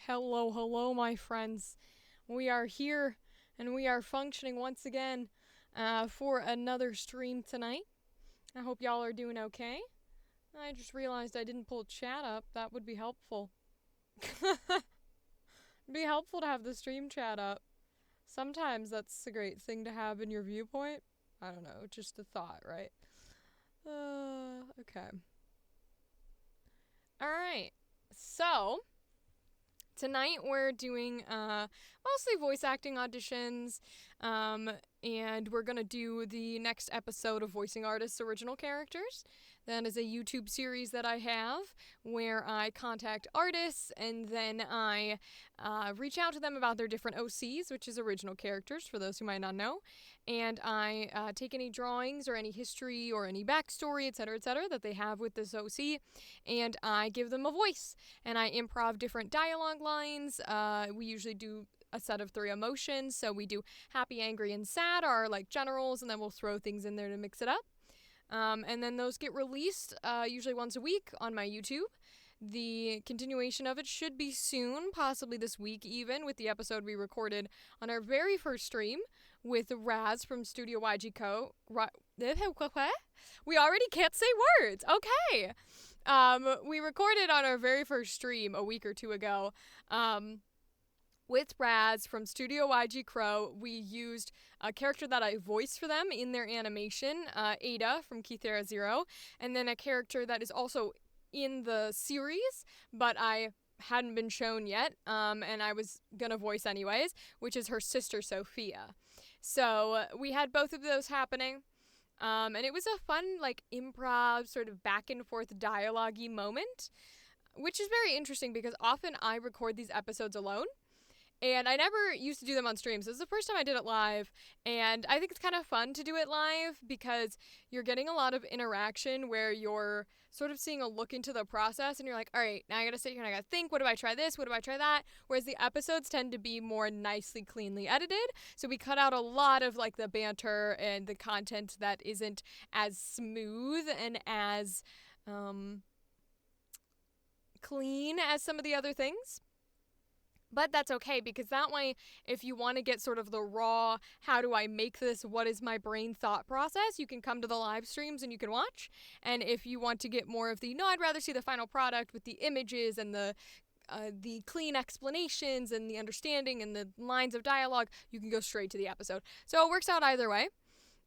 Hello, hello, my friends. We are here and we are functioning once again for another stream tonight. I hope y'all are doing okay. I just realized I didn't pull chat up. That would be helpful. It'd be helpful to have the stream chat up. Sometimes that's a great thing to have in your viewpoint. I don't know, just a thought, right? Okay. Alright. So, tonight we're doing mostly voice acting auditions, and we're gonna do the next episode of Voicing Artists' Original Characters. That is a YouTube series that I have where I contact artists and then I reach out to them about their different OCs, which is original characters for those who might not know, and I take any drawings or any history or any backstory, etc., that they have with this OC, and I give them a voice, and I improv different dialogue lines. We usually do a set of 3 emotions, so we do happy, angry, and sad are like generals, and then we'll throw things in there to mix it up. And then those get released usually once a week on my YouTube. The continuation of it should be soon, possibly this week even, with the episode we recorded on our very first stream with Raz from Studio YG Co. We already can't say words. Okay. We recorded on our very first stream a week or 2 ago. With Raz from Studio YG Crow. We used a character that I voiced for them in their animation, Ada from Kithera Zero, and then a character that is also in the series, but I hadn't been shown yet, and I was gonna voice anyways, which is her sister Sophia. So we had both of those happening, and it was a fun, like, improv, sort of back and forth dialogue-y moment, which is very interesting because often I record these episodes alone. And I never used to do them on streams. This is the first time I did it live, and I think it's kind of fun to do it live because you're getting a lot of interaction where you're sort of seeing a look into the process, and you're like, all right, now I gotta sit here and I gotta think, what do I try this, what do I try that? Whereas the episodes tend to be more nicely, cleanly edited, so we cut out a lot of like the banter and the content that isn't as smooth and as clean as some of the other things. But that's okay, because that way, if you want to get sort of the raw, how do I make this, what is my brain thought process, you can come to the live streams and you can watch. And if you want to get more of the, no, I'd rather see the final product with the images and the clean explanations and the understanding and the lines of dialogue, you can go straight to the episode. So it works out either way.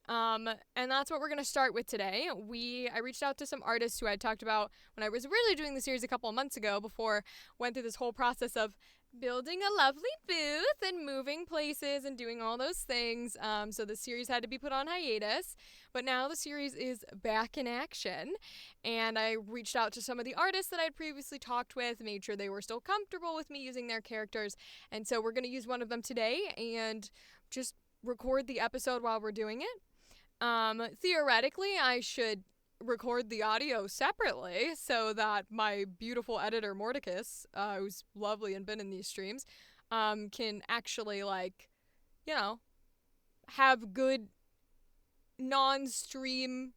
And that's what we're going to start with today. I reached out to some artists who I talked about when I was really doing the series a couple of months ago, before went through this whole process of building a lovely booth and moving places and doing all those things. So the series had to be put on hiatus, but now the series is back in action, and I reached out to some of the artists that I'd previously talked with, made sure they were still comfortable with me using their characters, and so we're going to use one of them today and just record the episode while we're doing it. Theoretically, I should record the audio separately so that my beautiful editor Mordecus, who's lovely and been in these streams, can actually, like, you know, have good non-stream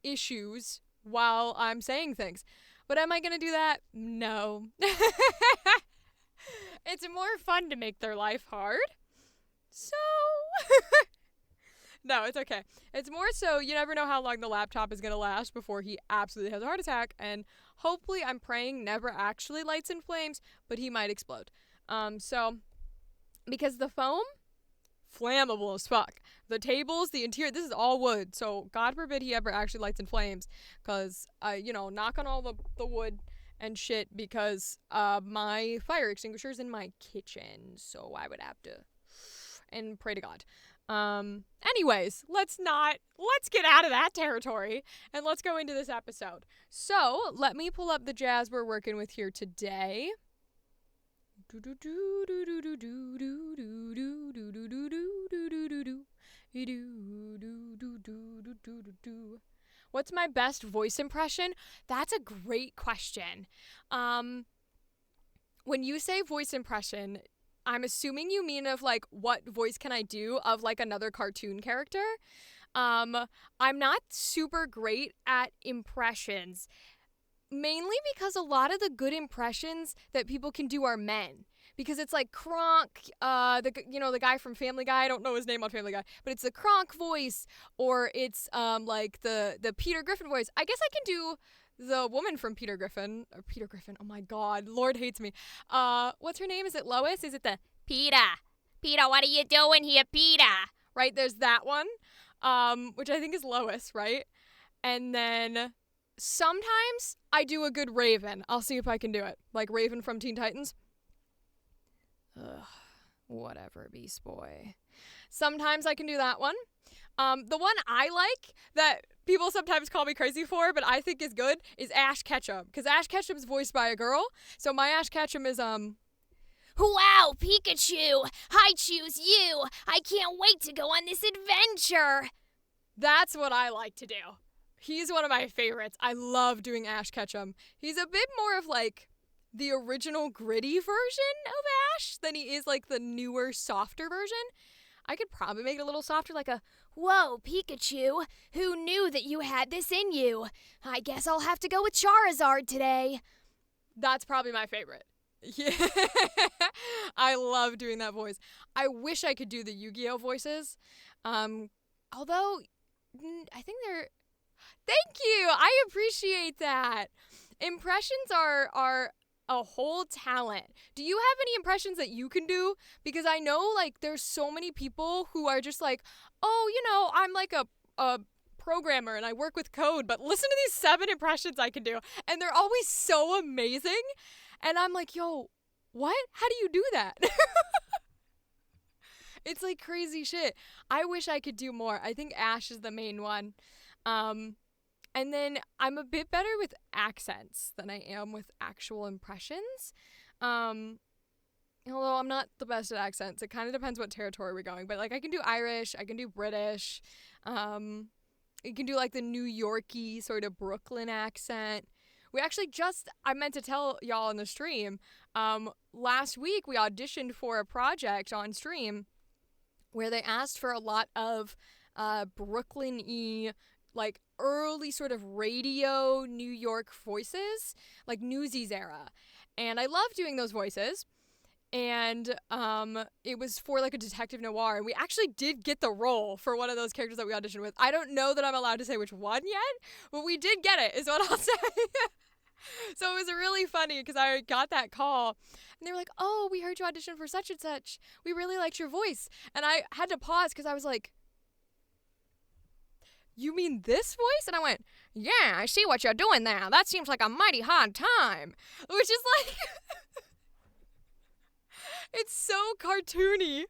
issues while I'm saying things. But am I gonna do that? No. It's more fun to make their life hard. So no, it's okay. It's more so you never know how long the laptop is going to last before he absolutely has a heart attack, and hopefully, I'm praying, never actually lights in flames, but he might explode. So, because the foam, flammable as fuck. The tables, the interior, this is all wood, so God forbid he ever actually lights in flames, because, knock on all the wood and shit, because my fire extinguisher's in my kitchen, so I would have to, and pray to God. Anyways, let's get out of that territory and let's go into this episode. So, let me pull up the jazz we're working with here today. What's my best voice impression? That's a great question. When you say voice impression, I'm assuming you mean of, like, what voice can I do of, like, another cartoon character. I'm not super great at impressions. mainly because a lot of the good impressions that people can do are men. Because it's like Kronk, the guy from Family Guy. I don't know his name on Family Guy, but it's the Kronk voice, or it's like the Peter Griffin voice. I guess I can do the woman from Peter Griffin. Or Peter Griffin. Oh my God, Lord hates me. What's her name? Is it Lois? Is it the Peter? Peter, what are you doing here, Peter? Right, there's that one, which I think is Lois, right? And then sometimes I do a good Raven. I'll see if I can do it, like Raven from Teen Titans. Ugh, whatever, Beast Boy. Sometimes I can do that one. The one I like that people sometimes call me crazy for, but I think is good, is Ash Ketchum. Because Ash Ketchum's voiced by a girl. So my Ash Ketchum is, Wow, Pikachu! I choose you! I can't wait to go on this adventure! That's what I like to do. He's one of my favorites. I love doing Ash Ketchum. He's a bit more of like the original gritty version of Ash than he is like the newer, softer version. I could probably make it a little softer, like a, whoa, Pikachu, who knew that you had this in you? I guess I'll have to go with Charizard today. That's probably my favorite. Yeah. I love doing that voice. I wish I could do the Yu-Gi-Oh voices. Although, I think they're... Thank you! I appreciate that. Impressions are a whole talent. Do you have any impressions that you can do? Because I know, like, there's so many people who are just like, oh, I'm like a programmer and I work with code, but listen to these 7 impressions I can do. And they're always so amazing. And I'm like, yo, what? How do you do that? It's like crazy shit. I wish I could do more. I think Ash is the main one. And then I'm a bit better with accents than I am with actual impressions. Although I'm not the best at accents. It kind of depends what territory we're going. But like I can do Irish, I can do British. You can do like the New Yorkie sort of Brooklyn accent. We actually I meant to tell y'all in the stream, last week we auditioned for a project on stream where they asked for a lot of Brooklyn-y, like early sort of radio New York voices, like Newsies era. And I love doing those voices. And it was for like a detective noir, and we actually did get the role for one of those characters that we auditioned with. I don't know that I'm allowed to say which one yet, but we did get it, is what I'll say. So it was really funny because I got that call and they were like, oh, we heard you audition for such and such. We really liked your voice. And I had to pause because I was like, you mean this voice? And I went, yeah, I see what you're doing now. That seems like a mighty hard time. Which is like, it's so cartoony.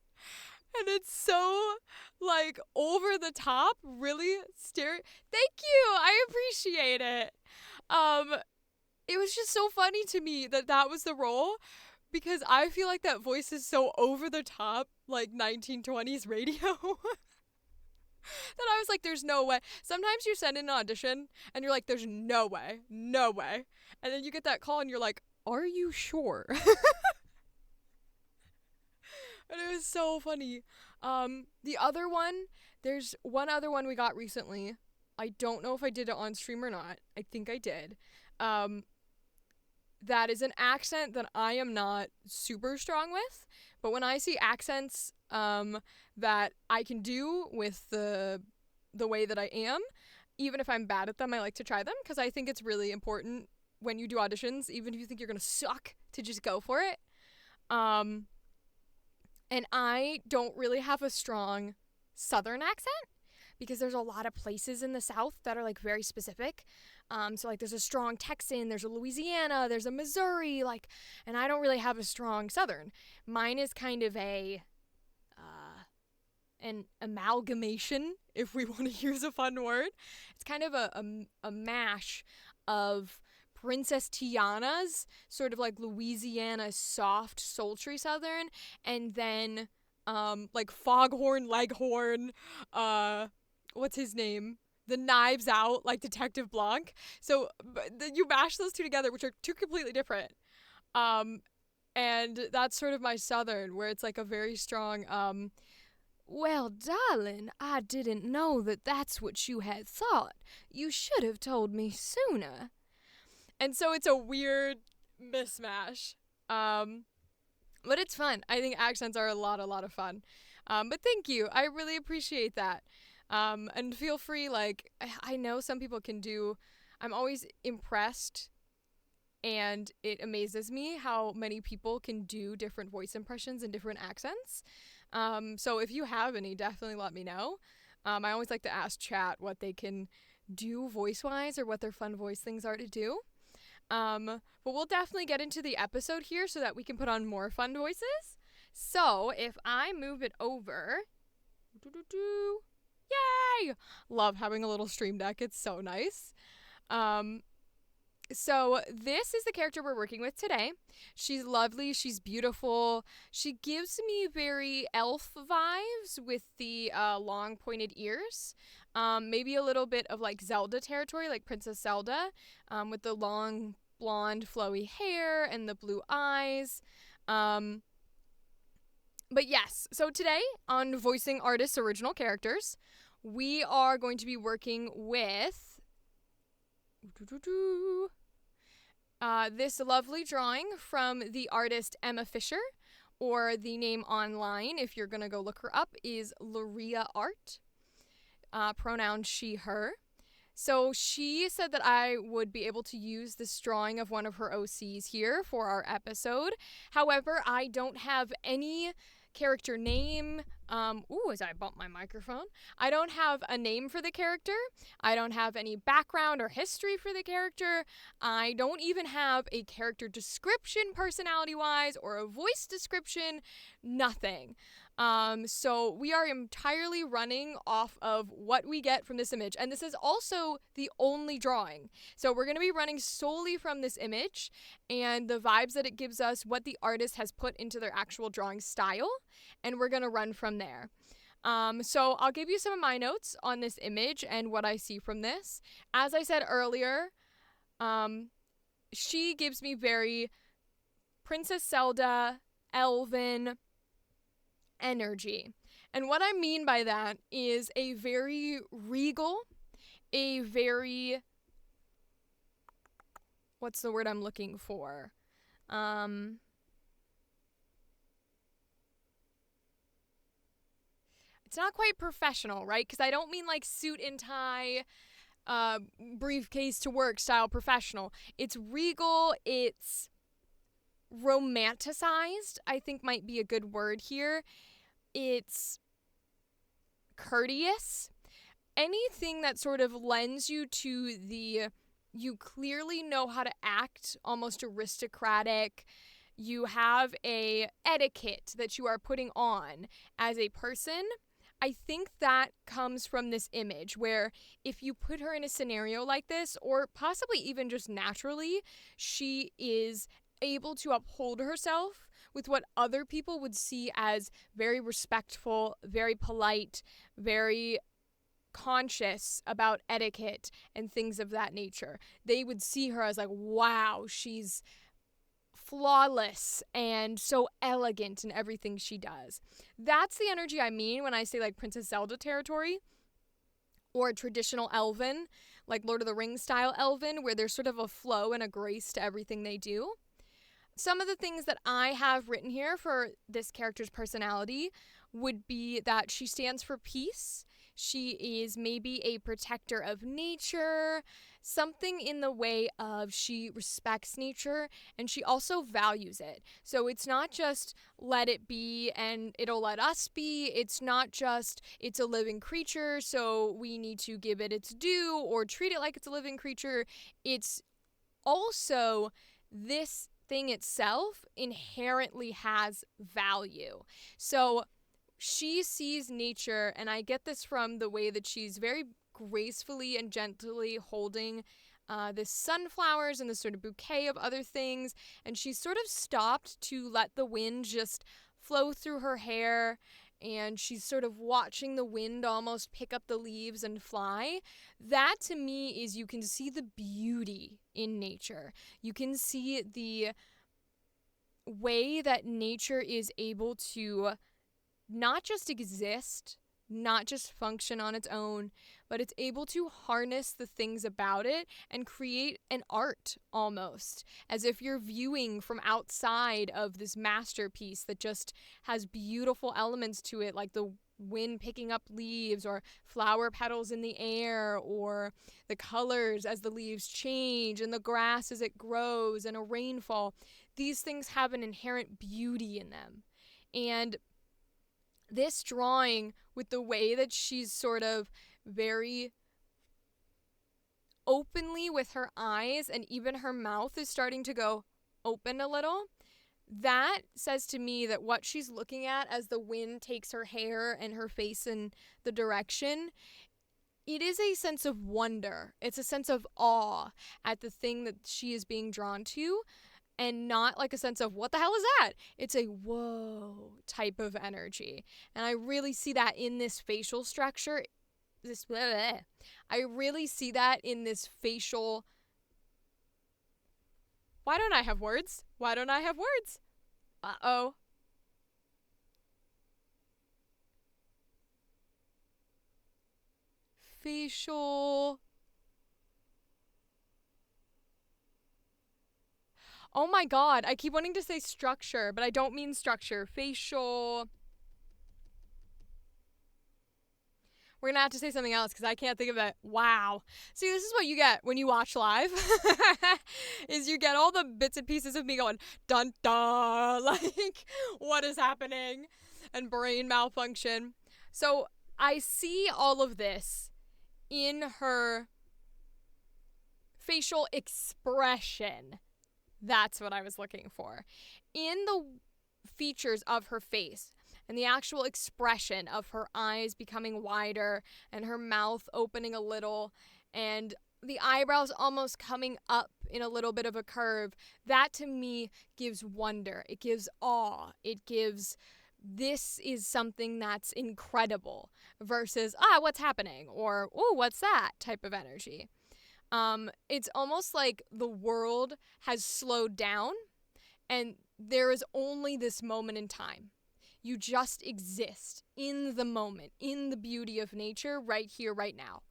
And it's so, like, over the top, really Thank you! I appreciate it. It was just so funny to me that was the role, because I feel like that voice is so over the top, like 1920s radio, that I was like, there's no way. Sometimes you send in an audition and you're like, there's no way. And then you get that call and you're like, are you sure? And it was so funny. There's one other one we got recently. I don't know if I did it on stream or not. I think I did. That is an accent that I am not super strong with. But when I see accents that I can do with the way that I am, even if I'm bad at them, I like to try them because I think it's really important when you do auditions, even if you think you're going to suck, to just go for it. And I don't really have a strong Southern accent because there's a lot of places in the South that are like very specific. So like there's a strong Texan, there's a Louisiana, there's a Missouri, like, and I don't really have a strong Southern. Mine is kind of an amalgamation, if we want to use a fun word. It's kind of a mash of Princess Tiana's sort of like Louisiana soft, sultry Southern, and then like Foghorn Leghorn, what's his name? The Knives Out, like Detective Blanc. So you mash those two together, which are two completely different. And that's sort of my Southern, where it's like a very strong, well, darling, I didn't know that that's what you had thought. You should have told me sooner. And so it's a weird mismatch. But it's fun. I think accents are a lot of fun. But thank you. I really appreciate that. And feel free, like, I know some people can do, I'm always impressed and it amazes me how many people can do different voice impressions and different accents. So if you have any, definitely let me know. I always like to ask chat what they can do voice-wise or what their fun voice things are to do. But we'll definitely get into the episode here so that we can put on more fun voices. So if I move it over, yay! Love having a little stream deck. It's so nice. So this is the character we're working with today. She's lovely. She's beautiful. She gives me very elf vibes with the long pointed ears. Maybe a little bit of like Zelda territory, like Princess Zelda, with the long blonde flowy hair and the blue eyes. But yes, so today on Voicing Artists Original Characters, we are going to be working with this lovely drawing from the artist Emma Fisher, or the name online, if you're going to go look her up, is Luria Art, pronoun she, her. So she said that I would be able to use this drawing of one of her OCs here for our episode. However, I don't have any character name. As I bump my microphone. I don't have a name for the character. I don't have any background or history for the character. I don't even have a character description personality-wise or a voice description. Nothing. So we are entirely running off of what we get from this image. And this is also the only drawing. So we're going to be running solely from this image and the vibes that it gives us, what the artist has put into their actual drawing style. And we're going to run from there. So I'll give you some of my notes on this image and what I see from this. As I said earlier, she gives me very Princess Zelda, Elven energy. And what I mean by that is a very regal, a very, what's the word I'm looking for? It's not quite professional, right? Because I don't mean like suit and tie, briefcase to work style professional. It's regal, it's romanticized, I think might be a good word here. It's courteous. Anything that sort of lends you to the, you clearly know how to act, almost aristocratic. You have a etiquette that you are putting on as a person. I think that comes from this image where if you put her in a scenario like this, or possibly even just naturally, she is able to uphold herself with what other people would see as very respectful, very polite, very conscious about etiquette and things of that nature. They would see her as like, wow, she's flawless and so elegant in everything she does. That's the energy I mean when I say like Princess Zelda territory or traditional Elven, like Lord of the Rings style Elven, where there's sort of a flow and a grace to everything they do. Some of the things that I have written here for this character's personality would be that she stands for peace. She is maybe a protector of nature, something in the way of she respects nature and she also values it. So it's not just let it be and it'll let us be. It's not just it's a living creature, so we need to give it its due or treat it like it's a living creature. It's also this thing itself inherently has value. So she sees nature, and I get this from the way that she's very gracefully and gently holding this sunflowers and this sort of bouquet of other things, and she's sort of stopped to let the wind just flow through her hair, and she's sort of watching the wind almost pick up the leaves and fly. That to me is, you can see the beauty in nature. You can see the way that nature is able to not just exist, not just function on its own, but it's able to harness the things about it and create an art almost, as if you're viewing from outside of this masterpiece that just has beautiful elements to it, like the wind picking up leaves or flower petals in the air or the colors as the leaves change and the grass as it grows and a rainfall. These things have an inherent beauty in them. And this drawing, with the way that she's sort of very openly with her eyes and even her mouth is starting to go open a little, that says to me that what she's looking at as the wind takes her hair and her face in the direction, it is a sense of wonder. It's a sense of awe at the thing that she is being drawn to, and not like a sense of what the hell is that? It's a whoa type of energy. And I really see that in this facial structure. I really see that in this facial. Why don't I have words? Why don't I have words? Uh-oh. Facial. Oh my god, I keep wanting to say structure, but I don't mean structure. Facial. We're gonna have to say something else because I can't think of it. Wow. See, this is what you get when you watch live. Is you get all the bits and pieces of me going, dun dun, like, what is happening? And brain malfunction. So I see all of this in her facial expression. That's what I was looking for. In the features of her face and the actual expression of her eyes becoming wider and her mouth opening a little and the eyebrows almost coming up in a little bit of a curve, that to me gives wonder. It gives awe. It gives, this is something that's incredible versus, what's happening? Or, ooh, what's that type of energy. It's almost like the world has slowed down and there is only this moment in time. You just exist in the moment, in the beauty of nature, right here, right now.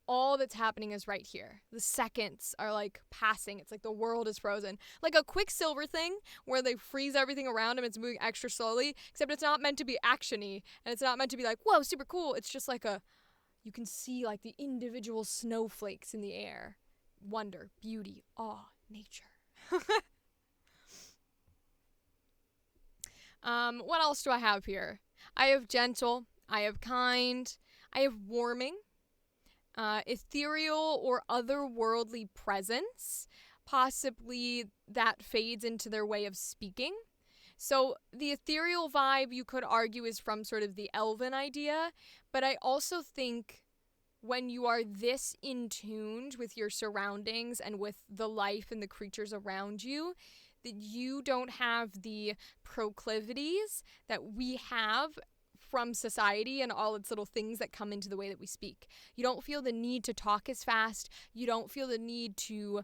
All that's happening is right here. The seconds are like passing. It's like the world is frozen. Like a Quicksilver thing where they freeze everything around him. It's moving extra slowly, except it's not meant to be action-y and it's not meant to be like, whoa, super cool. It's just like you can see like the individual snowflakes in the air. Wonder, beauty, awe, nature. What else do I have here? I have gentle, I have kind, I have warming, ethereal or otherworldly presence. Possibly that fades into their way of speaking. So the ethereal vibe, you could argue, is from sort of the elven idea, but I also think when you are this in tuned with your surroundings and with the life and the creatures around you, that you don't have the proclivities that we have from society and all its little things that come into the way that we speak. You don't feel the need to talk as fast. You don't feel the need to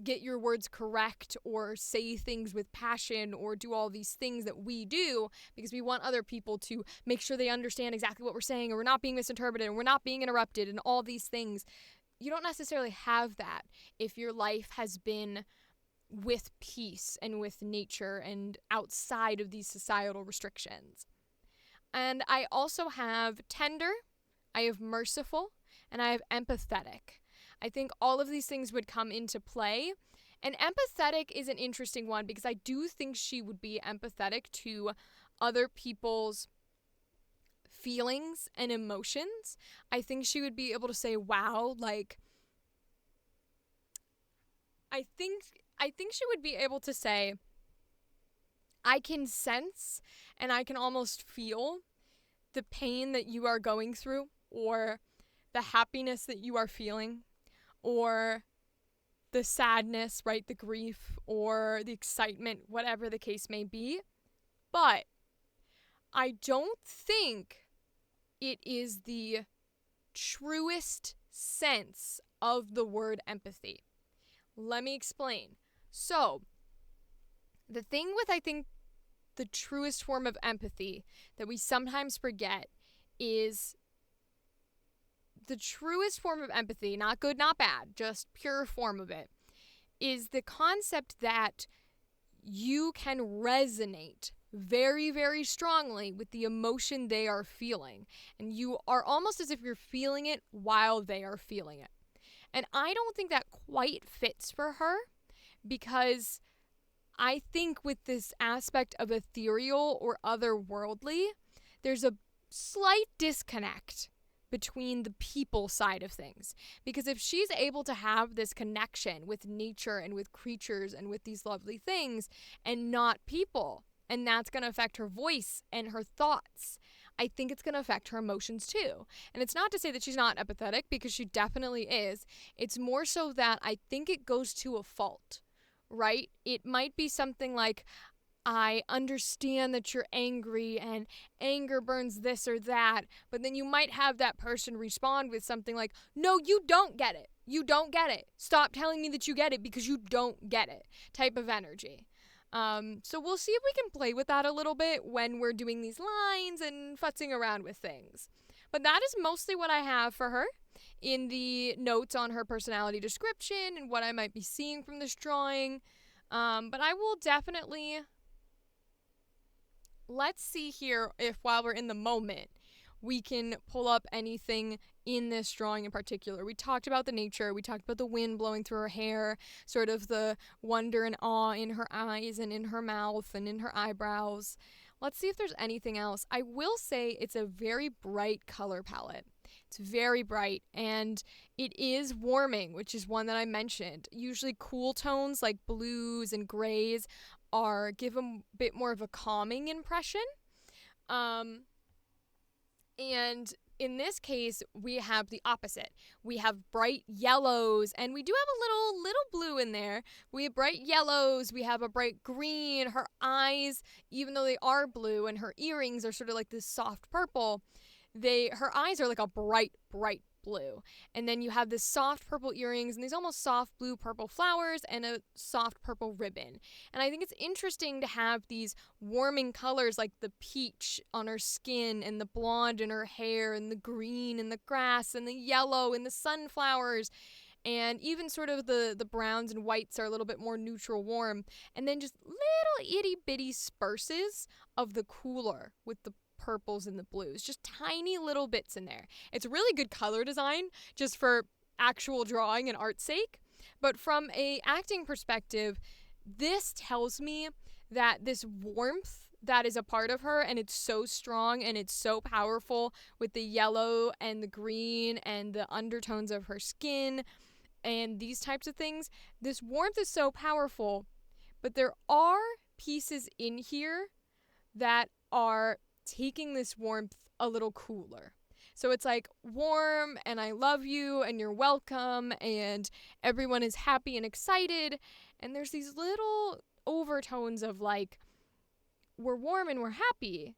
get your words correct or say things with passion or do all these things that we do because we want other people to make sure they understand exactly what we're saying, or we're not being misinterpreted and we're not being interrupted and all these things. You don't necessarily have that if your life has been with peace and with nature and outside of these societal restrictions. And I also have tender, I have merciful, and I have empathetic. I think all of these things would come into play. And empathetic is an interesting one because I do think she would be empathetic to other people's feelings and emotions. I think she would be able to say, wow, like, I think she would be able to say, I can sense and I can almost feel the pain that you are going through, or the happiness that you are feeling, or the sadness, right? The grief or the excitement, whatever the case may be. But I don't think it is the truest sense of the word empathy. Let me explain. So, the thing with, I think, the truest form of empathy that we sometimes forget is the truest form of empathy, not good, not bad, just pure form of it, is the concept that you can resonate very, very strongly with the emotion they are feeling. And you are almost as if you're feeling it while they are feeling it. And I don't think that quite fits for her, because I think with this aspect of ethereal or otherworldly, there's a slight disconnect between the people side of things. Because if she's able to have this connection with nature and with creatures and with these lovely things and not people, and that's going to affect her voice and her thoughts, I think it's going to affect her emotions too. And it's not to say that she's not empathetic, because she definitely is. It's more so that I think it goes to a fault, right? It might be something like, I understand that you're angry and anger burns this or that, but then you might have that person respond with something like, no, you don't get it. You don't get it. Stop telling me that you get it because you don't get it type of energy. So we'll see if we can play with that a little bit when we're doing these lines and futzing around with things. But that is mostly what I have for her in the notes on her personality description and what I might be seeing from this drawing. But I will definitely... Let's see here if while we're in the moment, we can pull up anything in this drawing in particular. We talked about the nature, we talked about the wind blowing through her hair, sort of the wonder and awe in her eyes and in her mouth and in her eyebrows. Let's see if there's anything else. I will say it's a very bright color palette. It's very bright, and it is warming, which is one that I mentioned. Usually cool tones like blues and grays give a bit more of a calming impression. And in this case, we have the opposite. We have bright yellows, and we do have a little blue in there. We have bright yellows, we have a bright green. Her eyes, even though they are blue, and her earrings are sort of like this soft purple, her eyes are like a bright blue. And then you have this soft purple earrings and these almost soft blue purple flowers and a soft purple ribbon. And I think it's interesting to have these warming colors like the peach on her skin and the blonde in her hair and the green in the grass and the yellow in the sunflowers. And even sort of the browns and whites are a little bit more neutral warm. And then just little itty bitty spurses of the cooler with the purples and the blues, just tiny little bits in there. It's really good color design just for actual drawing and art's sake. But from a acting perspective, this tells me that this warmth that is a part of her, and it's so strong and it's so powerful with the yellow and the green and the undertones of her skin and these types of things, this warmth is so powerful, but there are pieces in here that are taking this warmth a little cooler. So it's like warm and I love you and you're welcome and everyone is happy and excited. And there's these little overtones of like, we're warm and we're happy,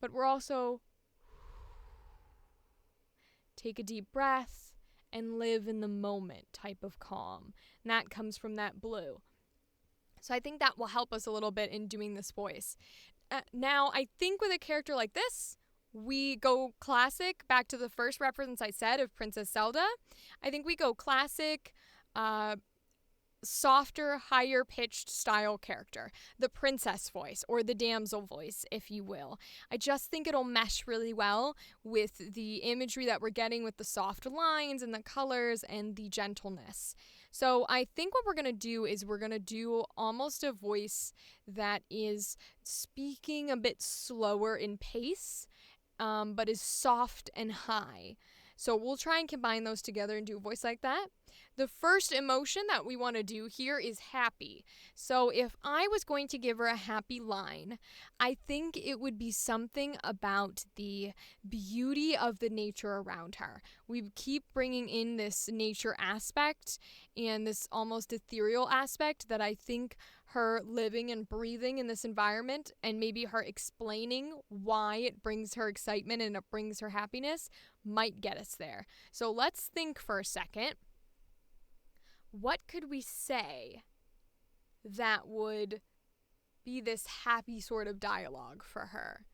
but we're also take a deep breath and live in the moment type of calm. And that comes from that blue. So I think that will help us a little bit in doing this voice. Now, I think with a character like this, we go classic, back to the first reference I said of Princess Zelda. I think we go classic, softer, higher pitched style character. The princess voice, or the damsel voice, if you will. I just think it'll mesh really well with the imagery that we're getting with the soft lines and the colors and the gentleness. So I think what we're going to do is we're going to do almost a voice that is speaking a bit slower in pace, but is soft and high. So we'll try and combine those together and do a voice like that. The first emotion that we want to do here is happy. So if I was going to give her a happy line, I think it would be something about the beauty of the nature around her. We keep bringing in this nature aspect and this almost ethereal aspect that I think her living and breathing in this environment and maybe her explaining why it brings her excitement and it brings her happiness might get us there. So let's think for a second. What could we say that would be this happy sort of dialogue for her?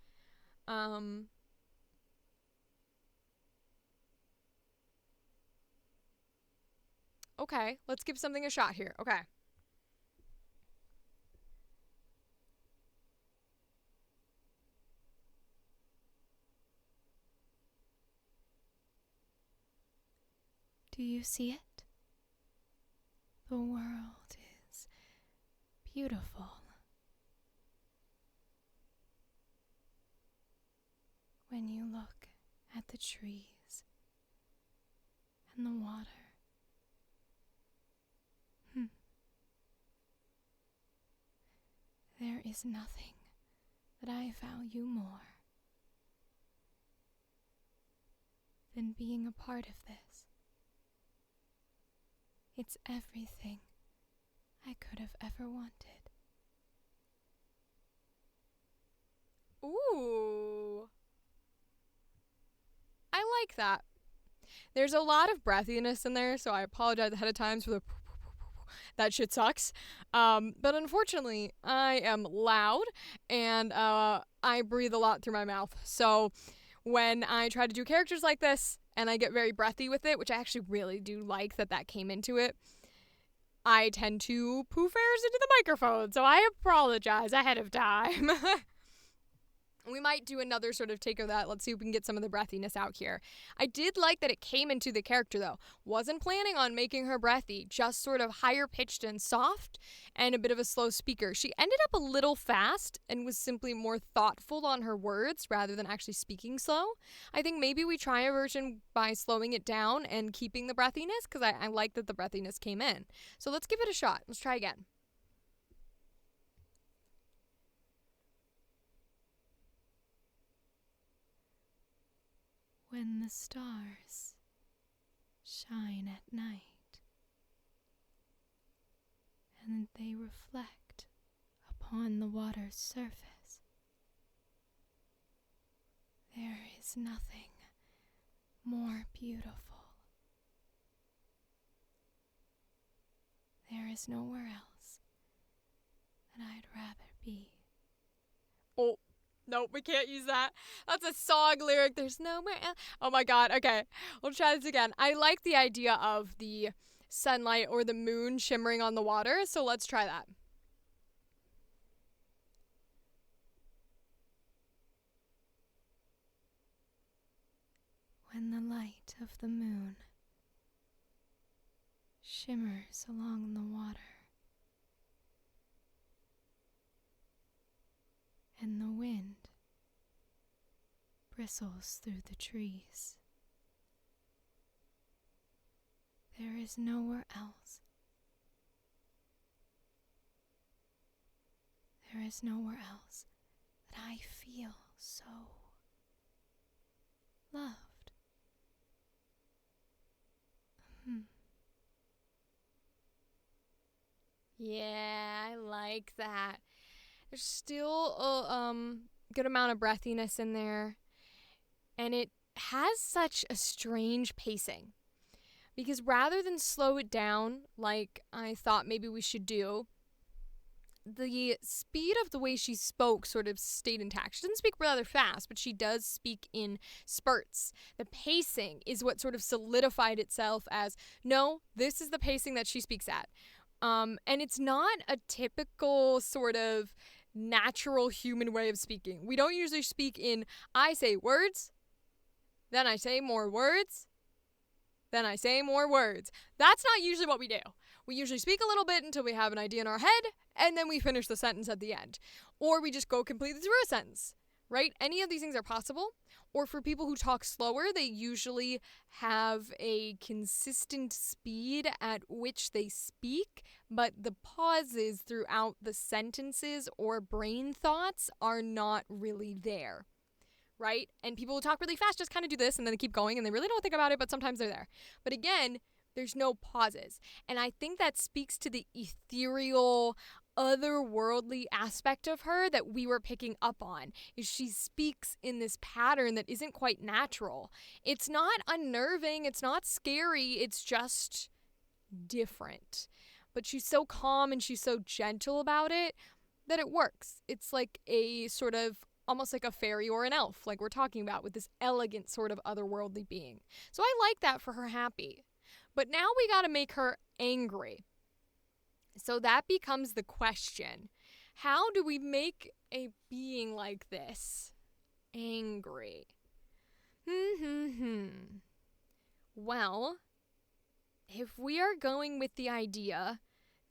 Okay, let's give something a shot here. Okay. Do you see it? The world is beautiful. When you look at the trees and the water. There is nothing that I value more than being a part of this. It's everything I could have ever wanted. Ooh. I like that. There's a lot of breathiness in there, so I apologize ahead of time for the that shit sucks. But unfortunately, I am loud and I breathe a lot through my mouth. So when I try to do characters like this and I get very breathy with it, which I actually really do like that came into it, I tend to poof airs into the microphone. So I apologize ahead of time. We might do another sort of take of that. Let's see if we can get some of the breathiness out here. I did like that it came into the character, though. Wasn't planning on making her breathy, just sort of higher pitched and soft and a bit of a slow speaker. She ended up a little fast and was simply more thoughtful on her words rather than actually speaking slow. I think maybe we try a version by slowing it down and keeping the breathiness, because I like that the breathiness came in. So let's give it a shot. Let's try again. When the stars shine at night and they reflect upon the water's surface, there is nothing more beautiful. There is nowhere else that I'd rather be. Oh. Nope, we can't use that. That's a song lyric. There's nowhere else. Oh my god. Okay, we'll try this again. I like the idea of the sunlight or the moon shimmering on the water, so let's try that. When the light of the moon shimmers along the water and the wind bristles through the trees, there is nowhere else. There is nowhere else that I feel so loved. Yeah, I like that. There's still a good amount of breathiness in there, and it has such a strange pacing. Because rather than slow it down like I thought maybe we should do, the speed of the way she spoke sort of stayed intact. She doesn't speak rather fast, but she does speak in spurts. The pacing is what sort of solidified itself as, no, this is the pacing that she speaks at. And it's not a typical sort of natural human way of speaking. We don't usually speak in, I say words, then I say more words, then I say more words. That's not usually what we do. We usually speak a little bit until we have an idea in our head, and then we finish the sentence at the end. Or we just go completely through a sentence, right? Any of these things are possible. Or for people who talk slower, they usually have a consistent speed at which they speak, but the pauses throughout the sentences or brain thoughts are not really there. Right? And people who talk really fast just kind of do this and then they keep going and they really don't think about it, but sometimes they're there. But again, there's no pauses. And I think that speaks to the ethereal, otherworldly aspect of her that we were picking up on. Is she speaks in this pattern that isn't quite natural. It's not unnerving, it's not scary, it's just different. But she's so calm and she's so gentle about it that it works. It's like a sort of almost like a fairy or an elf, like we're talking about, with this elegant sort of otherworldly being. So I like that for her happy. But now we gotta make her angry. So that becomes the question. How do we make a being like this angry? Well, if we are going with the idea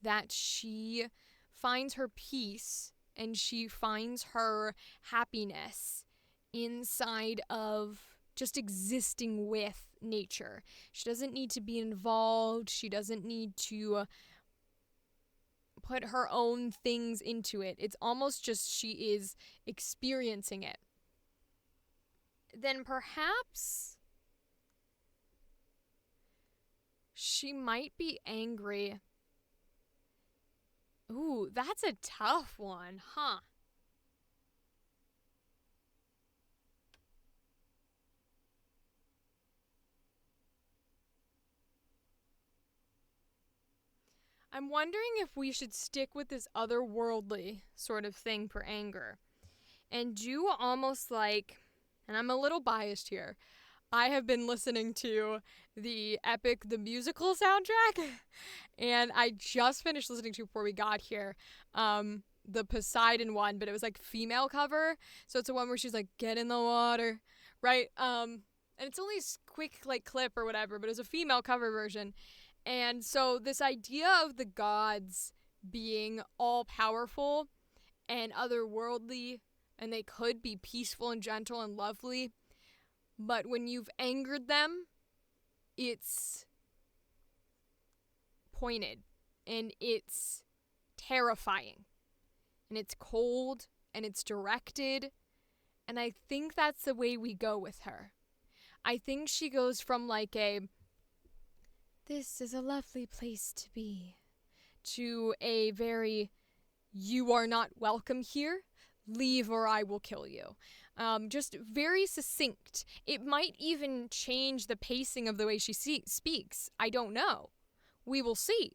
that she finds her peace and she finds her happiness inside of just existing with nature, she doesn't need to be involved, she doesn't need to put her own things into it. It's almost just she is experiencing it. Then perhaps she might be angry. Ooh, that's a tough one, huh? I'm wondering if we should stick with this otherworldly sort of thing for anger and do almost like, and I'm a little biased here, I have been listening to the Epic the Musical soundtrack, and I just finished listening to before we got here the Poseidon one, but it was like female cover, so it's the one where she's like, get in the water, right? And it's only a quick like clip or whatever, but it was a female cover version. And so this idea of the gods being all powerful and otherworldly, and they could be peaceful and gentle and lovely, but when you've angered them, it's pointed and it's terrifying and it's cold and it's directed. And I think that's the way we go with her. I think she goes from like a, this is a lovely place to be, to a very, you are not welcome here, leave or I will kill you. Just very succinct. It might even change the pacing of the way she speaks. I don't know. We will see.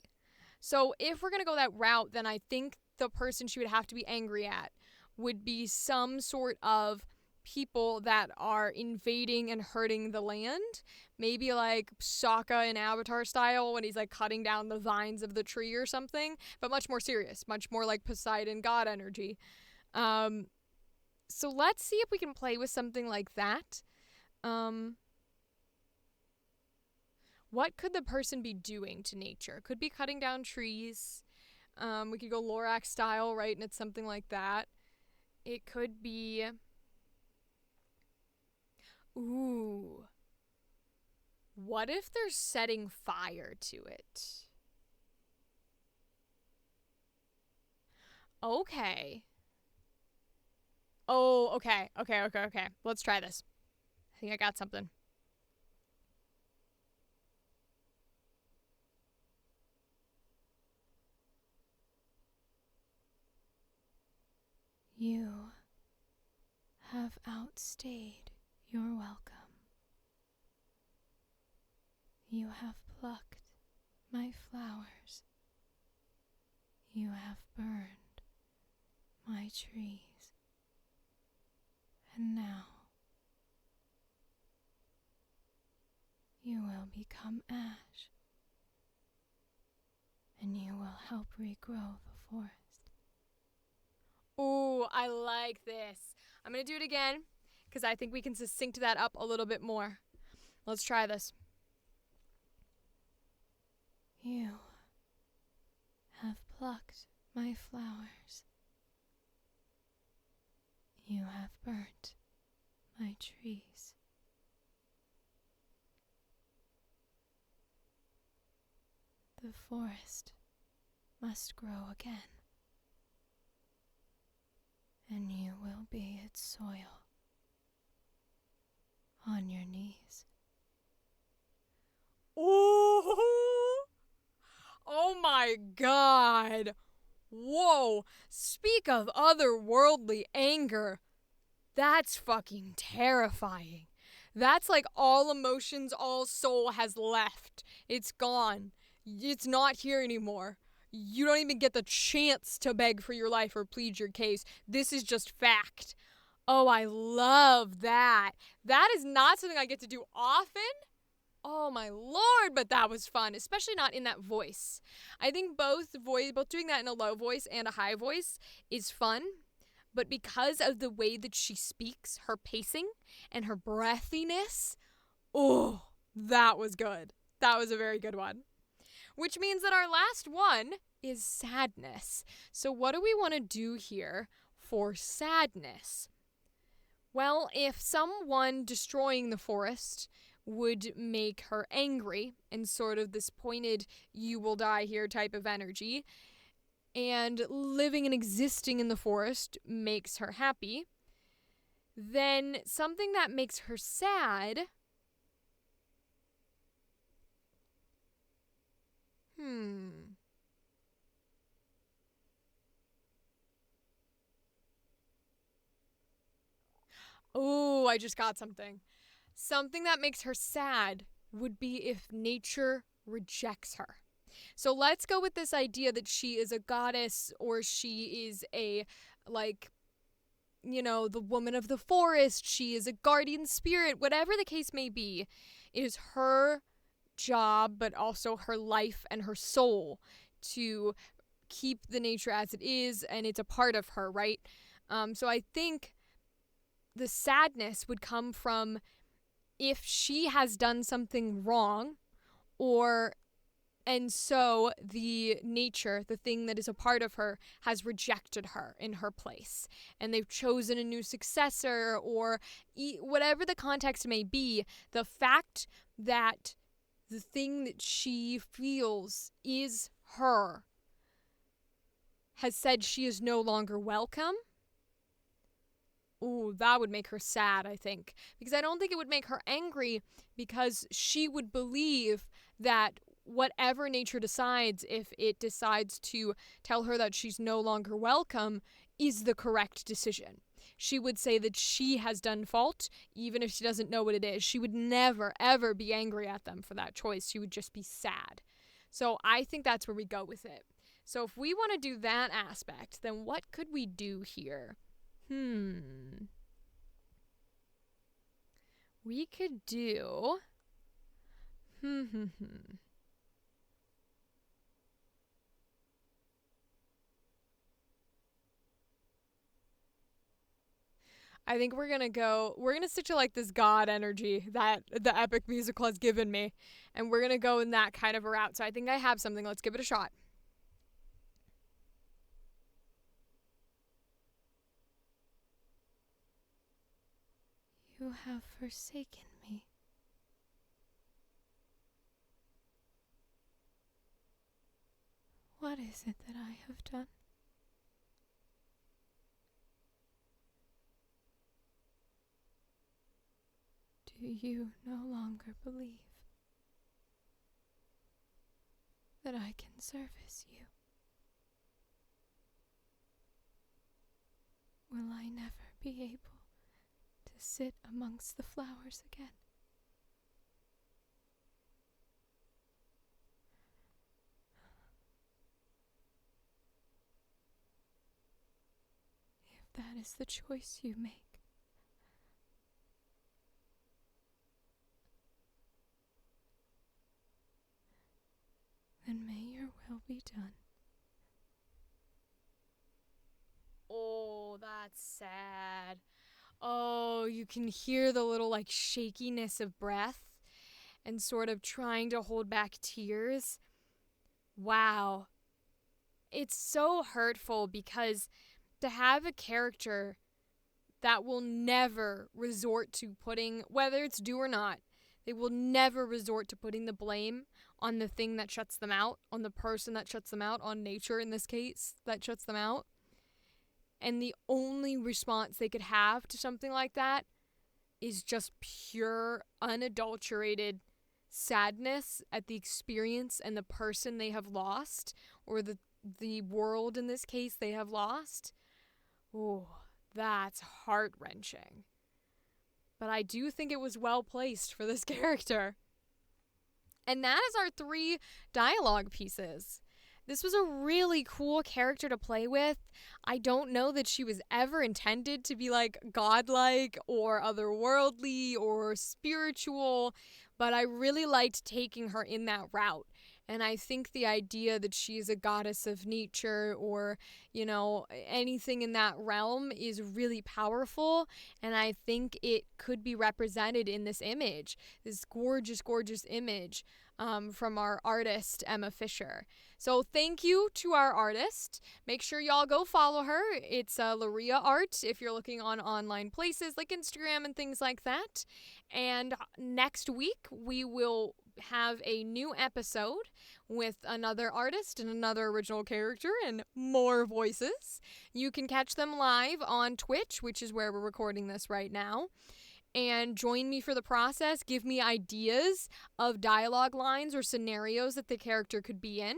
So if we're going to go that route, then I think the person she would have to be angry at would be some sort of people that are invading and hurting the land. Maybe like Sokka in Avatar style when he's like cutting down the vines of the tree or something, but much more serious, much more like Poseidon god energy. So let's see if we can play with something like that. What could the person be doing to nature? Could be cutting down trees. We could go Lorax style, right? And it's something like that. It could be... Ooh. What if they're setting fire to it? Okay. Oh, okay. Let's try this. I think I got something. You have outstayed your welcome. You have plucked my flowers. You have burned my trees. And now you will become ash, and you will help regrow the forest. Ooh, I like this. I'm going to do it again because I think we can succinct that up a little bit more. Let's try this. You have plucked my flowers. You have burnt my trees. The forest must grow again, and you will be its soil on your knees. Ooh! Oh my God! Whoa! Speak of otherworldly anger. That's fucking terrifying. That's like all emotions, all soul has left. It's gone. It's not here anymore. You don't even get the chance to beg for your life or plead your case. This is just fact. Oh, I love that. That is not something I get to do often. Oh my lord, but that was fun, especially not in that voice. I think both doing that in a low voice and a high voice is fun, but because of the way that she speaks, her pacing and her breathiness, oh, that was good. That was a very good one. Which means that our last one is sadness. So what do we want to do here for sadness? Well, if someone destroying the forest would make her angry and sort of this pointed you will die here type of energy, and living and existing in the forest makes her happy, then something that makes her sad Oh, I just got something. Something that makes her sad would be if nature rejects her. So let's go with this idea that she is a goddess or she is a, like, the woman of the forest. She is a guardian spirit, whatever the case may be. It is her job, but also her life and her soul to keep the nature as it is, and it's a part of her, right? So I think the sadness would come from if she has done something wrong, and so the nature, the thing that is a part of her, has rejected her in her place. And they've chosen a new successor, or whatever the context may be, the fact that the thing that she feels is her has said she is no longer welcome. Ooh, that would make her sad, I think. Because I don't think it would make her angry, because she would believe that whatever nature decides, if it decides to tell her that she's no longer welcome, is the correct decision. She would say that she has done fault, even if she doesn't know what it is. She would never, ever be angry at them for that choice. She would just be sad. So I think that's where we go with it. So if we want to do that aspect, then what could we do here? We could do... I think we're gonna stick to like this god energy that the epic musical has given me. And we're gonna go in that kind of a route. So I think I have something. Let's give it a shot. You have forsaken me. What is it that I have done? Do you no longer believe that I can service you? Will I never be able to sit amongst the flowers again? If that is the choice you make, then may your will be done. Oh, that's sad. Oh, you can hear the little like shakiness of breath and sort of trying to hold back tears. Wow. It's so hurtful, because to have a character that will never resort to putting, whether it's due or not, they will never resort to putting the blame on the thing that shuts them out, on the person that shuts them out, on nature in this case that shuts them out. And the only response they could have to something like that is just pure, unadulterated sadness at the experience and the person they have lost, or the world in this case they have lost. Oh, that's heart-wrenching. But I do think it was well placed for this character. And that is our 3 dialogue pieces. This was a really cool character to play with. I don't know that she was ever intended to be like godlike or otherworldly or spiritual, but I really liked taking her in that route. And I think the idea that she's a goddess of nature or, anything in that realm is really powerful. And I think it could be represented in this image, this gorgeous, gorgeous image from our artist, Emma Fisher. So thank you to our artist. Make sure y'all go follow her. It's Laria Art if you're looking on online places like Instagram and things like that. And next week, we will have a new episode with another artist and another original character and more voices. You can catch them live on Twitch, which is where we're recording this right now. And join me for the process. Give me ideas of dialogue lines or scenarios that the character could be in.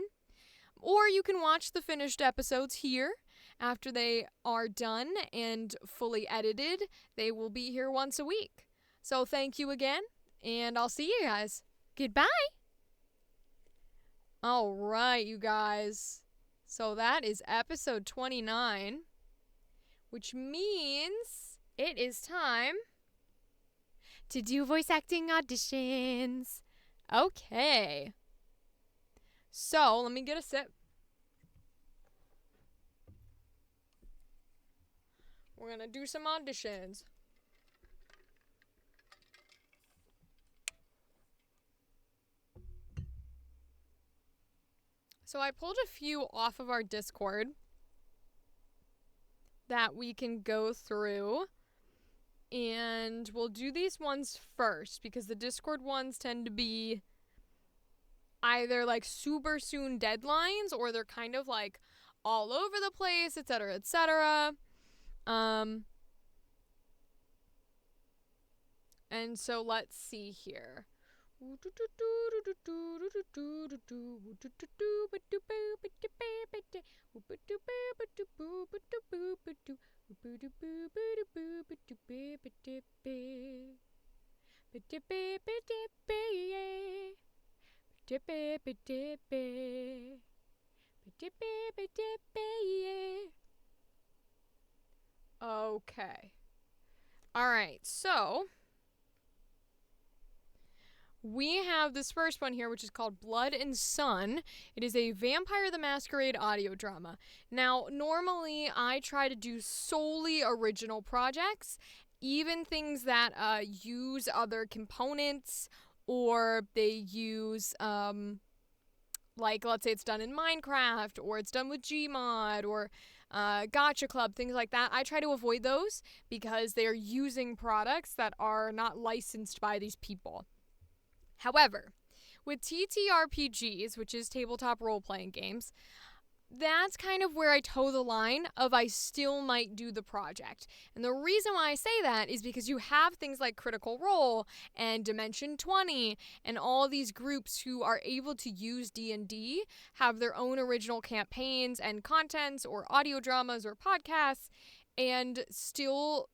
Or you can watch the finished episodes here. After they are done and fully edited, they will be here once a week. So thank you again, and I'll see you guys. Goodbye. All right, you guys. So that is episode 29, which means it is time to do voice acting auditions. Okay. So, let me get a sip. We're going to do some auditions. So I pulled a few off of our Discord that we can go through. And we'll do these ones first because the Discord ones tend to be either like super soon deadlines or they're kind of like all over the place, etc., etc. And so let's see here. Okay. All right, so we have this first one here, which is called Blood and Sun. It is a Vampire the Masquerade audio drama. Now, normally I try to do solely original projects, even things that use other components or they use, like, let's say it's done in Minecraft or it's done with Gmod or Gacha Club, things like that. I try to avoid those because they are using products that are not licensed by these people. However, with TTRPGs, which is tabletop role-playing games, that's kind of where I toe the line of I still might do the project. And the reason why I say that is because you have things like Critical Role and Dimension 20 and all these groups who are able to use D&D, have their own original campaigns and contents or audio dramas or podcasts, and still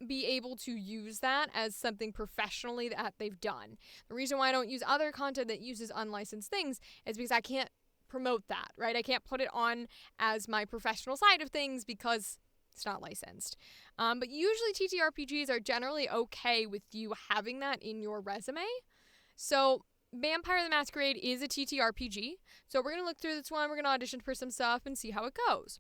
be able to use that as something professionally that they've done. The reason why I don't use other content that uses unlicensed things is because I can't promote that, right? I can't put it on as my professional side of things because it's not licensed. But usually TTRPGs are generally okay with you having that in your resume. So Vampire the Masquerade is a TTRPG. So we're going to look through this one. We're going to audition for some stuff and see how it goes.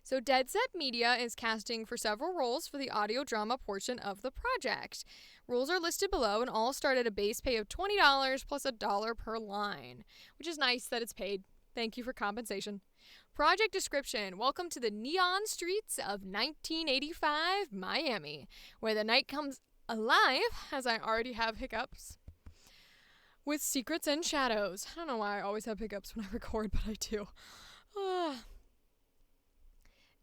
So Dead Set Media is casting for several roles for the audio drama portion of the project. Roles are listed below and all start at a base pay of $20 plus $1 per line, which is nice that it's paid. Thank you for compensation. Project description. Welcome to the neon streets of 1985 Miami, where the night comes alive, as I already have hiccups, with secrets and shadows. I don't know why I always have hiccups when I record, but I do.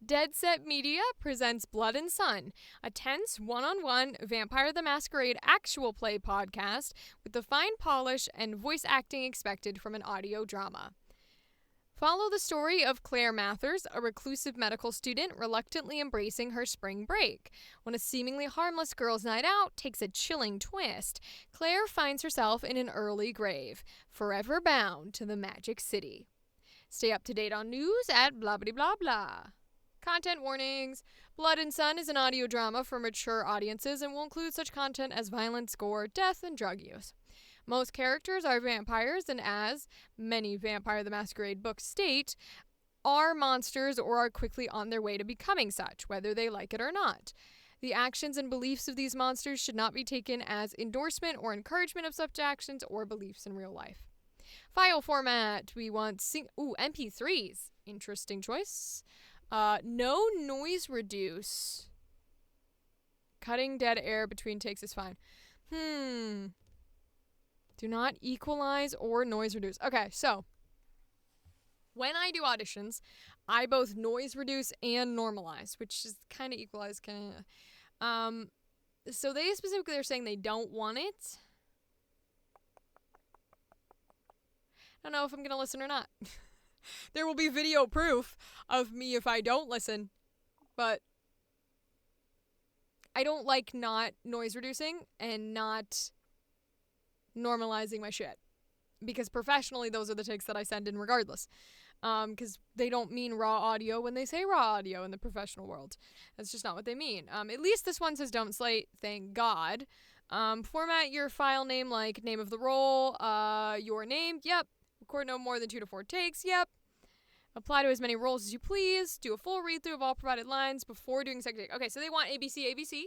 Dead Set Media presents Blood and Sun, a tense one-on-one Vampire the Masquerade actual play podcast with the fine polish and voice acting expected from an audio drama. Follow the story of Claire Mathers, a reclusive medical student reluctantly embracing her spring break. When a seemingly harmless girls' night out takes a chilling twist, Claire finds herself in an early grave, forever bound to the Magic City. Stay up to date on news at blah blah blah blah. Content warnings. Blood and Sun is an audio drama for mature audiences and will include such content as violence, gore, death, and drug use. Most characters are vampires, and as many Vampire the Masquerade books state, are monsters or are quickly on their way to becoming such, whether they like it or not. The actions and beliefs of these monsters should not be taken as endorsement or encouragement of such actions or beliefs in real life. File format. We want MP3s. Interesting choice. No noise reduce. Cutting dead air between takes is fine. Do not equalize or noise reduce. Okay, so when I do auditions, I both noise reduce and normalize, which is kind of equalize, so they specifically are saying they don't want it. I don't know if I'm going to listen or not. There will be video proof of me if I don't listen, but I don't like not noise reducing and not normalizing my shit. Because professionally, those are the takes that I send in regardless. Because they don't mean raw audio when they say raw audio in the professional world. That's just not what they mean. At least this one says don't slate, thank God. Format your file name like name of the role, your name, yep. Record no more than 2 to 4 takes, yep. Apply to as many roles as you please. Do a full read-through of all provided lines before doing second take. Okay, so they want ABC, ABC.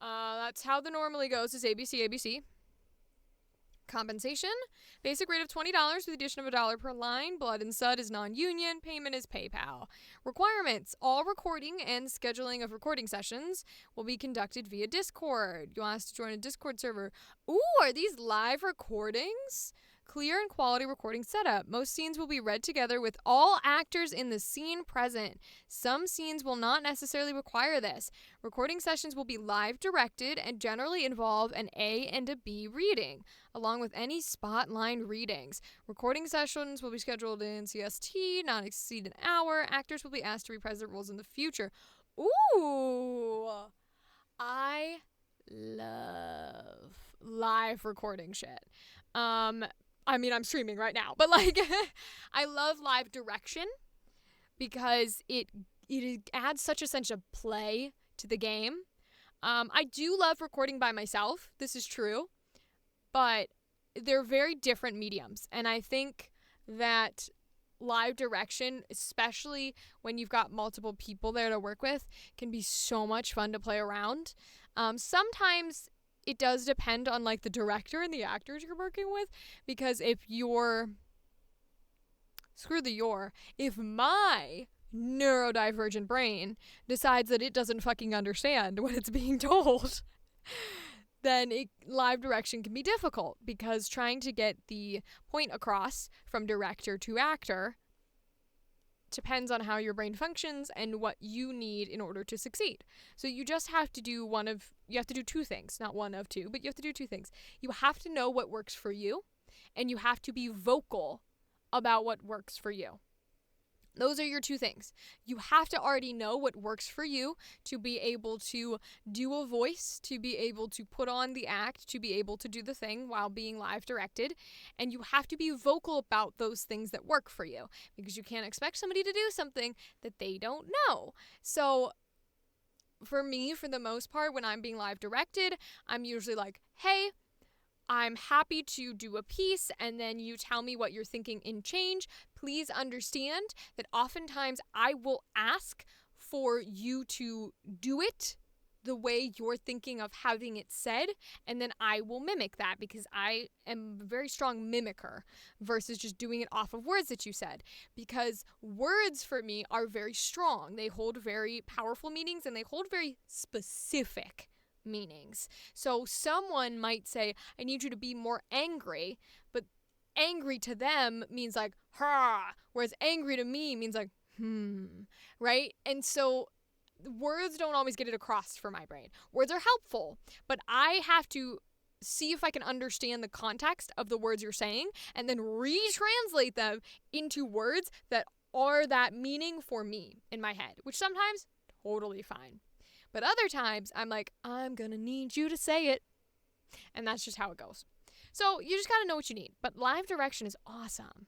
That's how the normally goes, is ABC, ABC. Compensation, basic rate of $20 with the addition of $1 per line. Blood and Sud is non-union. Payment is PayPal. Requirements, all recording and scheduling of recording sessions will be conducted via Discord. You'll ask to join a Discord server. Ooh, are these live recordings? Clear and quality recording setup. Most scenes will be read together with all actors in the scene present. Some scenes will not necessarily require this. Recording sessions will be live directed and generally involve an A and a B reading, along with any spot line readings. Recording sessions will be scheduled in CST, not exceed an hour. Actors will be asked to reprise their roles in the future. Ooh, I love live recording shit. I mean, I'm streaming right now, but like, I love live direction because it adds such a sense of play to the game. I do love recording by myself. This is true, but they're very different mediums. And I think that live direction, especially when you've got multiple people there to work with, can be so much fun to play around. Sometimes it does depend on like the director and the actors you're working with, because if my neurodivergent brain decides that it doesn't fucking understand what it's being told, then live direction can be difficult, because trying to get the point across from director to actor depends on how your brain functions and what you need in order to succeed. So you just have to do you have to do two things, not one of two, but you have to do two things. You have to know what works for you, and you have to be vocal about what works for you. Those are your two things. You have to already know what works for you to be able to do a voice, to be able to put on the act, to be able to do the thing while being live directed. And you have to be vocal about those things that work for you, because you can't expect somebody to do something that they don't know. So for me, for the most part, when I'm being live directed, I'm usually like, hey, I'm happy to do a piece, and then you tell me what you're thinking in change. Please understand that oftentimes I will ask for you to do it the way you're thinking of having it said, and then I will mimic that, because I am a very strong mimicker versus just doing it off of words that you said. Because words for me are very strong. They hold very powerful meanings, and they hold very specific meanings. So someone might say, I need you to be more angry, but angry to them means like, ha, whereas angry to me means like, right? And so words don't always get it across for my brain. Words are helpful, but I have to see if I can understand the context of the words you're saying and then retranslate them into words that are that meaning for me in my head, which sometimes totally fine. But other times, I'm like, I'm gonna need you to say it. And that's just how it goes. So you just gotta know what you need. But live direction is awesome.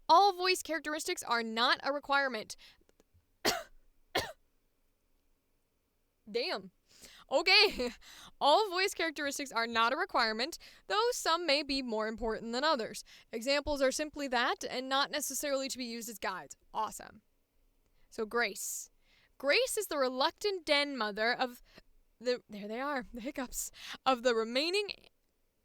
All voice characteristics are not a requirement. Damn. Okay. All voice characteristics are not a requirement, though some may be more important than others. Examples are simply that and not necessarily to be used as guides. Awesome. So Grace. Grace is the reluctant den mother of there they are, the hiccups, of the remaining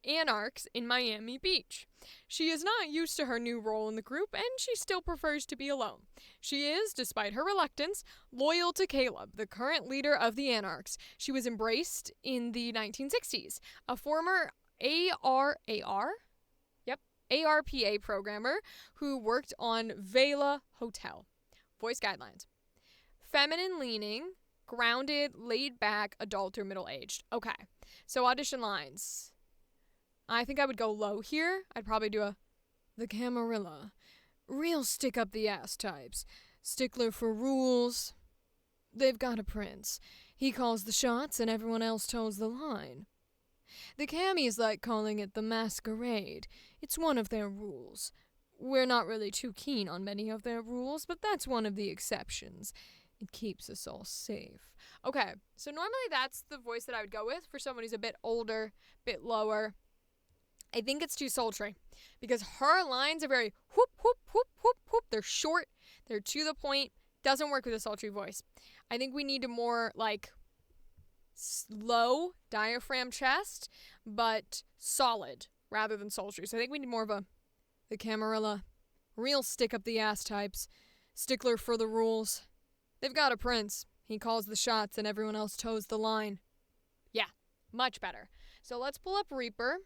anarchs in Miami Beach. She is not used to her new role in the group, and she still prefers to be alone. She is, despite her reluctance, loyal to Caleb, the current leader of the anarchs. She was embraced in the 1960s. A former ARPA programmer who worked on Vela Hotel. Voice guidelines. Feminine leaning, grounded, laid back, adult or middle aged. Okay, so audition lines. I think I would go low here. I'd probably do the Camarilla. Real stick up the ass types. Stickler for rules. They've got a prince. He calls the shots and everyone else toes the line. The Cammies like calling it the masquerade. It's one of their rules. We're not really too keen on many of their rules, but that's one of the exceptions. It keeps us all safe. Okay, so normally that's the voice that I would go with for someone who's a bit older, bit lower. I think it's too sultry because her lines are very whoop, whoop, whoop, whoop, whoop. They're short. They're to the point. Doesn't work with a sultry voice. I think we need a more slow diaphragm chest, but solid rather than sultry. So I think we need more of the Camarilla. Real stick up the ass types. Stickler for the rules. They've got a prince. He calls the shots and everyone else toes the line. Yeah, much better. So let's pull up Reaper.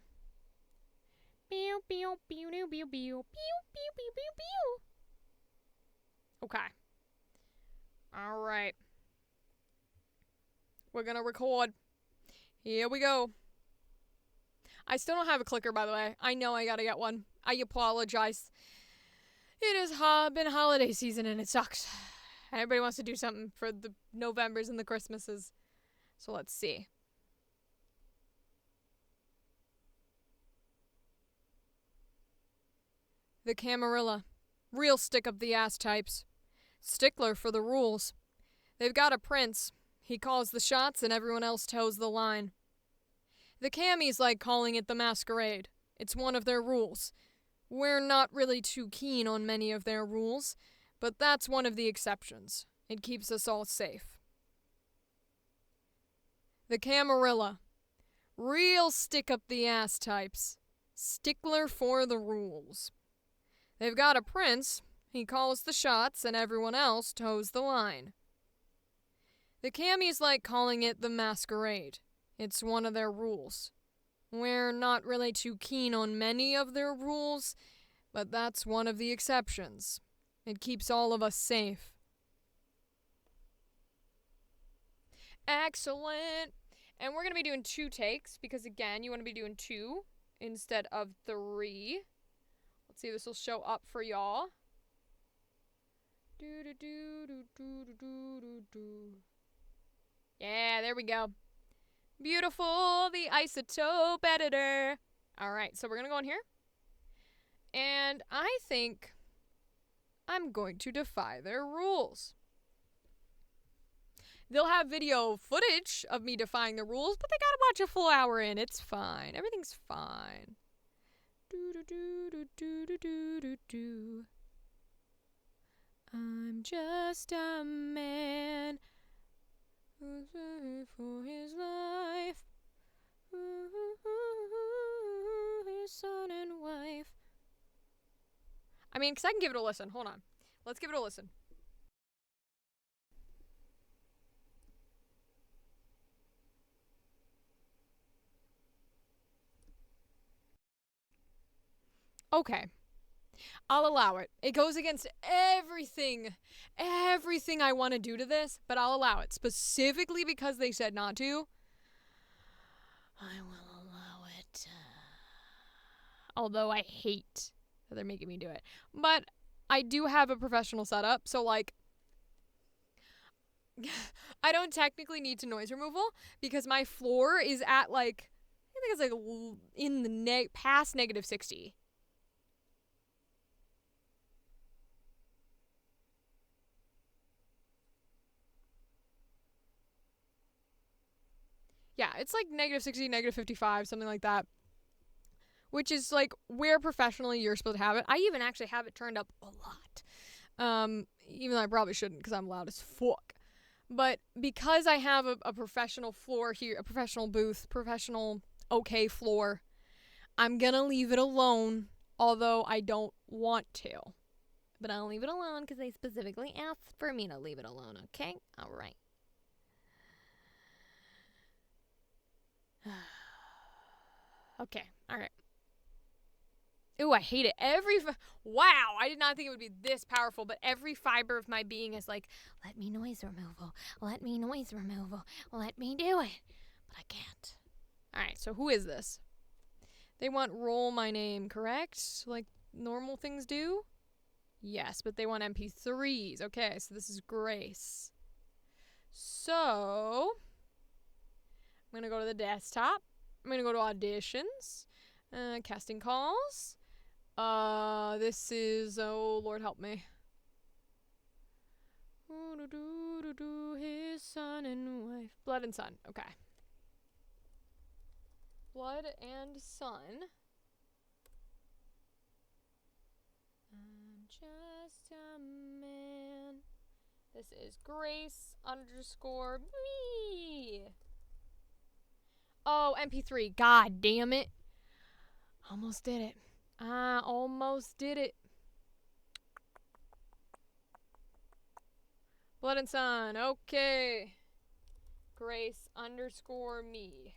Pew, pew, pew, pew, pew, pew, pew, pew, pew, pew, pew. Okay. All right. We're gonna record. Here we go. I still don't have a clicker, by the way. I know I gotta get one. I apologize. It has been holiday season and it sucks. Everybody wants to do something for the Novembers and the Christmases. So let's see. The Camarilla. Real stick up the ass types. Stickler for the rules. They've got a prince. He calls the shots and everyone else toes the line. The Cammies like calling it the masquerade. It's one of their rules. We're not really too keen on many of their rules, but that's one of the exceptions. It keeps us all safe. The Camarilla. Real stick up the ass types. Stickler for the rules. They've got a prince. He calls the shots and everyone else toes the line. The Cammies like calling it the masquerade. It's one of their rules. We're not really too keen on many of their rules, but that's one of the exceptions. It keeps all of us safe. Excellent. And we're going to be doing 2 takes because, again, you want to be doing 2 instead of 3. Let's see if this will show up for y'all. Yeah, there we go. Beautiful, the isotope editor. All right, so we're going to go in here. And I think I'm going to defy their rules. They'll have video footage of me defying the rules, but they gotta watch a full hour in. It's fine. Everything's fine. I'm just a man who's looking for his life. His son and wife. I mean, because I can give it a listen. Hold on. Let's give it a listen. Okay. I'll allow it. It goes against everything I want to do to this, but I'll allow it. Specifically because they said not to. I will allow it. Although I hate that they're making me do it. But I do have a professional setup, so like I don't technically need to noise removal because my floor is at like I think it's like in the past -60. Yeah, it's like -60, -55, something like that. Which is like where professionally you're supposed to have it. I even actually have it turned up a lot. Even though I probably shouldn't because I'm loud as fuck. But because I have a professional floor here, a professional booth, professional okay floor, I'm gonna leave it alone, although I don't want to. But I'll leave it alone because they specifically asked for me to leave it alone, okay? Alright. Okay, alright. Ooh, I hate it. Wow, I did not think it would be this powerful, but every fiber of my being is like, let me noise removal. Let me noise removal. Let me do it. But I can't. Alright, so who is this? They want roll my name, correct? Like normal things do? Yes, but they want MP3s. Okay, so this is Grace. So, I'm going to go to the desktop. I'm going to go to auditions. Casting calls. This is, oh, Lord help me. His son and wife. Blood and Son. Okay. Blood and Son. I'm just a man. This is Grace _ me. Oh, MP3. God damn it. Almost did it. I almost did it. Blood and Son. Okay. Grace _ me.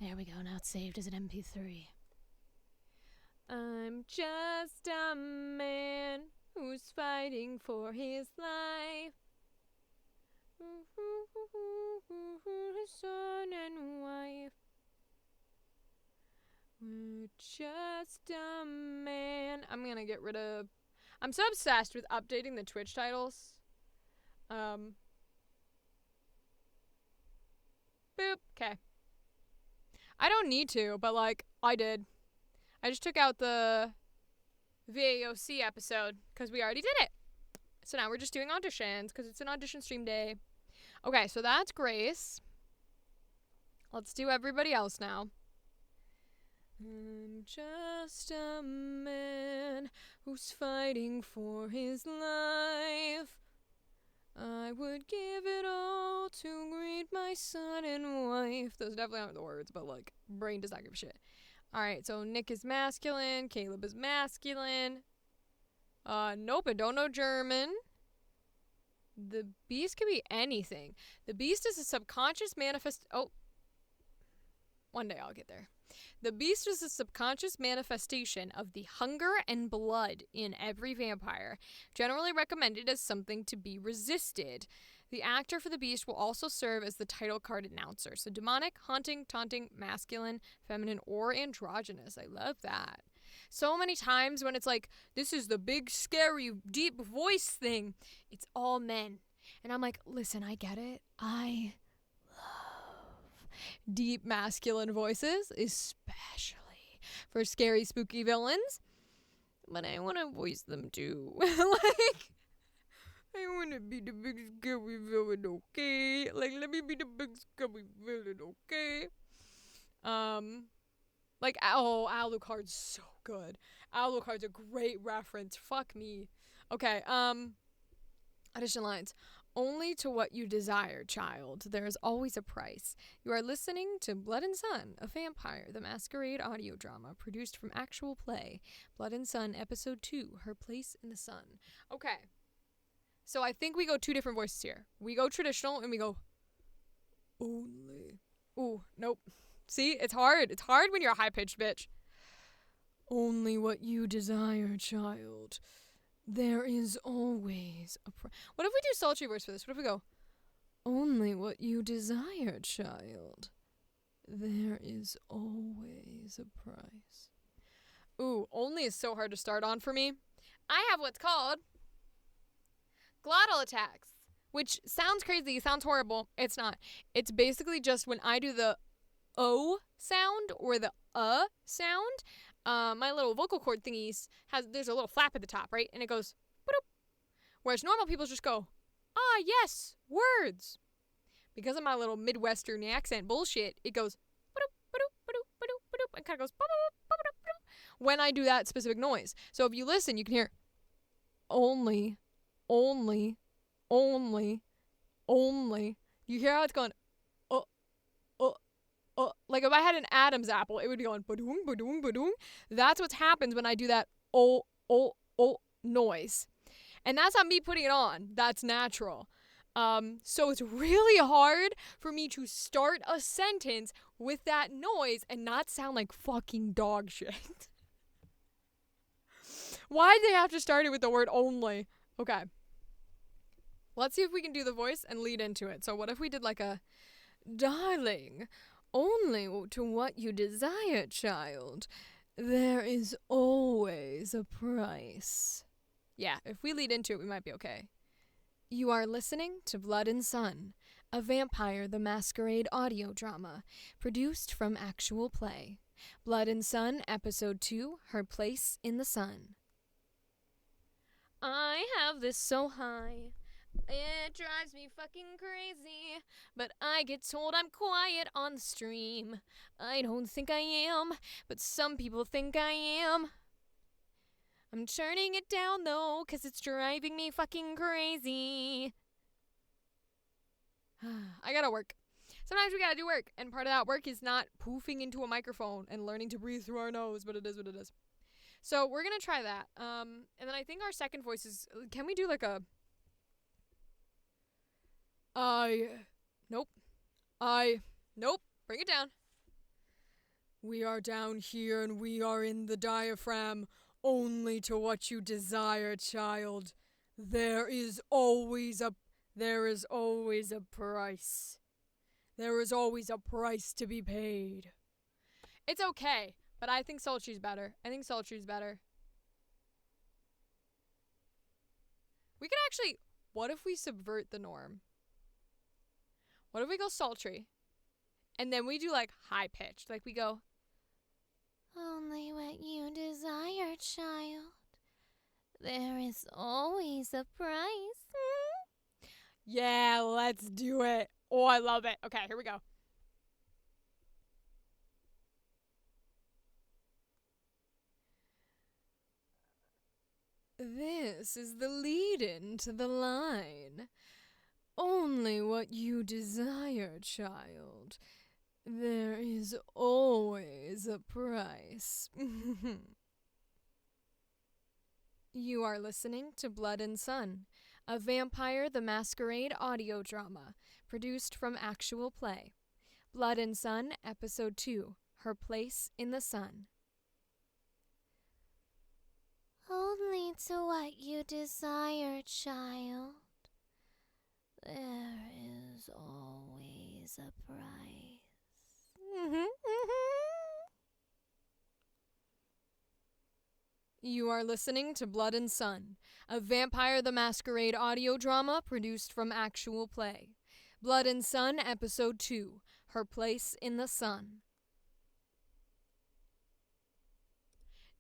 There we go. Now it's saved as an MP3. I'm just a man who's fighting for his life. His son and wife. We're just a man. I'm gonna get rid of... I'm so obsessed with updating the Twitch titles. Boop. Okay. I don't need to, but like, I did. I just took out the VAOC episode because we already did it. So now we're just doing auditions because it's an audition stream day. Okay, so that's Grace. Let's do everybody else now. I'm just a man who's fighting for his life. I would give it all to greet my son and wife. Those definitely aren't the words, but like, brain does not give a shit. Alright, so Nick is masculine. Caleb is masculine. Nope, I don't know German. The beast could be anything. The beast is a subconscious Oh. One day I'll get there. The beast is a subconscious manifestation of the hunger and blood in every vampire, generally recommended as something to be resisted. The actor for the beast will also serve as the title card announcer. So demonic, haunting, taunting, masculine, feminine, or androgynous. I love that. So many times when it's like, this is the big, scary, deep voice thing, it's all men. And I'm like, listen, I get it. I love deep masculine voices, especially for scary, spooky villains. But I want to voice them too. Like, I want to be the big, scary villain, okay? Like, let me be the big, scary villain, okay? Like, oh, Alucard's so good. Alucard's a great reference. Fuck me. Okay, audition lines. Only to what you desire, child. There is always a price. You are listening to Blood and Sun, a Vampire, the Masquerade audio drama produced from actual play. Blood and Sun, Episode 2, Her Place in the Sun. Okay. So I think we go two different voices here. We go traditional and we go only. Ooh, nope. See, it's hard. It's hard when you're a high-pitched bitch. Only what you desire, child. There is always a price. What if we do sultry voice for this? What if we go, only what you desire, child. There is always a price. Ooh, only is so hard to start on for me. I have what's called glottal attacks, which sounds crazy, sounds horrible. It's not. It's basically just when I do the O sound or the sound, my little vocal cord thingies there's a little flap at the top, right? And it goes, boop. Whereas normal people just go, ah, yes, words. because of my little Midwestern accent bullshit, it goes and kind of goes when I do that specific noise. So if you listen, you can hear only, only, only, only. You hear how it's going, like if I had an Adam's apple, it would be going ba-doong, ba-doong, ba-doong. That's what happens when I do that noise. And that's not me putting it on. That's natural. So it's really hard for me to start a sentence with that noise and not sound like fucking dog shit. Why'd they have to start it with the word only? Okay. Let's see if we can do the voice and lead into it. So what if we did like a, darling, only to what you desire, child. There is always a price. Yeah, if we lead into it, we might be okay. You are listening to Blood and Sun, a Vampire the Masquerade audio drama, produced from actual play. Blood and Sun, Episode 2, Her Place in the Sun. I have this so high, it drives me fucking crazy, but I get told I'm quiet on the stream. I don't think I am, but some people think I am. I'm turning it down though, 'cause it's driving me fucking crazy. I gotta work. Sometimes we gotta do work, and part of that work is not poofing into a microphone and learning to breathe through our nose, but it is what it is. So we're gonna try that. And then I think our second voice is, can we do like a, nope, bring it down. We are down here and we are in the diaphragm, only to what you desire, child. There is always a price. There is always a price to be paid. It's okay, but I think sultry's better. We could actually, what if we subvert the norm? What if we go sultry? And then we do like high pitched. Like we go, only what you desire, child. There is always a price. yeah, let's do it. Oh, I love it. Okay, here we go. This is the lead-in to the line. Only what you desire, child. There is always a price. You are listening to Blood and Sun, a Vampire the Masquerade audio drama, produced from actual play. Blood and Sun, Episode 2, Her Place in the Sun. Only to what you desire, child. There is always a price. You are listening to Blood and Sun, a Vampire the Masquerade audio drama produced from actual play. Blood and Sun, Episode 2, Her Place in the Sun.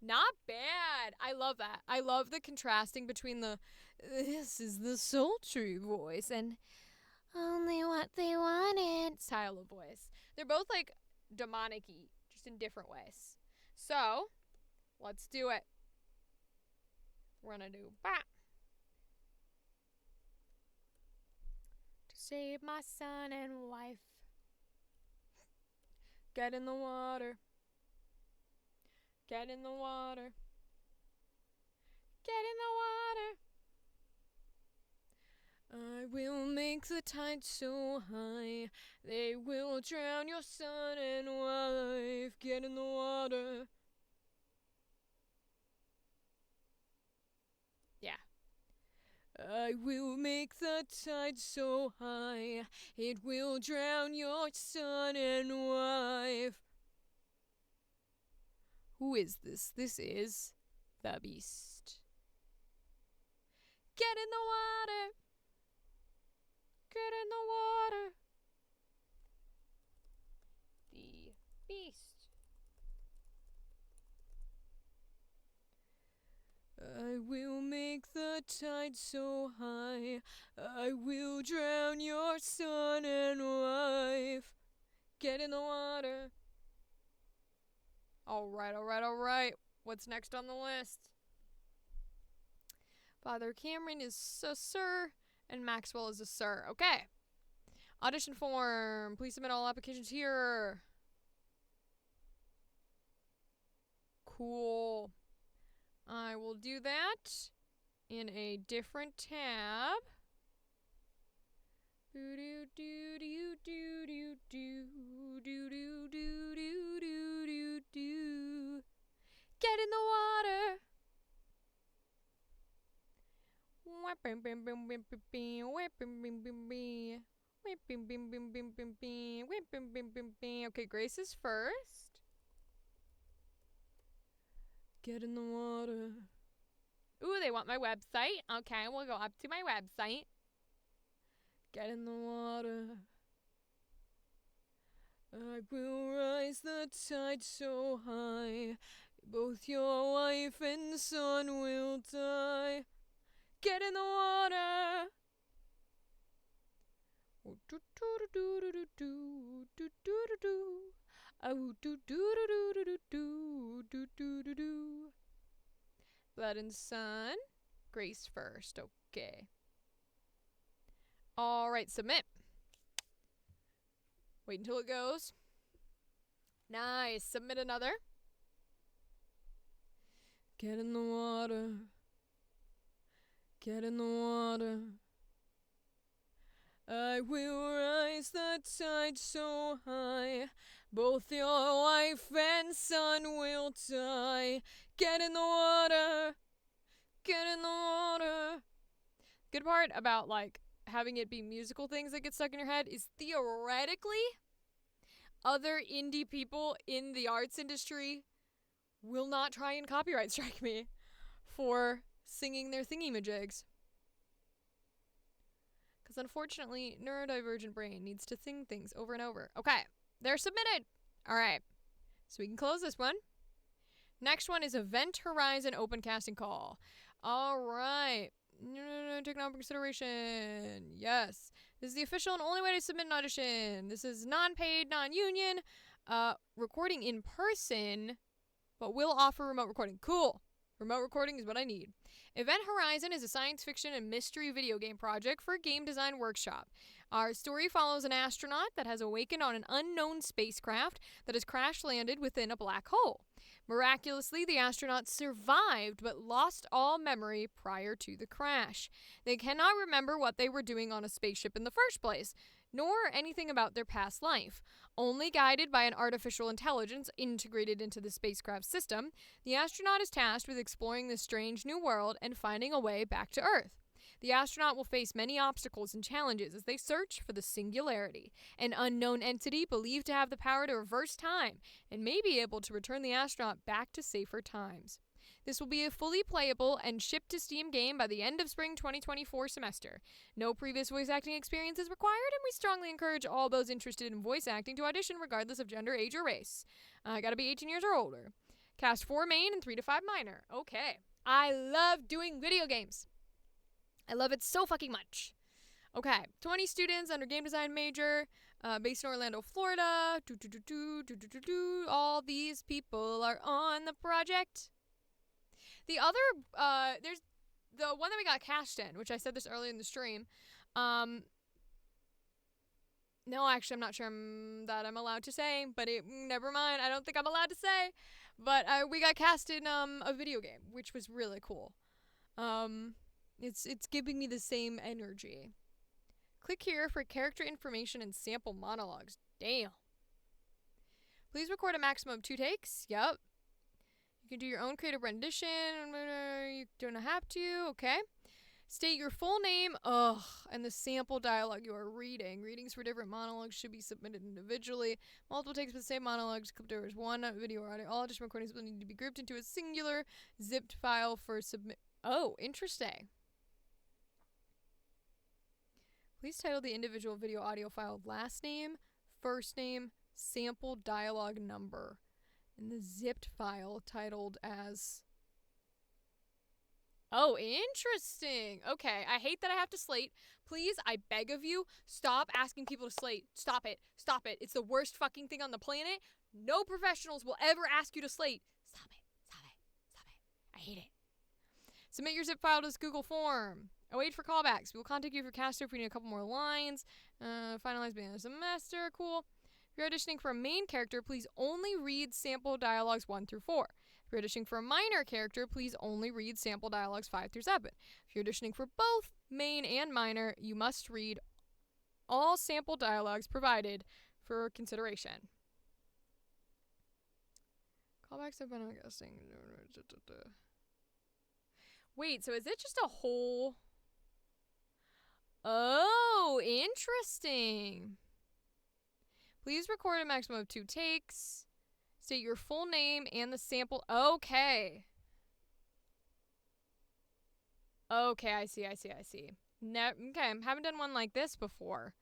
Not bad. I love that. I love the contrasting between this is the sultry voice and only what they wanted style of voice. They're both like demonic-y, just in different ways. So, let's do it. We're gonna do bah. To save my son and wife. Get in the water. Get in the water. Get in the water. I will make the tide so high, they will drown your son and wife. Get in the water. Yeah. I will make the tide so high, it will drown your son and wife. Who is this? This is the Beast. Get in the water. Get in the water. The Beast. I will make the tide so high, I will drown your son and wife. Get in the water. Alright. What's next on the list? Father Cameron is a sir, and Maxwell is a sir. Okay. Audition form. Please submit all applications here. Cool. I will do that in a different tab. Get in the water. Okay, Grace is first. Get in the water. Ooh, they want my website. Okay, we'll go up to my website. Get in the water. I will rise the tide so high, both your wife and son will die. Get in the water. Blood and Sun. Grace first. Okay. Alright, submit. Wait until it goes. Nice. Submit another. Get in the water. Get in the water. I will rise the tide so high, both your wife and son will die. Get in the water. Get in the water. Good part about, like, having it be musical things that get stuck in your head is theoretically other indie people in the arts industry will not try and copyright strike me for singing their thingy-majigs. Because unfortunately, neurodivergent brain needs to sing things over and over. Okay, they're submitted. All right, so we can close this one. Next one is Event Horizon Open Casting Call. All right. Take no consideration. Yes. This is the official and only way to submit an audition. This is non-paid, non-union, recording in person, but will offer remote recording. Cool. Remote recording is what I need. Event Horizon is a science fiction and mystery video game project for a game design workshop. Our story follows an astronaut that has awakened on an unknown spacecraft that has crash-landed within a black hole. Miraculously, the astronauts survived but lost all memory prior to the crash. They cannot remember what they were doing on a spaceship in the first place, nor anything about their past life. Only guided by an artificial intelligence integrated into the spacecraft system, the astronaut is tasked with exploring this strange new world and finding a way back to Earth. The astronaut will face many obstacles and challenges as they search for the singularity, an unknown entity believed to have the power to reverse time and may be able to return the astronaut back to safer times. This will be a fully playable and shipped to Steam game by the end of spring 2024 semester. No previous voice acting experience is required, and we strongly encourage all those interested in voice acting to audition regardless of gender, age, or race. Gotta be 18 years or older. Cast 4 main and 3 to 5 minor. Okay. I love doing video games. I love it so fucking much. Okay, 20 students under game design major, based in Orlando, Florida. All these people are on the project. The other, there's the one that we got cast in, which I said this earlier in the stream. No, actually, I'm not sure that I'm allowed to say, but never mind. I don't think I'm allowed to say. But we got cast in a video game, which was really cool. It's giving me the same energy. Click here for character information and sample monologues. Damn. Please record a maximum of 2 takes. Yep. You can do your own creative rendition. You don't have to. Okay. State your full name. And the sample dialogue you are reading. Readings for different monologues should be submitted individually. Multiple takes with the same monologues clipped over as one video or audio. All audition recordings will need to be grouped into a singular zipped file for submit. Oh, interesting. Please title the individual video audio file last name, first name, sample dialogue number, and the zipped file titled as Oh, interesting. Okay, I hate that I have to slate. Please, I beg of you, stop asking people to slate. Stop it. Stop it. It's the worst fucking thing on the planet. No professionals will ever ask you to slate. Stop it. Stop it. Stop it. I hate it. Submit your zip file to this Google form. Wait for callbacks. We will contact you for caster if we need a couple more lines. Finalize beginning of the semester. Cool. If you're auditioning for a main character, please only read sample dialogues 1 through 4. If you're auditioning for a minor character, please only read sample dialogues 5 through 7. If you're auditioning for both main and minor, you must read all sample dialogues provided for consideration. Callbacks have been guessing. Wait, so is it just a whole... Oh, interesting. Please record a maximum of 2 takes. State your full name and the sample. Okay. Okay, I see. Okay, I haven't done one like this before.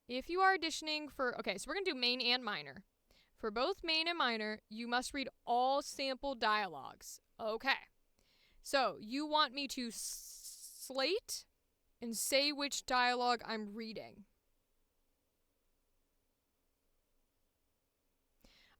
If you are auditioning for... Okay, so we're going to do main and minor. For both main and minor, you must read all sample dialogues. Okay. So, you want me to slate and say which dialogue I'm reading.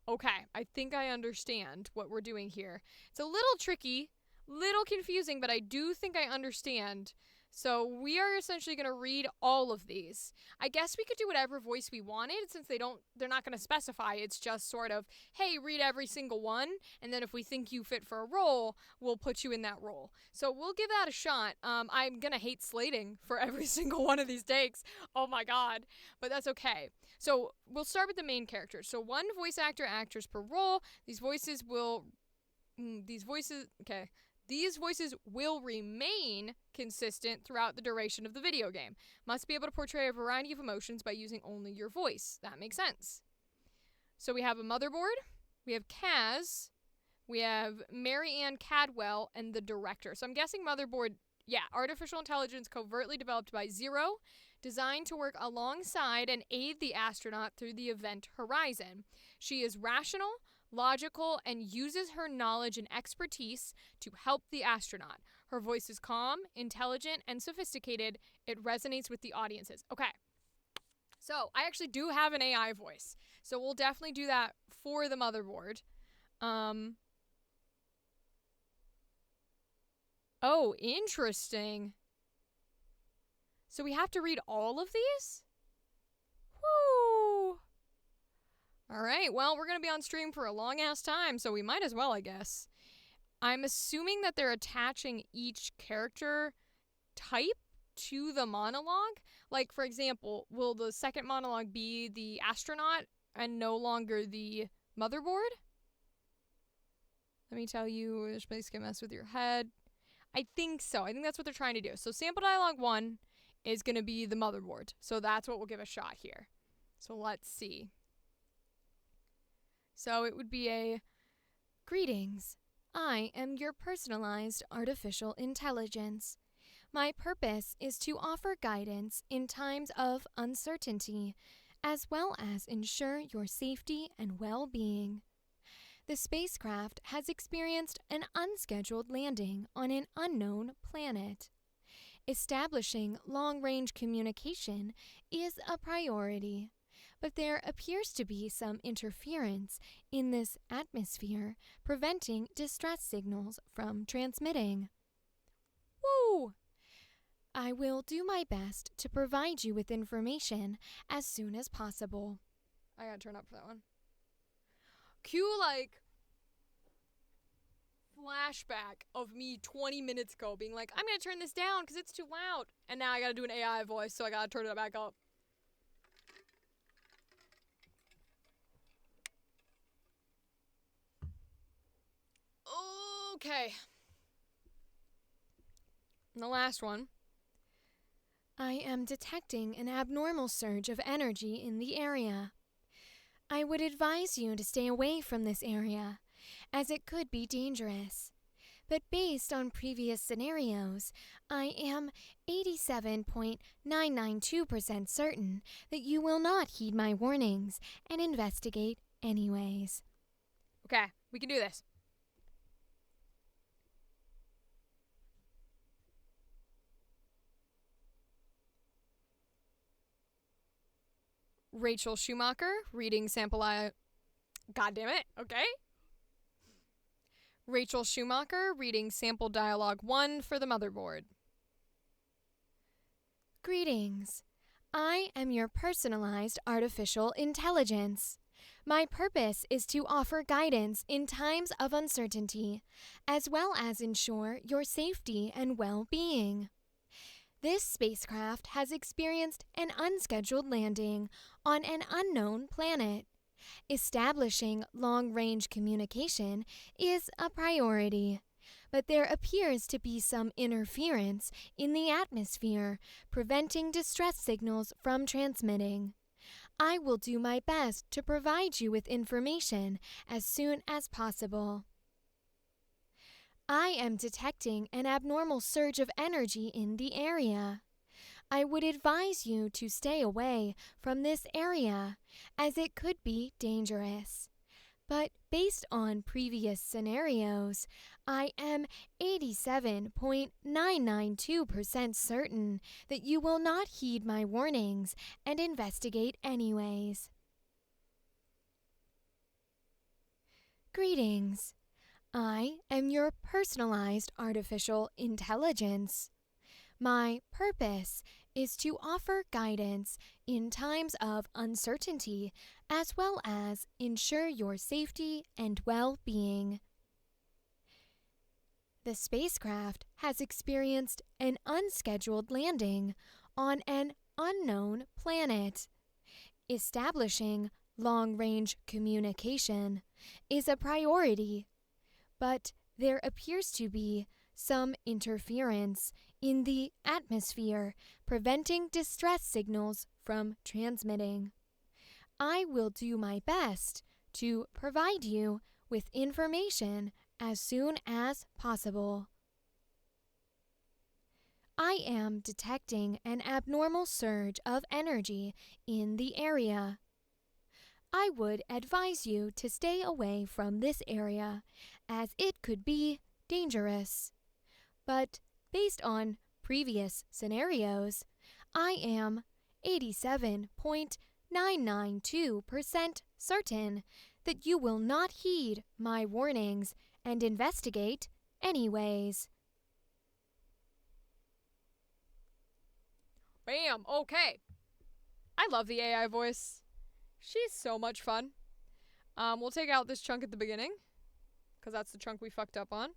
Okay, I think I understand what we're doing here. It's a little tricky, little confusing, but I do think I understand. So we are essentially going to read all of these. I guess we could do whatever voice we wanted since they're not going to specify. It's just sort of, hey, read every single one, and then if we think you fit for a role, we'll put you in that role. So we'll give that a shot. I'm going to hate slating for every single one of these takes. Oh my god. But that's okay. So we'll start with the main characters. So 1 voice actor, actress per role. These voices will remain consistent throughout the duration of the video game. Must be able to portray a variety of emotions by using only your voice. That makes sense. So we have a motherboard, we have Kaz, we have Mary Ann Cadwell, and the director. So I'm guessing motherboard, artificial intelligence covertly developed by Zero, designed to work alongside and aid the astronaut through the event horizon. She is rational, logical, and uses her knowledge and expertise to help the astronaut. Her voice is calm, intelligent, and sophisticated. It resonates with the audiences. Okay. So, I actually do have an AI voice. So, we'll definitely do that for the motherboard. Oh, interesting. So, we have to read all of these? Woo! Alright, well, we're going to be on stream for a long-ass time, so we might as well, I guess. I'm assuming that they're attaching each character type to the monologue. Like, for example, will the second monologue be the astronaut and no longer the motherboard? Let me tell you, this place can mess with your head. I think so. I think that's what they're trying to do. So sample dialogue 1 is going to be the motherboard. So that's what we'll give a shot here. So let's see. So it would be a, "Greetings. I am your personalized artificial intelligence. My purpose is to offer guidance in times of uncertainty, as well as ensure your safety and well-being. The spacecraft has experienced an unscheduled landing on an unknown planet. Establishing long-range communication is a priority. But there appears to be some interference in this atmosphere, preventing distress signals from transmitting. Woo! I will do my best to provide you with information as soon as possible." I gotta turn up for that one. Cue, flashback of me 20 minutes ago being like, I'm gonna turn this down because it's too loud. And now I gotta do an AI voice, so I gotta turn it back up. Okay. And the last one. "I am detecting an abnormal surge of energy in the area. I would advise you to stay away from this area, as it could be dangerous. But based on previous scenarios, I am 87.992% certain that you will not heed my warnings and investigate anyways." Okay, we can do this. Rachel Schumacher reading God damn it, okay? Rachel Schumacher reading sample dialogue 1 for the motherboard. Greetings. I am your personalized artificial intelligence. My purpose is to offer guidance in times of uncertainty, as well as ensure your safety and well-being. This spacecraft has experienced an unscheduled landing on an unknown planet. Establishing long-range communication is a priority, but there appears to be some interference in the atmosphere, preventing distress signals from transmitting. I will do my best to provide you with information as soon as possible. I am detecting an abnormal surge of energy in the area. I would advise you to stay away from this area, as it could be dangerous. But based on previous scenarios, I am 87.992% certain that you will not heed my warnings and investigate anyways. Greetings. I am your personalized artificial intelligence. My purpose is to offer guidance in times of uncertainty, as well as ensure your safety and well-being. The spacecraft has experienced an unscheduled landing on an unknown planet. Establishing long-range communication is a priority, but there appears to be some interference in the atmosphere, preventing distress signals from transmitting. I will do my best to provide you with information as soon as possible. I am detecting an abnormal surge of energy in the area. I would advise you to stay away from this area, as it could be dangerous. But based on previous scenarios, I am 87.992% certain that you will not heed my warnings and investigate anyways. Bam, okay. I love the AI voice. She's so much fun. We'll take out this chunk at the beginning, because that's the chunk we fucked up on.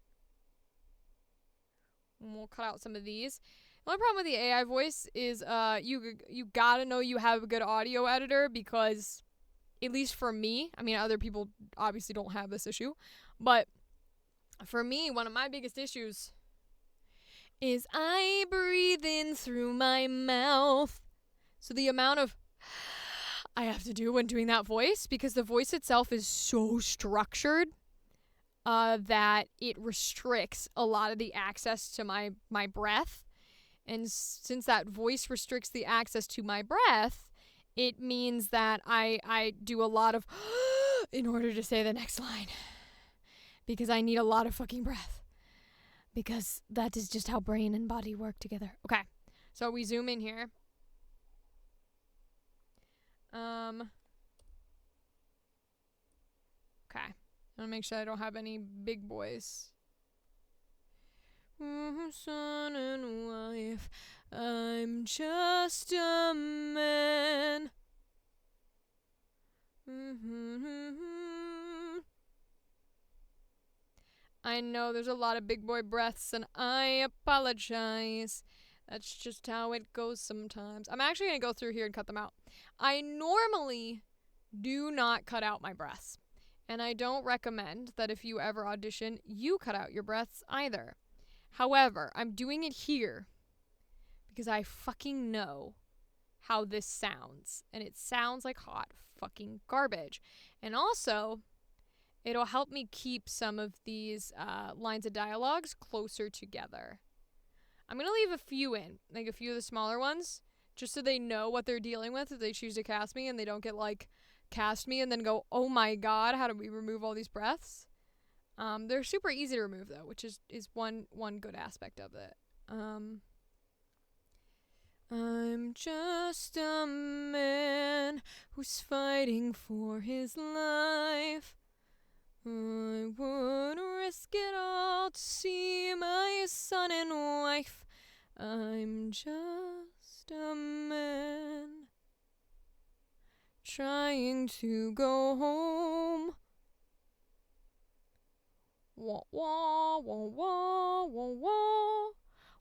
And we'll cut out some of these. The only problem with the AI voice is you gotta know you have a good audio editor, because, at least for me, I mean, other people obviously don't have this issue, but for me, one of my biggest issues is I breathe in through my mouth. So the amount of I have to do when doing that voice, because the voice itself is so structured that it restricts a lot of the access to my breath. And since that voice restricts the access to my breath, it means that I do a lot of in order to say the next line, because I need a lot of fucking breath, because that is just how brain and body work together. Okay, so we zoom in here. Okay. I want to make sure I don't have any big boys. Son and wife, I'm just a man. I know there's a lot of big boy breaths, and I apologize. That's just how it goes sometimes. I'm actually going to go through here and cut them out. I normally do not cut out my breaths. And I don't recommend that if you ever audition, you cut out your breaths either. However, I'm doing it here because I fucking know how this sounds. And it sounds like hot fucking garbage. And also, it'll help me keep some of these lines of dialogues closer together. I'm going to leave a few in, like a few of the smaller ones, just so they know what they're dealing with if they choose to cast me, and they don't get like cast me and then go, oh my god, how do we remove all these breaths? They're super easy to remove though, which is one good aspect of it. I'm just a man who's fighting for his life. I would risk it all to see my son and wife. I'm just a man trying to go home. Wah wah wah wah wah wah.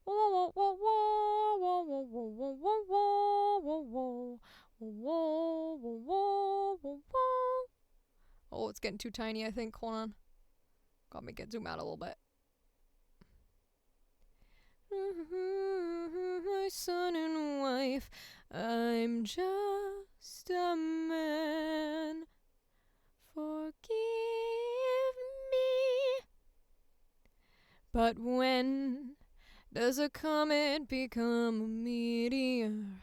Wah wah wah wah wah wah wah wah wah wah wah wah wah wah. Oh, it's getting too tiny, I think. Hold on. Gotta make it zoom out a little bit. My son and wife, I'm just a man. Forgive me. But when does a comet become a meteor?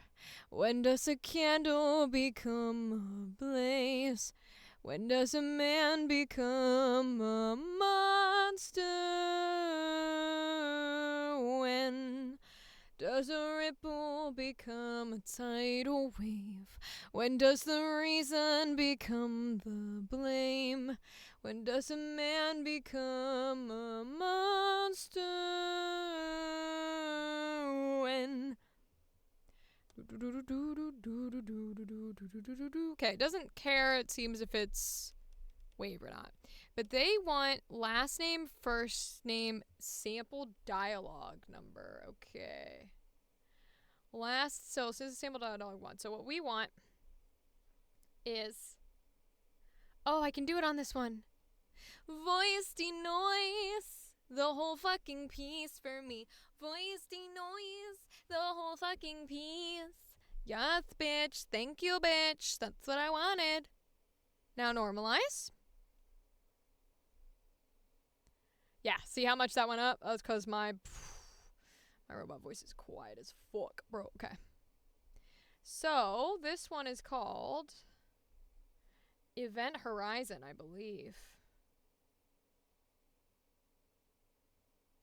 When does a candle become a blaze? When does a man become a monster? When does a ripple become a tidal wave? When does the reason become the blame? When does a man become a monster? When... Okay, it doesn't care, it seems, if it's wave or not. But they want last name, first name, sample dialogue number. Okay. So this is sample dialogue 1. So what we want is... Oh, I can do it on this one. Voice de noise, the whole fucking piece for me. Voice de noise, the whole fucking piece. Yes, bitch. Thank you, bitch. That's what I wanted. Now normalize. Yeah, see how much that went up? That's because my robot voice is quiet as fuck, bro. Okay. So, this one is called Event Horizon, I believe.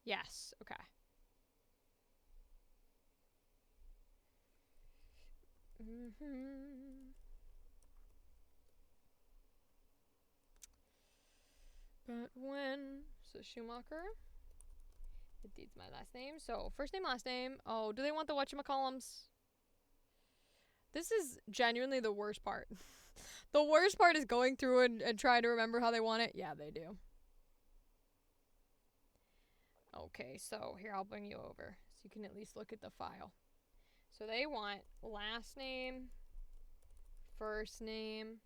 Yes, okay. But when... So, Schumacher. It's my last name. So, first name, last name. Oh, do they want the whatchamacallums? This is genuinely the worst part. The worst part is going through and trying to remember how they want it. Yeah, they do. Okay, so here, I'll bring you over so you can at least look at the file. So they want last name, first name.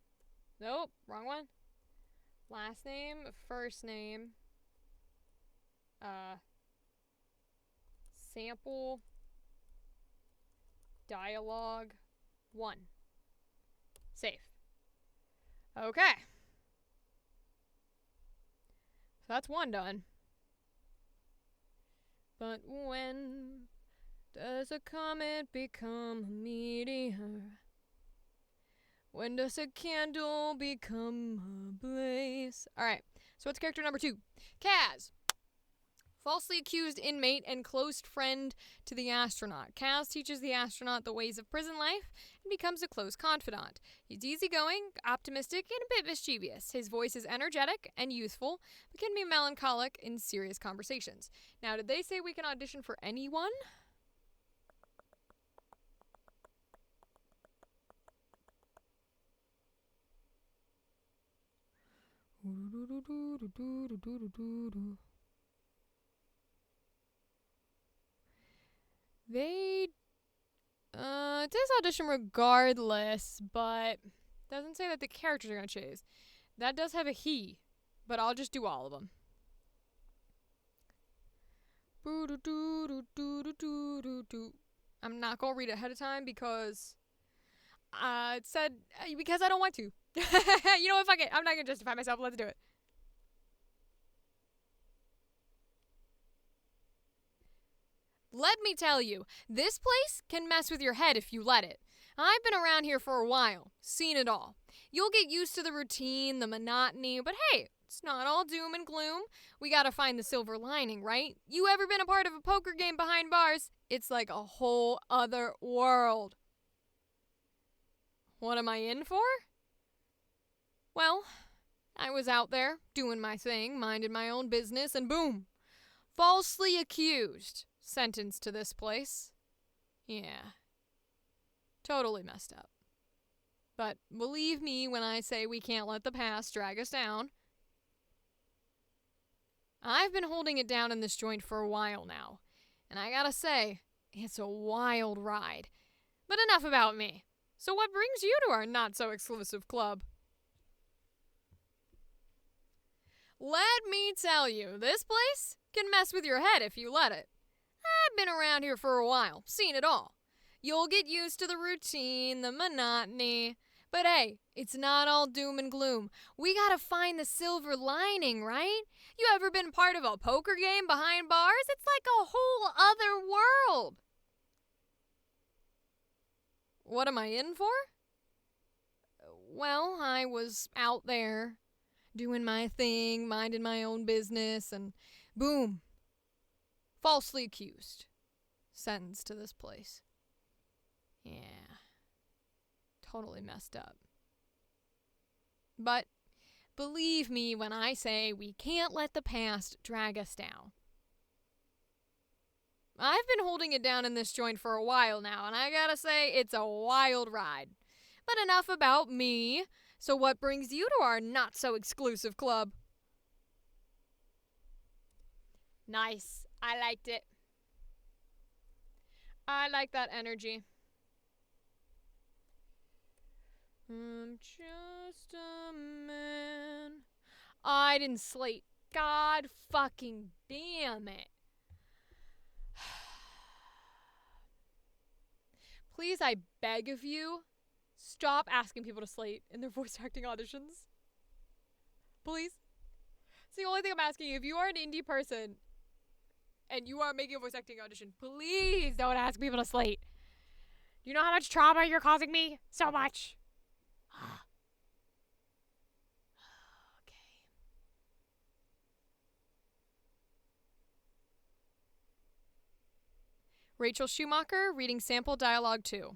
Nope, wrong one. Last name, first name, sample, dialogue, 1. Save. Okay. So that's 1 done. But when does a comet become a meteor? When does a candle become a blaze? Alright, so what's character number 2? Kaz. Falsely accused inmate and close friend to the astronaut. Kaz teaches the astronaut the ways of prison life and becomes a close confidant. He's easygoing, optimistic, and a bit mischievous. His voice is energetic and youthful, but can be melancholic in serious conversations. Now, did they say we can audition for anyone? It says audition regardless, but doesn't say that the characters are gonna choose. That does have a he, but I'll just do all of them. I'm not gonna read it ahead of time because it said because I don't want to. You know what? Fuck it. I'm not gonna justify myself. Let's do it. Let me tell you, this place can mess with your head if you let it. I've been around here for a while, seen it all. You'll get used to the routine, the monotony, but hey, It's not all doom and gloom. We gotta find the silver lining, right? You ever been a part of a poker game behind bars? It's like a whole other world. What am I in for? Well, I was out there doing my thing, minding my own business, and boom! Falsely accused. Sentenced to this place. Yeah. Totally messed up. But believe me when I say we can't let the past drag us down. I've been holding it down in this joint for a while now, and I gotta say, it's a wild ride. But enough about me. So what brings you to our not-so-exclusive club? Let me tell you, this place can mess with your head if you let it. I've been around here for a while, seen it all. You'll get used to the routine, the monotony. But hey, it's not all doom and gloom. We gotta find the silver lining, right? You ever been part of a poker game behind bars? It's like a whole other world. What am I in for? Well, I was out there doing my thing, minding my own business, and boom, falsely accused. Sentenced to this place. Yeah. Totally messed up. But believe me when I say we can't let the past drag us down. I've been holding it down in this joint for a while now, and I gotta say, it's a wild ride. But enough about me. So what brings you to our not-so-exclusive club? Nice. I liked it. I like that energy. I'm just a man. I didn't slate. God fucking damn it. Please, I beg of you, stop asking people to slate in their voice acting auditions. Please. It's the only thing I'm asking you. If you are an indie person and you are making a voice acting audition, please don't ask people to slate. Do you know how much trauma you're causing me? So much. Okay. Rachel Schumacher reading sample dialogue 2.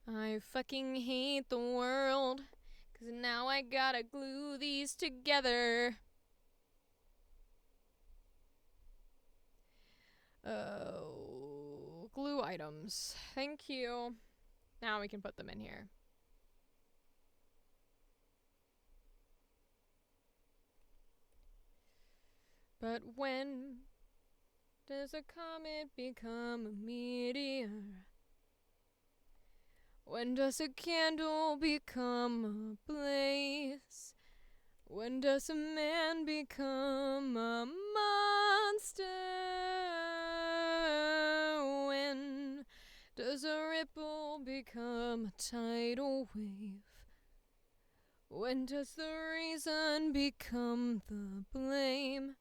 I fucking hate the world, 'cause now I gotta glue these together. Oh, glue items. Thank you. Now we can put them in here. But when does a comet become a meteor? When does a candle become a blaze? When does a man become a monster? When does a ripple become a tidal wave? When does the reason become the blame?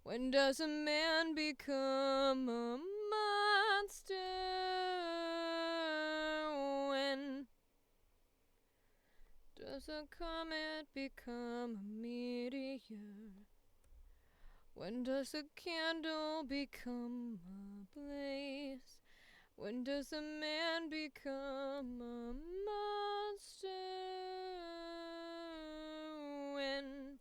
When does a man become a monster? When does a comet become a meteor? When does a candle become a blaze? When does a man become a monster? When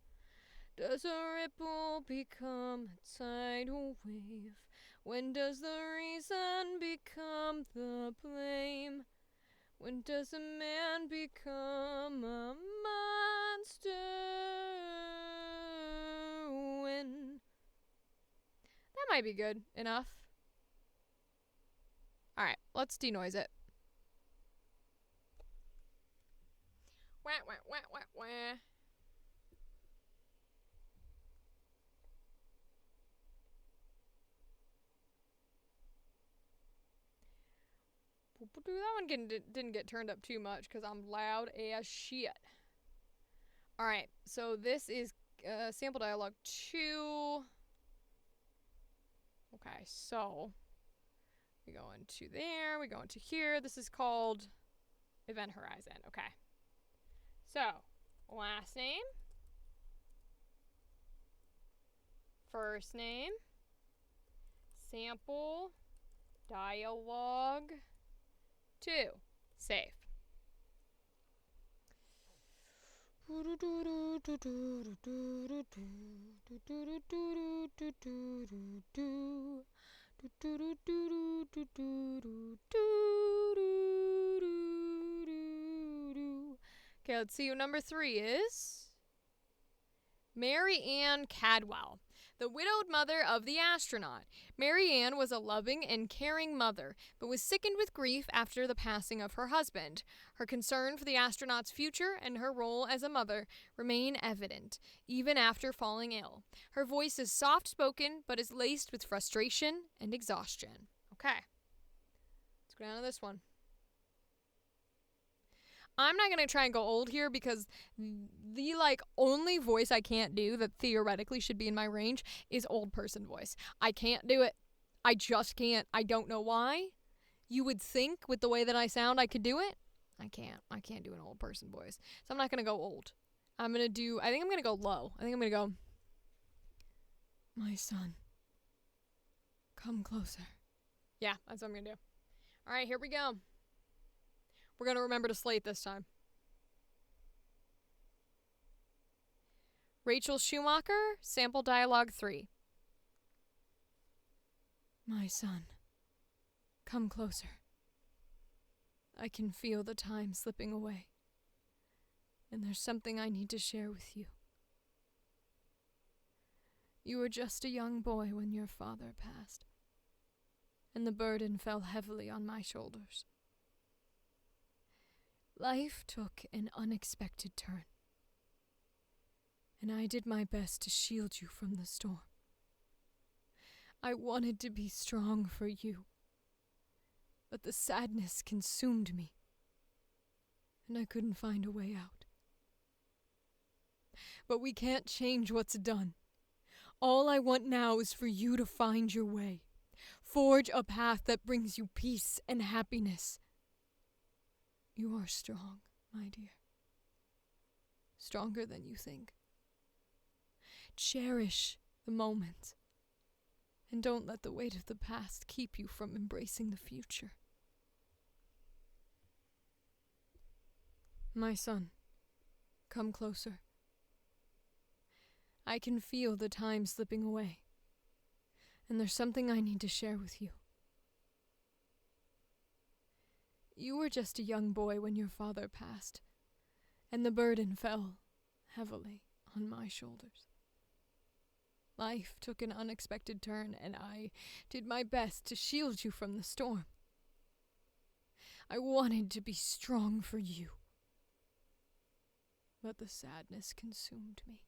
does a ripple become a tidal wave? When does the reason become the blame? When does a man become a monster? When? That might be good enough. Alright, let's denoise it. Wah, wah, wah, wah, wah. That one didn't get turned up too much because I'm loud as shit. Alright, so this is sample dialogue 2. Okay, so we go into there, we go into here. This is called Event Horizon. Okay. So, last name, first name, sample, dialogue, 2. Save. Okay, let's see who number 3 is. Mary Ann Cadwell, the widowed mother of the astronaut. Mary Ann was a loving and caring mother, but was sickened with grief after the passing of her husband. Her concern for the astronaut's future and her role as a mother remain evident, even after falling ill. Her voice is soft-spoken, but is laced with frustration and exhaustion. Okay, let's go down to this one. I'm not going to try and go old here because the only voice I can't do that theoretically should be in my range is old person voice. I can't do it. I just can't. I don't know why. You would think with the way that I sound I could do it. I can't. I can't do an old person voice. So I'm not going to go old. I think I'm going to go low. I think I'm going to go, my son, come closer. Yeah, that's what I'm going to do. All right, here we go. We're going to remember to slate this time. Rachel Schumacher, sample dialogue 3. My son, come closer. I can feel the time slipping away, and there's something I need to share with you. You were just a young boy when your father passed, and the burden fell heavily on my shoulders. Life took an unexpected turn, and I did my best to shield you from the storm. I wanted to be strong for you, but the sadness consumed me, and I couldn't find a way out. But we can't change what's done. All I want now is for you to find your way. Forge a path that brings you peace and happiness. You are strong, my dear. Stronger than you think. Cherish the moment, and don't let the weight of the past keep you from embracing the future. My son, come closer. I can feel the time slipping away, and there's something I need to share with you. You were just a young boy when your father passed, and the burden fell heavily on my shoulders. Life took an unexpected turn, and I did my best to shield you from the storm. I wanted to be strong for you, but the sadness consumed me,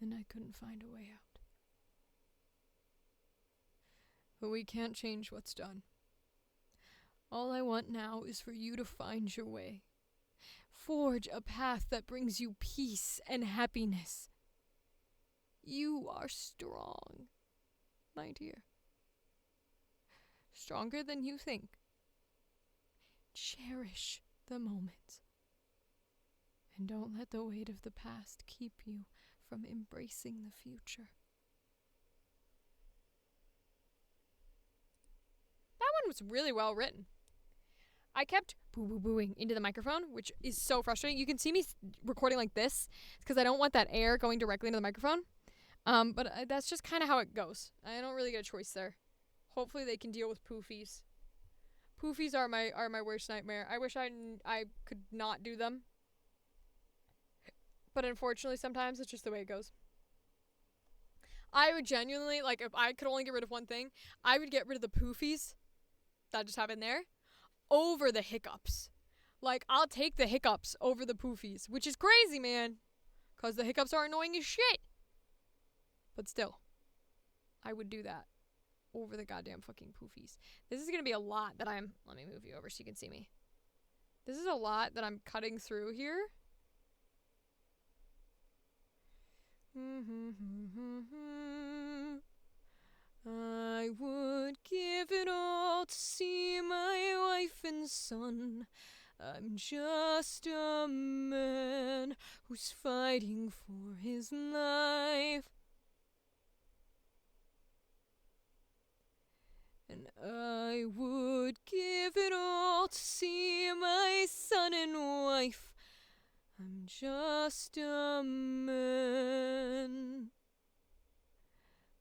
and I couldn't find a way out. But we can't change what's done. All I want now is for you to find your way. Forge a path that brings you peace and happiness. You are strong, my dear. Stronger than you think. Cherish the moment. And don't let the weight of the past keep you from embracing the future. That one was really well written. I kept boo-boo-booing into the microphone, which is so frustrating. You can see me recording like this because I don't want that air going directly into the microphone. But that's just kind of how it goes. I don't really get a choice there. Hopefully they can deal with poofies. Poofies are my worst nightmare. I wish I could not do them. But unfortunately, sometimes it's just the way it goes. I would genuinely, if I could only get rid of one thing, I would get rid of the poofies that just have in there over the hiccups. I'll take the hiccups over the poofies, which is crazy, man. Because the hiccups are annoying as shit. But still, I would do that over the goddamn fucking poofies. This is going to be a lot that let me move you over so you can see me. This is a lot that I'm cutting through here. I would give it all to see my wife and son I'm just a man who's fighting for his life. And I would give it all to see my son and wife. I'm just a man.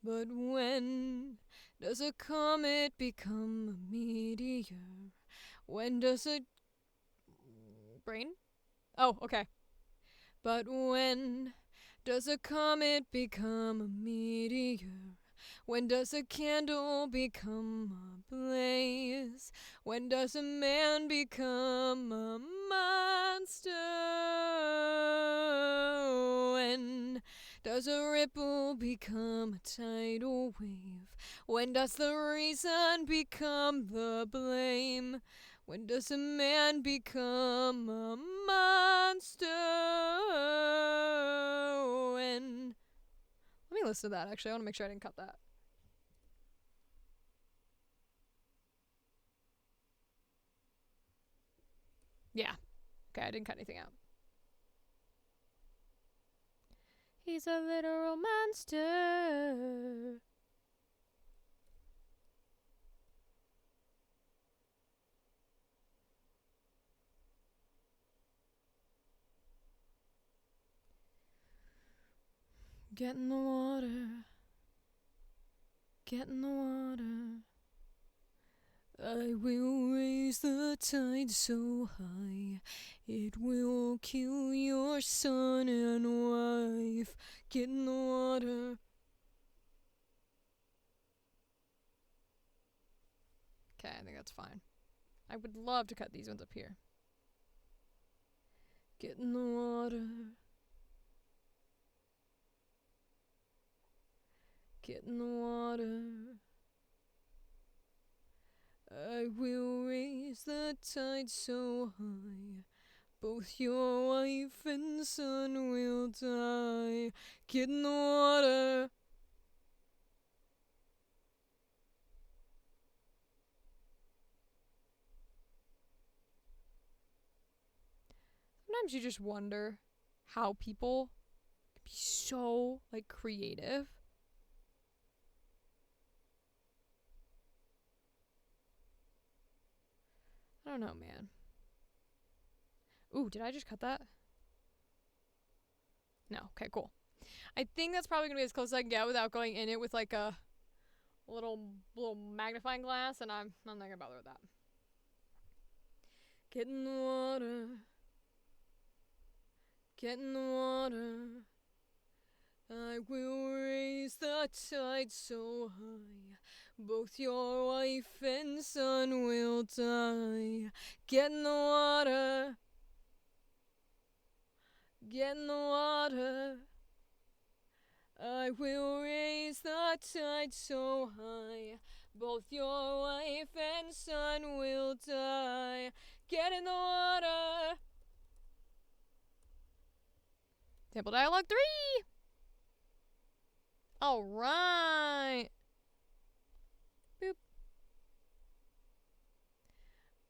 But when does a comet become a meteor? When does a brain? Oh, okay. But when does a comet become a meteor? When does a candle become a blaze? When does a man become a monster? When does a ripple become a tidal wave? When does the reason become the blame? When does a man become a monster? When... Let me listen to that, actually. I want to make sure I didn't cut that. Yeah. Okay, I didn't cut anything out. He's a literal monster. Get in the water. Get in the water. I will raise the tide so high it will kill your son and wife. Get in the water. Okay, I think that's fine. I would love to cut these ones up here. Get in the water. Get in the water. I will raise the tide so high both your wife and son will die. Get in the water. Sometimes you just wonder how people can be so, like, creative. I don't know, man. Ooh, did I just cut that? No. Okay, cool. I think that's probably going to be as close as I can get without going in it with, like, a little magnifying glass, and I'm not going to bother with that. Get in the water. Get in the water. I will raise the tide so high both your wife and son will die. Get in the water. Get in the water. I will raise the tide so high both your wife and son will die. Get in the water. Temple Dialogue 3! Alright. Boop.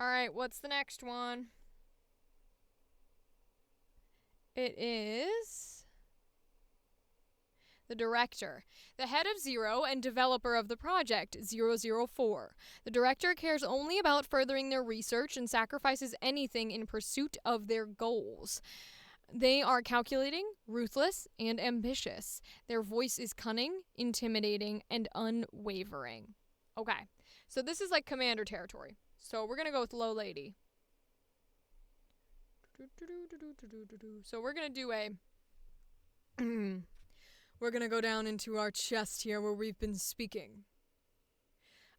Alright, what's the next one? It is the director, the head of Zero and developer of the project, 004. The director cares only about furthering their research and sacrifices anything in pursuit of their goals. They are calculating, ruthless, and ambitious. Their voice is cunning, intimidating, and unwavering. Okay, so this is like commander territory. So we're going to go with low lady. So we're going to do a... we're going to go down into our chest here where we've been speaking.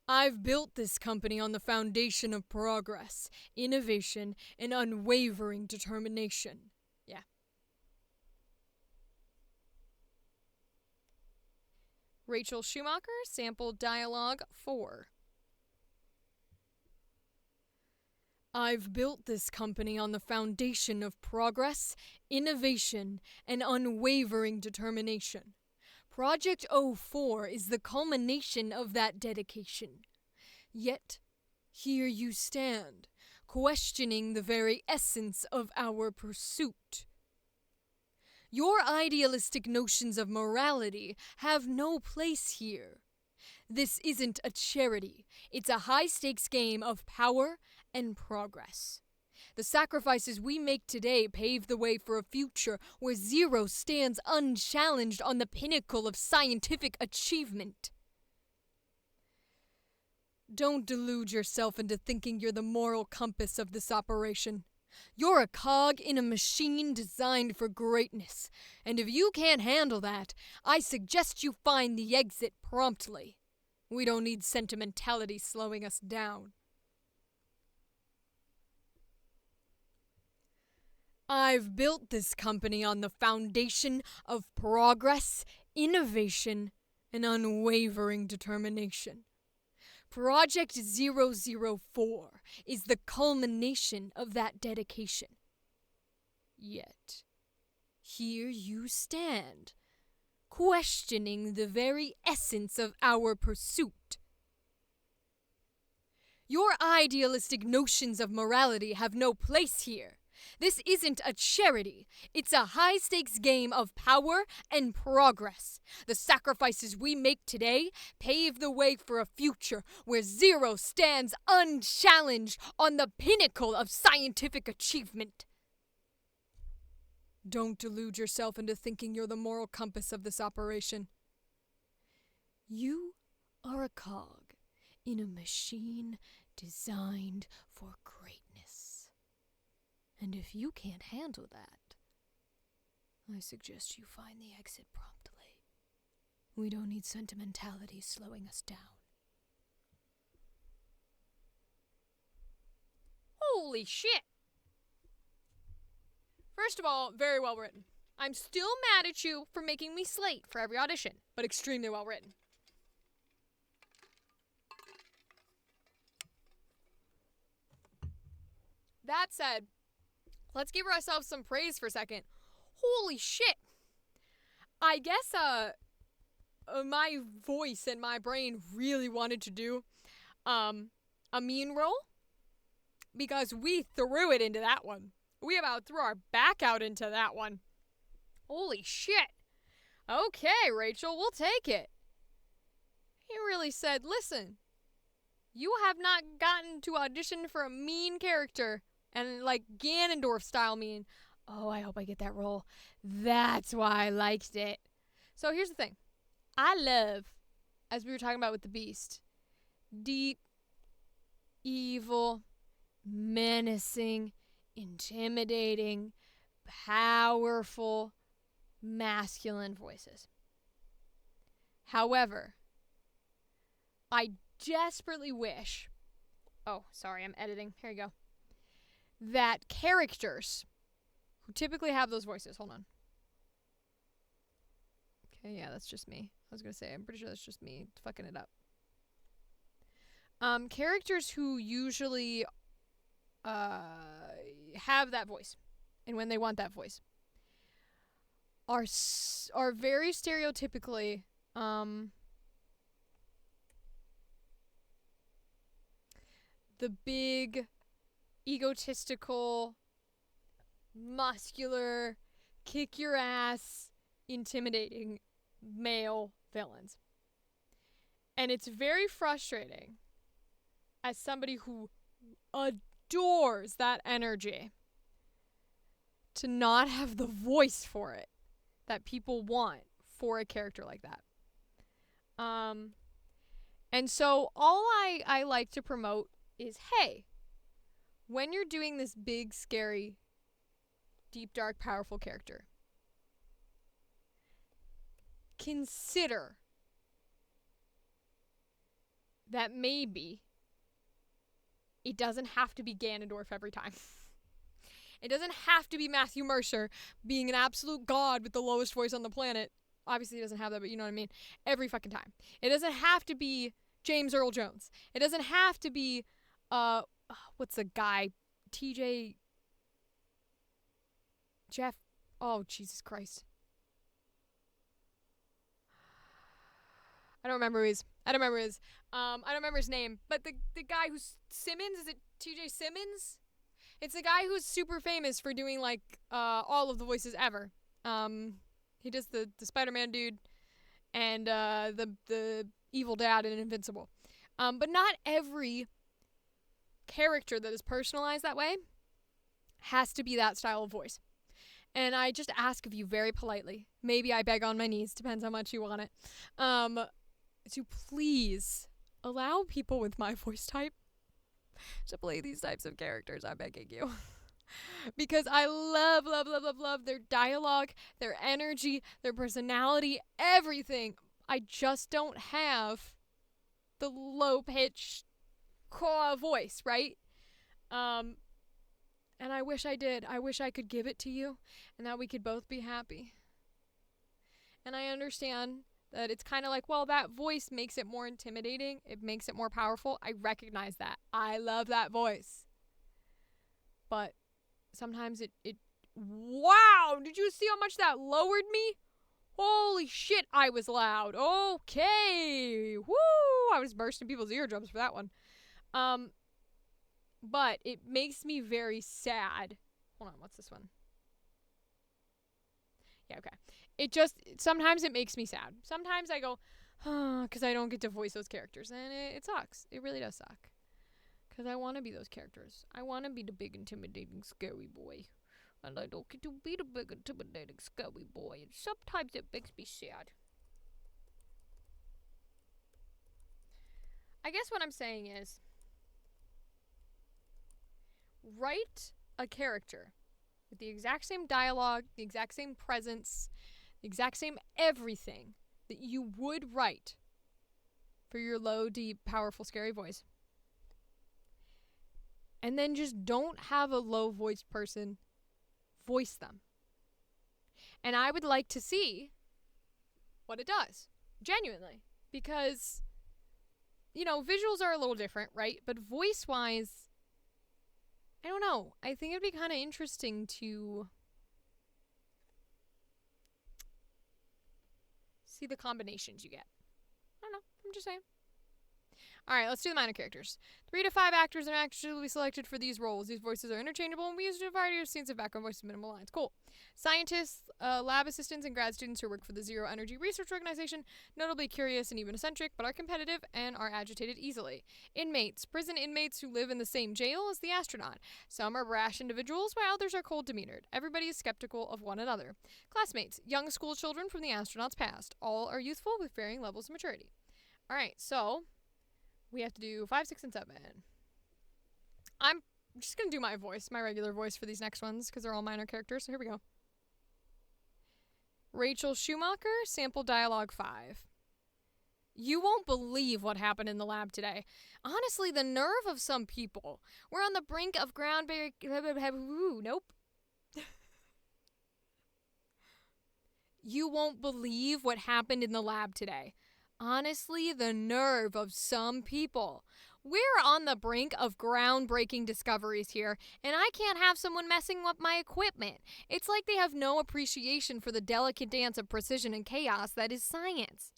I've built this company on the foundation of progress, innovation, and unwavering determination. Yeah. Rachel Schumacher, sample dialogue 4. I've built this company on the foundation of progress, innovation, and unwavering determination. Project 04 is the culmination of that dedication. Yet, here you stand, questioning the very essence of our pursuit. Your idealistic notions of morality have no place here. This isn't a charity. It's a high-stakes game of power and progress. The sacrifices we make today pave the way for a future where zero stands unchallenged on the pinnacle of scientific achievement. Don't delude yourself into thinking you're the moral compass of this operation. You're a cog in a machine designed for greatness, and if you can't handle that, I suggest you find the exit promptly. We don't need sentimentality slowing us down. I've built this company on the foundation of progress, innovation, and unwavering determination. Project 004 is the culmination of that dedication. Yet, here you stand, questioning the very essence of our pursuit. Your idealistic notions of morality have no place here. This isn't a charity. It's a high-stakes game of power and progress. The sacrifices we make today pave the way for a future where zero stands unchallenged on the pinnacle of scientific achievement. Don't delude yourself into thinking you're the moral compass of this operation. You are a cog in a machine designed for greatness. And if you can't handle that, I suggest you find the exit promptly. We don't need sentimentality slowing us down. Holy shit! First of all, very well written. I'm still mad at you for making me slate for every audition, but extremely well written. That said, let's give ourselves some praise for a second. Holy shit! I guess, my voice and my brain really wanted to do, a mean roll. Because we threw it into that one. We about threw our back out into that one. Holy shit! Okay, Rachel, we'll take it. He really said, listen, you have not gotten to audition for a mean character. And like Ganondorf style mean. Oh, I hope I get that role. That's why I liked it. So here's the thing. I love, as we were talking about with the Beast, deep, evil, menacing, intimidating, powerful, masculine voices. However, I desperately wish... Oh, sorry, I'm editing. Here you go. That characters who typically have those voices... Hold on. Okay, yeah, that's just me. I was going to say, I'm pretty sure that's just me fucking it up. Characters who usually have that voice, and when they want that voice, are very stereotypically the big, egotistical, muscular, kick your ass, intimidating male villains. And it's very frustrating as somebody who adores that energy to not have the voice for it that people want for a character like that. And so all I like to promote is, hey, when you're doing this big, scary, deep, dark, powerful character, consider that maybe it doesn't have to be Ganondorf every time. It doesn't have to be Matthew Mercer being an absolute god with the lowest voice on the planet. Obviously he doesn't have that, but you know what I mean. Every fucking time. It doesn't have to be James Earl Jones. It doesn't have to be, what's the guy? TJ... Jeff... Oh, Jesus Christ. I don't remember his. I don't remember his name. But the guy who's Simmons, is it TJ Simmons. It's a guy who's super famous for doing like all of the voices ever. He does the Spider-Man dude and the evil dad in Invincible. But not every character that is personalized that way has to be that style of voice. And I just ask of you very politely, maybe I beg on my knees, depends how much you want it, to please allow people with my voice type to play these types of characters. I'm begging you. Because I love their dialogue, their energy, their personality, everything. I just don't have the low-pitched core voice, right? And I wish I did. I wish I could give it to you and that we could both be happy. And I understand that it's kind of like, well, that voice makes it more intimidating. It makes it more powerful. I recognize that. I love that voice. But sometimes it wow, did you see how much that lowered me? Holy shit, I was loud. Okay. Woo! I was bursting people's eardrums for that one. But it makes me very sad. Hold on, what's this one? Yeah, okay. Sometimes it makes me sad. Sometimes I go, because I don't get to voice those characters. And it sucks. It really does suck. Because I want to be those characters. I want to be the big, intimidating, scary boy. And I don't get to be the big, intimidating, scary boy. And sometimes it makes me sad. I guess what I'm saying is, write a character with the exact same dialogue, the exact same presence, the exact same everything that you would write for your low, deep, powerful, scary voice. And then just don't have a low-voiced person voice them. And I would like to see what it does, genuinely. Because, visuals are a little different, right? But voice-wise, I don't know. I think it'd be kind of interesting to see the combinations you get. I don't know. I'm just saying. Alright, let's do the minor characters. 3 to 5 actors and actresses will be selected for these roles. These voices are interchangeable and we use a variety of scenes of background voices and minimal lines. Cool. Scientists, lab assistants, and grad students who work for the Zero Energy Research Organization, notably curious and even eccentric, but are competitive and are agitated easily. Inmates, prison inmates who live in the same jail as the astronaut. Some are brash individuals, while others are cold-demeanored. Everybody is skeptical of one another. Classmates, young school children from the astronaut's past. All are youthful with varying levels of maturity. Alright, so we have to do 5, 6, and 7. I'm just going to do my voice, my regular voice for these next ones, because they're all minor characters, so here we go. Rachel Schumacher, sample dialogue 5. You won't believe what happened in the lab today. Honestly, the nerve of some people. We're on the brink of groundbreaking... Nope. You won't believe what happened in the lab today. Honestly, the nerve of some people. We're on the brink of groundbreaking discoveries here, and I can't have someone messing up my equipment. It's like they have no appreciation for the delicate dance of precision and chaos that is science.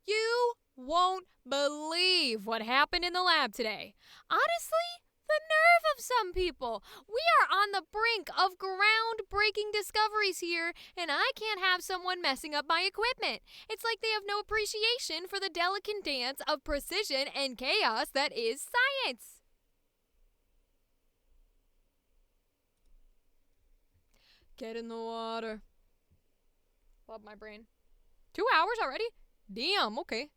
You won't believe what happened in the lab today. Honestly, the nerve of some people. We are on the brink of groundbreaking discoveries here, and I can't have someone messing up my equipment. It's like they have no appreciation for the delicate dance of precision and chaos that is science. Get in the water. Love my brain. 2 hours already? Damn, okay.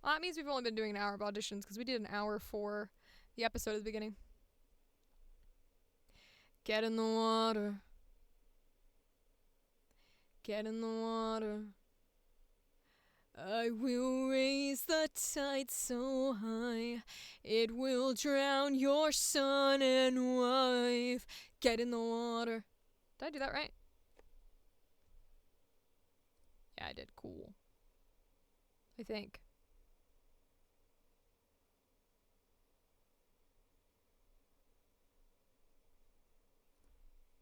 Well, that means we've only been doing an hour of auditions, because we did an hour for the episode at the beginning. Get in the water. Get in the water. I will raise the tide so high it will drown your son and wife. Get in the water. Did I do that right? Yeah, I did. Cool. I think.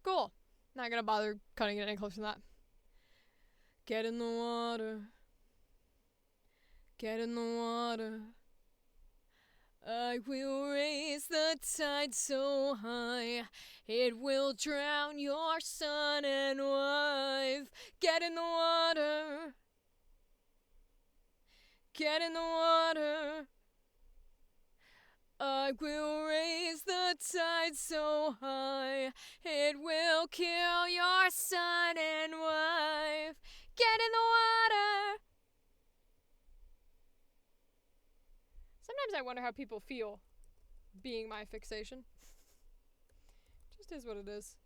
Cool. Not gonna bother cutting it any closer than that. Get in the water. Get in the water. I will raise the tide so high, it will drown your son and wife. Get in the water. Get in the water. I will raise the tide so high, it will kill your son and wife. Get in the water. Sometimes I wonder how people feel being my fixation. Just is what it is.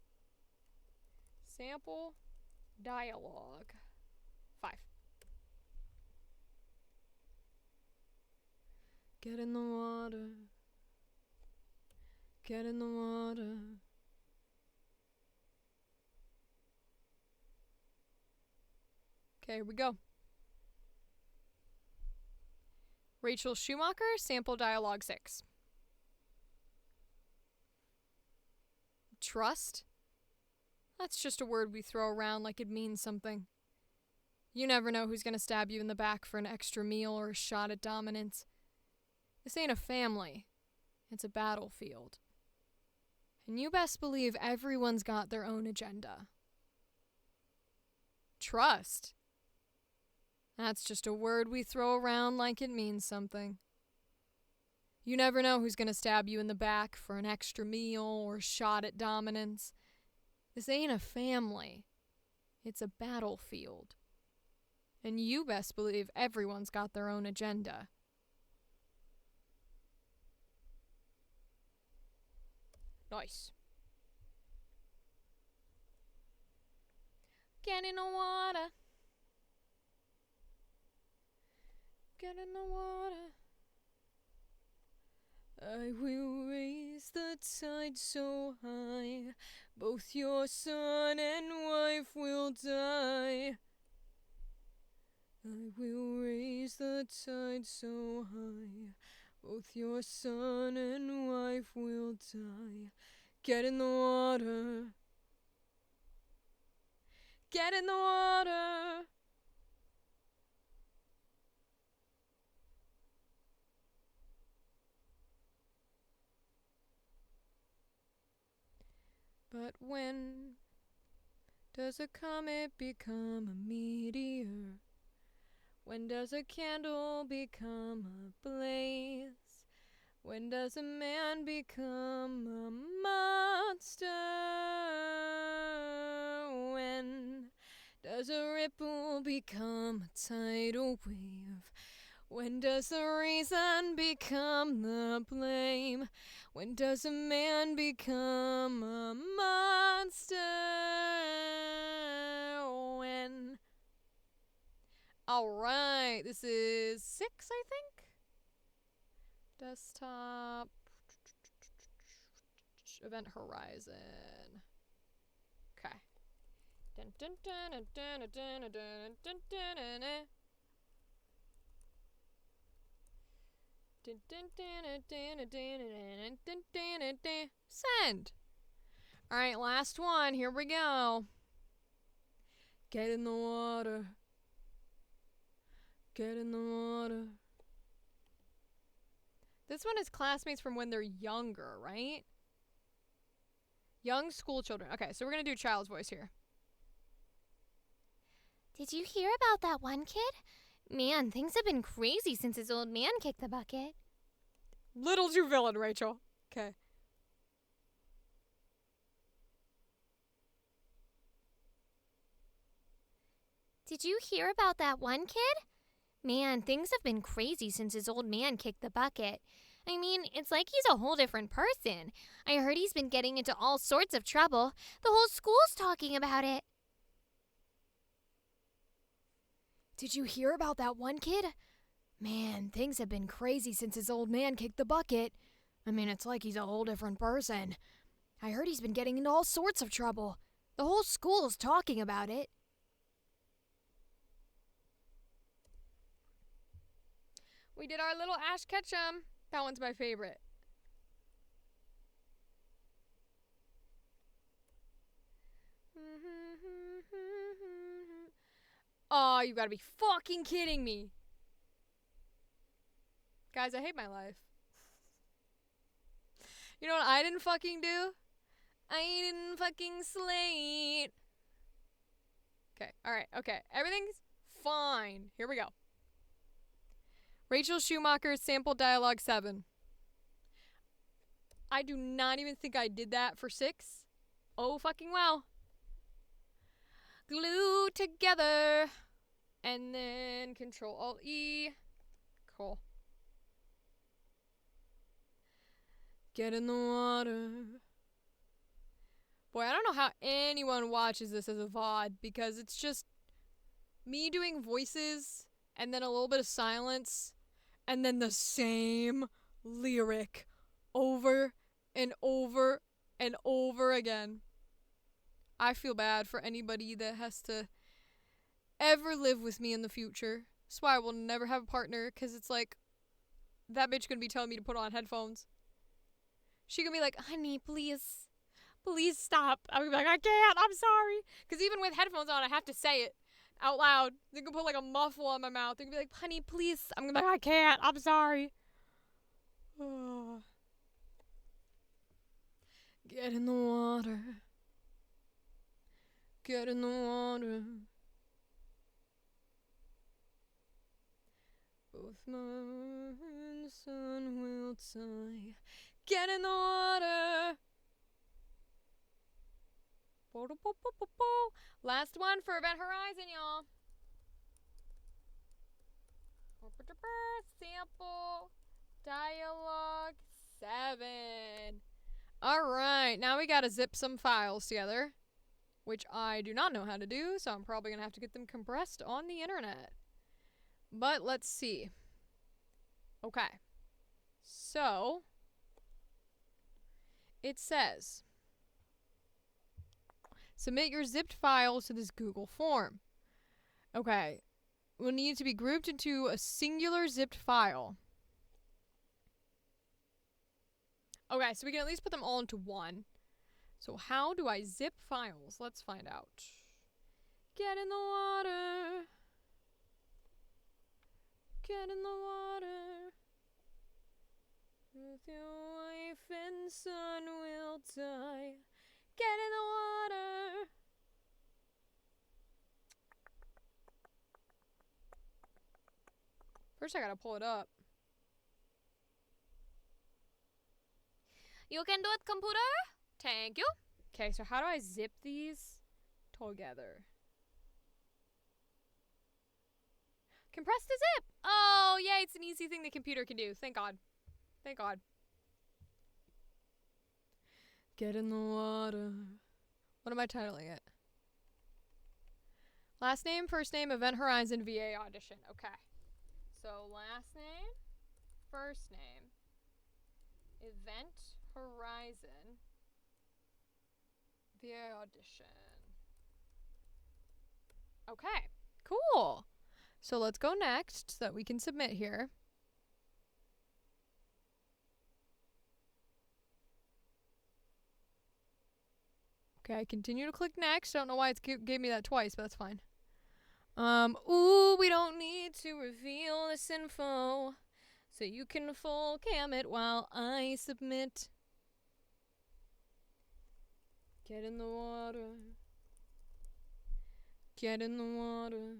Sample dialogue. 5. Get in the water. Get in the water. Okay, here we go. Rachel Schumacher, sample dialogue 6. Trust? That's just a word we throw around like it means something. You never know who's gonna stab you in the back for an extra meal or a shot at dominance. This ain't a family. It's a battlefield. And you best believe everyone's got their own agenda. Trust? That's just a word we throw around like it means something. You never know who's gonna stab you in the back for an extra meal or a shot at dominance. This ain't a family. It's a battlefield. And you best believe everyone's got their own agenda. Nice. Get in the water. Get in the water. I will raise the tide so high, both your son and wife will die. I will raise the tide so high, both your son and wife will die. Get in the water. Get in the water. But when does a comet become a meteor? When does a candle become a blaze? When does a man become a monster? When does a ripple become a tidal wave? When does the reason become the blame? When does a man become a monster? When? Alright, this is 6, I think? Desktop. Event horizon. Okay. Dun dun dun dun dun dun dun dun dun dun. Send. Alright, last one. Here we go. Get in the water. Get in the water. This one is classmates from when they're younger, right? Young school children. Okay, so we're going to do child's voice here. Did you hear about that one kid? Man, things have been crazy since his old man kicked the bucket. Little too villain, Rachel. Okay. Did you hear about that one kid? Man, things have been crazy since his old man kicked the bucket. I mean, it's like he's a whole different person. I heard he's been getting into all sorts of trouble. The whole school's talking about it. Did you hear about that one kid? Man, things have been crazy since his old man kicked the bucket. I mean, it's like he's a whole different person. I heard he's been getting into all sorts of trouble. The whole school's talking about it. We did our little Ash Ketchum. That one's my favorite. Oh, you gotta be fucking kidding me. Guys, I hate my life. You know what I didn't fucking do? I didn't fucking slate. Okay, alright, okay. Everything's fine. Here we go. Rachel Schumacher's sample dialogue 7. I do not even think I did that for 6. Oh, fucking well. Glue together. And then Control Alt E. Cool. Get in the water. Boy, I don't know how anyone watches this as a VOD because it's just me doing voices and then a little bit of silence and then the same lyric over and over and over again. I feel bad for anybody that has to ever live with me in the future. That's why I will never have a partner, because it's like, that bitch gonna be telling me to put on headphones. She gonna be like, honey, please stop. I'm gonna be like, I can't, I'm sorry. Because even with headphones on, I have to say it out loud. They're gonna put like a muffle on my mouth. They're gonna be like, honey, please. I'm gonna be like, I can't, I'm sorry. Get in the water. Get in the water. Both mother and son will die. Get in the water. Last one for Event Horizon, y'all. Sample dialogue 7. Alright, now we gotta zip some files together, which I do not know how to do, so I'm probably gonna have to get them compressed on the internet. But let's see. Okay. So, it says, submit your zipped files to this Google form. Okay. Will need to be grouped into a singular zipped file. Okay, so we can at least put them all into one. So how do I zip files? Let's find out. Get in the water. Get in the water. With your wife and son will die. Get in the water. First I gotta pull it up. You can do it, computer. Thank you. Okay, so how do I zip these together? Compress to zip. Oh, yeah, it's an easy thing the computer can do. Thank God. Thank God. Get in the water. What am I titling it? Last name, first name, Event Horizon, VA Audition. Okay. So last name, first name, Event Horizon, VA Audition. Okay, cool. So let's go next so that we can submit here. Okay, continue to click next. I don't know why it gave me that twice, but that's fine. Ooh, we don't need to reveal this info, so you can full cam it while I submit. Get in the water. Get in the water.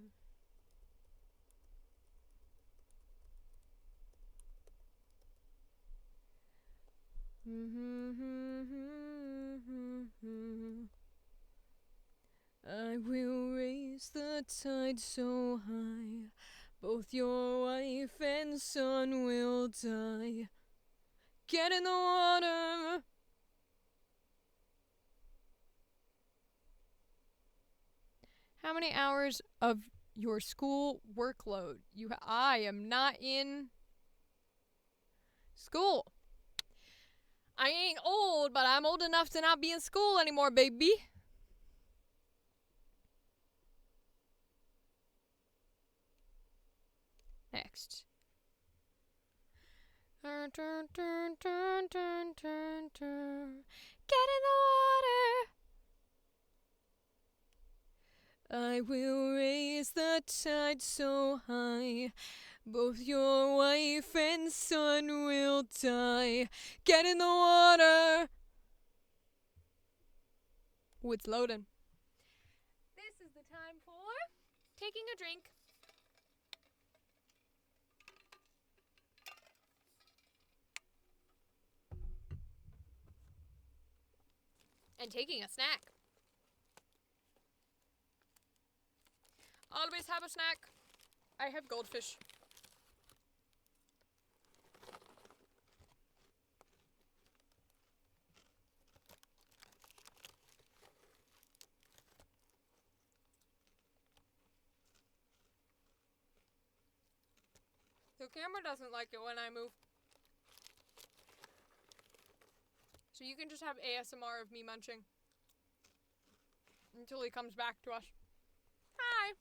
I will raise the tide so high, both your wife and son will die. Get in the water. How many hours of your school workload? I am not in school. I ain't old, but I'm old enough to not be in school anymore, baby. Next. Turn, turn, turn, turn, turn, turn, turn. Get in the water. I will raise the tide so high, Both your wife and son will die. Get in the water. Ooh, it's loading. This is the time for taking a drink. And taking a snack. Always have a snack. I have goldfish. The camera doesn't like it when I move. So you can just have ASMR of me munching. Until he comes back to us. Hi!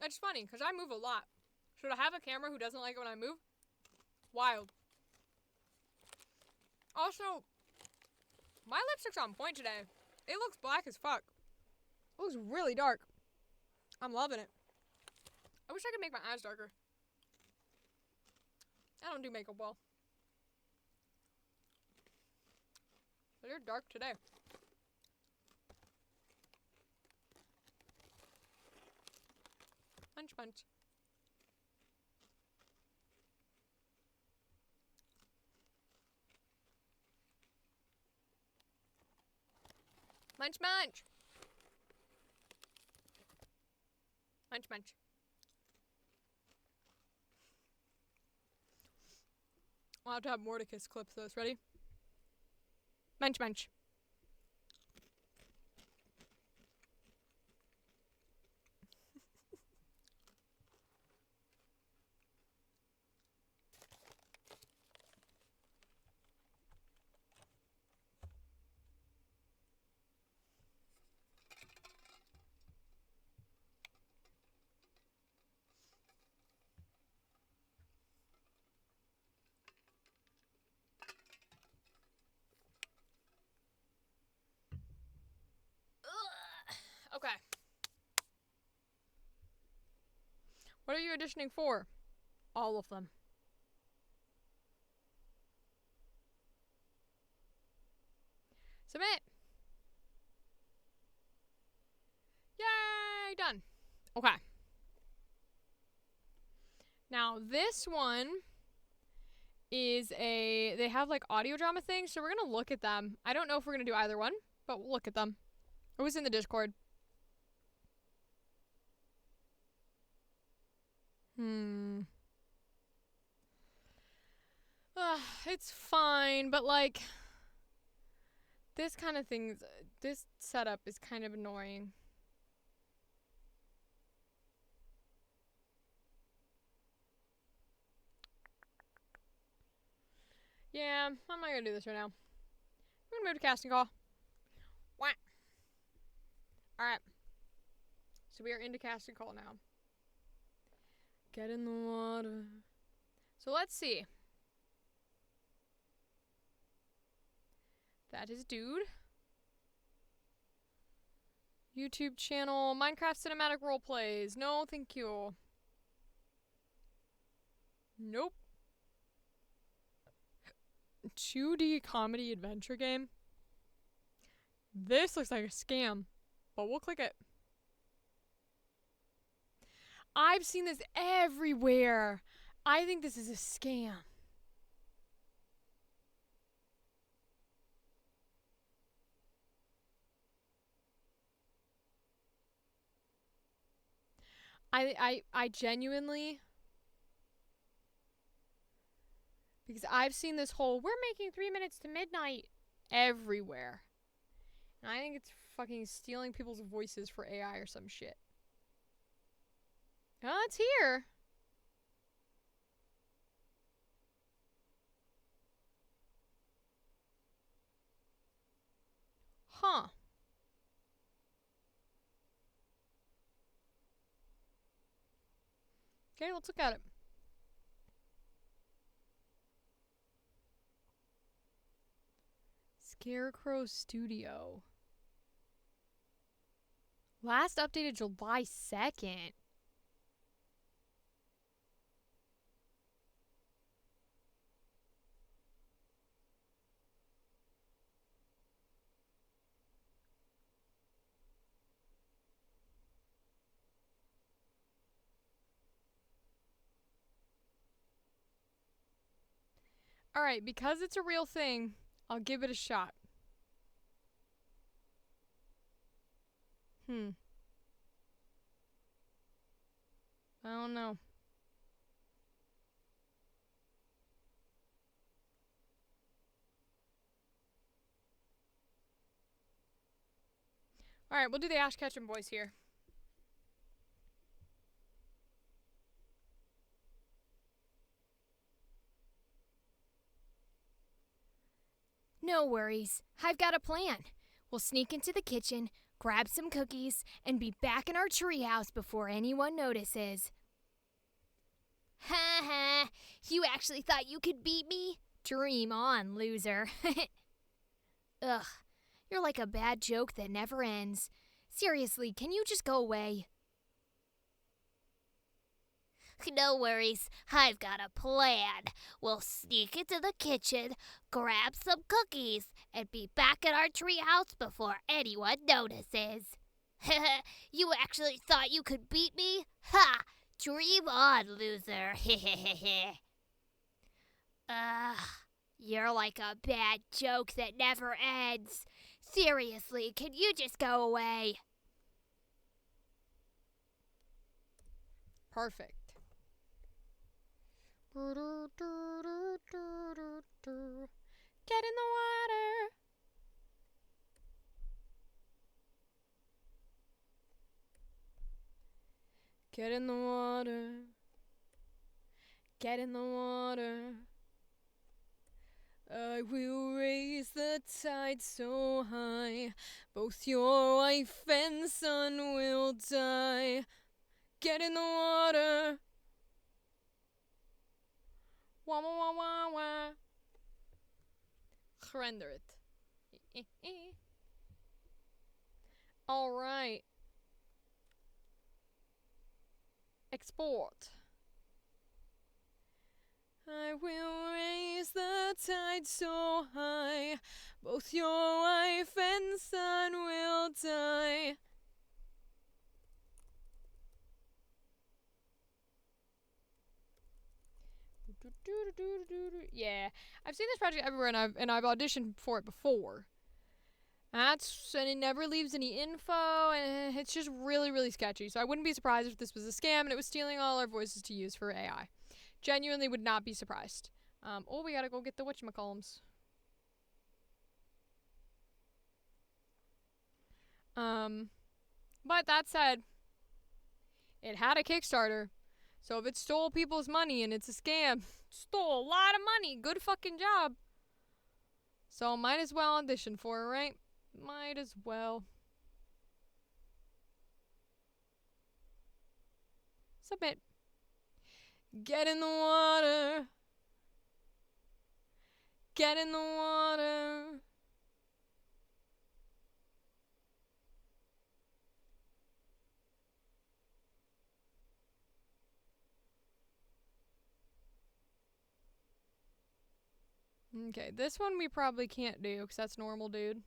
It's funny, because I move a lot. So to have a camera who doesn't like it when I move, wild. Also, my lipstick's on point today. It looks black as fuck. It looks really dark. I'm loving it. I wish I could make my eyes darker. I don't do makeup well. But they're dark today. Munch, munch. Munch, munch. Munch, munch. I'll have to have Mordecai clips those. Ready? Munch, munch. Okay. What are you auditioning for? All of them. Submit. Yay! Done. Okay. Now this one is they have like audio drama things, so we're gonna look at them. I don't know if we're gonna do either one, but we'll look at them. It was in the Discord. It's fine, but like this kind of things, this setup is kind of annoying. Yeah, I'm not gonna do this right now. I'm gonna move to casting call. Wah. Alright. So we are into casting call now. Get in the water. So let's see. That is dude. YouTube channel, Minecraft cinematic roleplays. No, thank you. Nope. 2D comedy adventure game. This looks like a scam, but we'll click it. I've seen this everywhere. I think this is a scam. I genuinely, because I've seen this whole we're making 3 minutes to midnight everywhere. And I think it's fucking stealing people's voices for AI or some shit. Oh, it's here. Huh. Okay, let's look at it. Scarecrow Studio. Last updated July 2nd. Alright, because it's a real thing, I'll give it a shot. I don't know. Alright, we'll do the Ash Ketchum voice here. No worries. I've got a plan. We'll sneak into the kitchen, grab some cookies, and be back in our treehouse before anyone notices. Ha ha! You actually thought you could beat me? Dream on, loser. Ugh, you're like a bad joke that never ends. Seriously, can you just go away? No worries, I've got a plan. We'll sneak into the kitchen, grab some cookies, and be back at our treehouse before anyone notices. You actually thought you could beat me? Ha! Dream on, loser. You're like a bad joke that never ends. Seriously, can you just go away? Perfect. Get in the water. Get in the water. Get in the water. I will raise the tide so high, both your wife and son will die. Get in the water. Wah wah wah wah wah. Render it. All right. Export. I will raise the tide so high, both your wife and son will die. Yeah, I've seen this project everywhere, and I've auditioned for it before. And it never leaves any info, and it's just really, really sketchy. So I wouldn't be surprised if this was a scam and it was stealing all our voices to use for AI. Genuinely would not be surprised. We gotta go get the whatchamacallums. But that said, it had a Kickstarter. So if it stole people's money and it's a scam, stole a lot of money. Good fucking job. So might as well audition for it, right? Might as well. Submit. Get in the water. Get in the water. Okay, this one we probably can't do because that's normal, dude.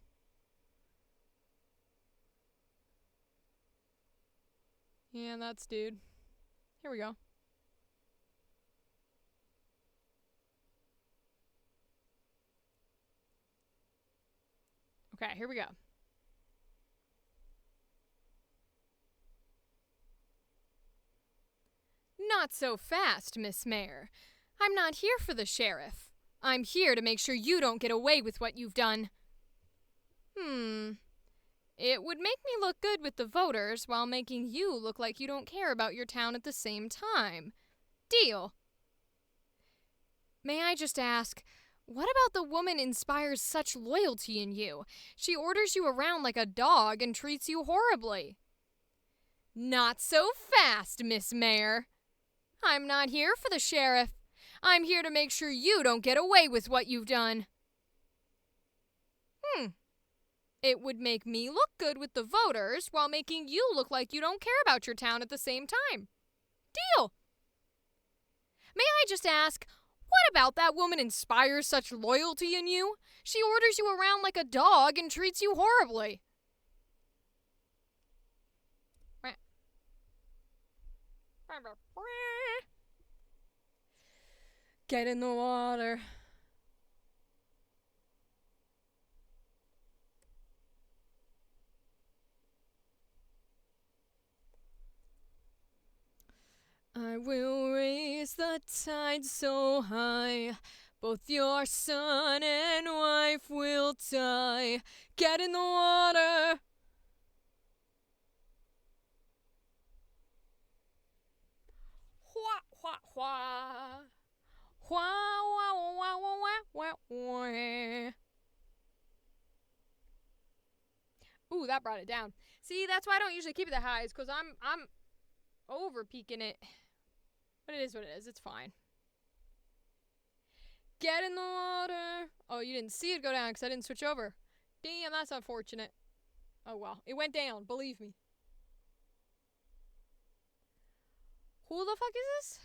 Yeah, that's dude. Here we go. Okay, here we go. Not so fast, Miss Mayor. I'm not here for the sheriff. I'm here to make sure you don't get away with what you've done. It would make me look good with the voters while making you look like you don't care about your town at the same time. Deal. May I just ask, what about the woman inspires such loyalty in you? She orders you around like a dog and treats you horribly. Not so fast, Miss Mayor. I'm not here for the sheriff. I'm here to make sure you don't get away with what you've done. It would make me look good with the voters while making you look like you don't care about your town at the same time. Deal! May I just ask, what about that woman inspires such loyalty in you? She orders you around like a dog and treats you horribly. Get in the water. I will raise the tide so high, both your son and wife will die. Get in the water. Hua, hua, hua. Hua, wah, wah, wah, wah, wah, wah. Ooh, that brought it down. See, that's why I don't usually keep it that high, is because I'm over peaking it. But it is what it is. It's fine. Get in the water. Oh, you didn't see it go down because I didn't switch over. Damn, that's unfortunate. Oh, well. It went down. Believe me. Who the fuck is this?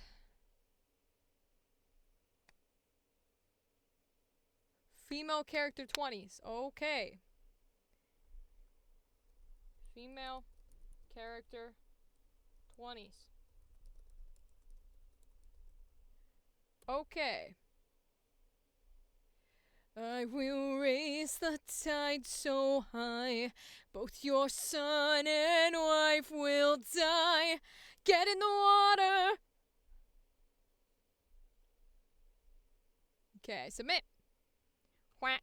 Female character 20s. Okay. Female character 20s. Okay. I will raise the tide so high, both your son and wife will die. Get in the water. Okay, submit. Whack.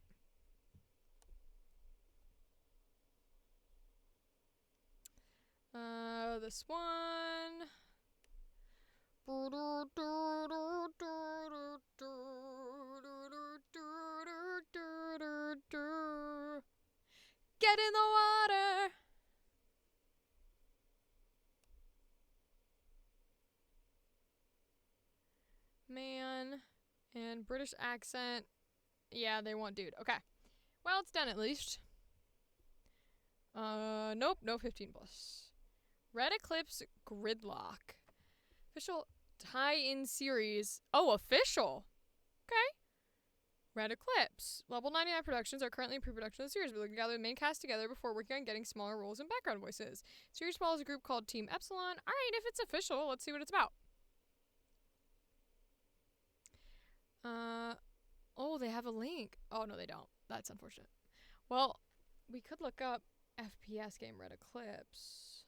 This one. Get in the water. Man. And British accent. Yeah, they want dude. Okay. Well, it's done at least. Nope, no 15 plus. Red Eclipse Gridlock. Official tie-in series. Oh, official. Okay. Red Eclipse. Level 99 productions are currently in pre-production of the series. We're looking to gather the main cast together before working on getting smaller roles and background voices. Series follows a group called Team Epsilon. Alright, if it's official, let's see what it's about. Oh, they have a link. Oh, no, they don't. That's unfortunate. Well, we could look up FPS game Red Eclipse.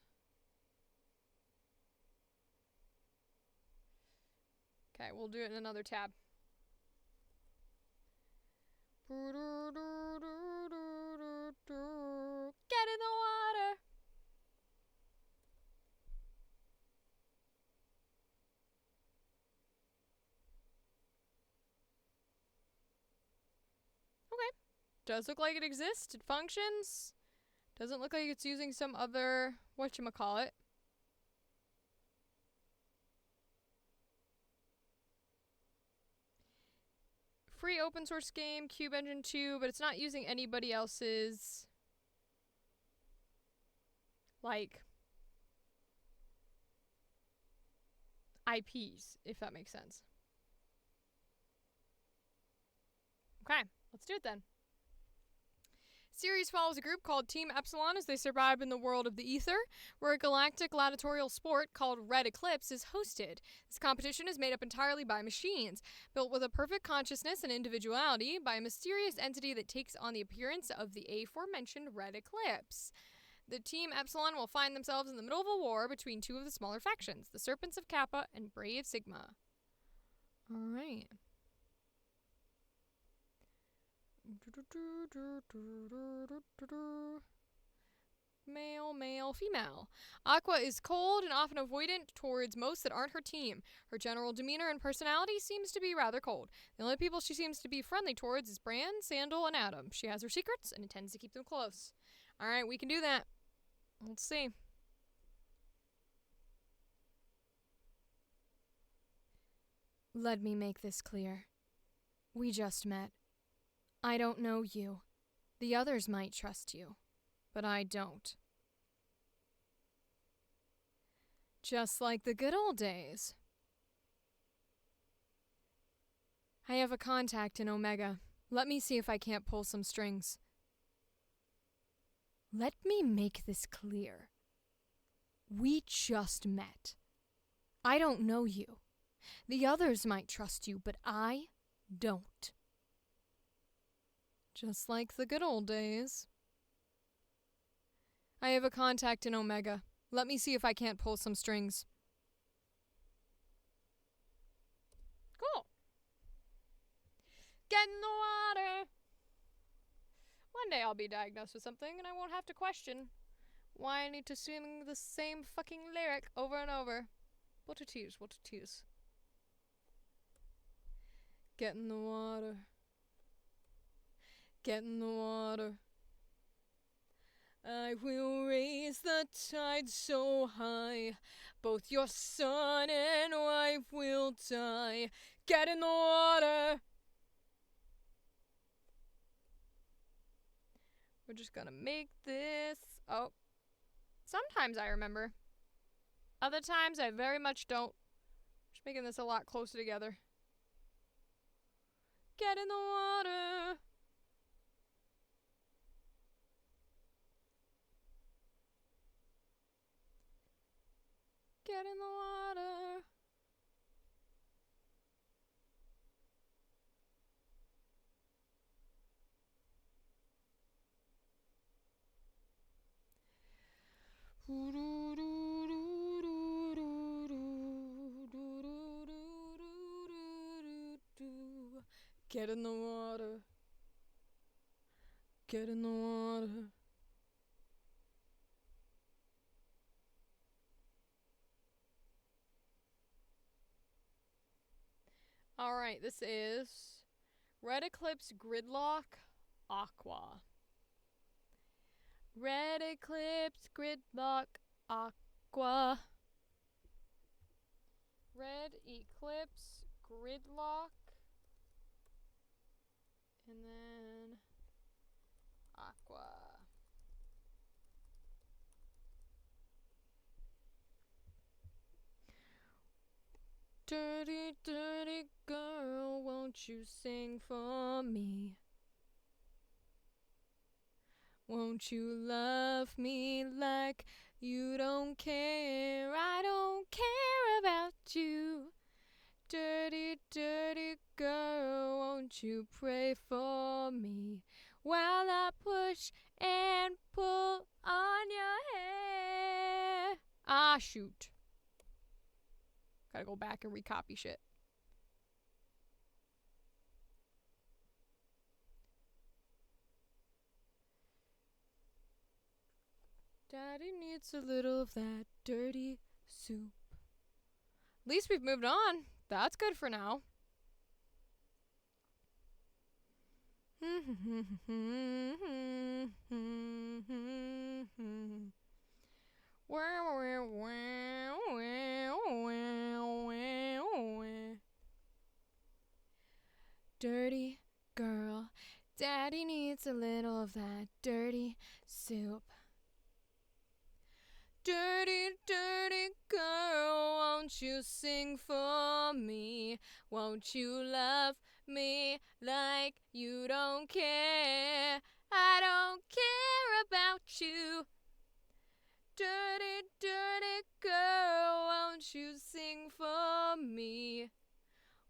Okay, we'll do it in another tab. Get in the water. Okay. Does look like it exists. It functions. Doesn't look like it's using some other whatchamacallit. Free open source game, Cube Engine 2, but it's not using anybody else's, like, IPs, if that makes sense. Okay, let's do it then. Series follows a group called Team Epsilon as they survive in the world of the ether, where a galactic gladiatorial sport called Red Eclipse is hosted. This competition is made up entirely by machines, built with a perfect consciousness and individuality by a mysterious entity that takes on the appearance of the aforementioned Red Eclipse. The Team Epsilon will find themselves in the middle of a war between two of the smaller factions, the Serpents of Kappa and Brave Sigma. Alright. Male, male, female. Aqua is cold and often avoidant towards most that aren't her team. Her general demeanor and personality seems to be rather cold. The only people she seems to be friendly towards is Bran, Sandal, and Adam. She has her secrets and intends to keep them close. Alright, we can do that. Let's see. Let me make this clear. We just met. I don't know you. The others might trust you, but I don't. Just like the good old days. I have a contact in Omega. Let me see if I can't pull some strings. Let me make this clear. We just met. I don't know you. The others might trust you, but I don't. Just like the good old days. I have a contact in Omega. Let me see if I can't pull some strings. Cool. Get in the water. One day I'll be diagnosed with something and I won't have to question why I need to sing the same fucking lyric over and over. What a tease, what a tease. Get in the water. Get in the water. I will raise the tide so high, both your son and wife will die. Get in the water. We're just gonna make this. Oh. Sometimes I remember. Other times I very much don't. Just making this a lot closer together. Get in the water. Get in the water. Get in the water. Get in the water. Alright, this is Red Eclipse Gridlock Aqua. Red Eclipse Gridlock Aqua. Red Eclipse Gridlock. And then Aqua. Dirty, dirty girl, won't you sing for me? Won't you love me like you don't care? I don't care about you. Dirty, dirty girl, won't you pray for me while I push and pull on your hair? Ah, shoot. Gotta go back and recopy shit. Daddy needs a little of that dirty soup. At least we've moved on. That's good for now. Dirty girl, daddy needs a little of that dirty soup. Dirty, dirty girl, won't you sing for me? Won't you love me like you don't care? I don't care about you. Dirty, dirty girl, won't you sing for me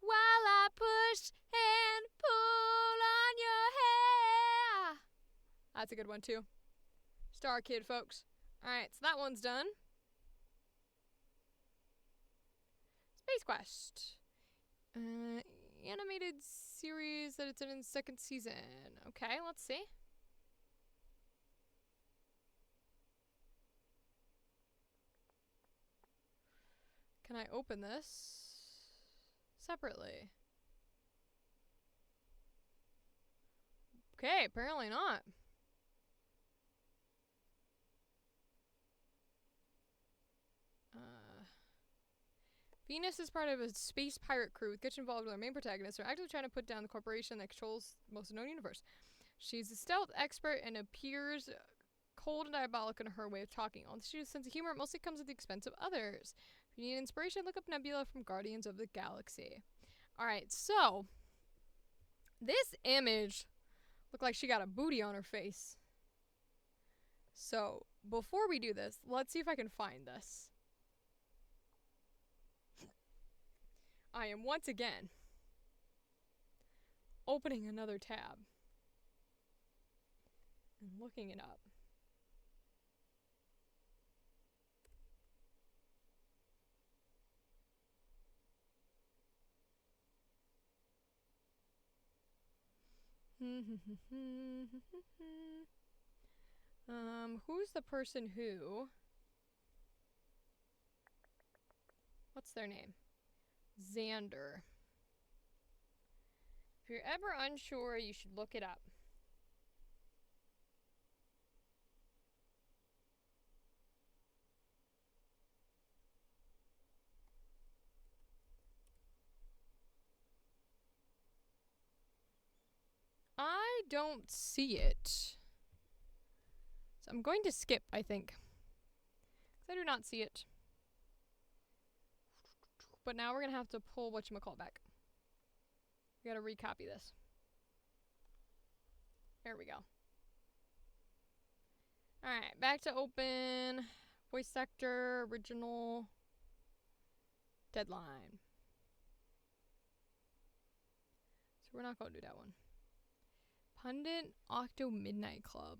while I push and pull on your hair? That's a good one too. Star Kid, folks. Alright, so that one's done. Space Quest. Animated series that it's in its second season. Okay, let's see. Can I open this separately? Okay, apparently not. Venus is part of a space pirate crew with Gitch involved with our main protagonist. They're actively trying to put down the corporation that controls most of the known universe. She's a stealth expert and appears cold and diabolic in her way of talking. Although she has a sense of humor, it mostly comes at the expense of others. If you need inspiration, look up Nebula from Guardians of the Galaxy. Alright, so this image looked like she got a booty on her face. So, before we do this, let's see if I can find this. I am once again opening another tab and looking it up. Who's the person who? What's their name? Xander. If you're ever unsure, you should look it up. I don't see it. So I'm going to skip, I think. 'Cause I do not see it. But now we're going to have to pull whatchamacallit back. We got to recopy this. There we go. Alright, back to open. Voice sector, original. Deadline. So we're not going to do that one. Pundit Octo Midnight Club.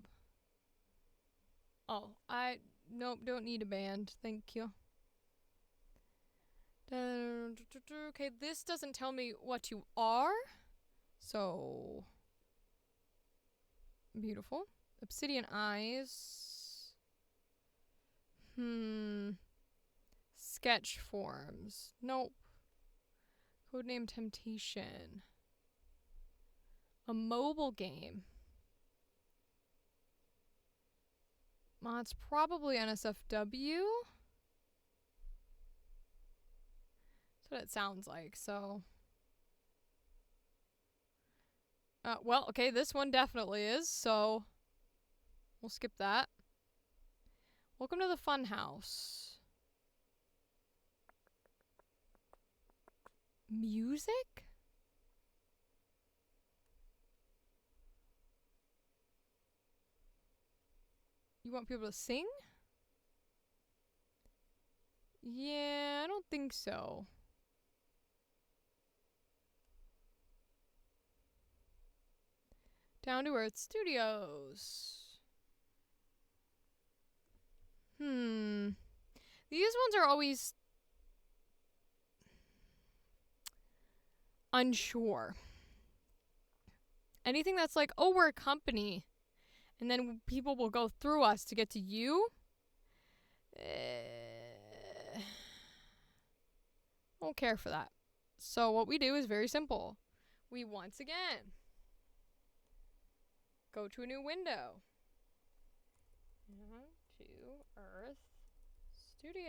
Oh, nope, don't need a band. Thank you. Okay, this doesn't tell me what you are. So, beautiful. Obsidian eyes. Sketch forms. Nope. Codename Temptation. A mobile game. It's probably NSFW. That's what it sounds like, so. Well, okay, this one definitely is, so we'll skip that. Welcome to the Funhouse. Music? You want people to sing? Yeah, I don't think so. Down to Earth Studios. These ones are always unsure. Anything that's like, oh, we're a company, and then people will go through us to get to you. Don't care for that. So what we do is very simple. We once again go to a new window. To Earth Studios.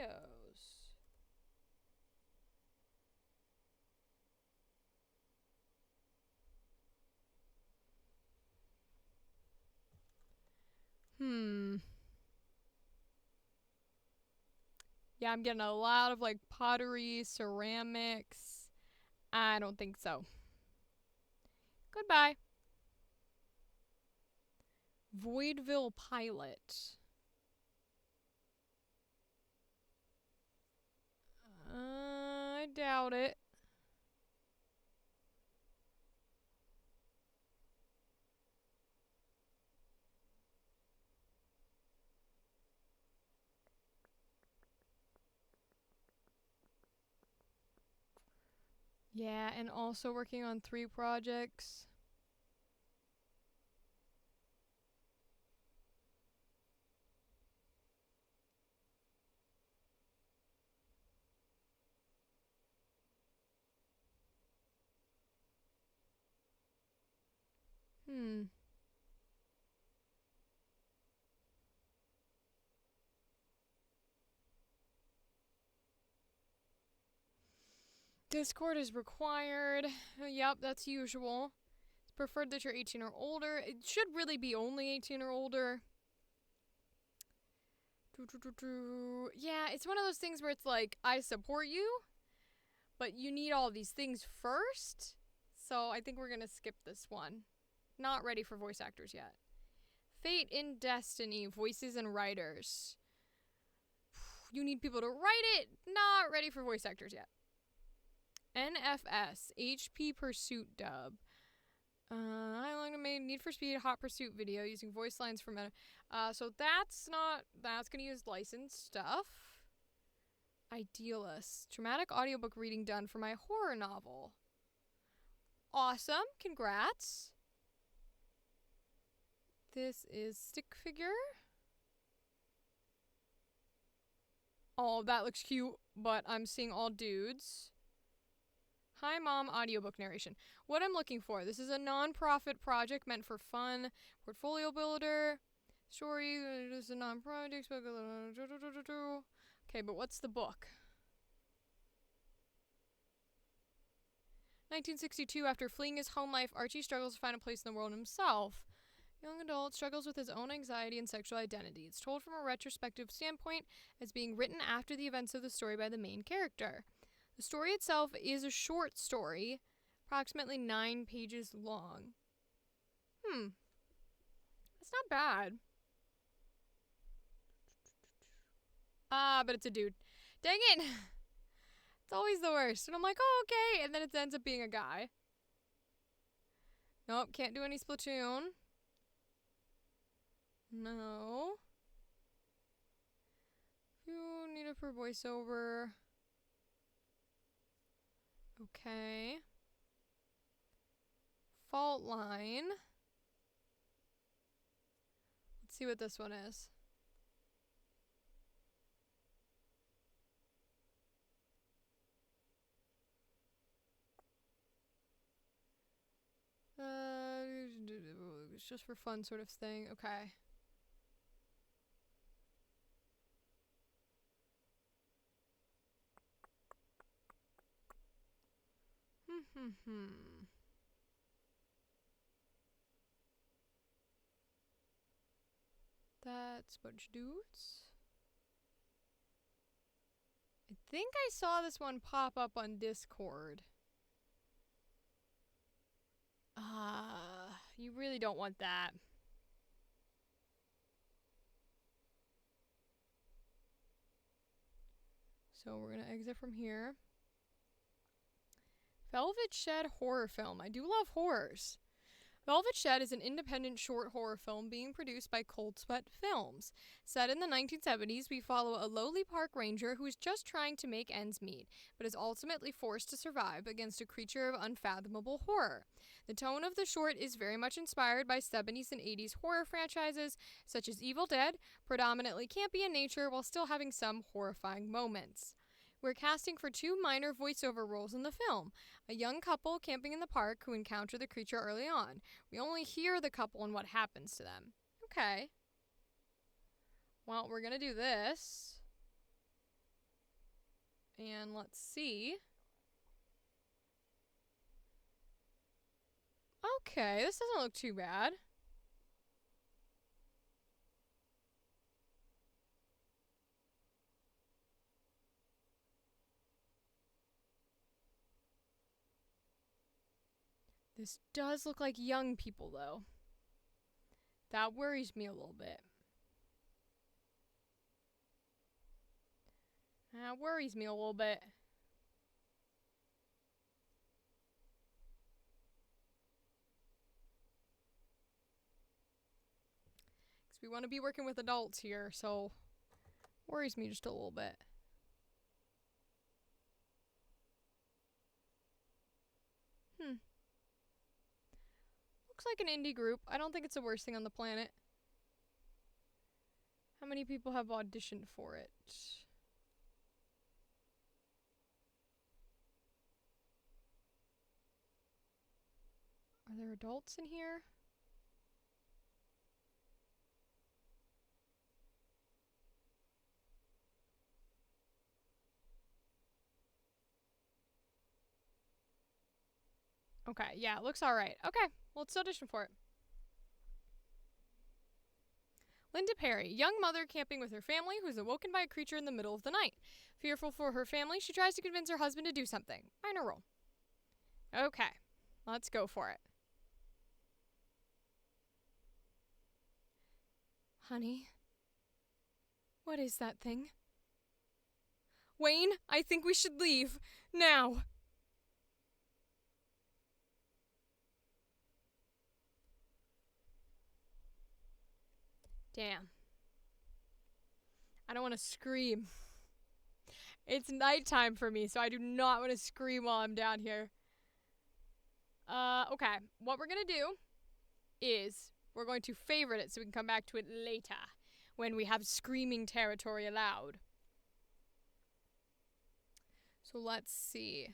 Yeah, I'm getting a lot of like pottery, ceramics. I don't think so. Goodbye. Voidville Pilot. I doubt it. Yeah, and also working on 3 projects. Discord is required. Yep, that's usual. preferred that you're 18 or older. It should really be only 18 or older. Yeah, it's one of those things where it's like, I support you, but you need all these things first. So I think we're going to skip this one. Not ready for voice actors yet. Fate in Destiny, voices and writers. You need people to write it. Not ready for voice actors yet. NFS, HP Pursuit dub. How long to make Need for Speed Hot Pursuit video using voice lines from so that's gonna use licensed stuff. Idealist, dramatic audiobook reading done for my horror novel. Awesome, congrats. This is stick figure. Oh, that looks cute, but I'm seeing all dudes. Hi Mom audiobook narration. What I'm looking for. This is a non-profit project meant for fun. Portfolio builder. Story. This is a non-project. Okay, but what's the book? 1962. After fleeing his home life, Archie struggles to find a place in the world himself. Young adult struggles with his own anxiety and sexual identity. It's told from a retrospective standpoint as being written after the events of the story by the main character. The story itself is a short story, approximately 9 pages long. That's not bad. But it's a dude. Dang it! It's always the worst. And I'm like, oh, okay. And then it ends up being a guy. Nope, can't do any Splatoon. No. You need it for voiceover. Okay. Fault line. Let's see what this one is. It's just for fun sort of thing. Okay. That's a bunch of dudes. I think I saw this one pop up on Discord. You really don't want that. So we're gonna exit from here. Velvet Shed horror film. I do love horrors. Velvet Shed is an independent short horror film being produced by Cold Sweat Films. Set in the 1970s, we follow a lowly park ranger who is just trying to make ends meet, but is ultimately forced to survive against a creature of unfathomable horror. The tone of the short is very much inspired by 70s and 80s horror franchises, such as Evil Dead, predominantly campy in nature while still having some horrifying moments. We're casting for 2 minor voiceover roles in the film. A young couple camping in the park who encounter the creature early on. We only hear the couple and what happens to them. Okay. Well, we're gonna do this. And let's see. Okay, this doesn't look too bad. This does look like young people, though. That worries me a little bit. That worries me a little bit. Because we want to be working with adults here, so worries me just a little bit. Looks like an indie group. I don't think it's the worst thing on the planet. How many people have auditioned for it? Are there adults in here? Okay, yeah, it looks alright. Okay, let's audition for it. Linda Perry, young mother camping with her family who's awoken by a creature in the middle of the night. Fearful for her family, she tries to convince her husband to do something. Minor role. Okay, let's go for it. Honey, what is that thing? Wayne, I think we should leave. Now. Damn. I don't want to scream. It's nighttime for me, so I do not want to scream while I'm down here. Okay. What we're going to do is we're going to favorite it so we can come back to it later when we have screaming territory allowed. So let's see.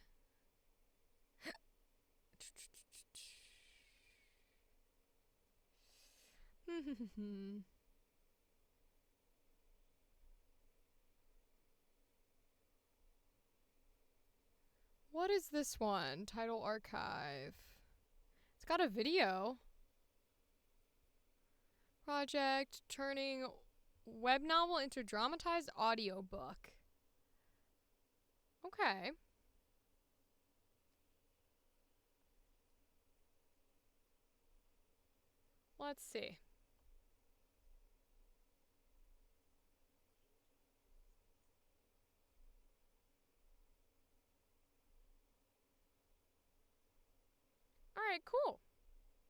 What is this one? Title archive. It's got a video. Project turning web novel into dramatized audiobook. Okay. Let's see. Alright, cool.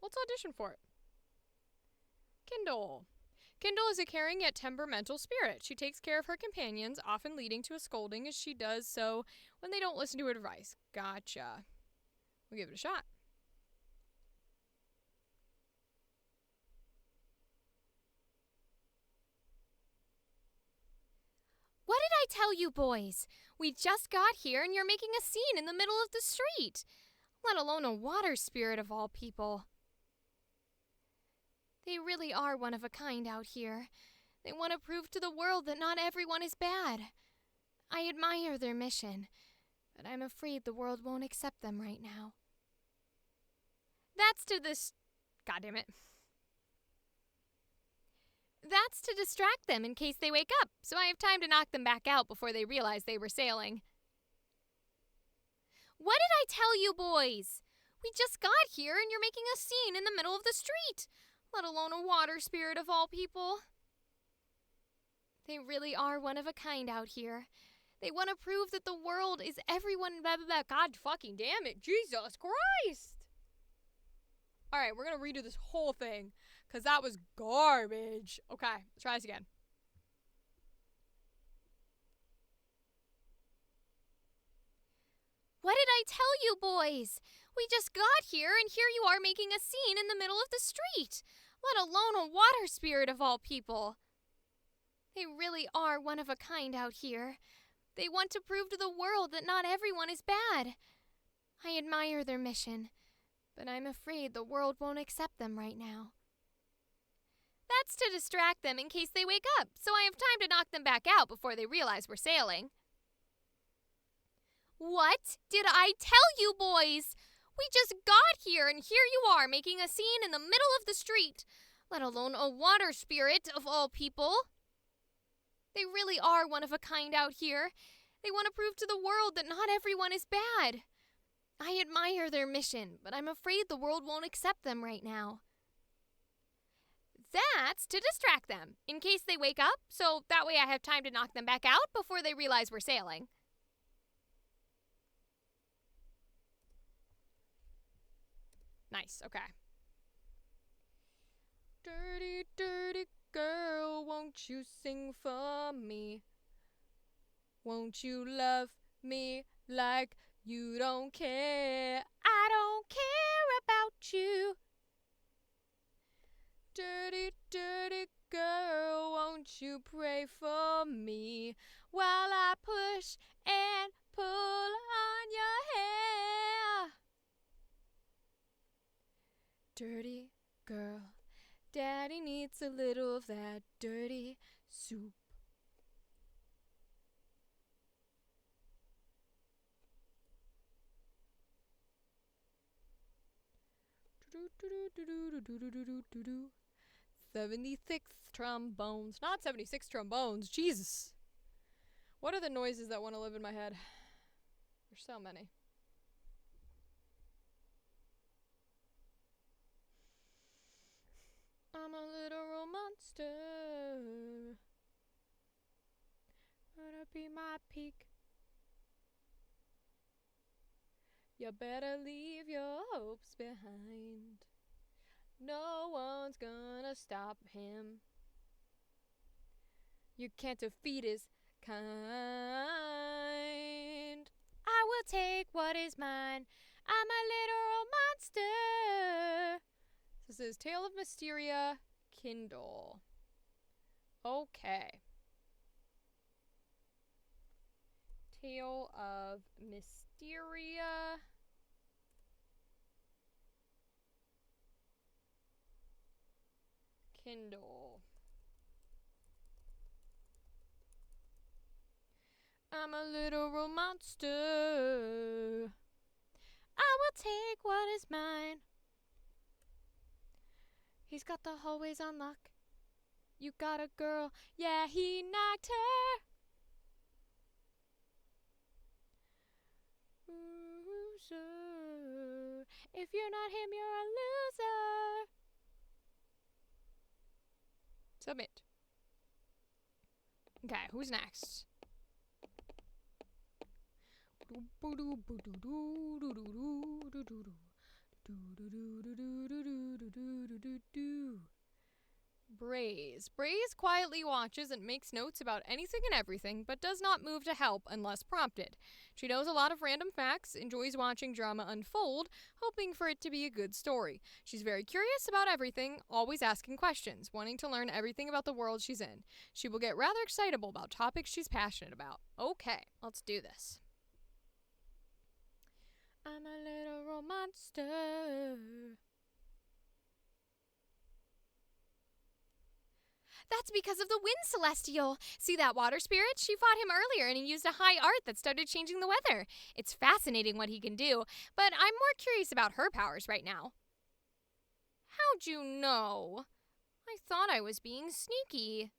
Let's audition for it. Kindle. Kindle is a caring yet temperamental spirit. She takes care of her companions, often leading to a scolding as she does so when they don't listen to her advice. Gotcha. We'll give it a shot. What did I tell you, boys? We just got here and you're making a scene in the middle of the street. Let alone a water spirit of all people. They really are one of a kind out here. They want to prove to the world that not everyone is bad. I admire their mission, but I'm afraid the world won't accept them right now. That's to distract them in case they wake up, so I have time to knock them back out before they realize they were sailing. What did I tell you, boys? We just got here and you're making a scene in the middle of the street, let alone a water spirit of all people. They really are one of a kind out here. They want to prove that the world is everyone blah, blah, blah. God fucking damn it, Jesus Christ! Alright, we're gonna redo this whole thing, because that was garbage. Okay, let's try this again. What did I tell you, boys? We just got here and here you are making a scene in the middle of the street, let alone a water spirit of all people. They really are one of a kind out here. They want to prove to the world that not everyone is bad. I admire their mission, but I'm afraid the world won't accept them right now. That's to distract them in case they wake up, so I have time to knock them back out before they realize we're sailing. What did I tell you, boys? We just got here and here you are making a scene in the middle of the street, let alone a water spirit of all people. They really are one of a kind out here. They want to prove to the world that not everyone is bad. I admire their mission, but I'm afraid the world won't accept them right now. That's to distract them, in case they wake up, so that way I have time to knock them back out before they realize we're sailing. Nice, okay. Dirty, dirty girl, won't you sing for me? Won't you love me like you don't care? I don't care about you. Dirty, dirty girl, won't you pray for me while I push and pull on your hair? Dirty girl, daddy needs a little of that dirty soup. 76th trombones. Not 76 trombones. Jesus. What are the noises that want to live in my head? There's so many. I'm a literal monster. Gonna be my peak. You better leave your hopes behind. No one's gonna stop him. You can't defeat his kind. I will take what is mine. I'm a literal monster. This is Tale of Mysteria Kindle. Okay. Tale of Mysteria Kindle. I'm a literal monster. I will take what is mine. He's got the hallways on lock. You got a girl, yeah, he knocked her. Loser. If you're not him, you're a loser. Submit. Okay, who's next? Braze. Braze quietly watches and makes notes about anything and everything, but does not move to help unless prompted. She knows a lot of random facts, enjoys watching drama unfold, hoping for it to be a good story. She's very curious about everything, always asking questions, wanting to learn everything about the world she's in. She will get rather excitable about topics she's passionate about. Okay, let's do this. I'm a literal monster. That's because of the wind celestial. See that water spirit? She fought him earlier and he used a high art that started changing the weather. It's fascinating what he can do, but I'm more curious about her powers right now. How'd you know? I thought I was being sneaky.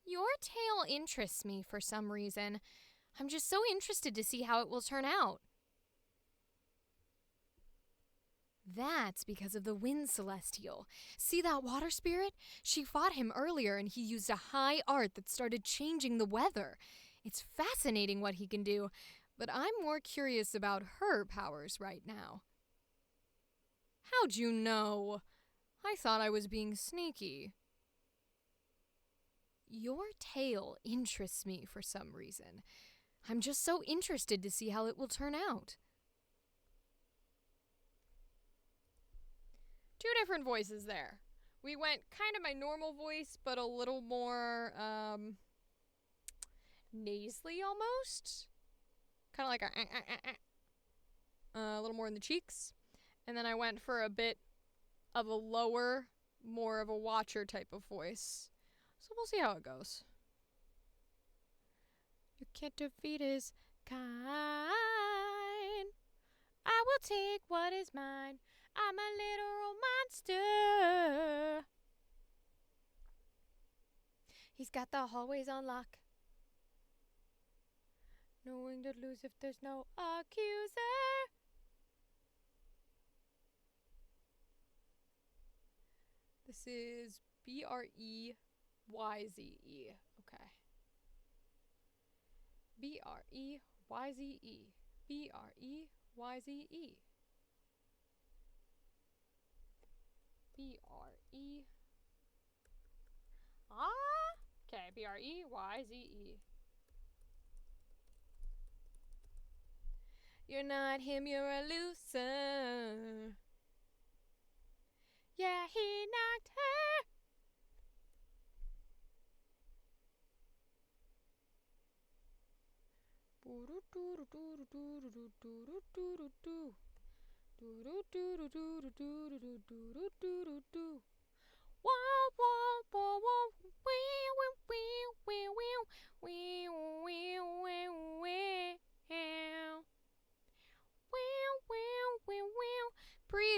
Your tale interests me for some reason. I'm just so interested to see how it will turn out. That's because of the wind celestial. See that water spirit? She fought him earlier and he used a high art that started changing the weather. It's fascinating what he can do, but I'm more curious about her powers right now. How'd you know? I thought I was being sneaky. Your tale interests me for some reason. I'm just so interested to see how it will turn out. Two different voices there. We went kind of my normal voice, but a little more nasally almost. Kind of like a little more in the cheeks. And then I went for a bit of a lower, more of a watcher type of voice. So we'll see how it goes. You can't defeat his kind. I will take what is mine. I'm a literal monster. He's got the hallways on lock. Knowing to lose if there's no accuser. This is BREYZE. Okay. BREYZE. BREYZE. B-R-E. Okay, B-R-E-Y-Z-E. You're not him, you're a loser. Yeah, he knocked her.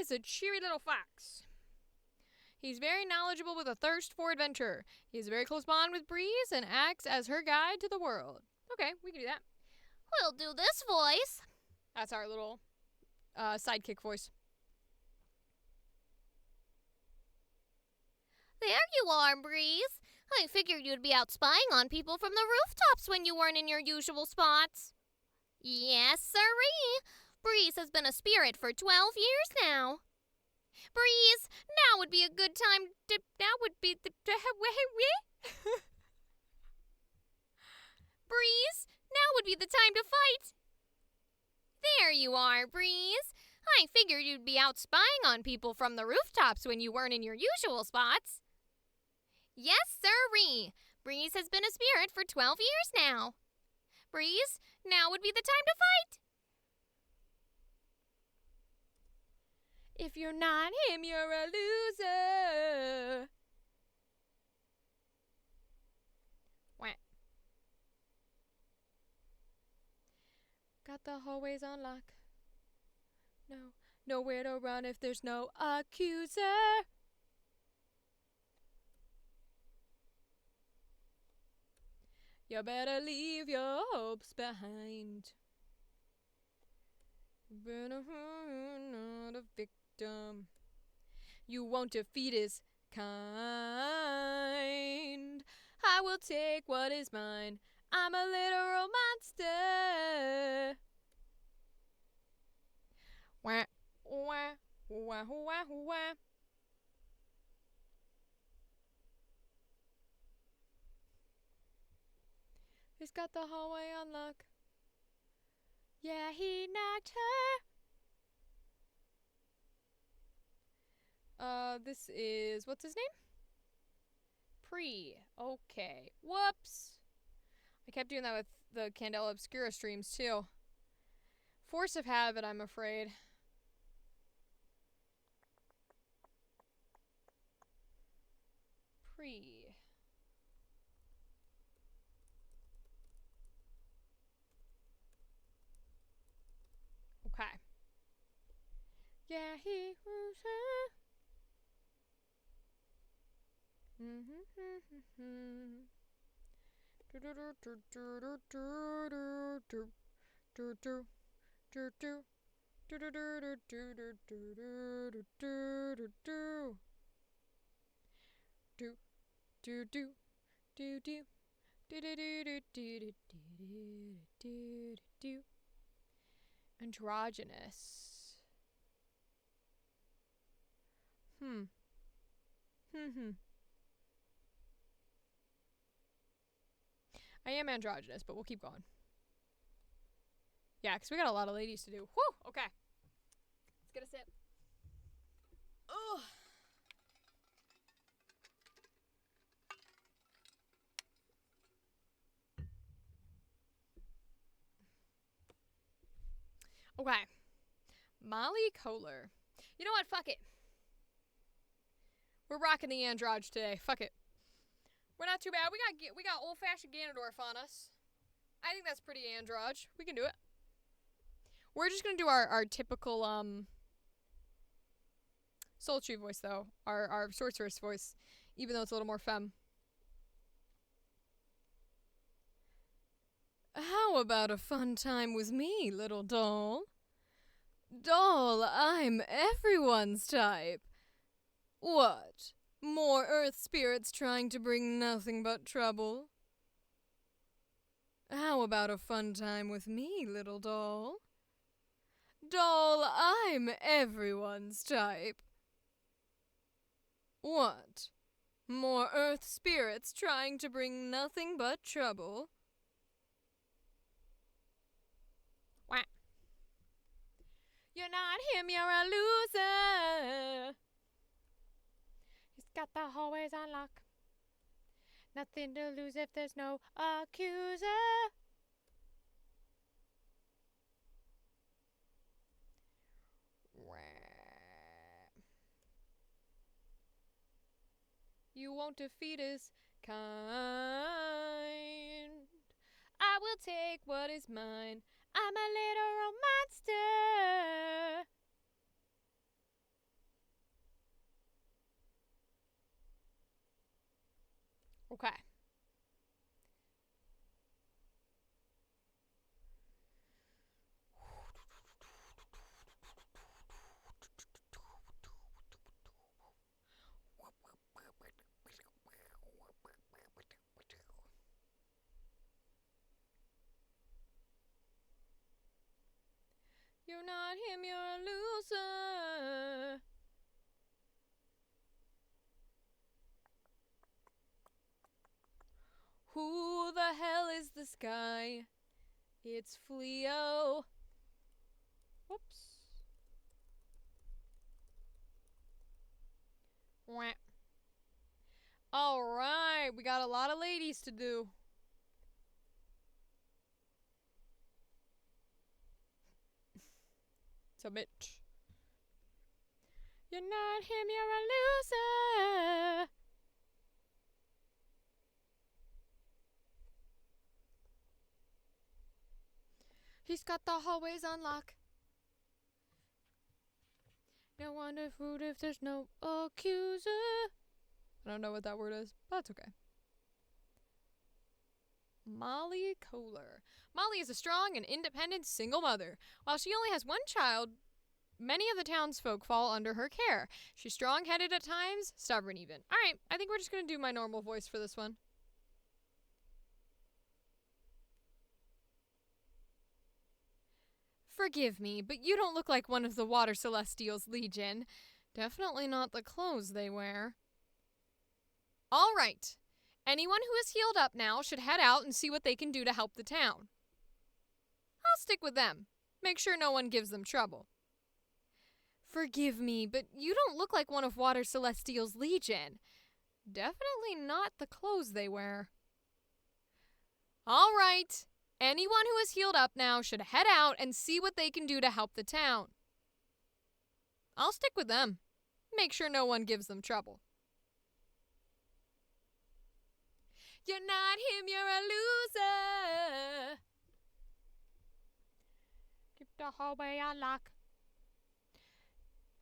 is a cheery little fox. He's very knowledgeable with a thirst for adventure. He has a very close bond with Breeze and acts as her guide to the world. Okay, we can do that. We'll do this voice. That's our little sidekick voice. There you are, Breeze. I figured you'd be out spying on people from the rooftops when you weren't in your usual spots. Yes, sirree. Breeze has been a spirit for 12 years now. Breeze, now would be a good time to... Breeze, now would be the time to fight. There you are, Breeze. I figured you'd be out spying on people from the rooftops when you weren't in your usual spots. Yes, sirree. Breeze has been a spirit for 12 years now. Breeze, now would be the time to fight. If you're not him, you're a loser. Wah. Got the hallways on lock. No, nowhere to run if there's no accuser. You better leave your hopes behind. Better not a victim. You won't defeat his kind. I will take what is mine. I'm a literal monster. Wah, wah, wah, wah, wah. He's got the hallway on lock. Yeah, he knocked her. This is, what's his name? Okay. Whoops. I kept doing that with the Candela Obscura streams, too. Force of habit, I'm afraid. Okay. Yeah, he was her. Androgynous. I am androgynous, but we'll keep going. Yeah, because we got a lot of ladies to do. Whew, okay. Let's get a sip. Ugh. Okay. Molly Kohler. You know what? Fuck it. We're rocking the androgy today. Fuck it. We're not too bad. We got old-fashioned Ganondorf on us. I think that's pretty androgy. We can do it. We're just gonna do our typical sultry voice though. Our sorceress voice, even though it's a little more femme. How about a fun time with me, little doll? Doll, I'm everyone's type. What? More earth spirits trying to bring nothing but trouble? How about a fun time with me, little doll? Doll, I'm everyone's type. What? More earth spirits trying to bring nothing but trouble? Wah. You're not him, you're a loser. He's got the hallways on lock. Nothing to lose if there's no accuser. You won't defeat his kind. I will take what is mine. I'm a literal monster. Okay. You're not him, you're a loser. Who the hell is this guy? It's Fleo. Whoops. Wah. All right, we got a lot of ladies to do. Submit. You're not him, you're a loser. He's got the hallways on lock. No wonder food if there's no accuser. I don't know what that word is, but that's okay. Molly Kohler. Molly is a strong and independent single mother. While she only has one child, many of the townsfolk fall under her care. She's strong-headed at times, stubborn even. All right, I think we're just going to do my normal voice for this one. Forgive me, but you don't look like one of the Water Celestials Legion. Definitely not the clothes they wear. All right. Anyone who is healed up now should head out and see what they can do to help the town. I'll stick with them. Make sure no one gives them trouble. Forgive me, but you don't look like one of Water Celestials Legion. Definitely not the clothes they wear. All right. Anyone who is healed up now should head out and see what they can do to help the town. I'll stick with them. Make sure no one gives them trouble. You're not him, you're a loser. Keep the hallway on lock.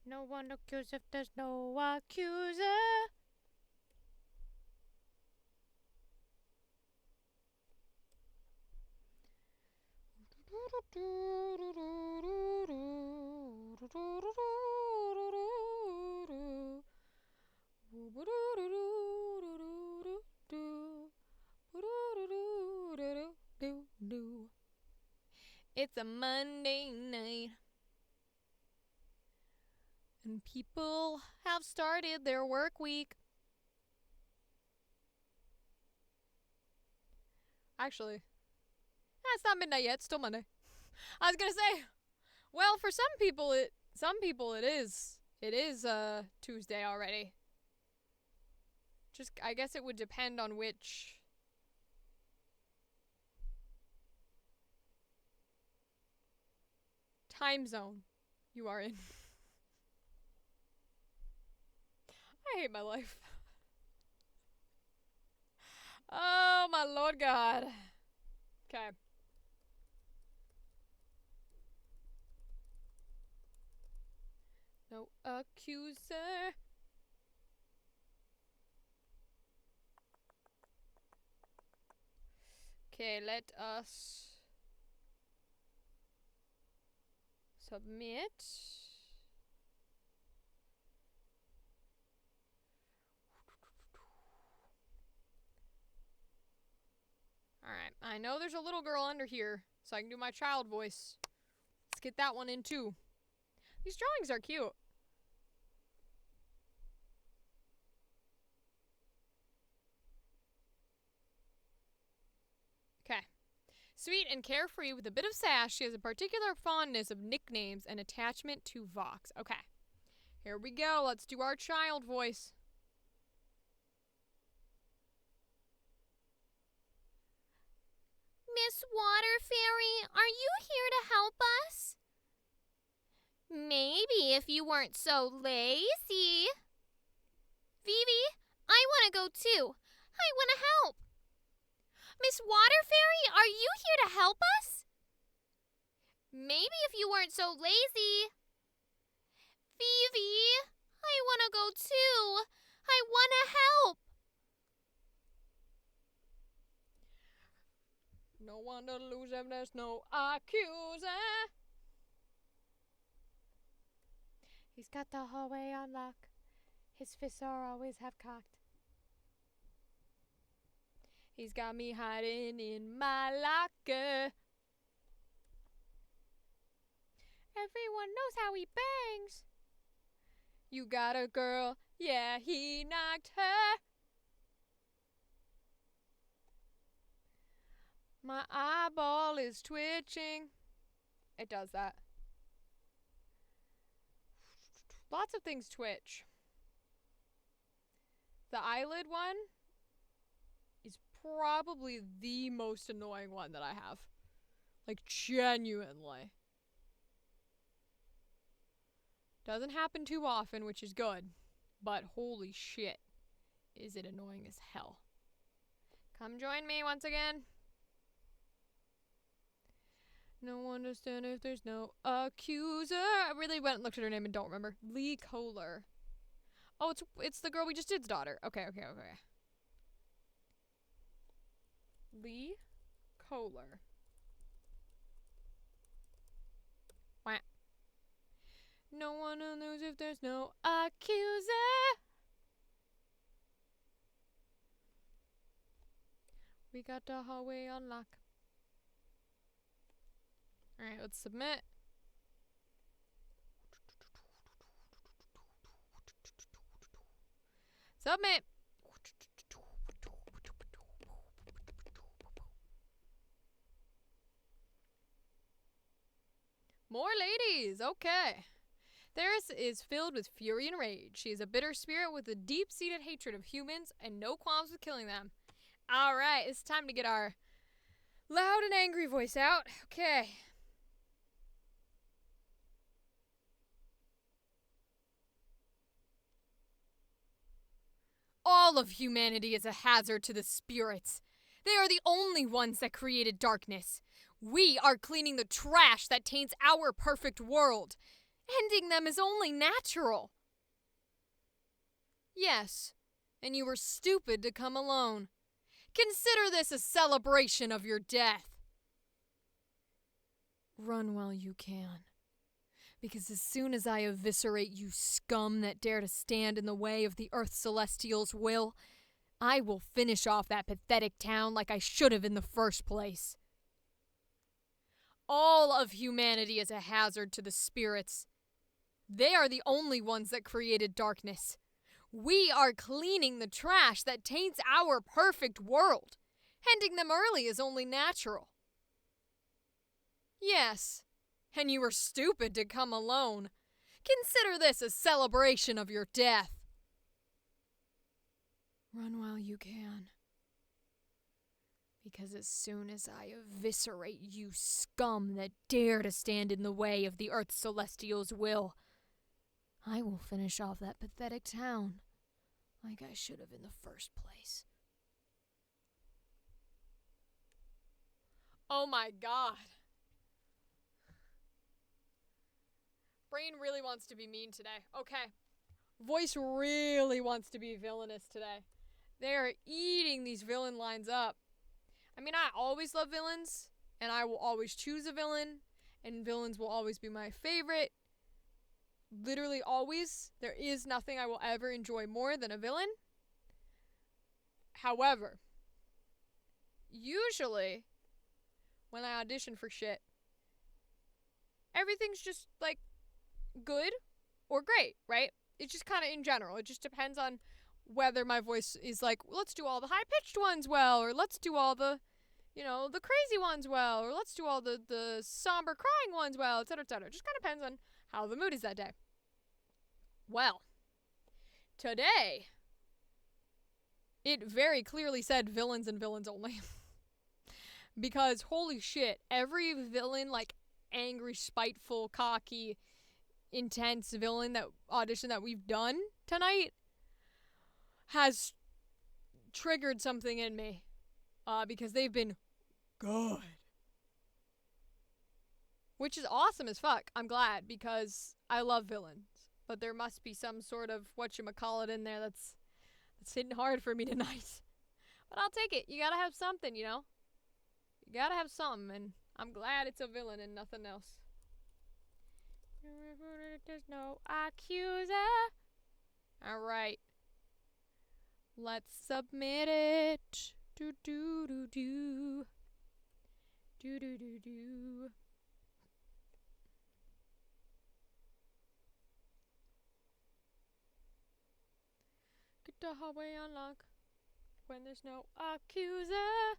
No one accuses if there's no accuser. It's a Monday night, and people have started their work week. Actually, it's not midnight yet. It's still Monday. I was gonna say, well, for some people it is Tuesday already. Just, I guess it would depend on which time zone you are in. I hate my life. Oh, my Lord God. Okay. No accuser. Okay, let us submit. Alright, I know there's a little girl under here, so I can do my child voice. Let's get that one in too. These drawings are cute. Okay. Sweet and carefree with a bit of sass, she has a particular fondness of nicknames and attachment to VAOC. Okay. Here we go. Let's do our child voice. Miss Water Fairy, are you here to help us? Maybe if you weren't so lazy. Vivi, I want to go too. I want to help. Miss Water Fairy, are you here to help us? Maybe if you weren't so lazy. Vivi, I want to go too. I want to help. No one to lose if there's no accuser. He's got the hallway on lock. His fists are always half cocked. He's got me hiding in my locker. Everyone knows how he bangs. You got a girl, yeah, he knocked her. My eyeball is twitching. It does that. Lots of things twitch. The eyelid one is probably the most annoying one that I have. Like, genuinely. Doesn't happen too often, which is good. But holy shit, is it annoying as hell. Come join me once again. No understand if there's no accuser. I really went and looked at her name and don't remember. Lee Kohler. Oh, it's the girl we just did's daughter. Okay. Lee Kohler. Wah. No one knows if there's no accuser. We got the hallway on lock. Alright, let's submit. Submit! More ladies! Okay. Theris is filled with fury and rage. She is a bitter spirit with a deep-seated hatred of humans and no qualms with killing them. Alright, it's time to get our loud and angry voice out. Okay. All of humanity is a hazard to the spirits. They are the only ones that created darkness. We are cleaning the trash that taints our perfect world. Ending them is only natural. Yes, and you were stupid to come alone. Consider this a celebration of your death. Run while you can. Because as soon as I eviscerate you scum that dare to stand in the way of the Earth Celestial's will, I will finish off that pathetic town like I should have in the first place. All of humanity is a hazard to the spirits. They are the only ones that created darkness. We are cleaning the trash that taints our perfect world. Ending them early is only natural. Yes. And you were stupid to come alone. Consider this a celebration of your death. Run while you can. Because as soon as I eviscerate you scum that dare to stand in the way of the Earth Celestial's will, I will finish off that pathetic town like I should have in the first place. Oh my god. Brain really wants to be mean today. Okay. Voice really wants to be villainous today. They are eating these villain lines up. I mean, I always love villains, and I will always choose a villain, and villains will always be my favorite. Literally always. There is nothing I will ever enjoy more than a villain. However, usually, when I audition for shit, everything's just, like, good or great, right? It's just kind of in general. It just depends on whether my voice is like, let's do all the high-pitched ones well, or let's do all the, the crazy ones well, or let's do all the somber crying ones well, etc., etc. It just kind of depends on how the mood is that day. Well, today, it very clearly said villains and villains only. Because, holy shit, every villain, like, angry, spiteful, cocky, intense villain audition that we've done tonight has triggered something in me. Because they've been good. Which is awesome as fuck. I'm glad, because I love villains. But there must be some sort of whatchamacallit in there that's hitting hard for me tonight. But I'll take it. You gotta have something, You gotta have something, and I'm glad it's a villain and nothing else. There's no accuser. Alright. Let's submit it. Do do do do. Do do do do. Get the hallway unlocked when there's no accuser.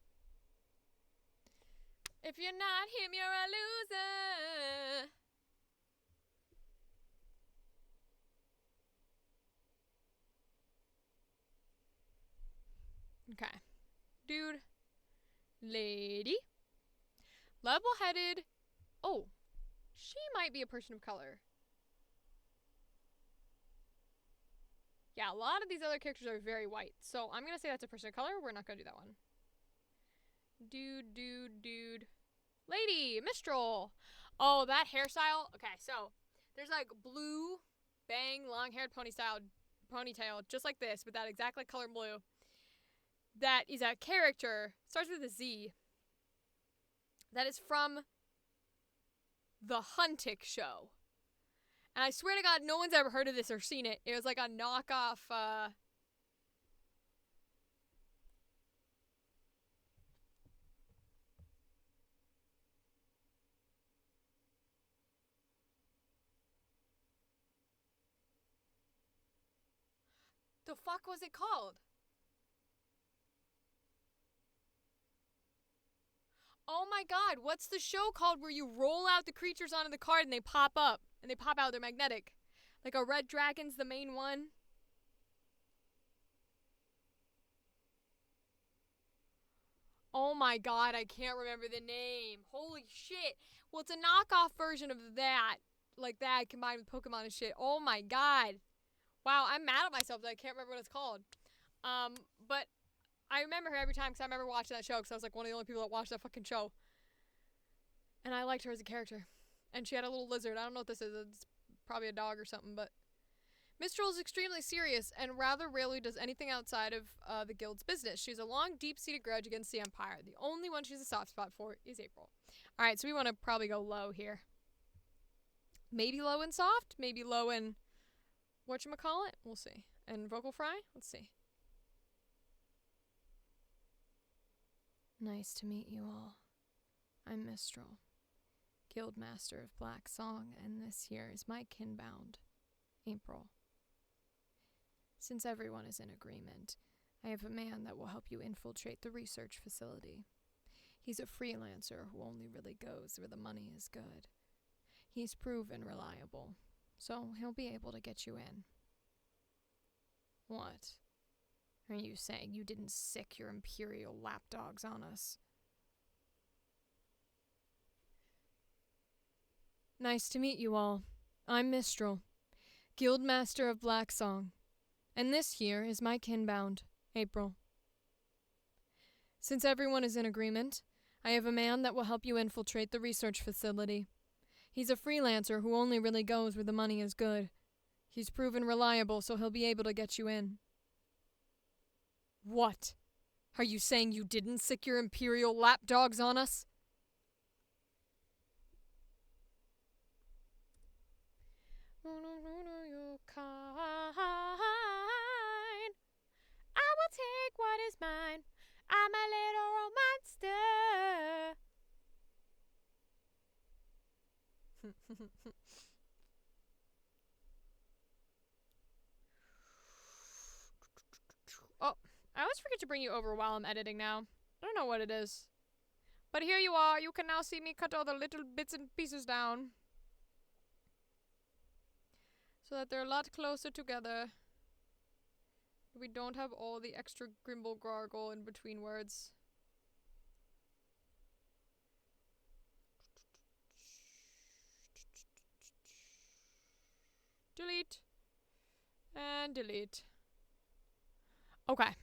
If you're not him, you're a loser. Okay. Dude. Lady. Level-headed. Oh. She might be a person of color. Yeah, a lot of these other characters are very white. So I'm going to say that's a person of color. We're not going to do that one. Dude. Lady. Mistral. Oh, that hairstyle. Okay, so there's like blue, bang, long-haired ponytail, just like this, with that exact like color blue. That is a character, starts with a Z, that is from the Huntic show. And I swear to God, no one's ever heard of this or seen it. It was like a knockoff, the fuck was it called? Oh my God, what's the show called where you roll out the creatures onto the card and they pop up? And they pop out, they're magnetic. Like a red dragon's the main one. Oh my God, I can't remember the name. Holy shit. Well, it's a knockoff version of that. Like that combined with Pokemon and shit. Oh my God. Wow, I'm mad at myself that I can't remember what it's called. But I remember her every time because I remember watching that show because I was like one of the only people that watched that fucking show. And I liked her as a character. And she had a little lizard. I don't know what this is. It's probably a dog or something, but Mistral is extremely serious and rather rarely does anything outside of the guild's business. She has a long, deep-seated grudge against the Empire. The only one she has a soft spot for is April. Alright, so we want to probably go low here. Maybe low and soft? Maybe low and whatchamacallit? We'll see. And vocal fry? Let's see. Nice to meet you all. I'm Mistral, Guildmaster of Black Song, and this here is my kinbound, April. Since everyone is in agreement, I have a man that will help you infiltrate the research facility. He's a freelancer who only really goes where the money is good. He's proven reliable, so he'll be able to get you in. What? Are you saying you didn't sick your Imperial lapdogs on us? Nice to meet you all. I'm Mistral, Guildmaster of Black Song, and this here is my kinbound, April. Since everyone is in agreement, I have a man that will help you infiltrate the research facility. He's a freelancer who only really goes where the money is good. He's proven reliable, so he'll be able to get you in. What? Are you saying you didn't sick your Imperial lapdogs on us? I will take what is mine. I'm a little monster. Oh, I always forget to bring you over while I'm editing now. I don't know what it is. But here you are. You can now see me cut all the little bits and pieces down, so that they're a lot closer together. We don't have all the extra grimble gargle in between words. Delete. And delete. Okay.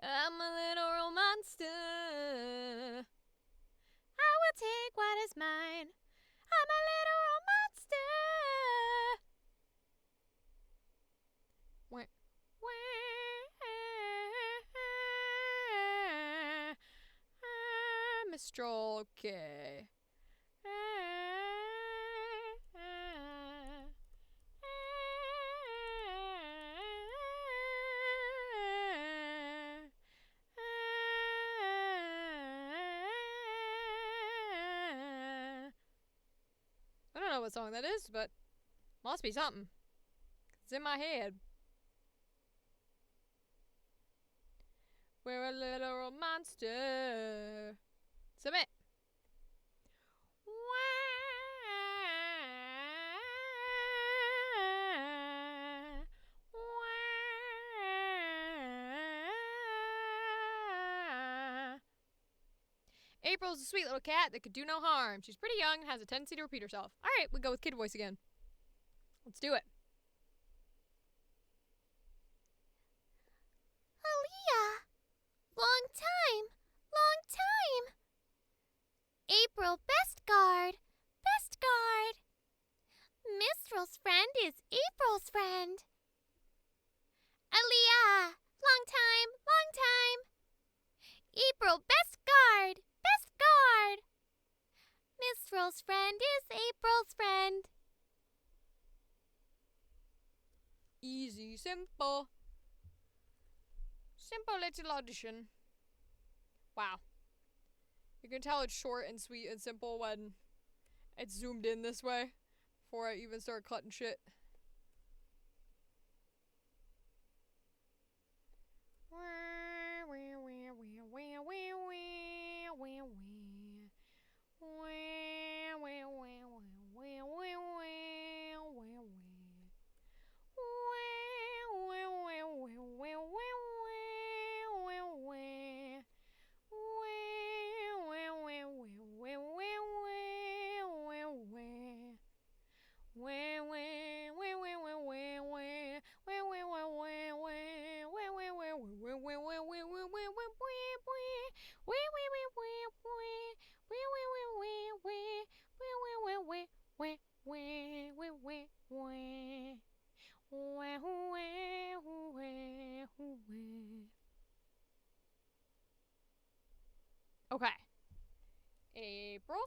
I'm a little monster. I will take what is mine. Mistral. Okay. I don't know what song that is, but must be something. It's in my head. We're a little monster. Submit. April's a sweet little cat that could do no harm. She's pretty young and has a tendency to repeat herself. Alright, we go with kid voice again. Let's do it. Aaliyah! Long time! Long time! April, best guard! Best guard! Mistral's friend is April's friend. Aaliyah! Long time! Long time! April, best guard! Best guard! Mistral's friend is April's friend. Easy, simple. Simple little audition. Wow. You can tell it's short and sweet and simple when it's zoomed in this way before I even start cutting shit. Okay. April.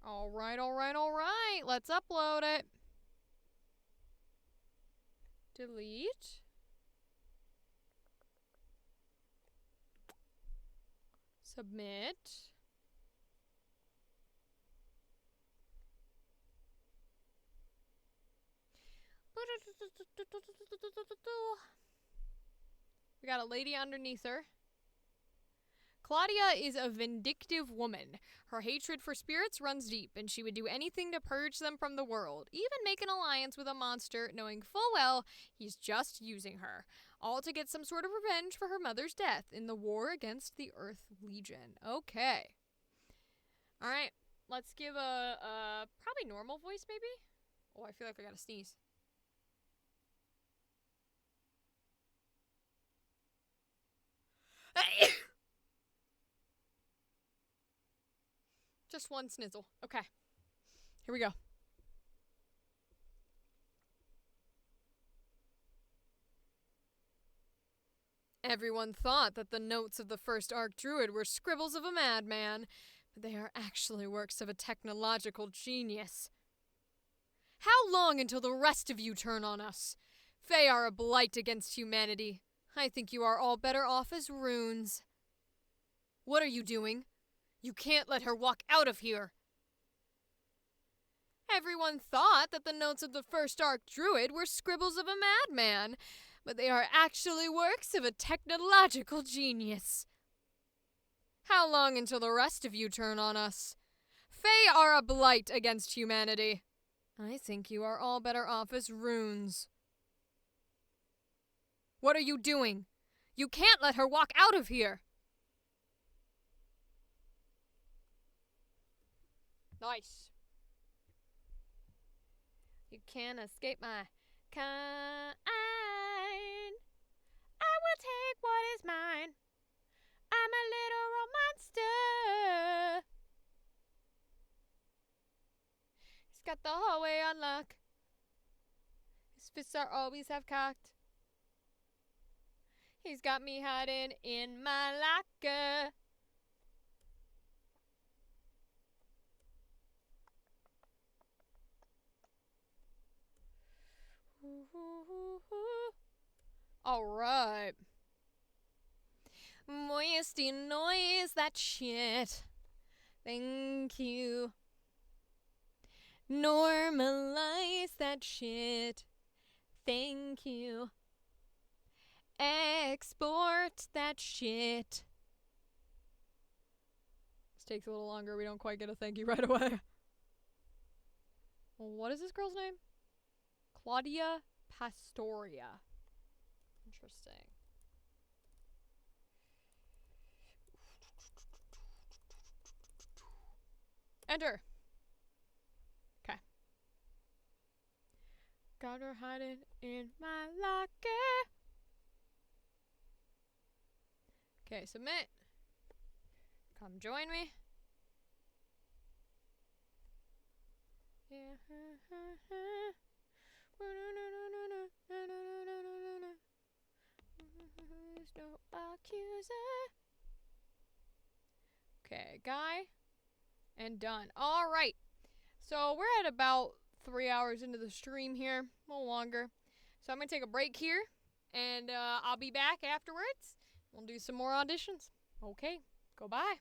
Alright, alright, alright. Let's upload it. Delete. Submit. We got a lady underneath her. Claudia is a vindictive woman. Her hatred for spirits runs deep, and she would do anything to purge them from the world, even make an alliance with a monster, knowing full well he's just using her, all to get some sort of revenge for her mother's death in the war against the Earth Legion. Okay. Alright, let's give a probably normal voice, maybe? Oh, I feel like I gotta sneeze. Just one snizzle. Okay. Here we go. Everyone thought that the notes of the first Archdruid were scribbles of a madman, but they are actually works of a technological genius. How long until the rest of you turn on us? Fae are a blight against humanity. I think you are all better off as runes. What are you doing? You can't let her walk out of here. Everyone thought that the notes of the first Archdruid were scribbles of a madman, but they are actually works of a technological genius. How long until the rest of you turn on us? Fae are a blight against humanity. I think you are all better off as runes. What are you doing? You can't let her walk out of here. Nice. You can't escape my kind. I will take what is mine. I'm a literal monster. He's got the hallway on lock. His fists are always half cocked. He's got me hiding in my locker. All right. Moisty noise, that shit. Thank you. Normalize that shit. Thank you. Export that shit. This takes a little longer. We don't quite get a thank you right away. What is this girl's name? Claudia Pastoria. Interesting. Enter. Okay. Got her hiding in my locker. Okay, submit. Come join me. Yeah. There's no accuser. Okay, guy. And done. All right. So we're at about 3 hours into the stream here. A little longer. So I'm going to take a break here. And I'll be back afterwards. We'll do some more auditions. Okay. Goodbye.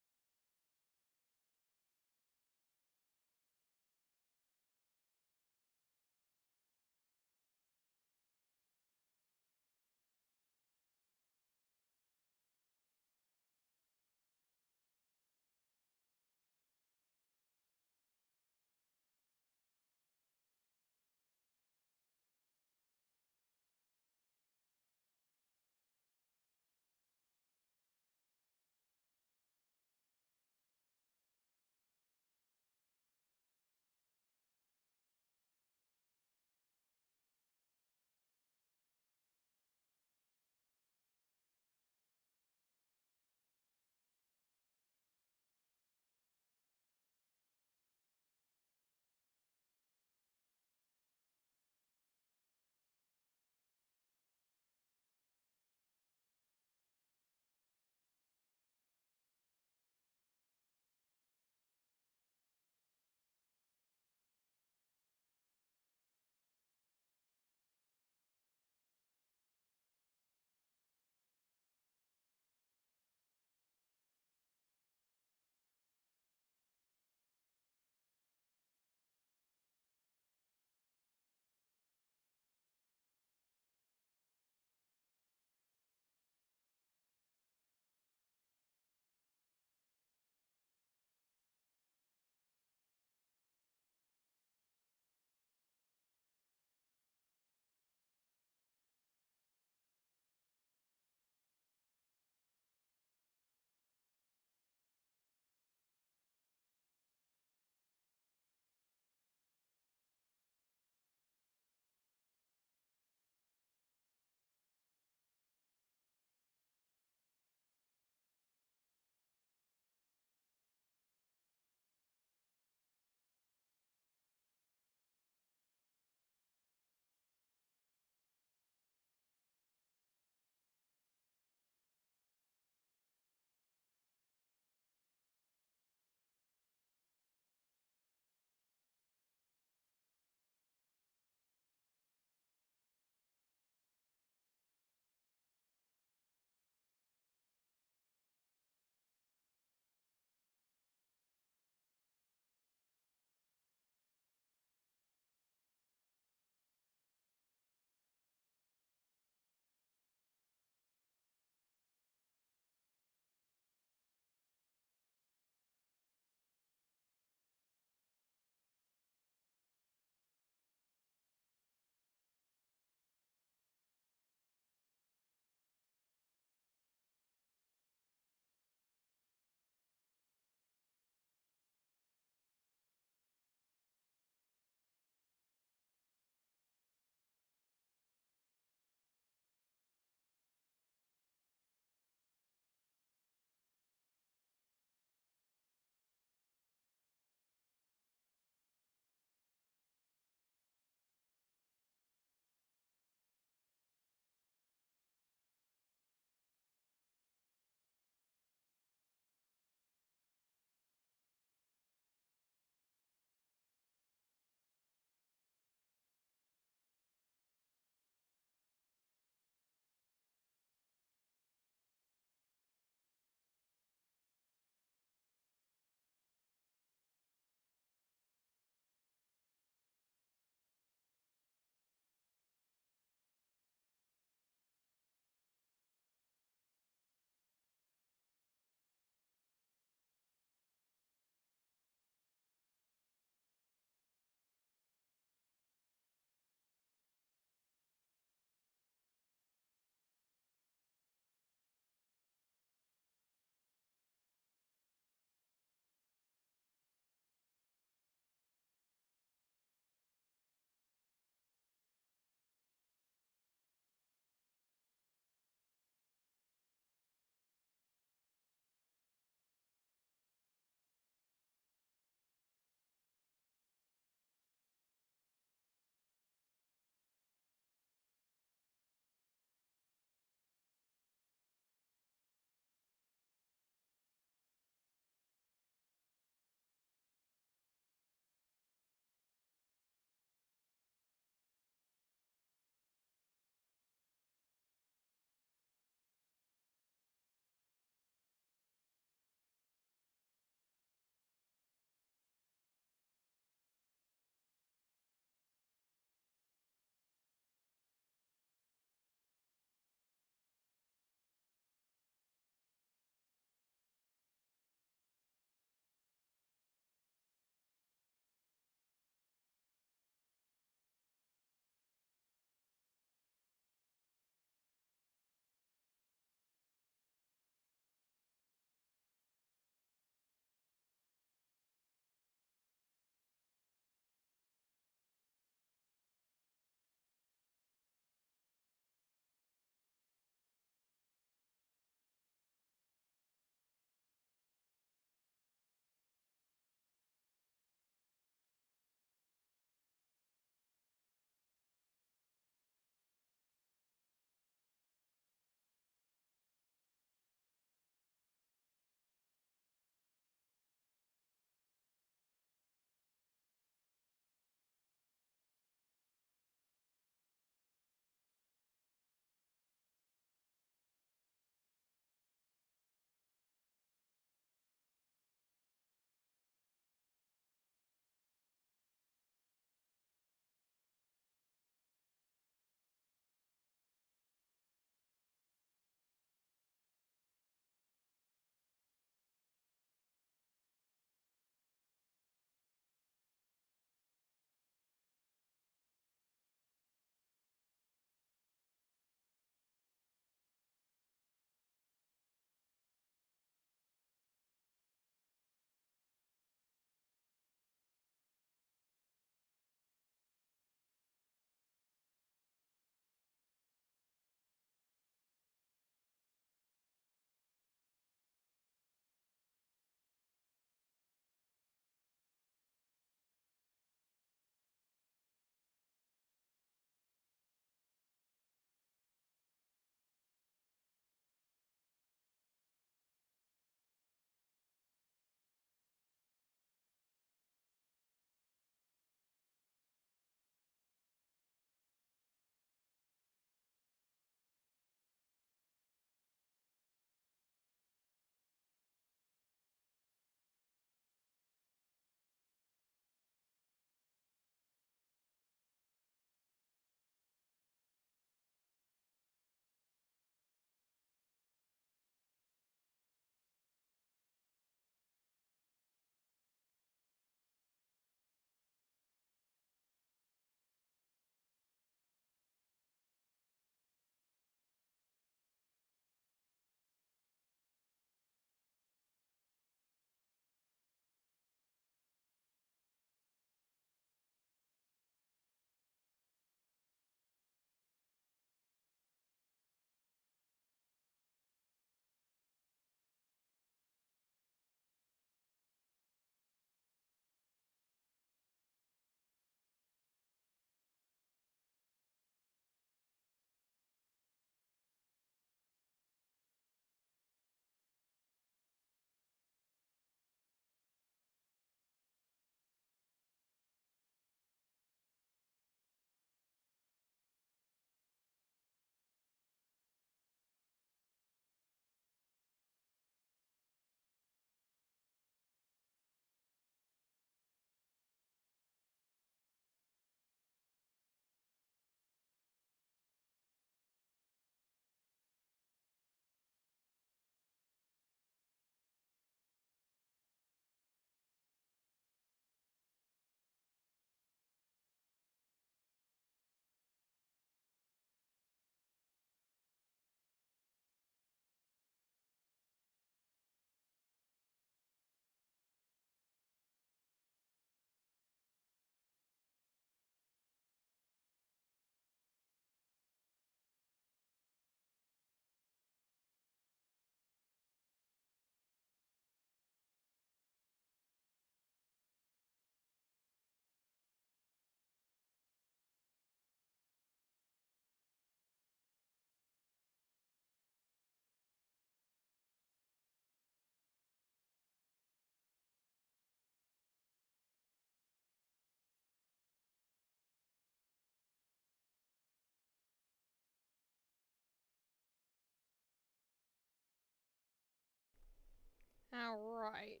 All right.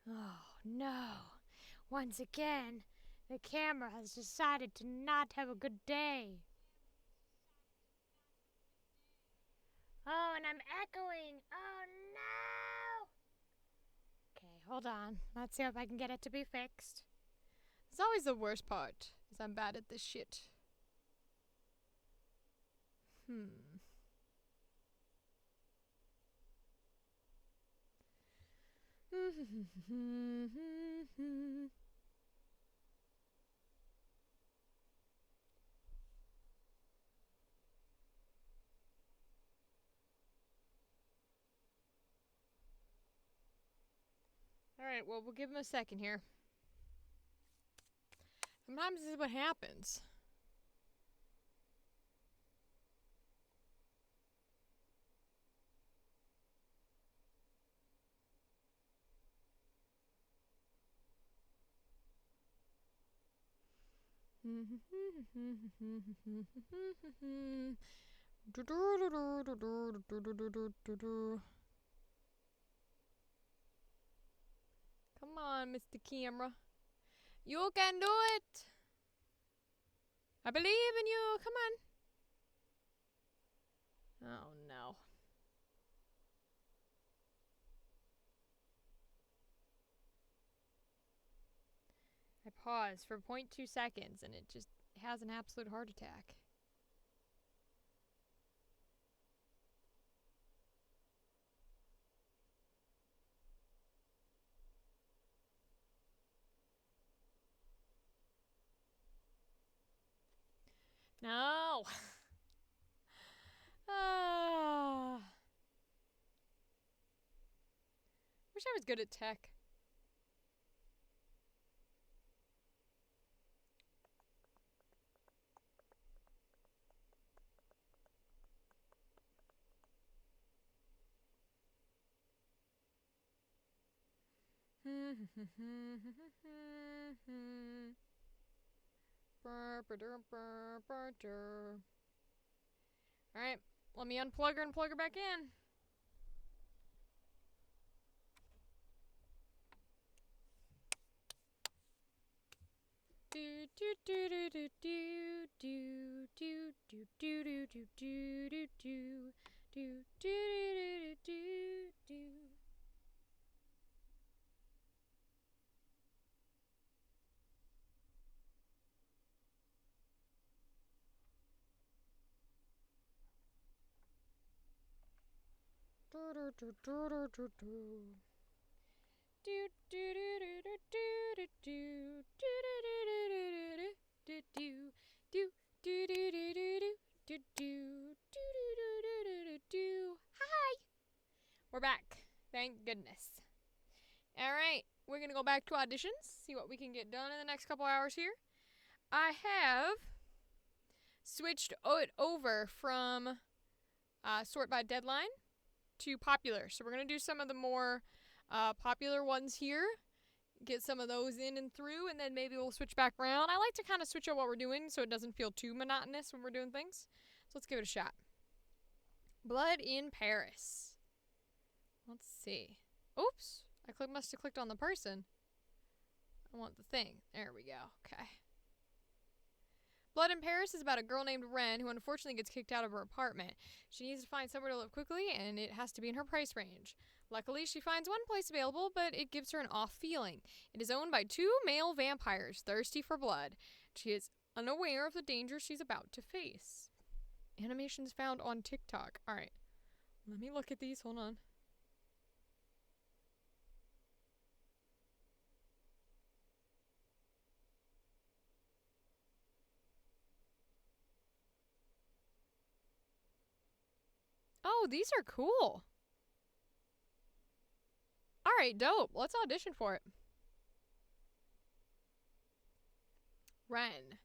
Oh, no. Once again, the camera has decided to not have a good day. Oh, and I'm echoing. Oh, no. Okay, hold on. Let's see if I can get it to be fixed. It's always the worst part, is I'm bad at this shit. Alright, well, we'll give him a second here. Sometimes this is what happens. Come on, Mr. Camera. You can do it. I believe in you. Come on. Oh, no. I pause for 0.2 seconds and it just has an absolute heart attack. No. Wish I was good at tech. Alright, let me unplug her and plug her back in. Do do do do do do do do do do do do do do do do do do do. Hi! We're back. Thank goodness. Alright, we're gonna go back to auditions, see what we can get done in the next couple hours here. I have switched it over from sort by deadline to popular. So we're going to do some of the more popular ones here. Get some of those in and through, and then maybe we'll switch back around. I like to kind of switch up what we're doing so it doesn't feel too monotonous when we're doing things. So let's give it a shot. Blood in Paris. Let's see. Oops. I must have clicked on the person. I want the thing. There we go. Okay. Blood in Paris is about a girl named Ren who unfortunately gets kicked out of her apartment. She needs to find somewhere to live quickly, and it has to be in her price range. Luckily, she finds one place available, but it gives her an off feeling. It is owned by two male vampires thirsty for blood. She is unaware of the danger she's about to face. Animations found on TikTok. Alright, let me look at these. Hold on. Oh, these are cool. Alright, dope. Let's audition for it. Ren.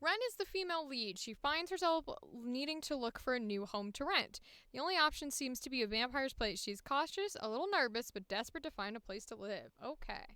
Ren is the female lead. She finds herself needing to look for a new home to rent. The only option seems to be a vampire's place. She's cautious, a little nervous, but desperate to find a place to live. Okay.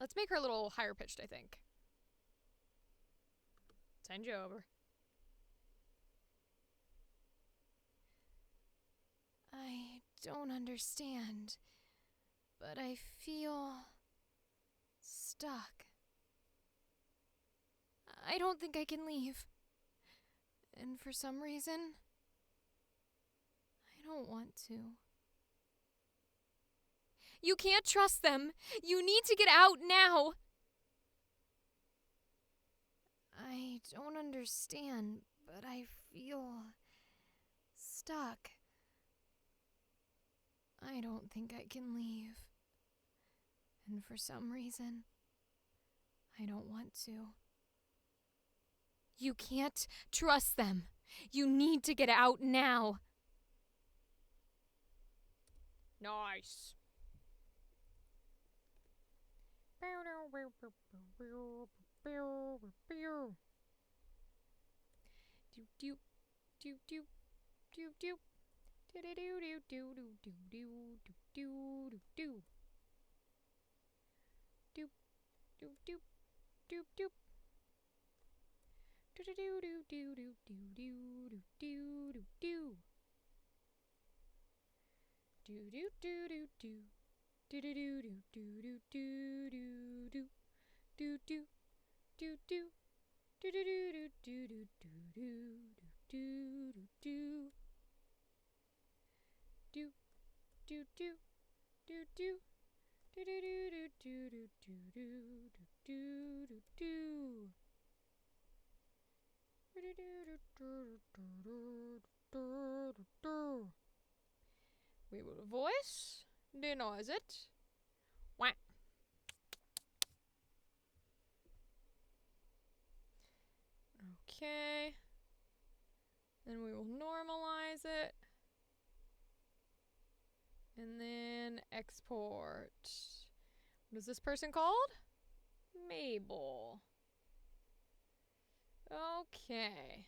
Let's make her a little higher pitched, I think. Send you over. I don't understand, but I feel stuck. I don't think I can leave. And for some reason, I don't want to. You can't trust them. You need to get out now. I don't understand, but I feel stuck. I don't think I can leave. And for some reason, I don't want to. You can't trust them. You need to get out now. Nice. Do do do do do do. Do do do do do do do do do do do do do do. Do do do do do do do do do do. Do do do do do. Do do do do do do do do do do do do. Do do do do do do do do do do. Do do do do do. Do do do do do do do do do. We will voice denoise it. Wah. Okay. Then we will normalize it. And then export. What is this person called? Mabel. Okay.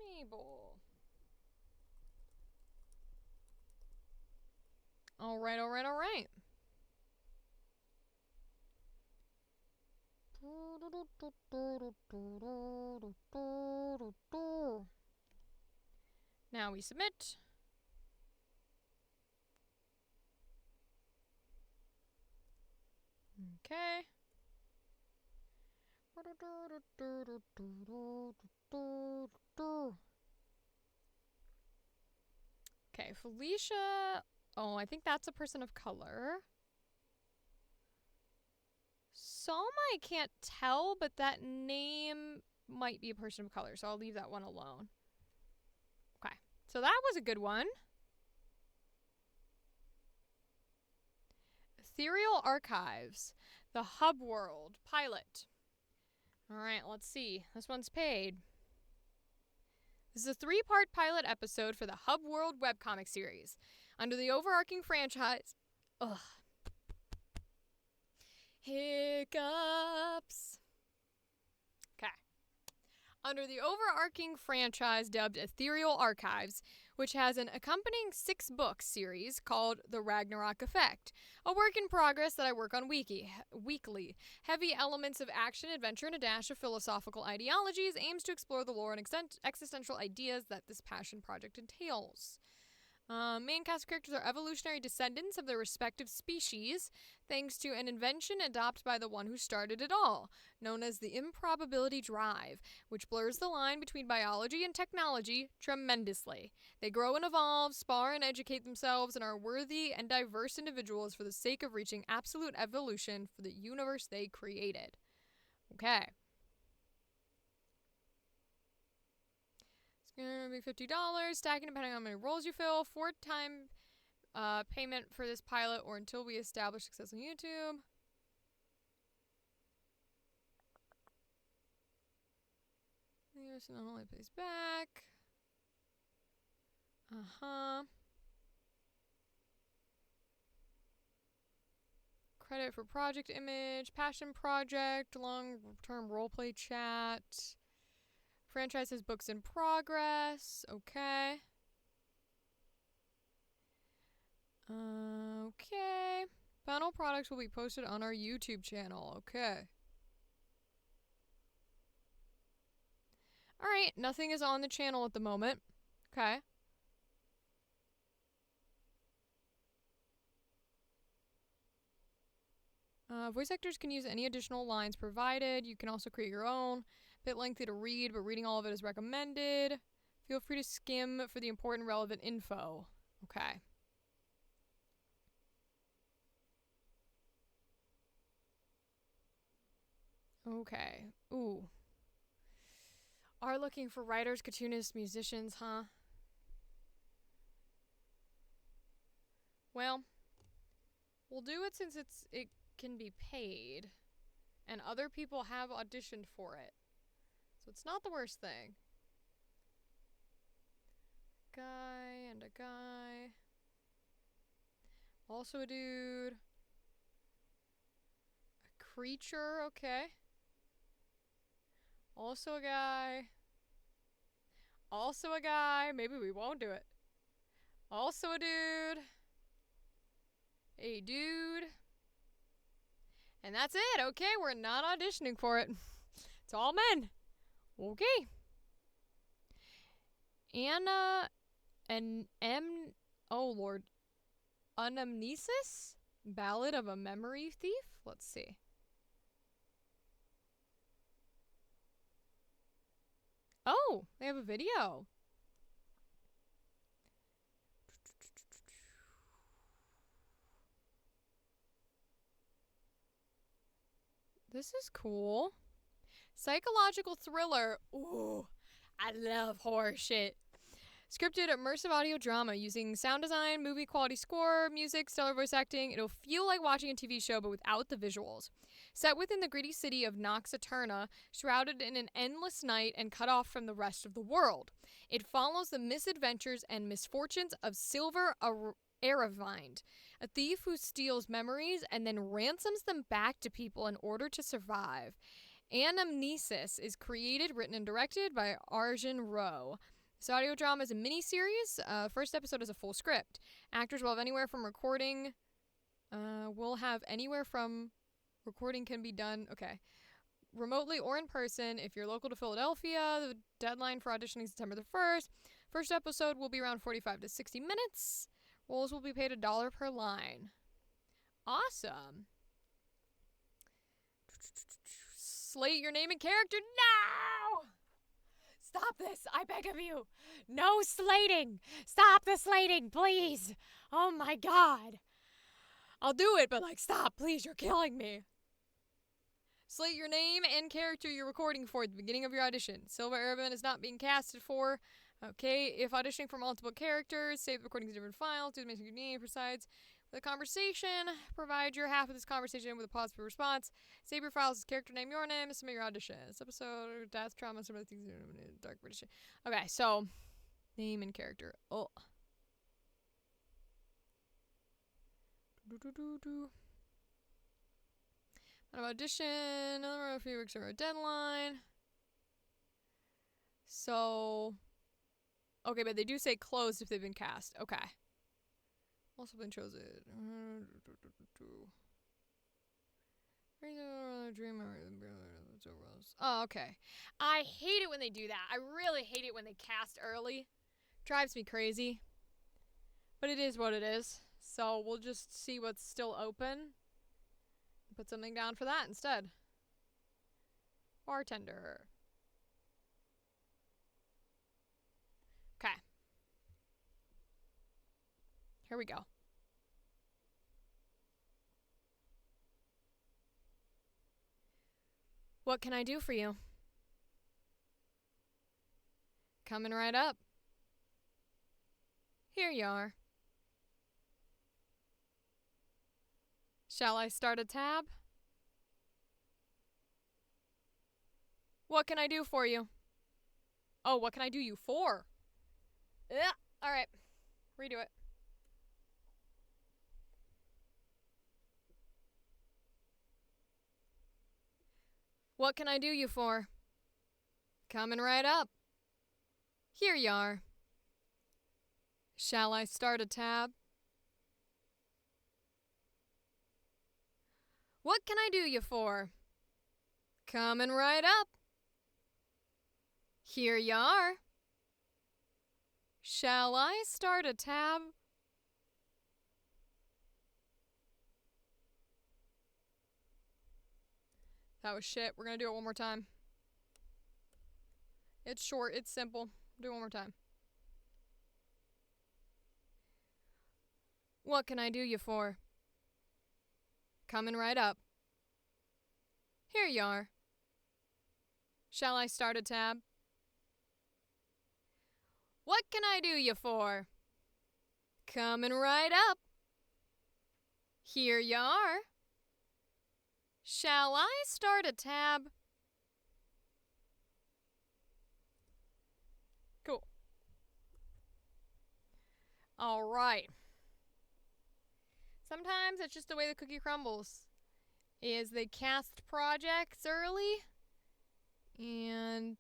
Mabel. All right, all right, all right. Now we submit. Okay. Okay, Felicia. Oh, I think that's a person of color. Selma, I can't tell, but that name might be a person of color, so I'll leave that one alone. Okay, so that was a good one. Ethereal Archives, the Hub World pilot. All right, let's see. This one's paid. This is a 3-part pilot episode for the Hub World webcomic series. Under the overarching franchise... Ugh. Hiccups. Okay. Under the overarching franchise dubbed Ethereal Archives, which has an accompanying 6-book series called The Ragnarok Effect, a work in progress that I work on weekly. Heavy elements of action, adventure, and a dash of philosophical ideologies aims to explore the lore and existential ideas that this passion project entails. Main cast characters are evolutionary descendants of their respective species, thanks to an invention adopted by the one who started it all, known as the improbability drive, which blurs the line between biology and technology tremendously. They grow and evolve, spar and educate themselves, and are worthy and diverse individuals for the sake of reaching absolute evolution for the universe they created. Okay. It's gonna be $50, stacking depending on how many roles you fill, 4-time payment for this pilot or until we establish success on YouTube. The US not only pays back. Credit for project image, passion project, long-term roleplay chat. Franchise has books in progress. Okay. Okay. Final products will be posted on our YouTube channel. Okay. Alright, nothing is on the channel at the moment. Okay. Voice actors can use any additional lines provided. You can also create your own. A bit lengthy to read, but reading all of it is recommended. Feel free to skim for the important relevant info. Okay. Okay. Ooh. Are looking for writers, cartoonists, musicians, huh? Well, we'll do it since it can be paid. And other people have auditioned for it. So it's not the worst thing. Guy and a guy. Also a dude. A creature, okay. Also a guy. Also a guy. Maybe we won't do it. Also a dude. A dude. And that's it. Okay, we're not auditioning for it. It's all men. Okay. Anna and oh Lord. Anamnesis? Ballad of a Memory Thief? Let's see. Oh, they have a video. This is cool. Psychological thriller. Ooh, I love horror shit. Scripted immersive audio drama using sound design, movie quality score, music, stellar voice acting. It'll feel like watching a TV show but without the visuals. Set within the gritty city of Nox Eterna, shrouded in an endless night and cut off from the rest of the world. It follows the misadventures and misfortunes of Silver Aravind, a thief who steals memories and then ransoms them back to people in order to survive. Anamnesis is created, written, and directed by Arjun Rowe. This audio drama is a mini-series. First episode is a full script. Actors will have anywhere from recording... recording can be done... Okay. Remotely or in person. If you're local to Philadelphia, the deadline for auditioning is September the 1st. First episode will be around 45 to 60 minutes. Roles will be paid $1 per line. Awesome. Slate your name and character now! Stop this, I beg of you. No slating. Stop the slating, please. Oh my God. I'll do it, but stop, please, you're killing me. Slate your name and character you're recording for at the beginning of your audition. Silver Aravind is not being casted for. Okay, if auditioning for multiple characters, save the recordings in different files. Do the your name presides with a conversation. Provide your half of this conversation with a pause for response. Save your files as character name, your name, and submit your audition. This episode, death, trauma, some of the things in dark British. Okay, so name and character. Oh. Audition. Another few weeks or a deadline. So. Okay, but they do say closed if they've been cast. Okay. Also been chosen. Oh, okay. I hate it when they do that. I really hate it when they cast early. Drives me crazy. But it is what it is. So we'll just see what's still open. Put something down for that instead. Bartender. Okay. Here we go. What can I do for you? Coming right up. Here you are. Shall I start a tab? What can I do for you? Oh, what can I do you for? Yeah, alright. Redo it. What can I do you for? Coming right up. Here you are. Shall I start a tab? What can I do you for? Coming right up. Here you are. Shall I start a tab? That was shit. We're gonna do it one more time. It's short, it's simple. Do it one more time. What can I do you for? Coming right up. Here you are. Shall I start a tab? What can I do you for? Coming right up. Here you are. Shall I start a tab? Cool. All right. Sometimes it's just the way the cookie crumbles. Is they cast projects early and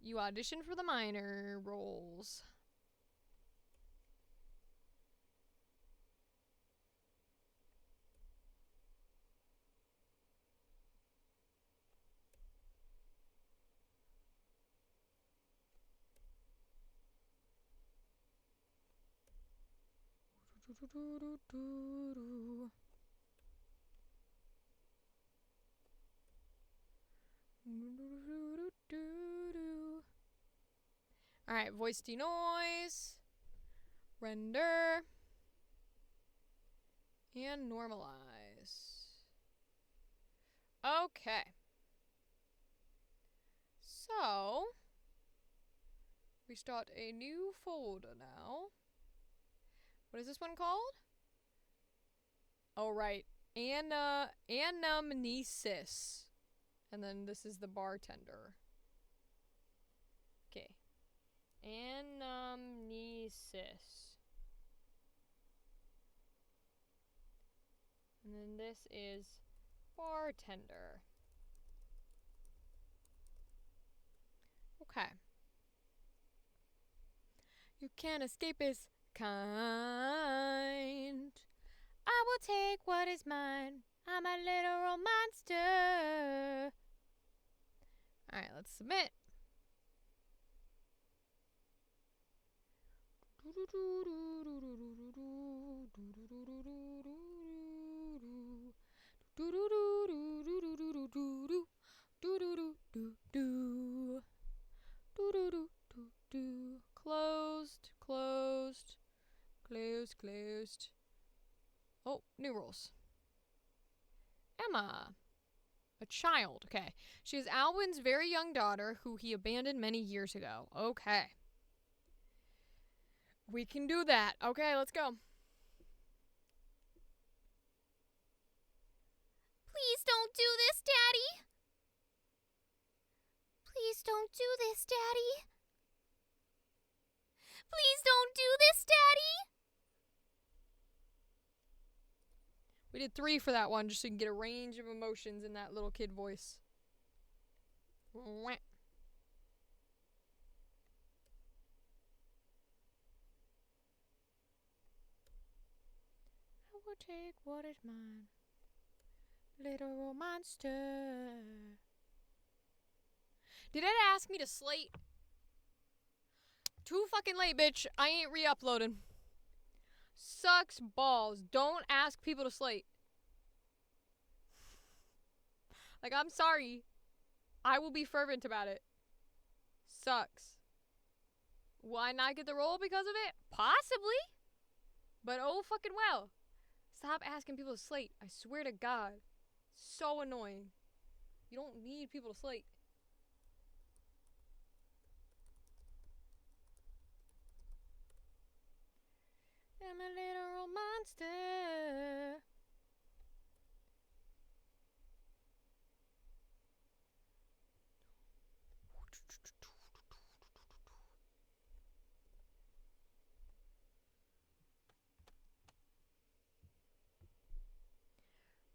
you audition for the minor roles. Alright, voice denoise, render, and normalize. Okay. So, we start a new folder now. What is this one called? Oh, right. Anamnesis. And then this is the bartender. Okay. Anamnesis. And then this is bartender. Okay. You can't escape his kind. I will take what is mine. I'm a literal monster. Alright, let's submit. Closed, closed, closed, closed. Oh, new rules. Emma. A child, okay. She is Alwyn's very young daughter who he abandoned many years ago. Okay. We can do that. Okay, let's go. Please don't do this, Daddy. Please don't do this, Daddy. Please don't do this, Daddy. We did 3 for that one just so you can get a range of emotions in that little kid voice. Wah. I will take what is mine. Literal monster. Did it ask me to slate? Too fucking late, bitch. I ain't re-uploading. Sucks balls. Don't ask people to slate. Like, I'm sorry. I will be fervent about it. Sucks. Will I not get the role because of it? Possibly. But oh fucking well. Stop asking people to slate. I swear to God. So annoying. You don't need people to slate. I'm a literal monster.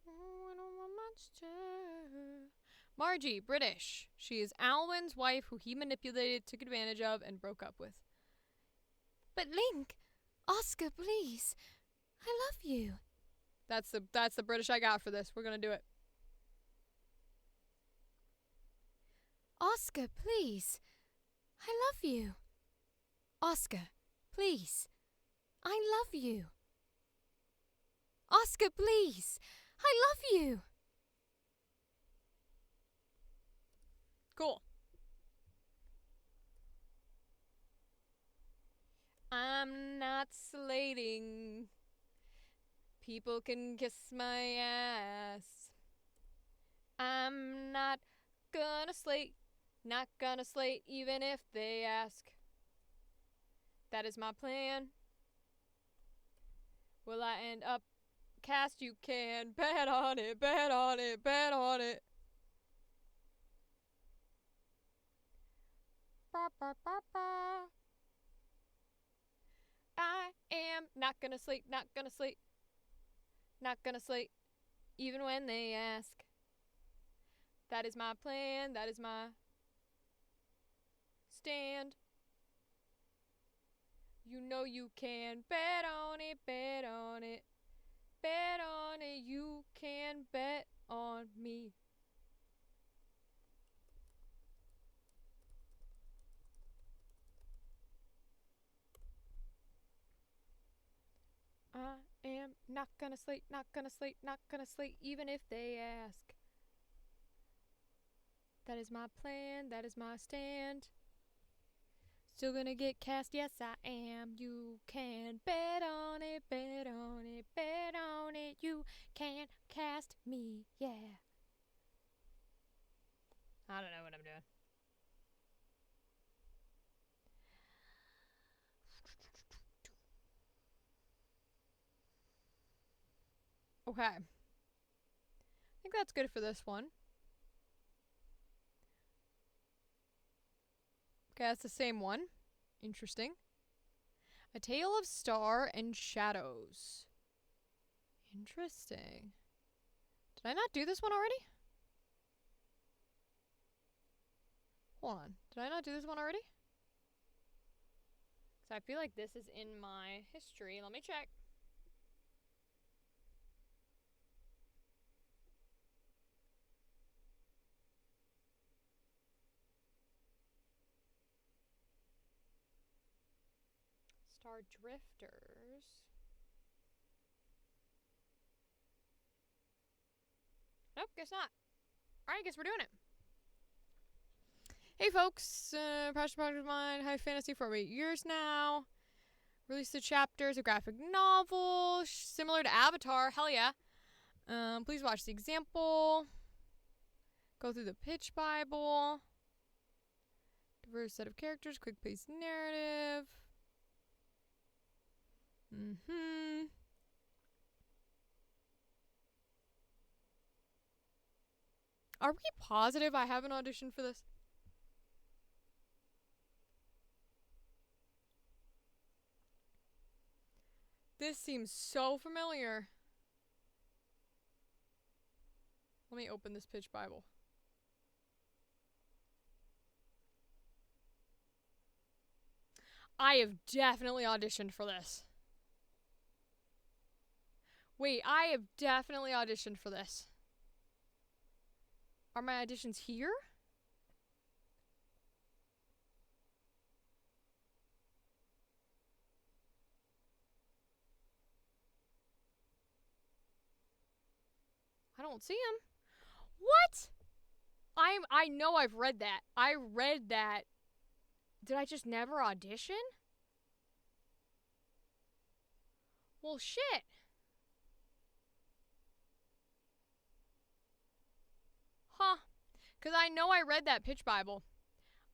Oh, I'm a monster. Margie, British. She is Alwyn's wife who he manipulated, took advantage of, and broke up with. But Link, Oscar, please. I love you. That's the British I got for this. We're gonna do it. Oscar, please. I love you. Oscar, please. I love you. Oscar, please. I love you. Cool. I'm not slating. People can kiss my ass. I'm not gonna slate. Not gonna slate even if they ask. That is my plan. Will I end up cast? You can bet on it, bet on it, bet on it. Ba, ba, ba, ba. I am not gonna slate, not gonna slate, not gonna slate, even when they ask. That is my plan, that is my stand. You know you can bet on it, bet on it, bet on it, you can bet on me. I am not gonna slate, not gonna slate, not gonna slate, even if they ask. That is my plan, that is my stand. Still gonna get cast, yes I am. You can bet on it, bet on it, bet on it. You can cast me, yeah. I don't know what I'm doing. Okay. I think that's good for this one. Okay, that's the same one. Interesting. A Tale of Star and Shadows. Interesting. Did I not do this one already? Hold on. Did I not do this one already? Because I feel like this is in my history. Let me check. Star Drifters. Nope, guess not. Alright, guess we're doing it. Hey folks, passion project of mine, high fantasy for 8 years now. Released the chapters, a graphic novel, similar to Avatar, hell yeah. Please watch the example. Go through the pitch bible. Diverse set of characters, quick paced narrative. Are we positive I haven't auditioned for this? This seems so familiar. Let me open this pitch bible. I have definitely auditioned for this. Wait, I have definitely auditioned for this. Are my auditions here? I don't see them. What? I know I've read that. I read that. Did I just never audition? Well, shit. Huh. Because I know I read that pitch bible.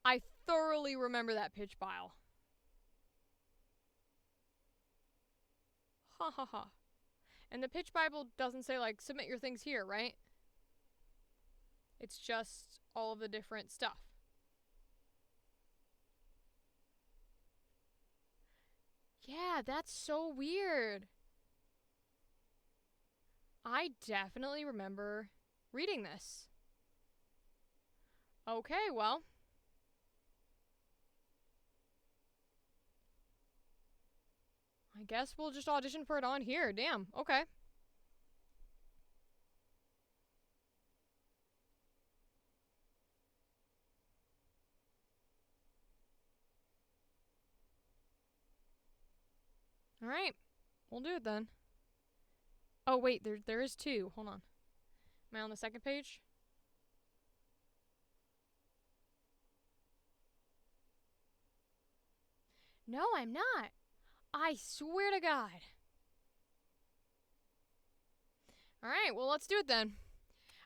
I thoroughly remember that pitch bible. Ha ha ha. And the pitch bible doesn't say, like, submit your things here, right? It's just all of the different stuff. Yeah, that's so weird. I definitely remember reading this. Okay, well. I guess we'll just audition for it on here. Damn, okay. All right. We'll do it then. Oh, wait. There is 2. Hold on. Am I on the second page? No, I'm not. I swear to God. All right. Well, let's do it then.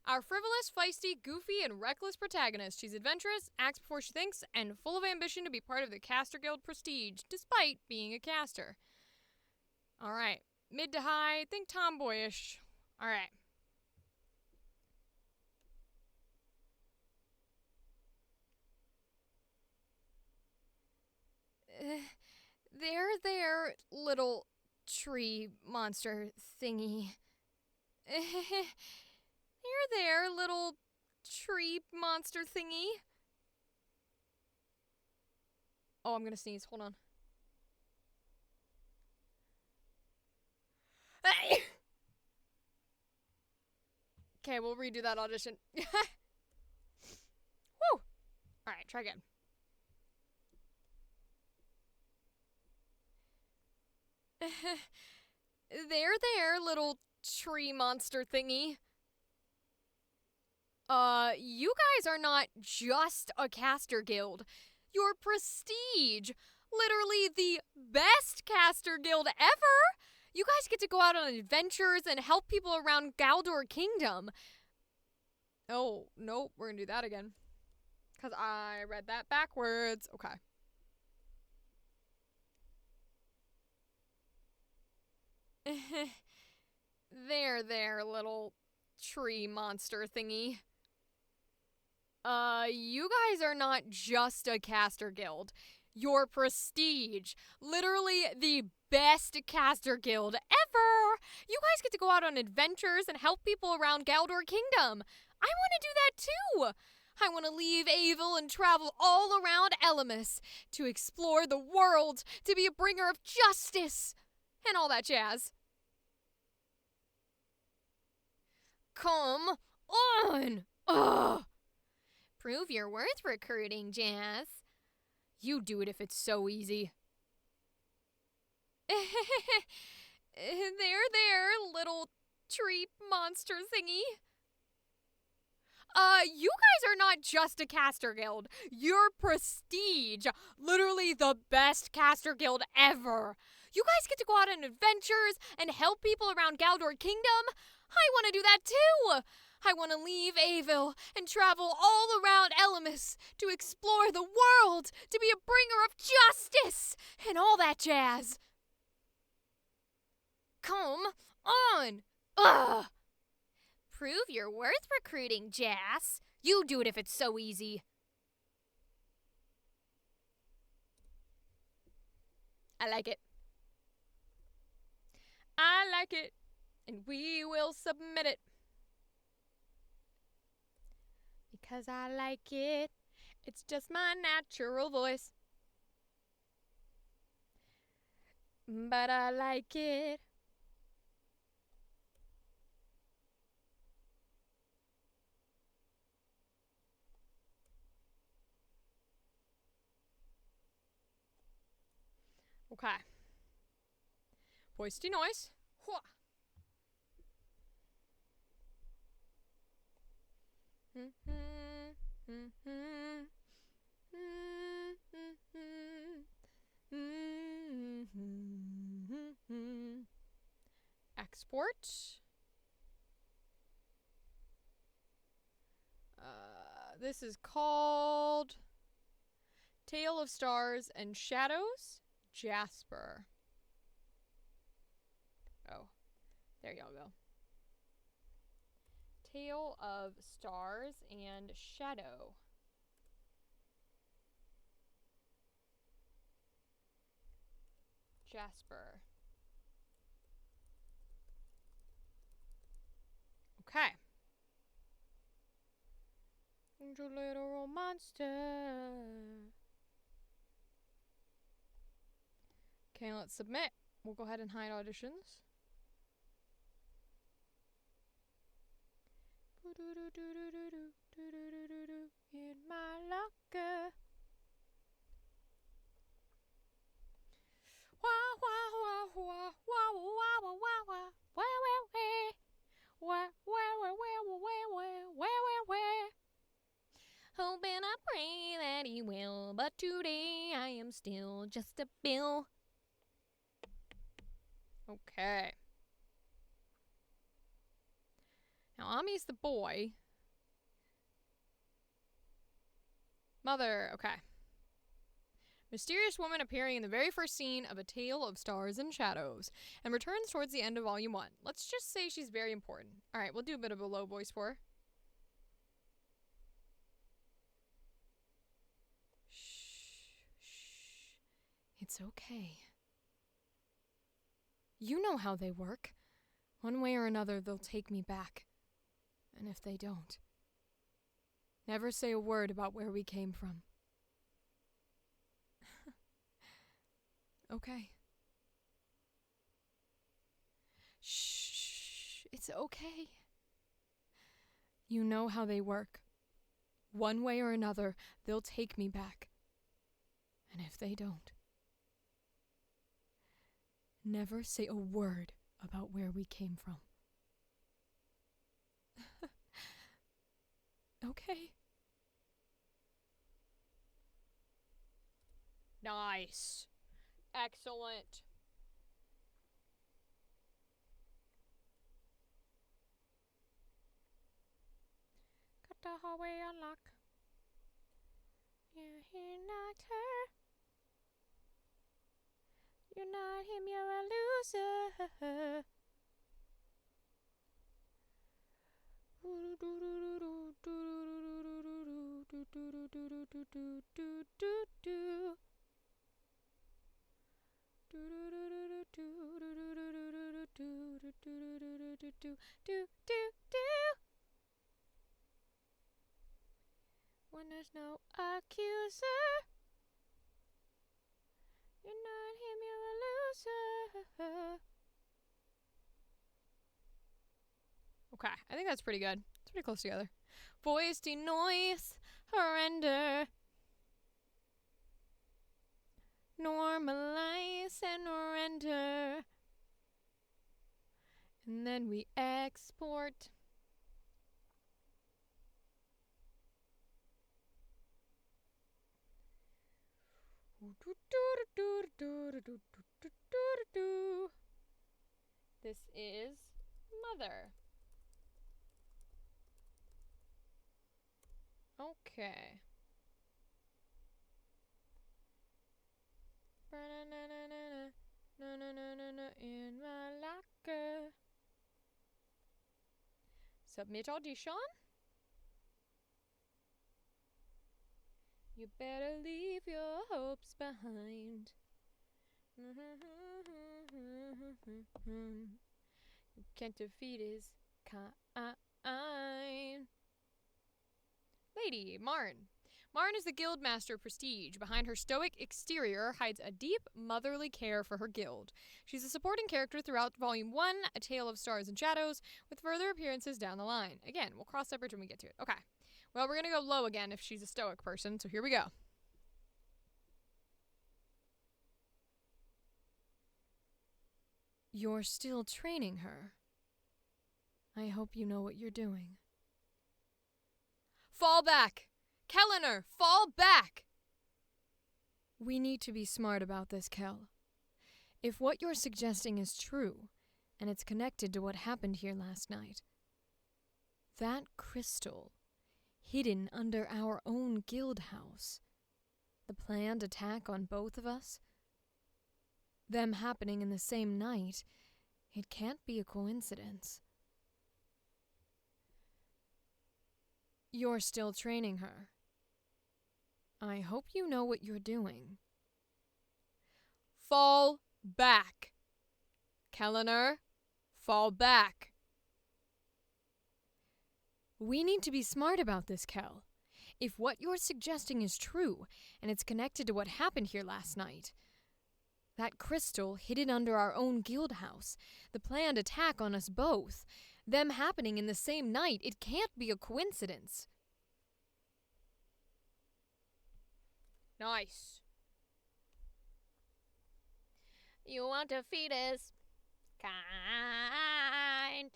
Our frivolous, feisty, goofy, and reckless protagonist. She's adventurous, acts before she thinks, and full of ambition to be part of the Caster Guild prestige, despite being a caster. All right. Mid to high, think tomboyish. All right. There, little tree monster thingy. There, little tree monster thingy. Oh, I'm gonna sneeze. Hold on. Okay, we'll redo that audition. Woo! Alright, try again. There, little tree monster thingy. You guys are not just a caster guild. You're prestige. Literally the best caster guild ever. You guys get to go out on adventures and help people around Galdor Kingdom. Oh, nope, we're gonna do that again. Because I read that backwards. Okay. There, little tree monster thingy. You guys are not just a caster guild. You're prestige. Literally the best caster guild ever. You guys get to go out on adventures and help people around Galdor Kingdom. I want to do that too. I want to leave Avil and travel all around Elemis to explore the world, to be a bringer of justice, and all that jazz. Come on! Ugh! Prove your worth, recruiting, Jazz. You do it if it's so easy. There, little tree monster thingy. You guys are not just a caster guild. You're prestige. Literally the best caster guild ever. You guys get to go out on adventures and help people around Galdor Kingdom. I want to do that too. I want to leave Avil and travel all around Elemis to explore the world, to be a bringer of justice, and all that jazz. Come on. Ugh. Prove your worth, recruiting, Jazz. You do it if it's so easy. I like it. I like it, and we will submit it. Because I like it. It's just my natural voice. But I like it. Okay. Voice denoise. Hua. Export. This is called Tale of Stars and Shadows, Jasper. Oh, there y'all go. Tale of Stars and Shadow. Jasper. Okay. You little monster. Okay, let's submit. We'll go ahead and hide auditions. In my locker. Wah, wah, wah, but today I am still just a bill. Okay. Now, Ami's the boy. Mother, okay. Mysterious woman appearing in the very first scene of A Tale of Stars and Shadows and returns towards the end of Volume 1. Let's just say she's very important. Alright, we'll do a bit of a low voice for her. Shh. It's okay. You know how they work. One way or another, they'll take me back. And if they don't, never say a word about where we came from. Okay. Shh. It's okay. You know how they work. One way or another, they'll take me back. And if they don't, never say a word about where we came from. Okay. Nice. Excellent. Got the hallway unlocked. Yeah, he knocked her. You're not him, you're a loser. When there's no accuser, you're not him, you're a loser. Okay, I think that's pretty good. It's pretty close together. Voice de noise, surrender. Normalize and render. And then we export. This is Mother. Okay. In my locker. Submit audition. You better leave your hopes behind. You can't defeat his kind. Lady, Marn. Marn is the Guildmaster Prestige. Behind her stoic exterior hides a deep, motherly care for her guild. She's a supporting character throughout Volume 1, A Tale of Stars and Shadows, with further appearances down the line. Again, we'll cross that bridge when we get to it. Okay. Well, we're going to go low again if she's a stoic person, so here we go. You're still training her. I hope you know what you're doing. Fall back! Kellener, fall back! We need to be smart about this, Kel. If what you're suggesting is true, and it's connected to what happened here last night, that crystal, hidden under our own guild house, the planned attack on both of us, them happening in the same night, it can't be a coincidence. You're still training her. I hope you know what you're doing. Fall back. Kellener, fall back. We need to be smart about this, Kel. If what you're suggesting is true, and it's connected to what happened here last night, that crystal hidden under our own guild house, the planned attack on us both, them happening in the same night, it can't be a coincidence. Nice. You want to feed us kind.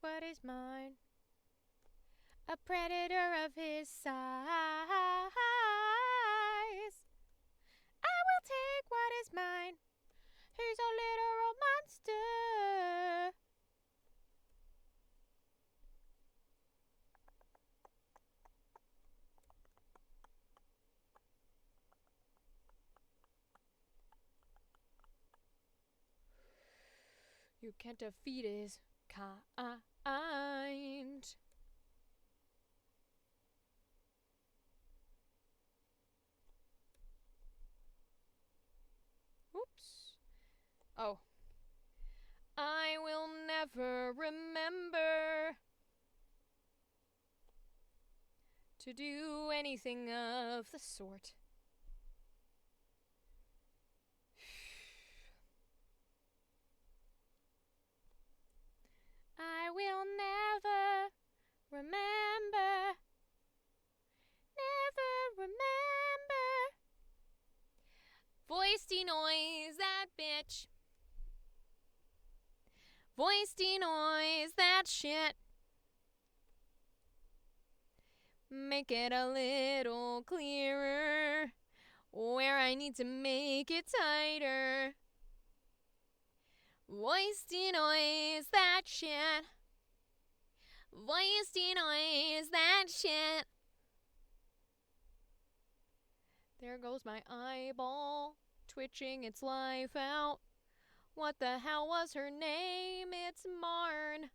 What is mine? a predator of his size. I will take what is mine. He's a literal monster. You can't defeat his kind. Oops. Oh. I will never remember to do anything of the sort. I will never remember. Never remember. Voice denoise that bitch. Voice denoise that shit. Make it a little clearer where I need to make it tighter. Voice denoise that shit. Voice denoise that shit. There goes my eyeball, twitching its life out. What the hell was her name? It's Marn.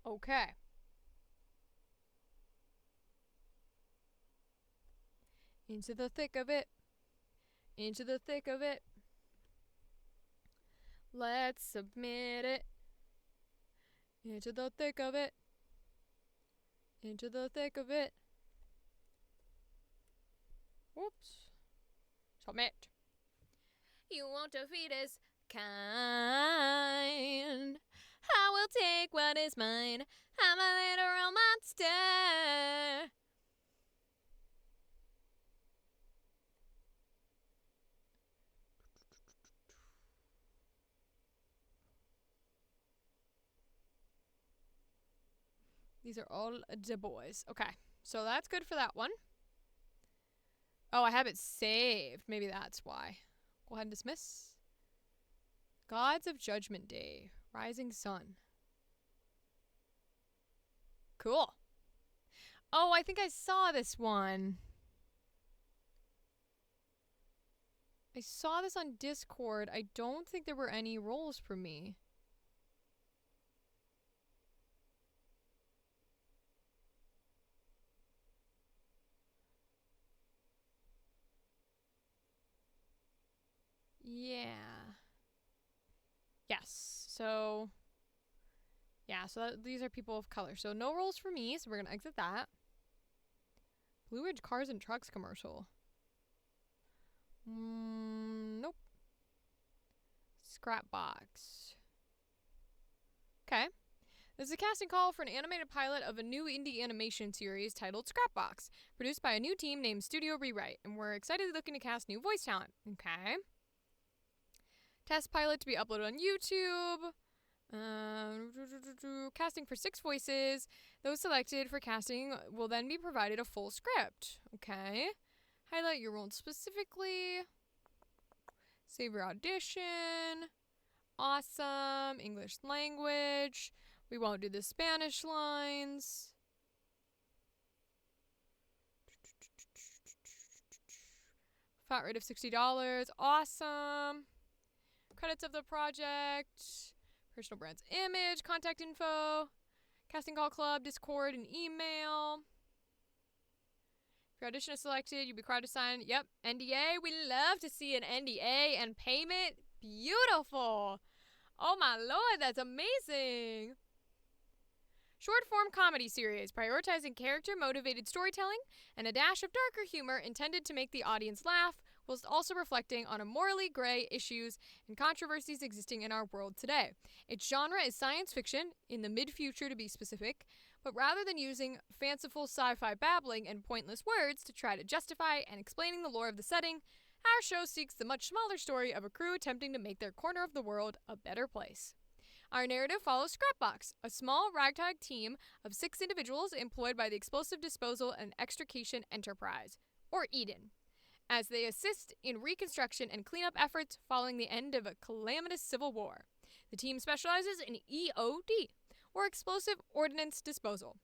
Okay. Into the thick of it. Into the thick of it. Let's submit it. Into the thick of it. Into the thick of it. Whoops. Submit. You won't defeat his kind. I will take what is mine. I'm a literal monster. These are all the boys. Okay, so that's good for that one. Oh, I have it saved. Maybe that's why. Go ahead and dismiss. Gods of Judgment Day. Rising Sun. Cool. Oh, I think I saw this one. I saw this on Discord. I don't think there were any roles for me. Yeah. Yes. So, yeah. So these are people of color. So no roles for me. So we're going to exit that. Blue Ridge Cars and Trucks commercial. Nope. Scrap box. Okay. This is a casting call for an animated pilot of a new indie animation series titled Scrapbox, produced by a new team named Studio Rewrite, and we're excitedly looking to cast new voice talent. Okay. Test pilot to be uploaded on YouTube. Casting for 6 voices. Those selected for casting will then be provided a full script. Okay. Highlight your role specifically. Save your audition. Awesome. English language. We won't do the Spanish lines. Flat rate of $60. Awesome. Credits of the project. Personal brand's image. Contact info. Casting call club. Discord and email. If your audition is selected, you'll be required to sign. Yep. NDA. We love to see an NDA and payment. Beautiful. Oh my lord, that's amazing. Short form comedy series prioritizing character motivated storytelling and a dash of darker humor intended to make the audience laugh, whilst also reflecting on a morally gray issues and controversies existing in our world today. Its genre is science fiction, in the mid-future to be specific, But rather than using fanciful sci-fi babbling and pointless words to try to justify and explaining the lore of the setting, our show seeks the much smaller story of a crew attempting to make their corner of the world a better place. Our narrative follows Scrapbox, a small ragtag team of 6 individuals employed by the Explosive Disposal and Extrication Enterprise, or Eden, as they assist in reconstruction and cleanup efforts following the end of a calamitous civil war. The team specializes in EOD, or Explosive Ordnance Disposal,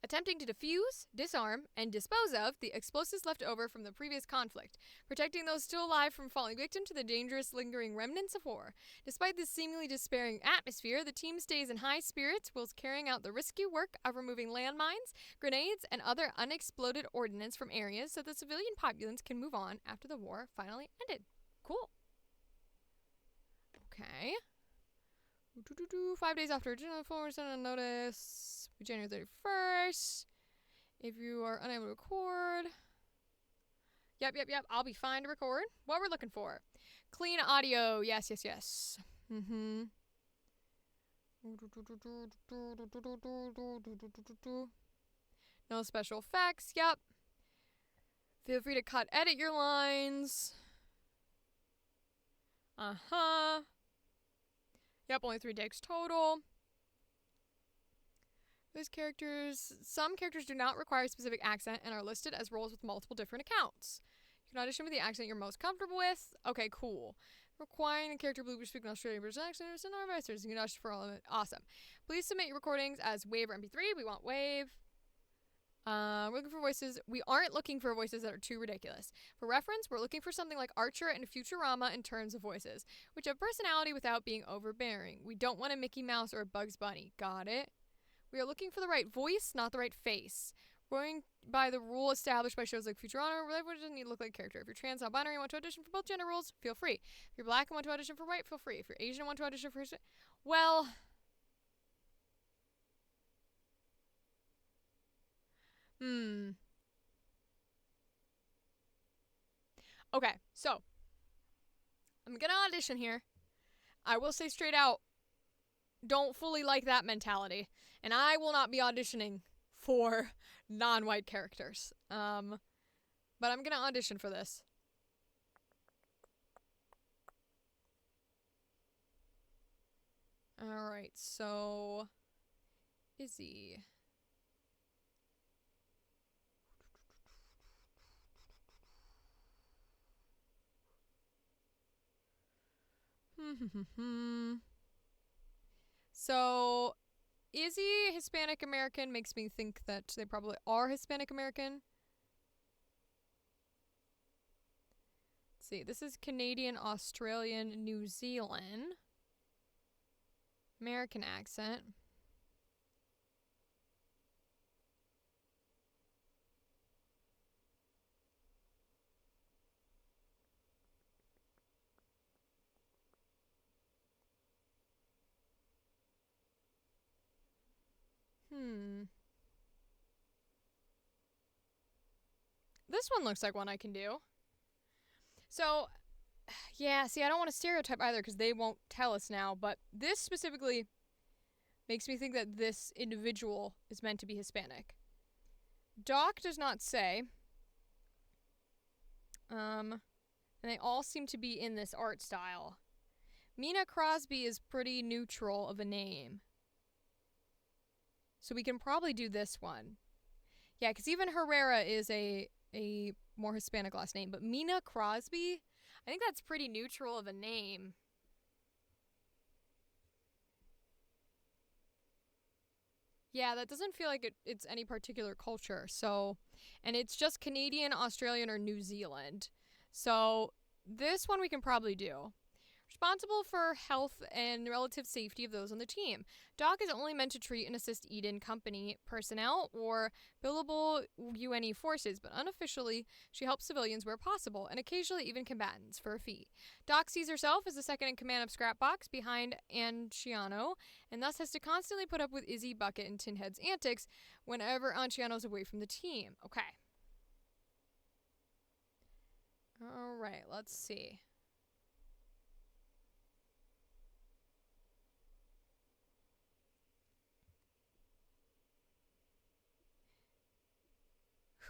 attempting to defuse, disarm, and dispose of the explosives left over from the previous conflict, protecting those still alive from falling victim to the dangerous lingering remnants of war. Despite this seemingly despairing atmosphere, the team stays in high spirits whilst carrying out the risky work of removing landmines, grenades, and other unexploded ordnance from areas so the civilian populace can move on after the war finally ended. Cool. Okay. 5 days after original forward sent a notice, January 31st. If you are unable to record. Yep. I'll be fine to record. What we're looking for. Clean audio. Yes. No special effects. Yep. Feel free to edit your lines. Yep, only 3 takes total. Some characters do not require a specific accent and are listed as roles with multiple different accounts. You can audition with the accent you're most comfortable with. Okay, cool. Requiring a character to speak an Australian British accent or vice versa. You can audition for all of it. Awesome. Please submit your recordings as WAV or MP3. We want WAV. We're looking for voices. We aren't looking for voices that are too ridiculous. For reference, we're looking for something like Archer and Futurama in terms of voices, which have personality without being overbearing. We don't want a Mickey Mouse or a Bugs Bunny. Got it? We are looking for the right voice, not the right face. Going by the rule established by shows like Futurama, everyone doesn't need to look like a character. If you're trans, non-binary, and want to audition for both gender roles, feel free. If you're black and want to audition for white, feel free. If you're Asian and want to audition for... Well... Okay, so I'm gonna audition here. I will say straight out, don't fully like that mentality, and I will not be auditioning for non-white characters. But I'm gonna audition for this. All right, so Izzy. So, Izzy Hispanic American makes me think that they probably are Hispanic American. Let's see, this is Canadian, Australian, New Zealand. American accent. This one looks like one I can do. So, yeah, see, I don't want to stereotype either because they won't tell us now, but this specifically makes me think that this individual is meant to be Hispanic. Doc does not say. And they all seem to be in this art style. Mina Crosby is pretty neutral of a name. So we can probably do this one. Yeah, because even Herrera is a more Hispanic last name. But Mina Crosby, I think that's pretty neutral of a name. Yeah, that doesn't feel like it's any particular culture. So, and it's just Canadian, Australian, or New Zealand. So this one we can probably do. Responsible for health and relative safety of those on the team. Doc is only meant to treat and assist Eden Company personnel or billable UNE forces, but unofficially, she helps civilians where possible, and occasionally even combatants for a fee. Doc sees herself as the second in command of Scrapbox behind Anciano, and thus has to constantly put up with Izzy, Bucket, and Tinhead's antics whenever Anciano's away from the team. Okay. Alright, let's see.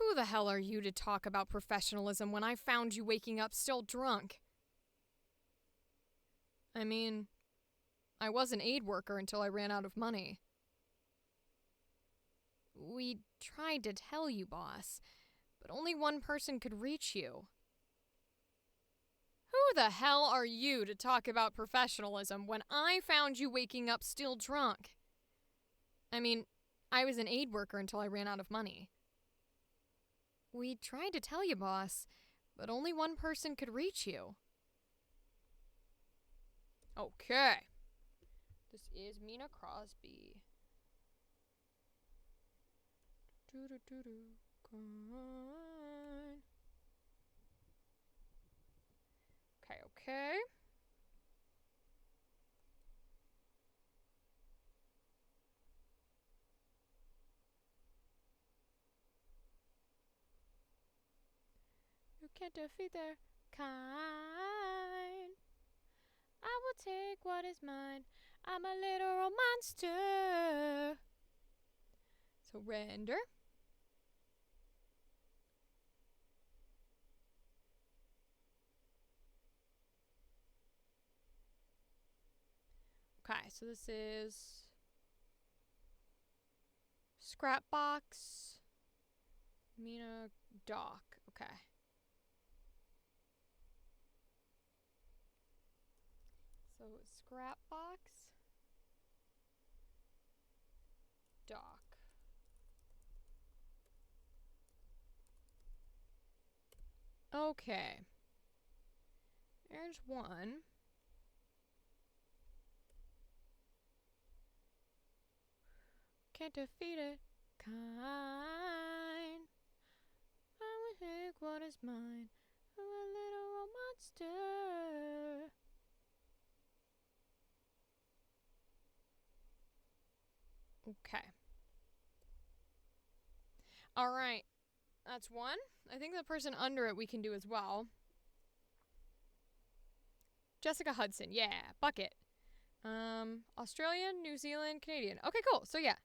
Who the hell are you to talk about professionalism when I found you waking up still drunk? I mean, I was an aid worker until I ran out of money. We tried to tell you, boss, but only one person could reach you. Who the hell are you to talk about professionalism when I found you waking up still drunk? I mean, I was an aid worker until I ran out of money. We tried to tell you, boss, but only one person could reach you. Okay. This is Mina Crosby. Okay. You can't defeat their kind. I will take what is mine. I'm a literal monster. Surrender. Okay, so this is Scrapbox, Mina Doc. Okay. So Scrapbox, Doc. Okay. There's one. Can't defeat it. Kind. I will take what is mine. I'm a little monster. Okay. All right. That's one. I think the person under it we can do as well. Jessica Hudson. Yeah. Bucket. Australian, New Zealand, Canadian. Okay, cool. So yeah.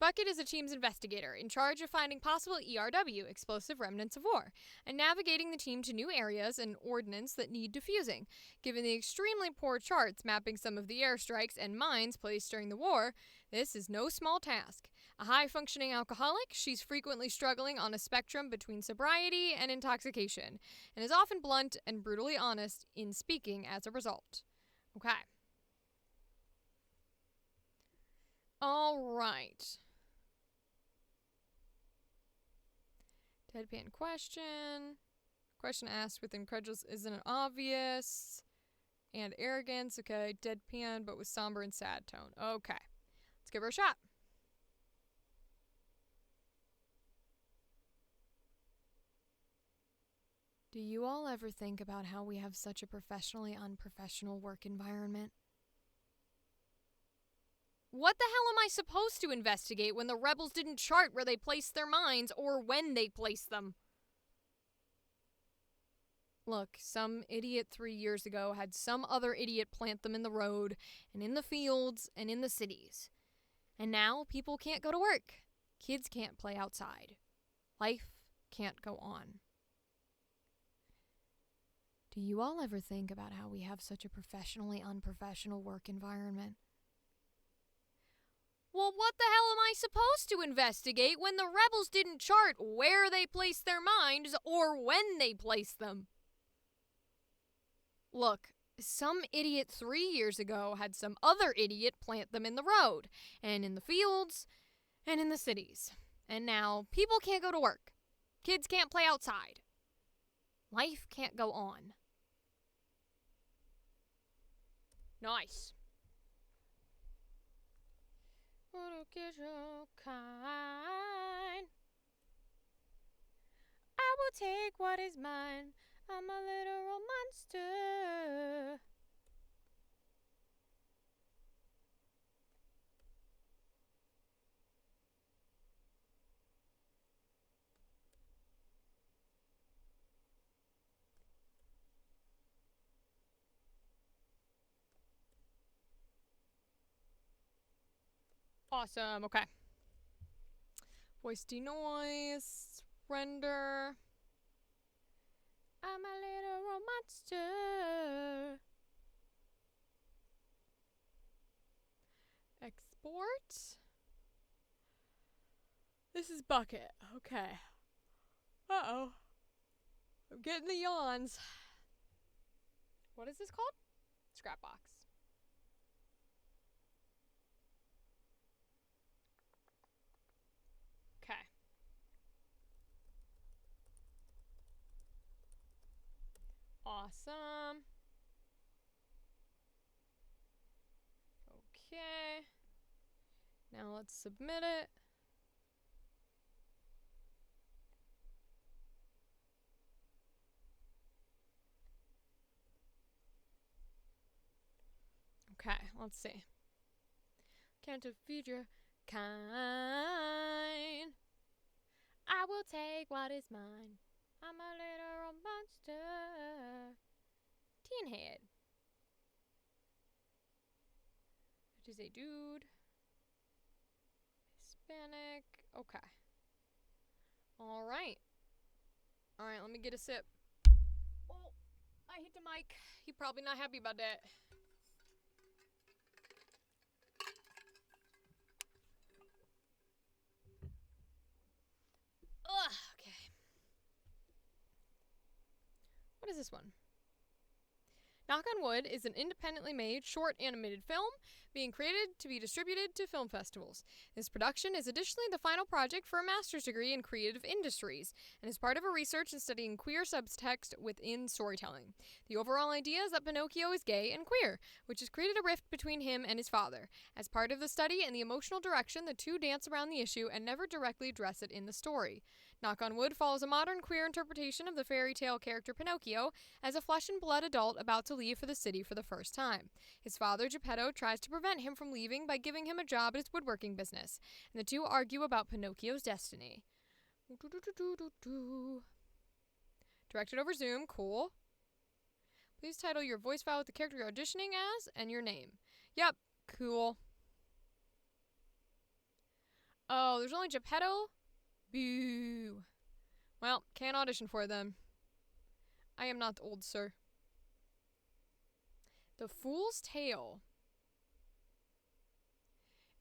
Bucket is a team's investigator in charge of finding possible ERW, explosive remnants of war, and navigating the team to new areas and ordnance that need defusing. Given the extremely poor charts mapping some of the airstrikes and mines placed during the war, this is no small task. A high-functioning alcoholic, she's frequently struggling on a spectrum between sobriety and intoxication, and is often blunt and brutally honest in speaking as a result. Okay. All right. Deadpan question. Question asked with incredulous, isn't it obvious? And arrogance. Okay, deadpan, but with somber and sad tone. Okay. Let's give her a shot. Do you all ever think about how we have such a professionally unprofessional work environment? What the hell am I supposed to investigate when the rebels didn't chart where they placed their mines or when they placed them? Look, some idiot 3 years ago had some other idiot plant them in the road and in the fields and in the cities. And now people can't go to work. Kids can't play outside. Life can't go on. Do you all ever think about how we have such a professionally unprofessional work environment? Well, what the hell am I supposed to investigate when the rebels didn't chart where they placed their mines or when they placed them? Look, some idiot 3 years ago had some other idiot plant them in the road, and in the fields, and in the cities. And now people can't go to work. Kids can't play outside. Life can't go on. Nice. Wanna get your kind. I will take what is mine. I'm a literal monster. Awesome. Okay. Voice denoise. Render. I'm a little monster. Export. This is bucket. Okay. Uh-oh. I'm getting the yawns. What is this called? Scrapbox. Okay. Awesome. Okay. Now let's submit it. Okay, let's see. Can't defeat your kind. I will take what is mine. I'm a little monster. Teen head. Which is a dude. Hispanic. Okay. Alright. Alright, let me get a sip. Oh, I hit the mic. He probably not happy about that. Ugh, okay. What is this one? Knock on Wood is an independently made short animated film being created to be distributed to film festivals. This production is additionally the final project for a master's degree in creative industries and is part of a research in studying queer subtext within storytelling. The overall idea is that Pinocchio is gay and queer, which has created a rift between him and his father. As part of the study and the emotional direction, the two dance around the issue and never directly address it in the story. Knock on Wood follows a modern queer interpretation of the fairy tale character Pinocchio as a flesh and blood adult about to leave for the city for the first time. His father, Geppetto, tries to prevent him from leaving by giving him a job at his woodworking business, and the two argue about Pinocchio's destiny. Directed over Zoom, cool. Please title your voice file with the character you're auditioning as and your name. Yep, cool. Oh, there's only Geppetto? Boo. Well, can't audition for them. I am not old, sir. The Fool's Tale.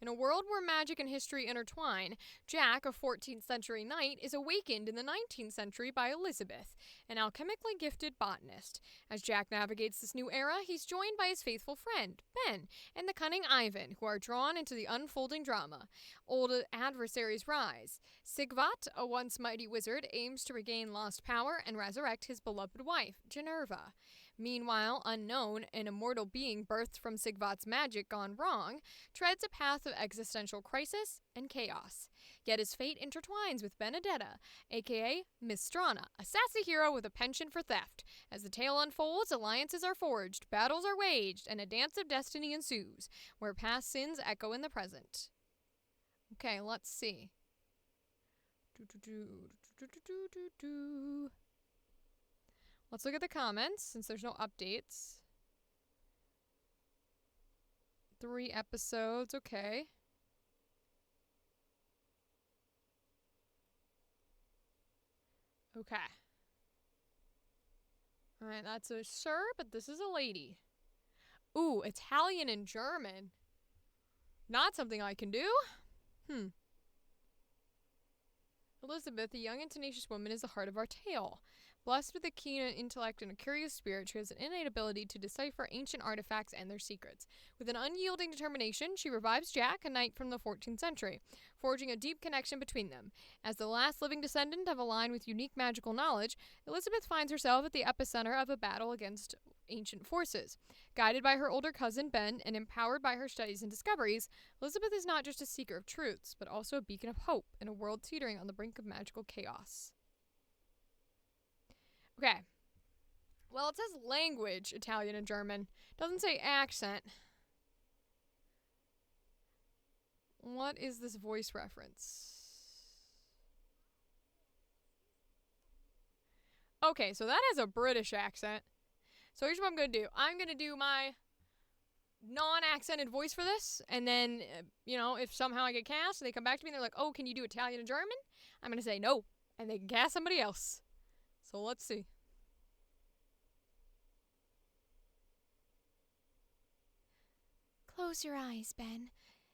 In a world where magic and history intertwine, Jack, a 14th century knight, is awakened in the 19th century by Elizabeth, an alchemically gifted botanist. As Jack navigates this new era, he's joined by his faithful friend, Ben, and the cunning Ivan, who are drawn into the unfolding drama. Old adversaries rise. Sigvat, a once mighty wizard, aims to regain lost power and resurrect his beloved wife, Generva. Meanwhile, Unknown, an immortal being birthed from Sigvat's magic gone wrong, treads a path of existential crisis and chaos. Yet his fate intertwines with Benedetta, aka Miss Strana, a sassy hero with a penchant for theft. As the tale unfolds, alliances are forged, battles are waged, and a dance of destiny ensues, where past sins echo in the present. Okay, let's see. Let's look at the comments, since there's no updates. 3 episodes, okay. Okay. Alright, that's a sir, but this is a lady. Ooh, Italian and German. Not something I can do. Elizabeth, a young and tenacious woman, is the heart of our tale. Blessed with a keen intellect and a curious spirit, she has an innate ability to decipher ancient artifacts and their secrets. With an unyielding determination, she revives Jack, a knight from the 14th century, forging a deep connection between them. As the last living descendant of a line with unique magical knowledge, Elizabeth finds herself at the epicenter of a battle against ancient forces. Guided by her older cousin, Ben, and empowered by her studies and discoveries, Elizabeth is not just a seeker of truths, but also a beacon of hope in a world teetering on the brink of magical chaos. Okay. Well, it says language, Italian and German. Doesn't say accent. What is this voice reference? Okay, so that has a British accent. So here's what I'm going to do. I'm going to do my non-accented voice for this, and then, if somehow I get cast and they come back to me and they're like, oh, can you do Italian and German? I'm going to say no. and they can cast somebody else. So let's see. Close your eyes, Ben,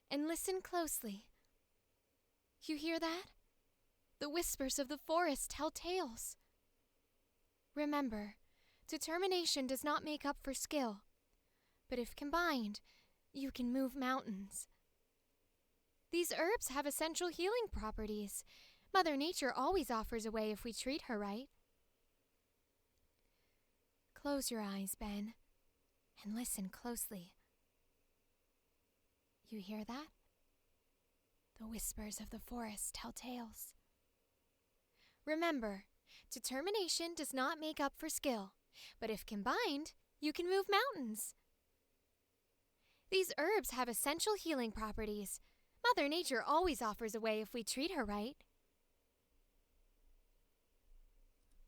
and listen closely. You hear that? The whispers of the forest tell tales. Remember, determination does not make up for skill, but if combined, you can move mountains. These herbs have essential healing properties. Mother Nature always offers a way if we treat her right. Close your eyes, Ben, and listen closely. You hear that? The whispers of the forest tell tales. Remember, determination does not make up for skill, but if combined, you can move mountains. These herbs have essential healing properties. Mother Nature always offers a way if we treat her right.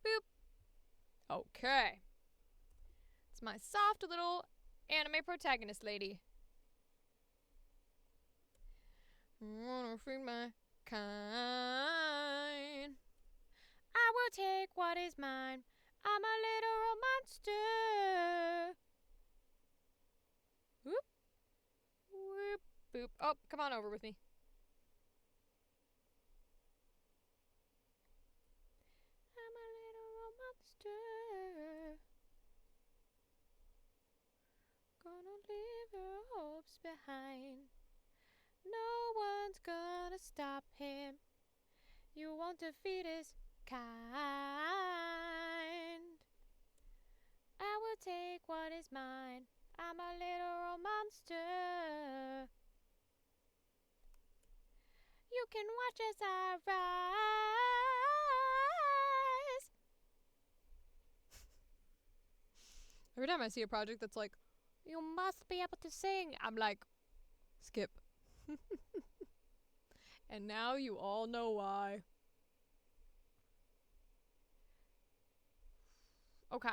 Boop. Okay. It's my soft little anime protagonist lady. Wanna free my kind. I will take what is mine. I'm a literal monster. Whoop. Whoop. Boop. Oh, come on over with me. I'm a literal monster. Gonna leave your hopes behind. No one's gonna stop him. You won't defeat his kind. I will take what is mine. I'm a literal monster. You can watch as I rise. Every time I see a project that's like, you must be able to sing, I'm like, skip. And now you all know why. Okay.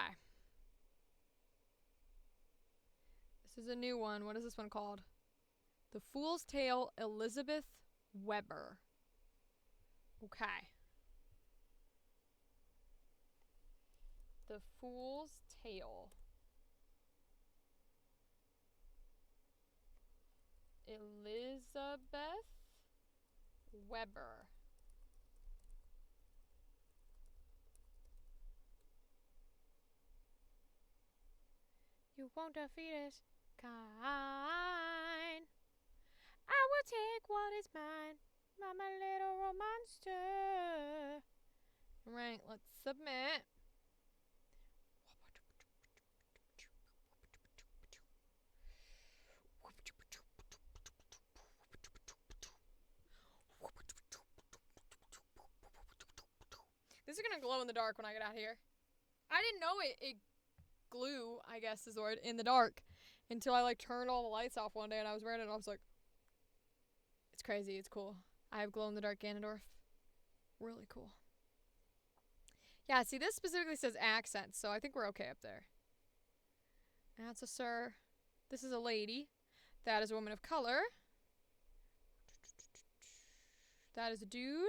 This is a new one. What is this one called? The Fool's Tale, Elizabeth Weber. Okay. The Fool's Tale. Elizabeth Weber. You won't defeat his kind. I will take what is mine. I'm a literal monster. Right, let's submit. This is gonna glow in the dark when I get out of here. I didn't know it glue, I guess is the word, in the dark until I like turned all the lights off one day and I was wearing it and I was like, it's crazy, it's cool. I have glow in the dark Ganondorf. Really cool. Yeah, see, this specifically says accents, so I think we're okay up there. That's a sir. This is a lady. That is a woman of color. That is a dude.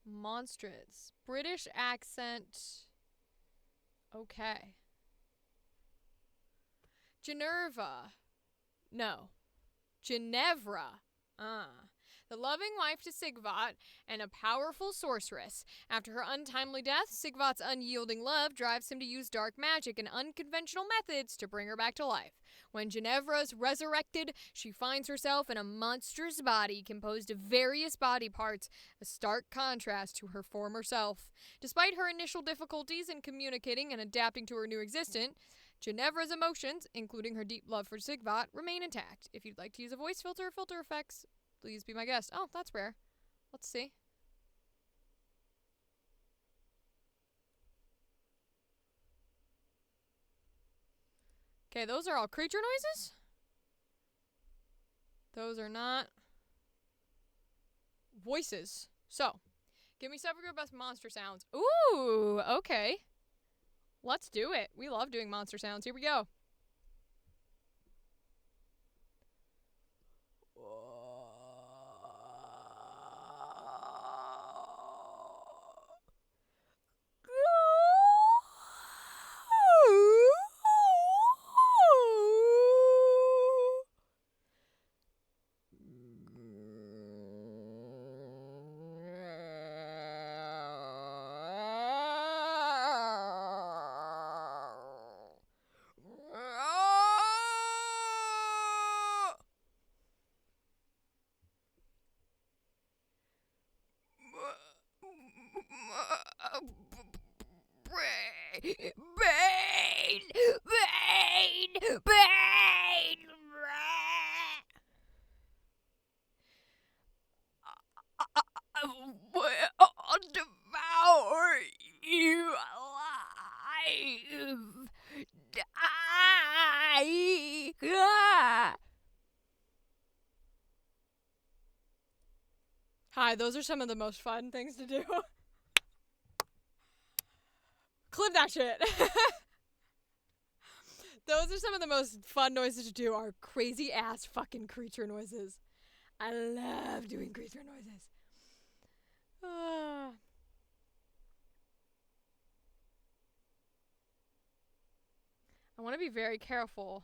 Monstrous. British accent. Okay. Ginevra. No. Ginevra. The loving wife to Sigvat and a powerful sorceress. After her untimely death, Sigvat's unyielding love drives him to use dark magic and unconventional methods to bring her back to life. When Ginevra's resurrected, she finds herself in a monstrous body composed of various body parts, a stark contrast to her former self. Despite her initial difficulties in communicating and adapting to her new existence, Ginevra's emotions, including her deep love for Sigvat, remain intact. If you'd like to use a voice filter or filter effects, please be my guest. Oh, that's rare. Let's see. Okay, those are all creature noises? Those are not voices. So, give me several of your best monster sounds. Ooh, okay. Let's do it. We love doing monster sounds. Here we go. Bane! Bane! Bane! I'll devour you alive. Die! Ah! Hi, those are some of the most fun things to do. Clip that shit. Those are some of the most fun noises to do, are crazy ass fucking creature noises. I love doing creature noises. I want to be very careful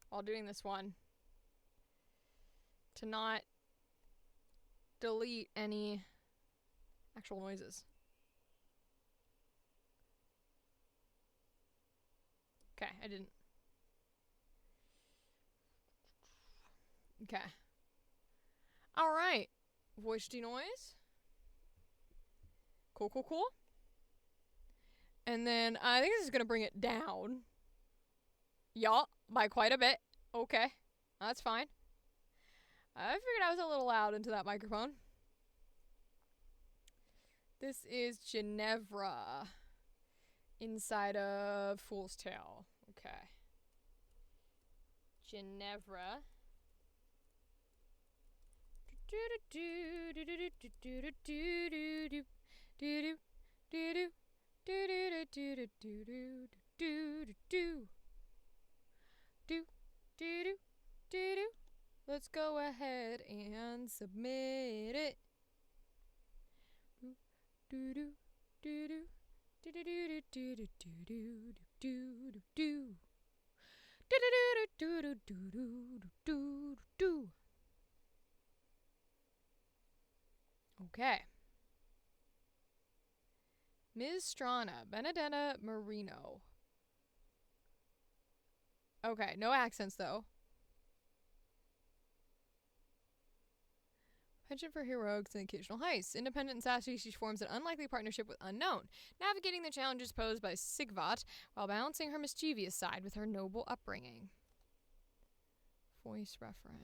while doing this one to not delete any actual noises. Okay, I didn't. Okay. Alright. Voice denoise. Cool, cool, cool. And then I think this is going to bring it down. Yup, by quite a bit. Okay, that's fine. I figured I was a little loud into that microphone. This is Ginevra inside of Fool's Tale. Okay. Ginevra. Let's go ahead and submit it. Okay. Ms. Strana, Benedetta Marino. Okay, no accents though. Penchant for heroics and occasional heists. Independent and sassy, she forms an unlikely partnership with Unknown, navigating the challenges posed by Sigvat while balancing her mischievous side with her noble upbringing. Voice reference.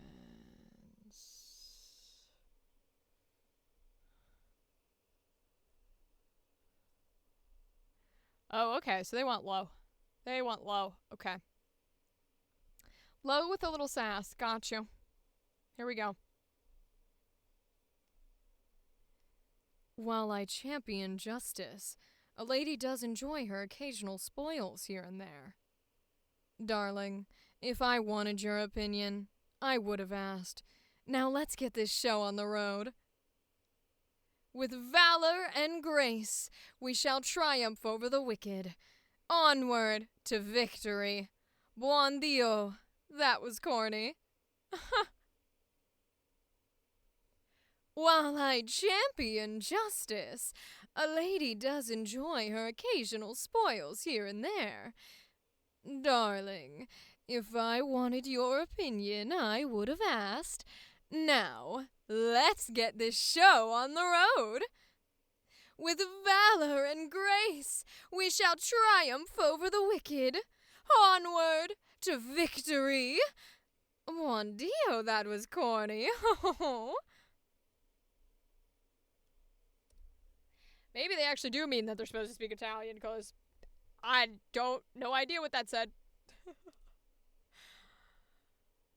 Oh, okay, so they want low. They want low. Okay. Low with a little sass. Got you. Here we go. While I champion justice, a lady does enjoy her occasional spoils here and there. Darling, if I wanted your opinion, I would have asked. Now let's get this show on the road. With valor and grace, we shall triumph over the wicked. Onward to victory. Buon Dio. That was corny. While I champion justice, a lady does enjoy her occasional spoils here and there. Darling, if I wanted your opinion, I would have asked. Now, let's get this show on the road. With valor and grace, we shall triumph over the wicked. Onward to victory. Buon Dio, that was corny. Maybe they actually do mean that they're supposed to speak Italian, because I don't, no idea what that said.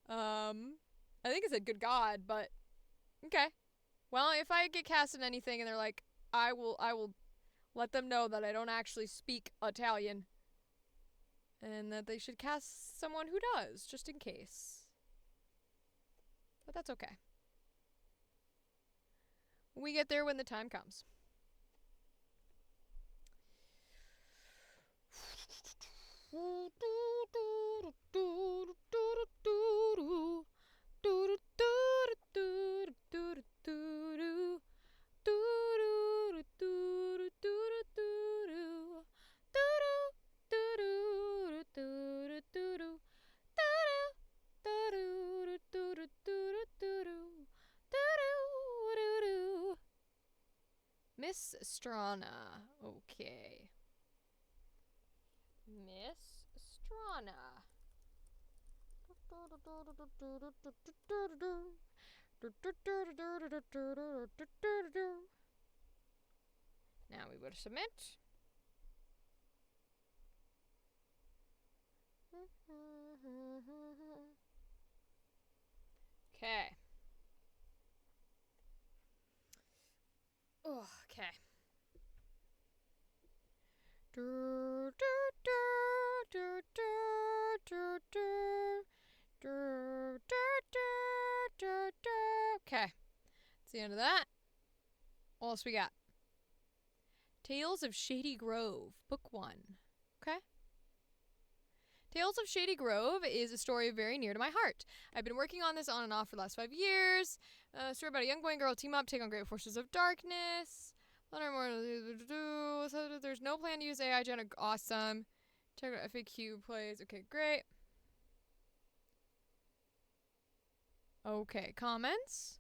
I think it said good God, but okay. Well, if I get cast in anything and they're like, I will let them know that I don't actually speak Italian, and that they should cast someone who does, just in case. But that's okay. We get there when the time comes. Miss Strana. Okay. Miss Strana. Now we would submit. Okay. Oh, okay. Okay. That's the end of that. What else we got? Tales of Shady Grove, Book 1. Okay. Tales of Shady Grove is a story very near to my heart. I've been working on this on and off for the last 5 years. Story about a young boy and girl team up, take on great forces of darkness. There's no plan to use AI gen. Awesome. Check out FAQ plays. Okay, great. Okay, comments?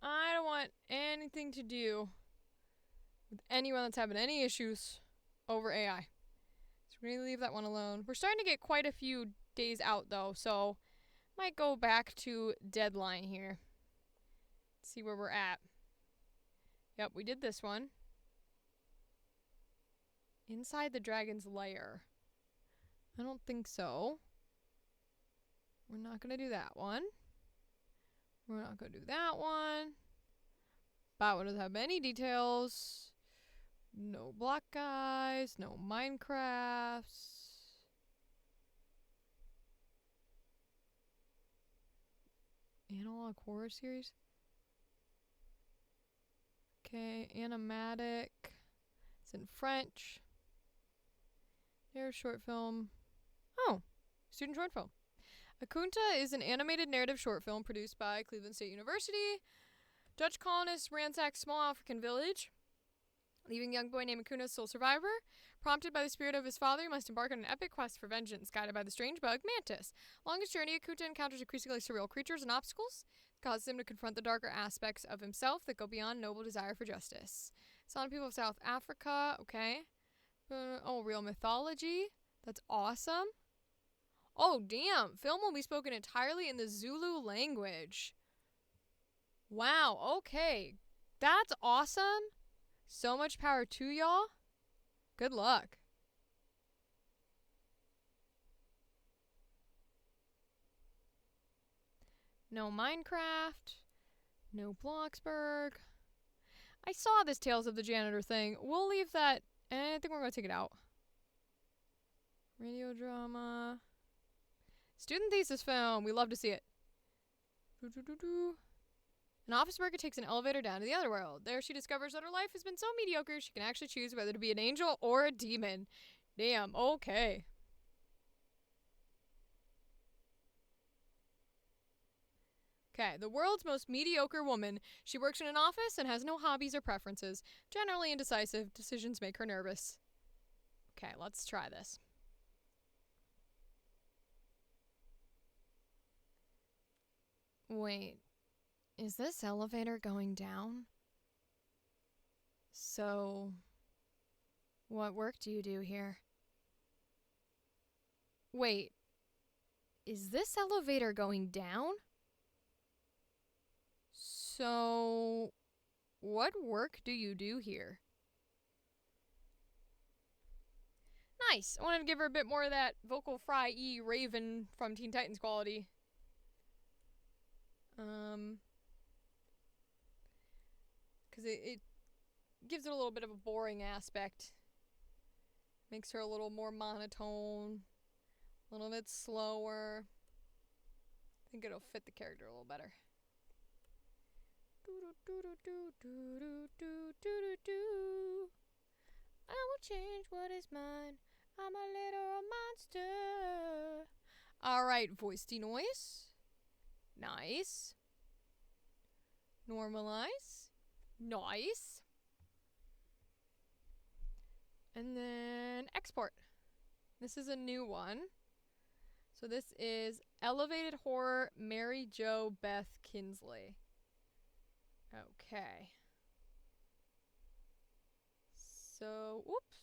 I don't want anything to do with anyone that's having any issues over AI. So we're going to leave that one alone. We're starting to get quite a few days out though, so might go back to deadline here. See where we're at. Yep, we did this one. Inside the dragon's lair. I don't think so. We're not going to do that one. We're not going to do that one. That one doesn't have any details. No black guys. No Minecrafts. Analog horror series. Okay, animatic. It's in French. There's short film. Oh, student short film. Akunta is an animated narrative short film produced by Cleveland State University. Dutch colonists ransack small African village, leaving a young boy named Akunta sole survivor. Prompted by the spirit of his father, he must embark on an epic quest for vengeance, guided by the strange bug, Mantis. Along his journey, Akunta encounters increasingly surreal creatures and obstacles, causes him to confront the darker aspects of himself that go beyond noble desire for justice. Silent people of South Africa, okay. Real mythology. That's awesome. Oh, damn. Film will be spoken entirely in the Zulu language. Wow, okay. That's awesome. So much power to y'all. Good luck. No Minecraft. No Bloxburg. I saw this Tales of the Janitor thing. We'll leave that. I think we're going to take it out. Radio drama. Student thesis film. We love to see it. An office worker takes an elevator down to the other world. There she discovers that her life has been so mediocre she can actually choose whether to be an angel or a demon. Damn, okay. Okay, the world's most mediocre woman. She works in an office and has no hobbies or preferences. Generally indecisive. Decisions make her nervous. Okay, let's try this. Wait, is this elevator going down? So, what work do you do here? Wait, is this elevator going down? So, what work do you do here? Nice. I wanted to give her a bit more of that vocal fry E Raven from Teen Titans quality. Because it gives it a little bit of a boring aspect. Makes her a little more monotone, a little bit slower. I think it'll fit the character a little better. I will change what is mine. I'm a little monster. Alright, voice denoise. Nice. Normalize. Nice. And then export. This is a new one. So this is Elevated Horror, Mary Jo Beth Kinsley. Okay. So, whoops.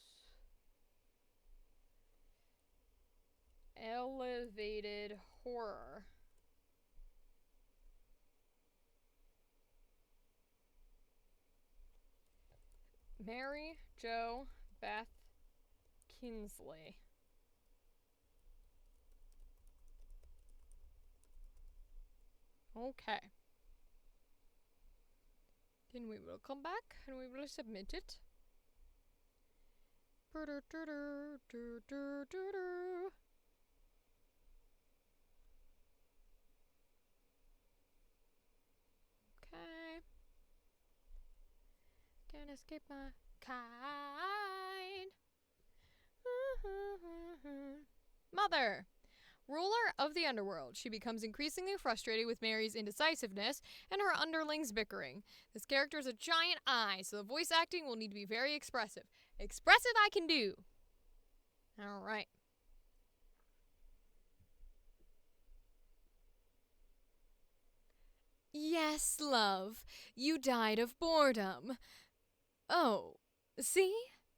Elevated Horror. Mary Jo Beth Kinsley. Okay. Then we will come back and we will submit it. Okay. Can't escape my kind. Mother. Ruler of the underworld, she becomes increasingly frustrated with Mary's indecisiveness and her underlings' bickering. This character is a giant eye, so the voice acting will need to be very expressive. Expressive I can do. All right. Yes, love. You died of boredom. Oh, see?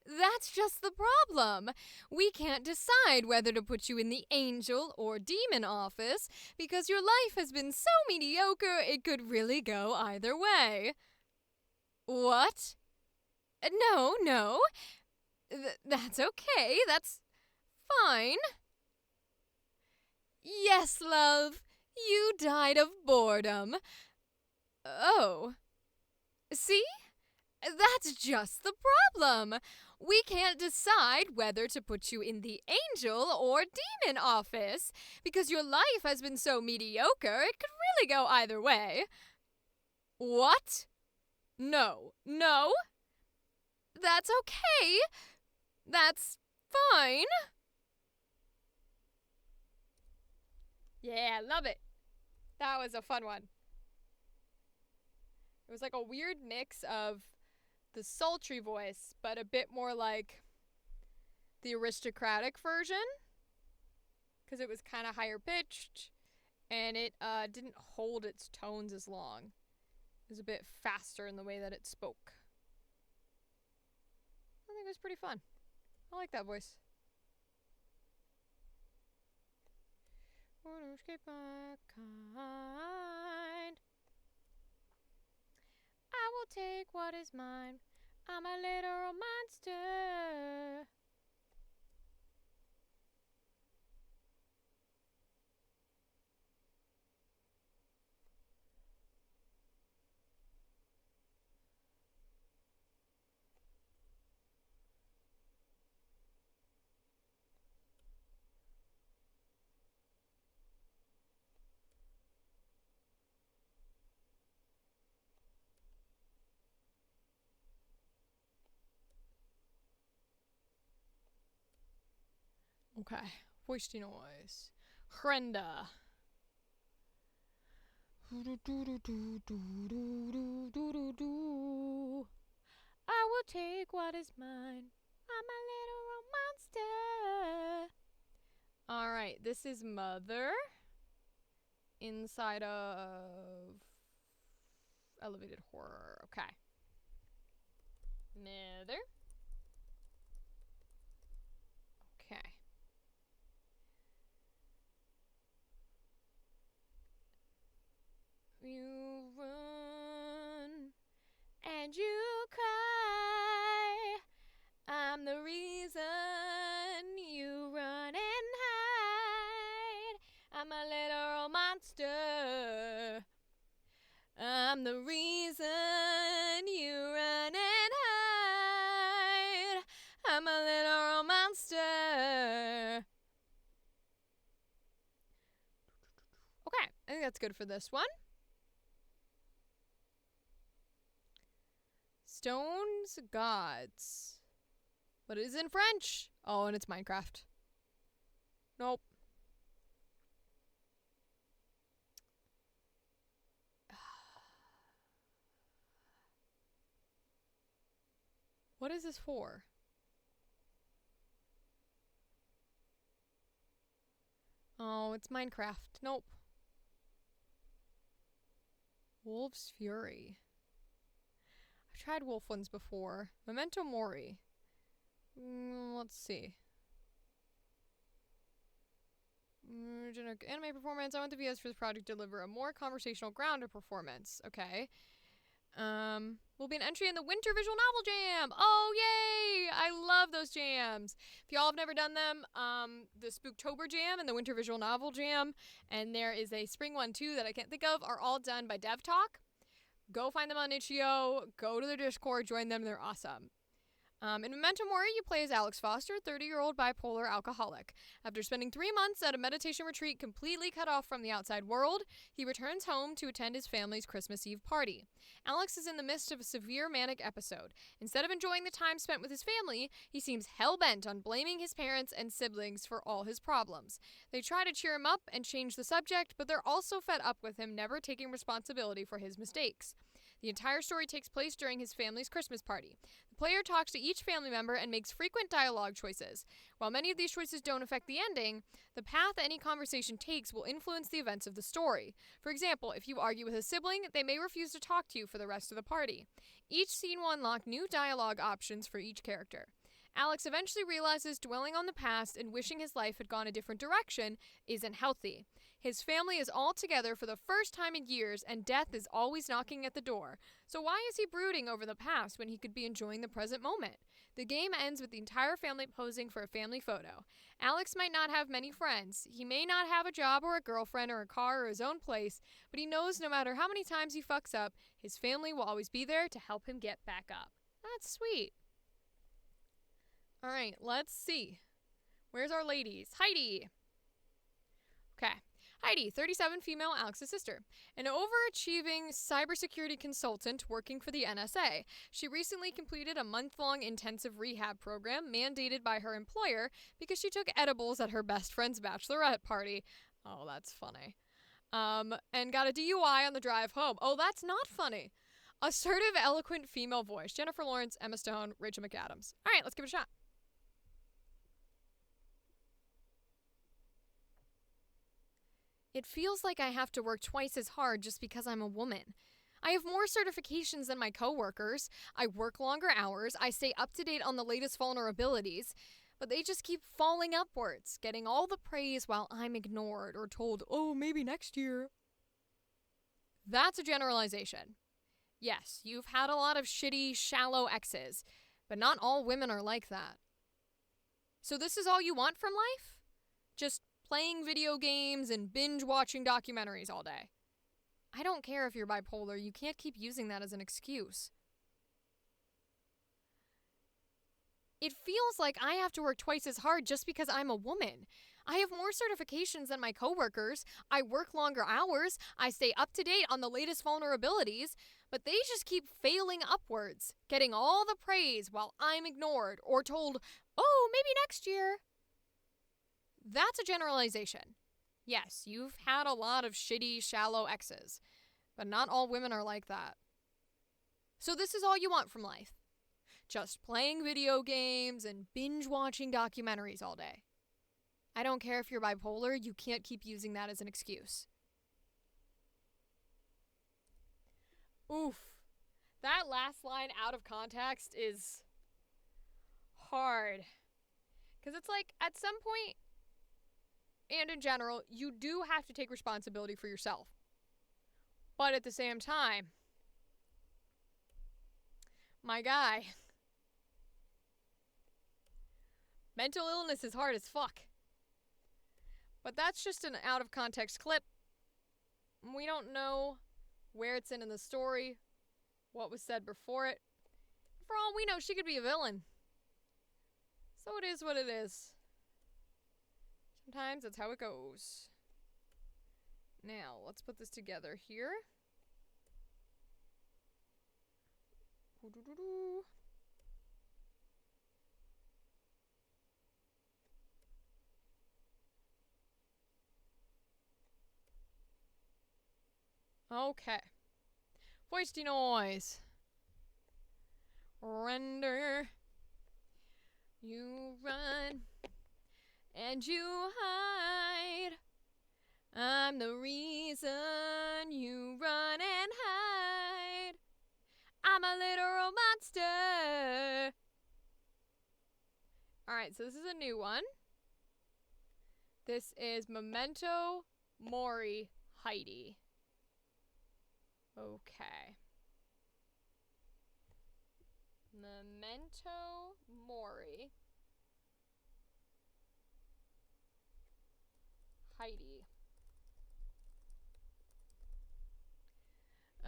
That's just the problem. We can't decide whether to put you in the angel or demon office because your life has been so mediocre it could really go either way. What? No. That's okay. That's fine. Yes, love. You died of boredom. Oh. See? That's just the problem. We can't decide whether to put you in the angel or demon office because your life has been so mediocre it could really go either way. What? No. That's okay. That's fine. Yeah, love it. That was a fun one. It was like a weird mix of the sultry voice, but a bit more like the aristocratic version, because it was kind of higher pitched, and it didn't hold its tones as long. It was a bit faster in the way that it spoke. I think it was pretty fun. I like that voice. Wanna escape my kind. I will take what is mine. I'm a literal monster. Okay, voice noise. Hrenda. I will take what is mine. I'm a little monster. Alright, this is Mother inside of Elevated Horror. Okay. Mother. Okay. You run and you cry. I'm the reason you run and hide. I'm a literal monster. I'm the reason you run and hide. I'm a literal monster. Okay, I think that's good for this one. Stone's Gods. But it is in French. Oh, and it's Minecraft. Nope. What is this for? Oh, it's Minecraft. Nope. Wolf's Fury. I've tried wolf ones before. Memento Mori. Let's see. Generic anime performance. I want the VS for this project to deliver a more conversational, grounded performance. Okay. Will be an entry in the Winter Visual Novel Jam. Oh, yay! I love those jams. If y'all have never done them, the Spooktober Jam and the Winter Visual Novel Jam, and there is a spring one too that I can't think of, are all done by Dev Talk. Go find them on itch.io, go to their Discord, join them, they're awesome. In Memento Mori, you play as Alex Foster, 30-year-old bipolar alcoholic. After spending 3 months at a meditation retreat completely cut off from the outside world, he returns home to attend his family's Christmas Eve party. Alex is in the midst of a severe manic episode. Instead of enjoying the time spent with his family, he seems hell-bent on blaming his parents and siblings for all his problems. They try to cheer him up and change the subject, but they're also fed up with him never taking responsibility for his mistakes. The entire story takes place during his family's Christmas party. The player talks to each family member and makes frequent dialogue choices. While many of these choices don't affect the ending, the path any conversation takes will influence the events of the story. For example, if you argue with a sibling, they may refuse to talk to you for the rest of the party. Each scene will unlock new dialogue options for each character. Alex eventually realizes dwelling on the past and wishing his life had gone a different direction isn't healthy. His family is all together for the first time in years, and death is always knocking at the door. So why is he brooding over the past when he could be enjoying the present moment? The game ends with the entire family posing for a family photo. Alex might not have many friends. He may not have a job or a girlfriend or a car or his own place, but he knows no matter how many times he fucks up, his family will always be there to help him get back up. That's sweet. All right, let's see. Where's our ladies? Heidi. Okay. Heidi, 37, female, Alex's sister. An overachieving cybersecurity consultant working for the NSA. She recently completed a month-long intensive rehab program mandated by her employer because she took edibles at her best friend's bachelorette party. Oh, that's funny. And got a DUI on the drive home. Oh, that's not funny. Assertive, eloquent female voice. Jennifer Lawrence, Emma Stone, Rachel McAdams. All right, let's give it a shot. It feels like I have to work twice as hard just because I'm a woman. I have more certifications than my coworkers. I work longer hours. I stay up to date on the latest vulnerabilities. But they just keep falling upwards, getting all the praise while I'm ignored or told, oh, maybe next year. That's a generalization. Yes, you've had a lot of shitty, shallow exes, but not all women are like that. So this is all you want from life? Just playing video games and binge-watching documentaries all day. I don't care if you're bipolar, you can't keep using that as an excuse. It feels like I have to work twice as hard just because I'm a woman. I have more certifications than my coworkers, I work longer hours, I stay up to date on the latest vulnerabilities, but they just keep failing upwards, getting all the praise while I'm ignored or told, oh, maybe next year. That's a generalization. Yes, you've had a lot of shitty, shallow exes, but not all women are like that. So this is all you want from life. Just playing video games and binge-watching documentaries all day. I don't care if you're bipolar, you can't keep using that as an excuse. Oof. That last line out of context is hard. Because it's like, at some point, and in general, you do have to take responsibility for yourself. But at the same time, my guy, mental illness is hard as fuck. But that's just an out of context clip. We don't know where it's in the story, what was said before it. For all we know, she could be a villain. So it is what it is. Sometimes that's how it goes. Now, let's put this together here. Okay. Voicey noise. Surrender. You run and you hide. I'm the reason you run and hide. I'm a literal monster. Alright, so this is a new one. This is Memento Mori Heidi. Okay. Memento Mori Heidi.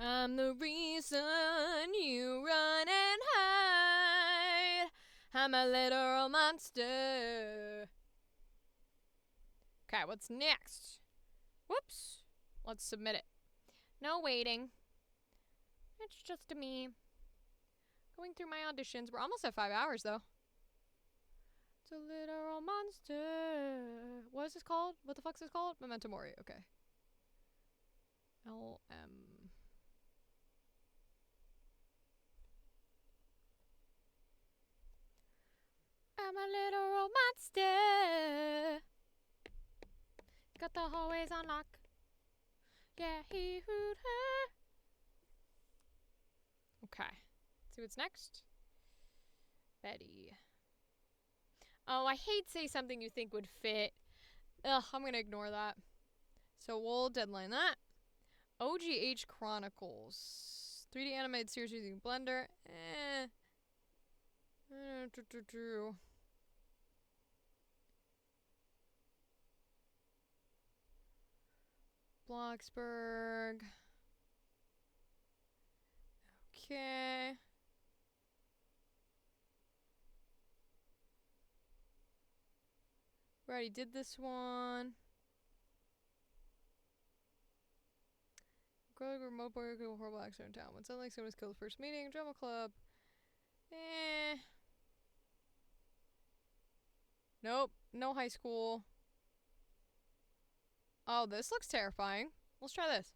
I'm the reason you run and hide. I'm a literal monster. Okay, what's next? Whoops. Let's submit it. No waiting. It's just me. Going through my auditions. We're almost at 5 hours, though. It's a literal monster. What is this called? What the fuck's this called? Memento Mori. Okay. LM. I'm a literal monster. Got the hallways on lock. Yeah, he hooed her. Okay. Let's see what's next. Betty. Oh, I hate say something you think would fit. Ugh, I'm gonna ignore that. So we'll deadline that. OGH Chronicles. 3D animated series using Blender. Bloxburg. Okay. We already did this one. Girl, remote boy, horrible accident in town. When suddenly someone was killed the first meeting, drama club. Nope. No high school. Oh, this looks terrifying. Let's try this.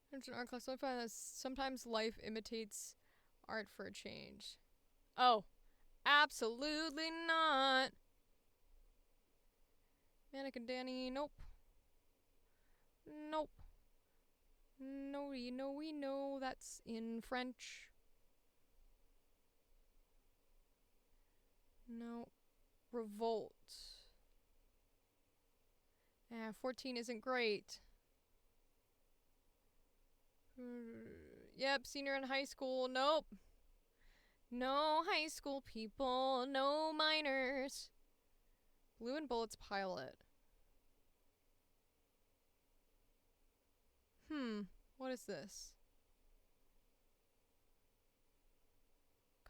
There's an art class. I find that sometimes life imitates art for a change. Oh, absolutely not. Mannequin Danny, nope. Nope. No, we know that's in French. No. Revolt. 14 isn't great. Yep, senior in high school. Nope. No high school people. No minors. Blue and Bullets pilot. What is this?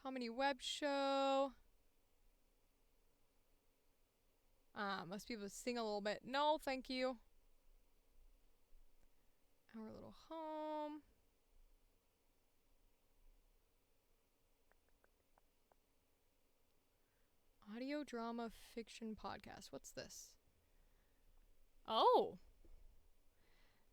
Comedy web show. Must be able to sing a little bit. No, thank you. Our little home. Audio drama fiction podcast. What's this? Oh.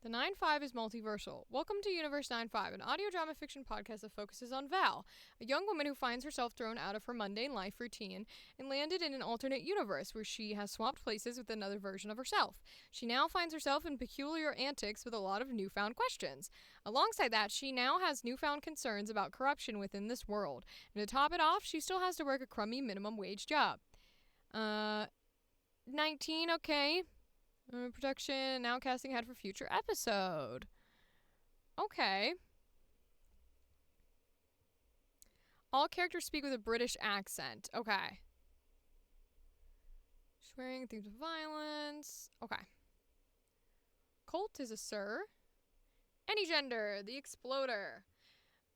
The 9-5 is multiversal. Welcome to Universe 9-5, an audio drama fiction podcast that focuses on Val, a young woman who finds herself thrown out of her mundane life routine and landed in an alternate universe where she has swapped places with another version of herself. She now finds herself in peculiar antics with a lot of newfound questions. Alongside that, she now has newfound concerns about corruption within this world. And to top it off, she still has to work a crummy minimum wage job. 19, okay. Production, now casting ahead for future episode. Okay. All characters speak with a British accent. Okay. Swearing, themes of violence. Okay. Colt is a sir. Any gender, the exploder.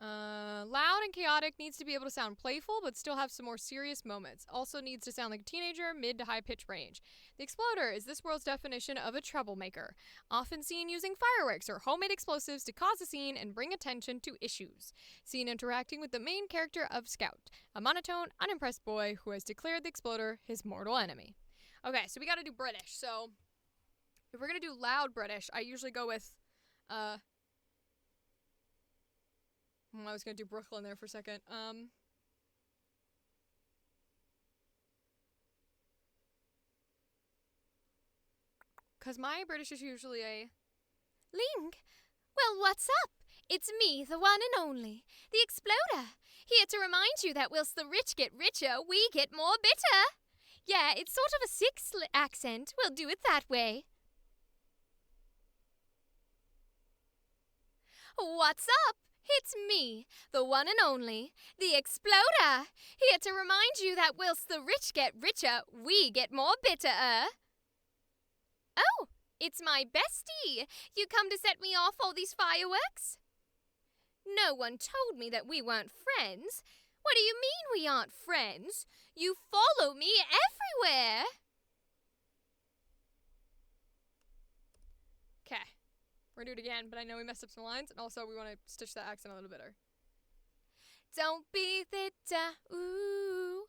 Loud and chaotic, needs to be able to sound playful but still have some more serious moments. Also needs to sound like a teenager, mid to high pitch range. The exploder is this world's definition of a troublemaker, often seen using fireworks or homemade explosives to cause a scene and bring attention to issues. Seen interacting with the main character of Scout, a monotone, unimpressed boy who has declared the exploder his mortal enemy. Okay, so we gotta do British. So if we're gonna do loud British, I usually go with I was gonna do Brooklyn there for a second. Cause my British is usually a... Link? Well, what's up? It's me, the one and only, the Exploder, here to remind you that whilst the rich get richer, we get more bitter. Yeah, it's sort of a accent. We'll do it that way. What's up? It's me, the one and only, the Exploder, here to remind you that whilst the rich get richer, we get more bitter. Oh, it's my bestie. You come to set me off all these fireworks? No one told me that we weren't friends. What do you mean we aren't friends? You follow me everywhere. Okay. We're gonna do it again, but I know we messed up some lines, and also we want to stitch that accent a little better. Don't be bitter, ooh,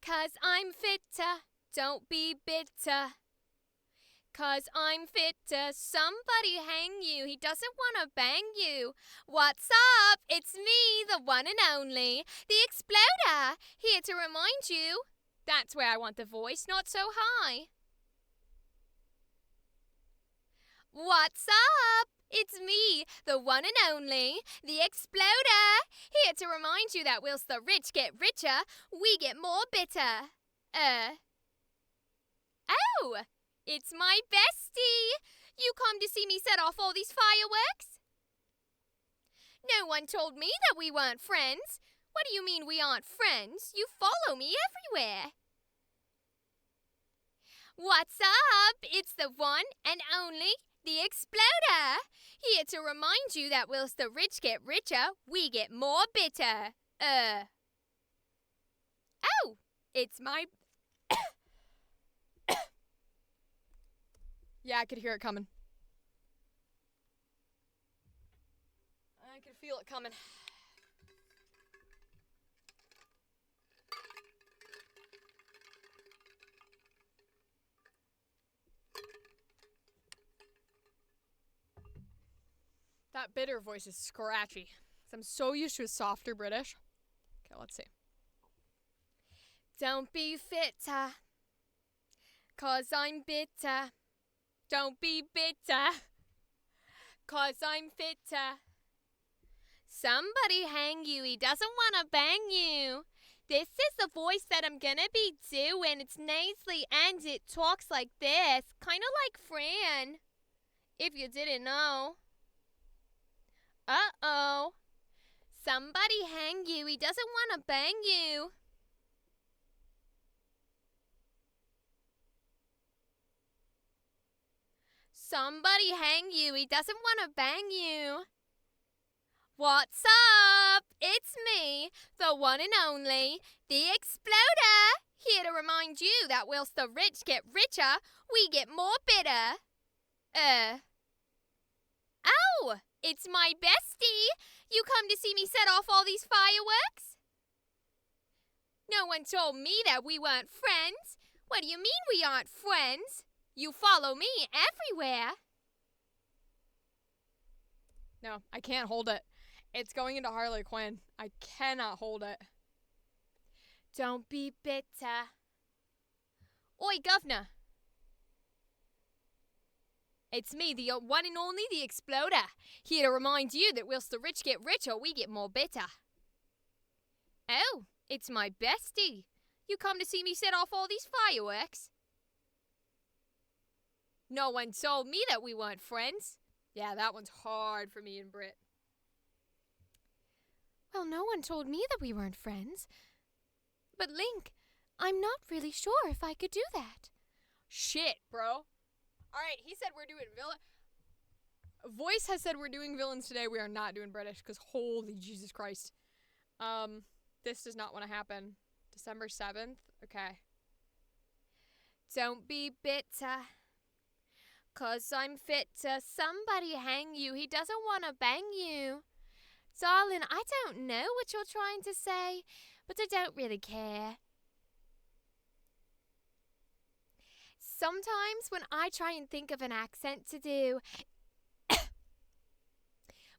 'cause I'm fitter. Don't be bitter, 'cause I'm fitter. Somebody hang you, he doesn't wanna bang you. What's up? It's me, the one and only, the Exploder, here to remind you. That's where I want the voice, not so high. What's up? It's me, the one and only, the Exploder, here to remind you that whilst the rich get richer, we get more bitter. Oh, it's my bestie. You come to see me set off all these fireworks? No one told me that we weren't friends. What do you mean we aren't friends? You follow me everywhere. What's up? It's the one and only, the Exploder, here to remind you that whilst the rich get richer, we get more bitter. Oh, it's my... Yeah, I could hear it coming. I could feel it coming. That bitter voice is scratchy. 'Cause I'm so used to a softer British. Okay, let's see. Don't be fitter, 'cause I'm bitter. Don't be bitter, 'cause I'm fitter. Somebody hang you, he doesn't wanna bang you. This is the voice that I'm gonna be doing. It's nasally and it talks like this, kinda like Fran, if you didn't know. Uh-oh. Somebody hang you, he doesn't wanna bang you. Somebody hang you, he doesn't wanna bang you. What's up? It's me, the one and only, the Exploder, here to remind you that whilst the rich get richer, we get more bitter. Oh, it's my bestie. You come to see me set off all these fireworks? No one told me that we weren't friends. What do you mean we aren't friends? You follow me everywhere. No, I can't hold it. It's going into Harley Quinn. I cannot hold it. Don't be bitter. Oi, governor. It's me, the one and only, the Exploder, here to remind you that whilst the rich get richer, we get more bitter. Oh, it's my bestie. You come to see me set off all these fireworks? No one told me that we weren't friends. Yeah, that one's hard for me and Brit. Well, no one told me that we weren't friends. But Link, I'm not really sure if I could do that. Shit, bro. Alright, he said we're doing villain. Voice has said we're doing villains today. We are not doing British, because holy Jesus Christ. This does not want to happen. December 7th? Okay. Don't be bitter, 'cause I'm fitter. Somebody hang you. He doesn't want to bang you. Darling, I don't know what you're trying to say, but I don't really care. Sometimes when I try and think of an accent to do,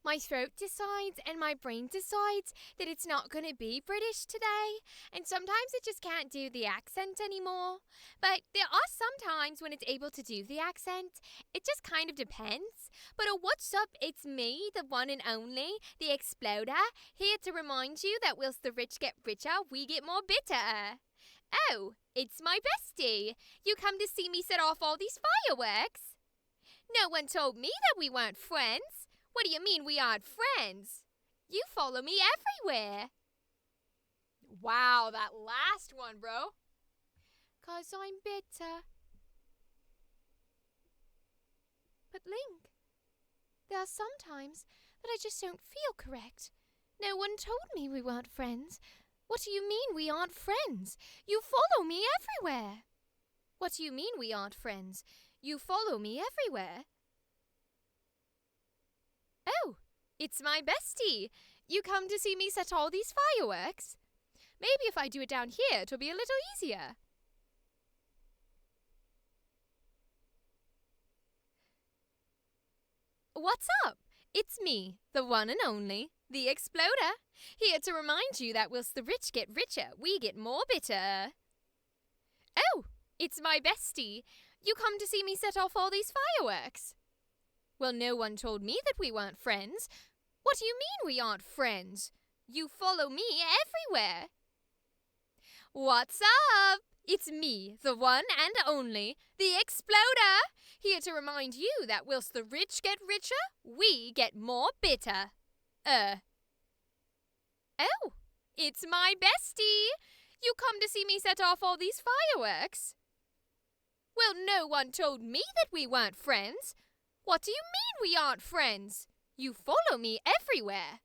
My throat decides and my brain decides that it's not going to be British today, and sometimes it just can't do the accent anymore. But there are some times when it's able to do the accent. It just kind of depends. But what's up? It's me, the one and only, the Exploder, here to remind you that whilst the rich get richer, we get more bitter. Oh, it's my bestie. You come to see me set off all these fireworks? No one told me that we weren't friends. What do you mean we aren't friends? You follow me everywhere. Wow, that last one, bro. 'Cause I'm bitter. But Link, there are some times that I just don't feel correct. No one told me we weren't friends. What do you mean we aren't friends? You follow me everywhere. What do you mean we aren't friends? You follow me everywhere. Oh, it's my bestie. You come to see me set all these fireworks? Maybe if I do it down here, it'll be a little easier. What's up? It's me, the one and only, the Exploder, here to remind you that whilst the rich get richer, we get more bitter. Oh, it's my bestie. You come to see me set off all these fireworks? Well, no one told me that we weren't friends. What do you mean we aren't friends? You follow me everywhere. What's up? It's me, the one and only, the Exploder, here to remind you that whilst the rich get richer, we get more bitter. Oh, it's my bestie. You come to see me set off all these fireworks? Well, no one told me that we weren't friends. What do you mean we aren't friends? You follow me everywhere.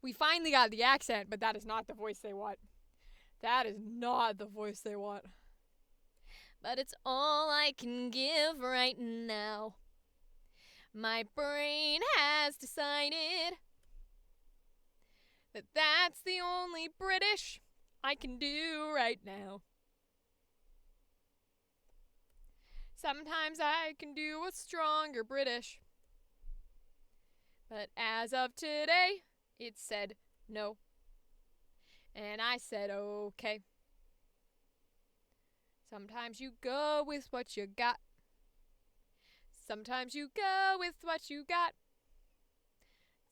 We finally got the accent, but that is not the voice they want. That is not the voice they want. But it's all I can give right now. My brain has decided that that's the only British I can do right now. Sometimes I can do a stronger British. But as of today, it said no. And I said okay. Sometimes you go with what you got. Sometimes you go with what you got.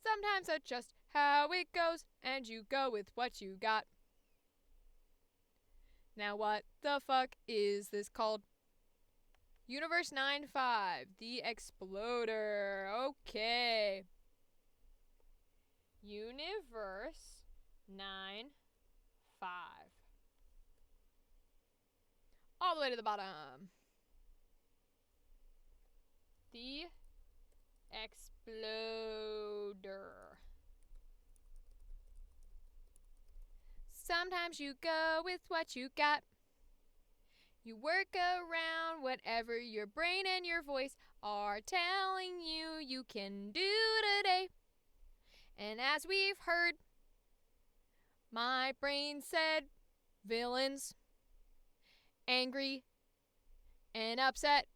Sometimes that's just how it goes, and you go with what you got. Now what the fuck is this called? Universe 9-5, the Exploder. Okay. Universe 9-5. All the way to the bottom. The Exploder. Sometimes you go with what you got. You work around whatever your brain and your voice are telling you you can do today. And as we've heard, my brain said villains, angry and upset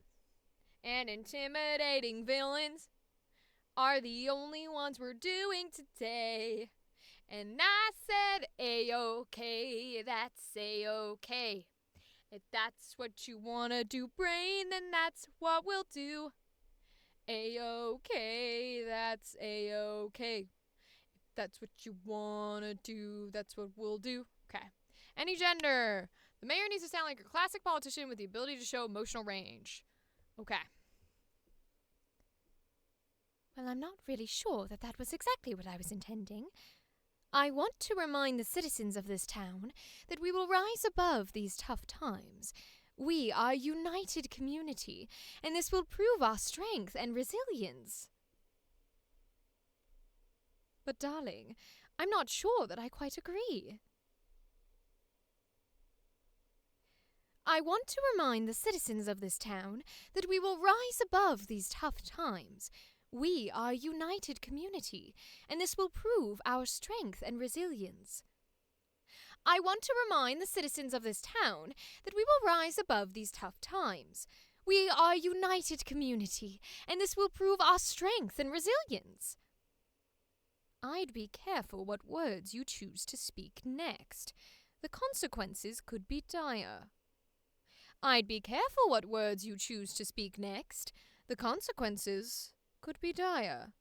and intimidating villains are the only ones we're doing today. And I said A-okay, that's A-okay. If that's what you wanna do, brain, then that's what we'll do. A-okay, that's A-okay. If that's what you wanna do, that's what we'll do. Okay. Any gender. The mayor needs to sound like a classic politician with the ability to show emotional range. Okay. Well, I'm not really sure that that was exactly what I was intending. I want to remind the citizens of this town that we will rise above these tough times. We are a united community, and this will prove our strength and resilience. But, darling, I'm not sure that I quite agree. I want to remind the citizens of this town that we will rise above these tough times. We are a united community, and this will prove our strength and resilience. I want to remind the citizens of this town that we will rise above these tough times. We are a united community, and this will prove our strength and resilience. I'd be careful what words you choose to speak next. The consequences could be dire. I'd be careful what words you choose to speak next. The consequences could be dire.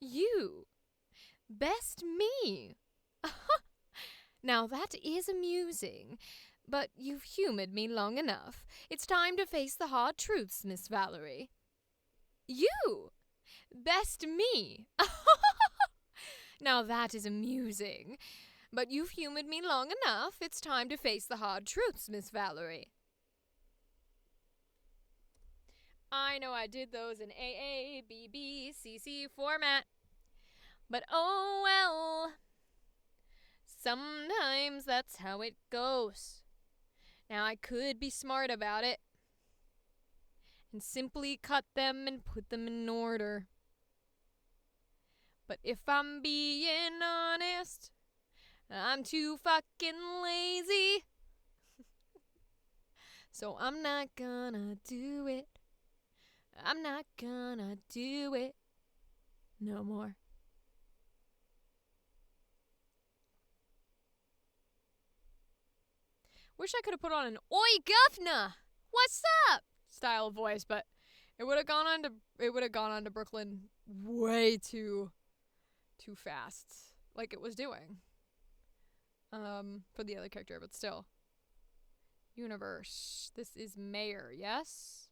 You. Best me. Now that is amusing, but you've humored me long enough. It's time to face the hard truths, Miss Valerie. You. Best me. Now that is amusing, but you've humored me long enough. It's time to face the hard truths, Miss Valerie. I know I did those in AA, BB, CC format. But oh well. Sometimes that's how it goes. Now I could be smart about it and simply cut them and put them in order. But if I'm being honest, I'm too fucking lazy. So I'm not gonna do it. I'm not gonna do it no more. Wish I could have put on an "Oi, governor, what's up?" style voice, but it would have gone on to Brooklyn way too fast, like it was doing. For the other character, but still. Universe. This is Mayor, yes?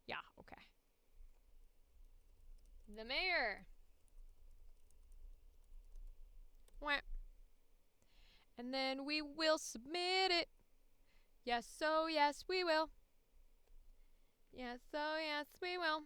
Yeah, okay. The Mayor. Wah. And then we will submit it. Yes, so yes, we will. Yes, so yes, we will.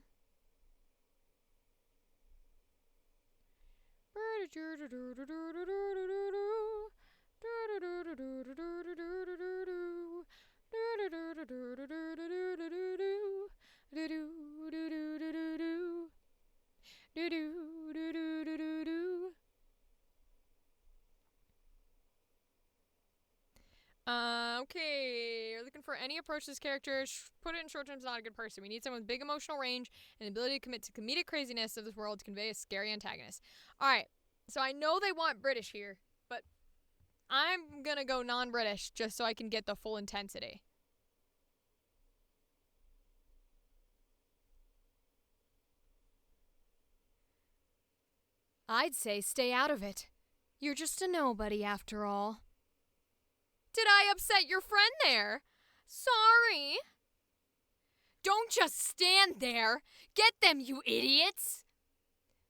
Okay, you're looking for any approach to this character. Put it in short terms, not a good person. We need someone with big emotional range and ability to commit to comedic craziness of this world to convey a scary antagonist. Alright, so I know they want British here, but I'm gonna go non-British just so I can get the full intensity. I'd say stay out of it. You're just a nobody after all. Did I upset your friend there? Sorry. Don't just stand there. Get them, you idiots.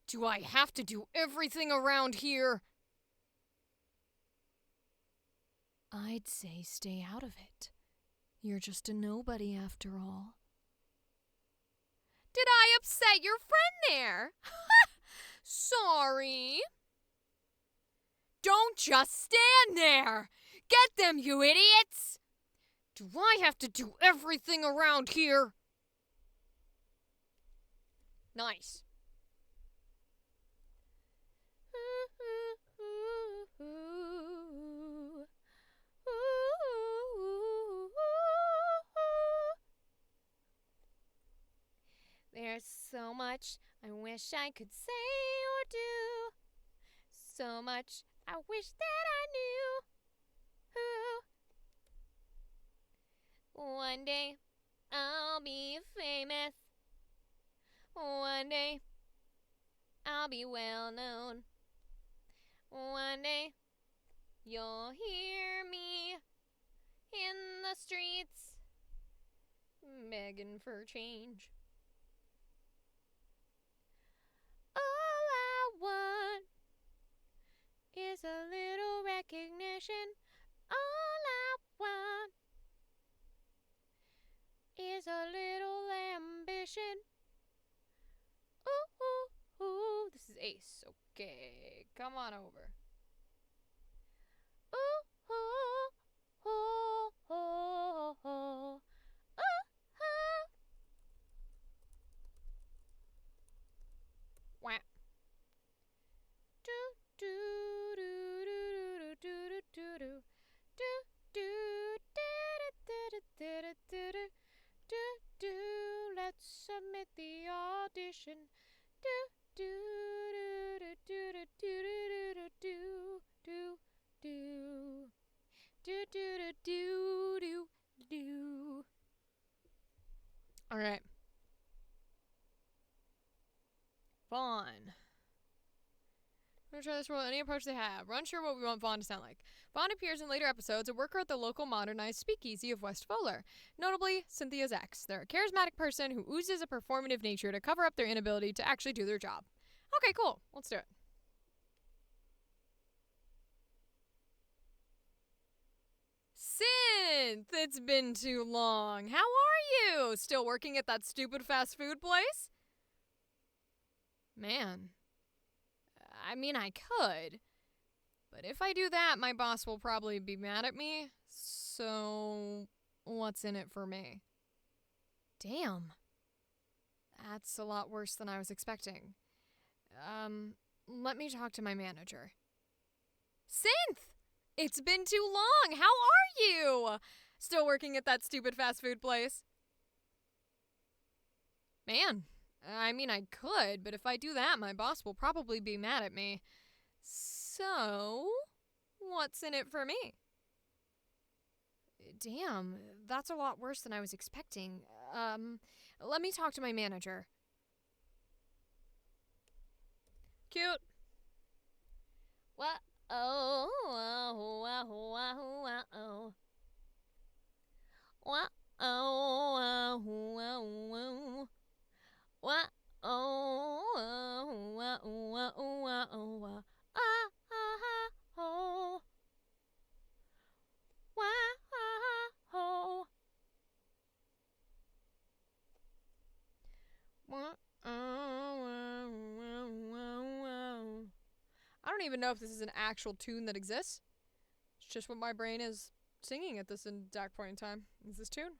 Do I have to do everything around here? I'd say stay out of it. You're just a nobody after all. Did I upset your friend there? Sorry. Don't just stand there. Get them, you idiots. Do I have to do everything around here? Nice. There's so much I wish I could say or do. So much I wish that I knew. One day I'll be famous. One day I'll be well known. One day you'll hear me in the streets begging for change. All I want is a little recognition. All I want is a little ambition. Ooh, ooh, ooh. This is Ace. Okay, come on over. Ooh, ooh, ooh, ooh, ooh. Wah. Do do do do do do do do do do do do do do audition. Do do do do do do do do do do do do do do do. All right. Vaughn. I'm gonna try this role any approach they have. We're unsure what we want Vaughn to sound like. Vaughn appears in later episodes, a worker at the local modernized speakeasy of West Fowler. Notably, Cynthia's ex. They're a charismatic person who oozes a performative nature to cover up their inability to actually do their job. Okay, cool. Let's do it. Synth! It's been too long. How are you? Still working at that stupid fast food place? Man. I mean, I could. But if I do that, my boss will probably be mad at me. So, what's in it for me? Damn. That's a lot worse than I was expecting. Let me talk to my manager. Synth! It's been too long! How are you? Still working at that stupid fast food place? Man, I mean, I could, but if I do that, my boss will probably be mad at me. So, what's in it for me? Damn, that's a lot worse than I was expecting. Let me talk to my manager. Cute. What? Oh, oh, oh, oh, oh. What? Oh, oh, oh, oh. What? Oh, oh, oh, oh, oh, oh. Ah, ah, oh. Wow. I don't even know if this is an actual tune that exists. It's just what my brain is singing at this exact point in time. Is this tune?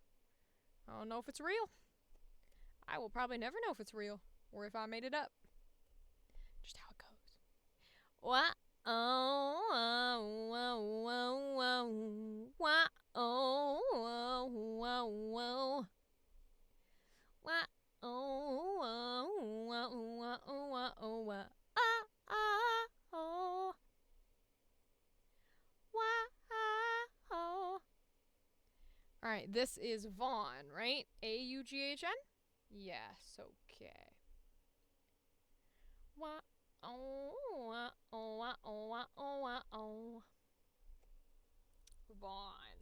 I don't know if it's real. I will probably never know if it's real or if I made it up. Just how it goes. What? Oh, oh, oh, oh, oh. What? Oh, oh, oh, oh. What? Oh, oh, oh, oh, oh, oh. Ah, ah, oh. Wow. All right, this is Vaughn, right? Aughn? Yes, okay. Wow. Oh, oh, oh, oh, oh, oh. Vaughn.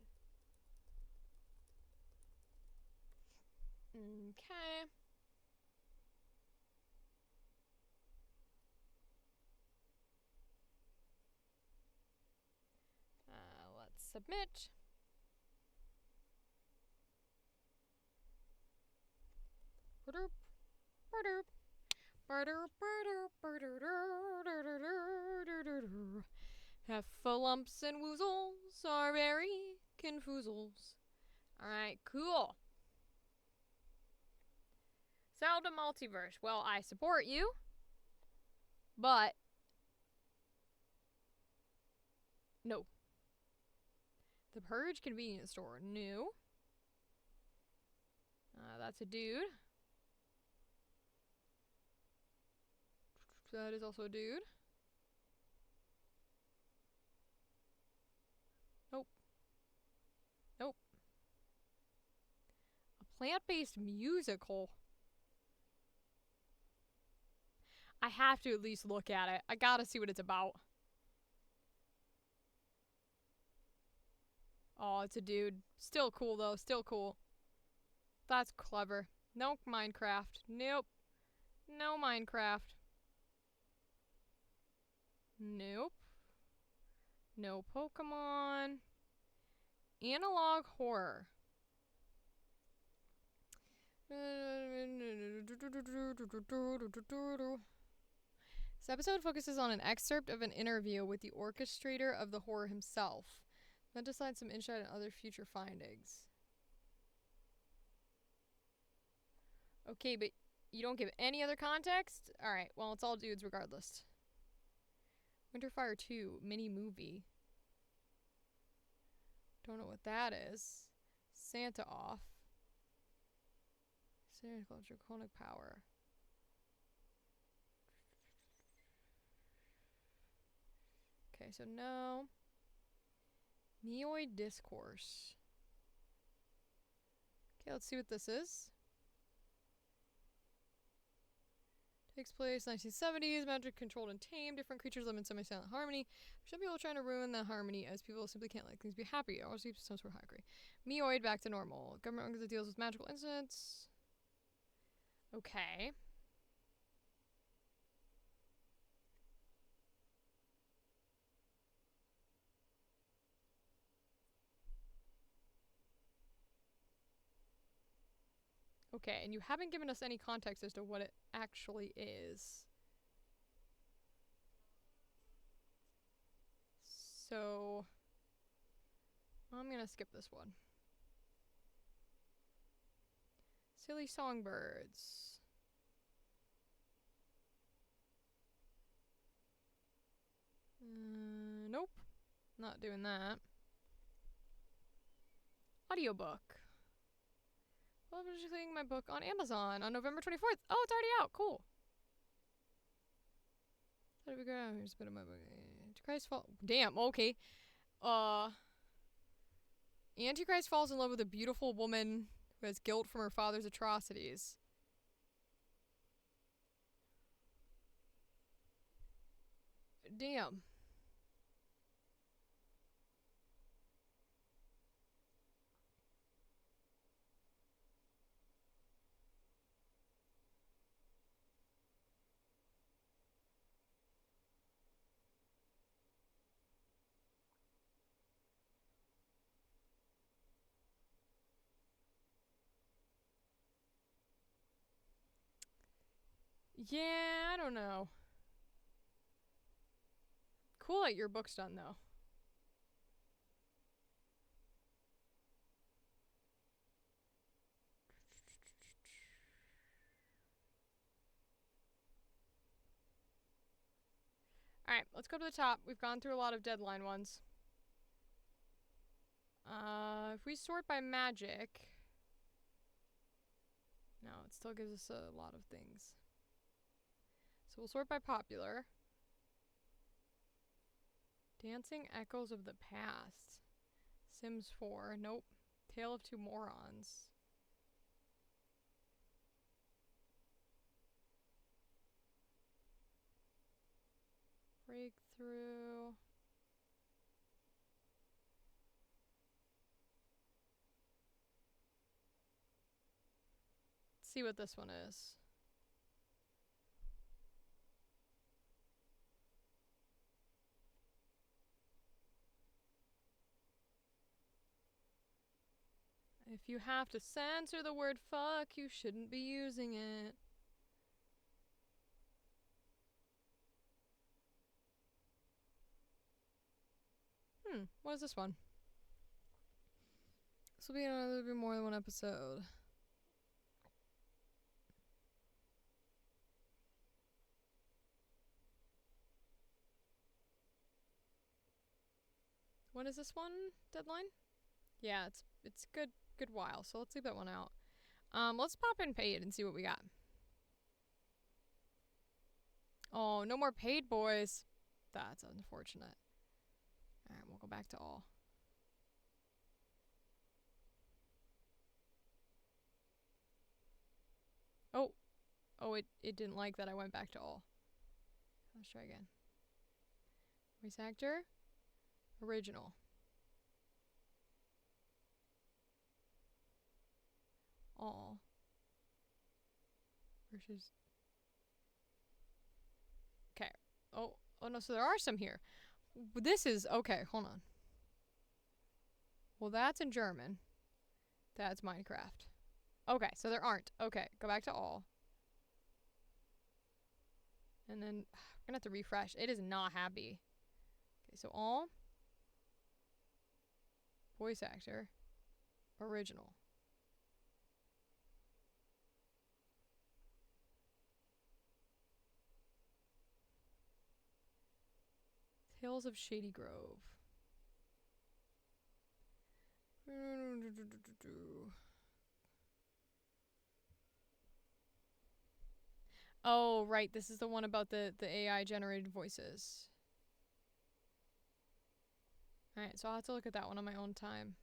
Okay. Let's submit. Heffalumps and woozles are very confoozles. Alright, cool. Zelda Multiverse. Well, I support you. But no. The Purge convenience store. No. That's a dude. That is also a dude. Nope. Nope. A plant-based musical. I have to at least look at it. I gotta see what it's about. Oh, it's a dude. Still cool, though. Still cool. That's clever. No Minecraft. Nope. No Minecraft. Nope. No Pokemon. Analog horror. This episode focuses on an excerpt of an interview with the orchestrator of the horror himself. Then decides some insight and other future findings. Okay, but you don't give any other context? Alright, well, it's all dudes regardless. Winterfire 2, mini movie. Don't know what that is. Santa off. Santa Claus, draconic power. Okay, so no. Neoid discourse. Okay, let's see what this is. Takes place 1970s, magic controlled and tamed. Different creatures live in semi-silent harmony. Some people are trying to ruin the harmony as people simply can't let things be happy. Always keeps some sort of hungry. Meoid back to normal. Government organization deals with magical incidents. Okay. Okay, and you haven't given us any context as to what it actually is. So, I'm gonna skip this one. Silly songbirds. Nope. Not doing that. Audiobook. Well, I'm just reading my book on Amazon on November 24th. Oh, it's already out. Cool. How do we go? Here's a bit of my book. Antichrist fall. Damn. Okay. Antichrist falls in love with a beautiful woman who has guilt from her father's atrocities. Damn. Yeah, I don't know. Cool that your book's done, though. Alright, let's go to the top. We've gone through a lot of deadline ones. If we sort by magic... No, it still gives us a lot of things. So we'll sort by popular. Dancing Echoes of the Past. Sims 4. Nope. Tale of Two Morons. Breakthrough. Let's see what this one is. If you have to censor the word fuck, you shouldn't be using it. What is this one? This will be another be more than one episode. When is this one? Deadline? Yeah, it's good while, so let's leave that one out. Let's pop in paid and see what we got. Oh, no more paid, boys. That's unfortunate. Alright, we'll go back to all. Oh, it didn't like that I went back to all. Let's try again. Voice actor. Original. All. Versus. Okay. Oh no, so there are some here. This is, okay, hold on. Well, that's in German. That's Minecraft. Okay, so there aren't. Okay, go back to all. And then, we're gonna have to refresh. It is not happy. Okay, so all. Voice actor. Original. Tales of Shady Grove. Oh, right. This is the one about the AI generated voices. Alright, so I'll have to look at that one on my own time.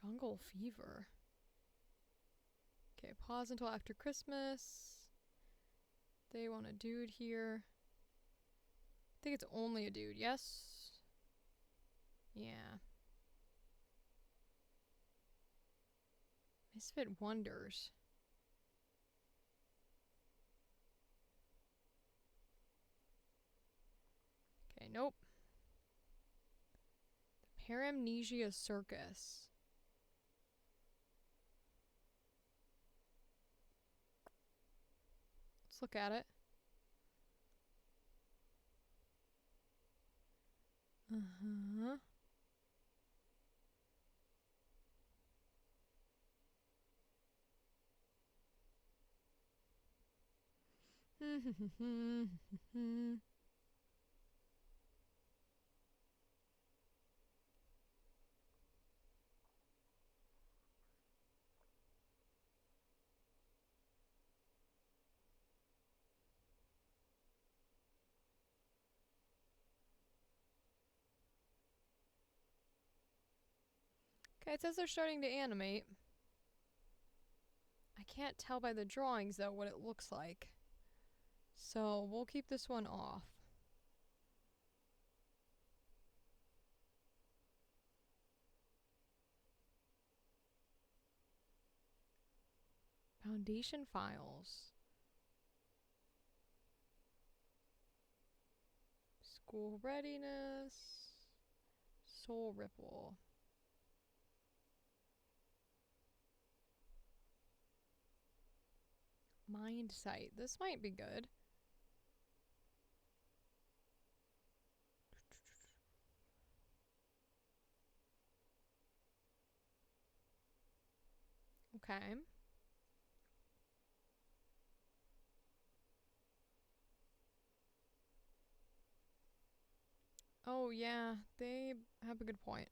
Jungle Fever. Okay, pause until after Christmas. They want a dude here. I think it's only a dude, yes? Yeah. Misfit Wonders. Okay, nope. The Paramnesia Circus. Let's look at it. Uh-huh. Okay, it says they're starting to animate. I can't tell by the drawings, though, what it looks like. So, we'll keep this one off. Foundation files. School readiness. Soul Ripple. Mind Sight. This might be good. Okay. Oh, yeah. They have a good point.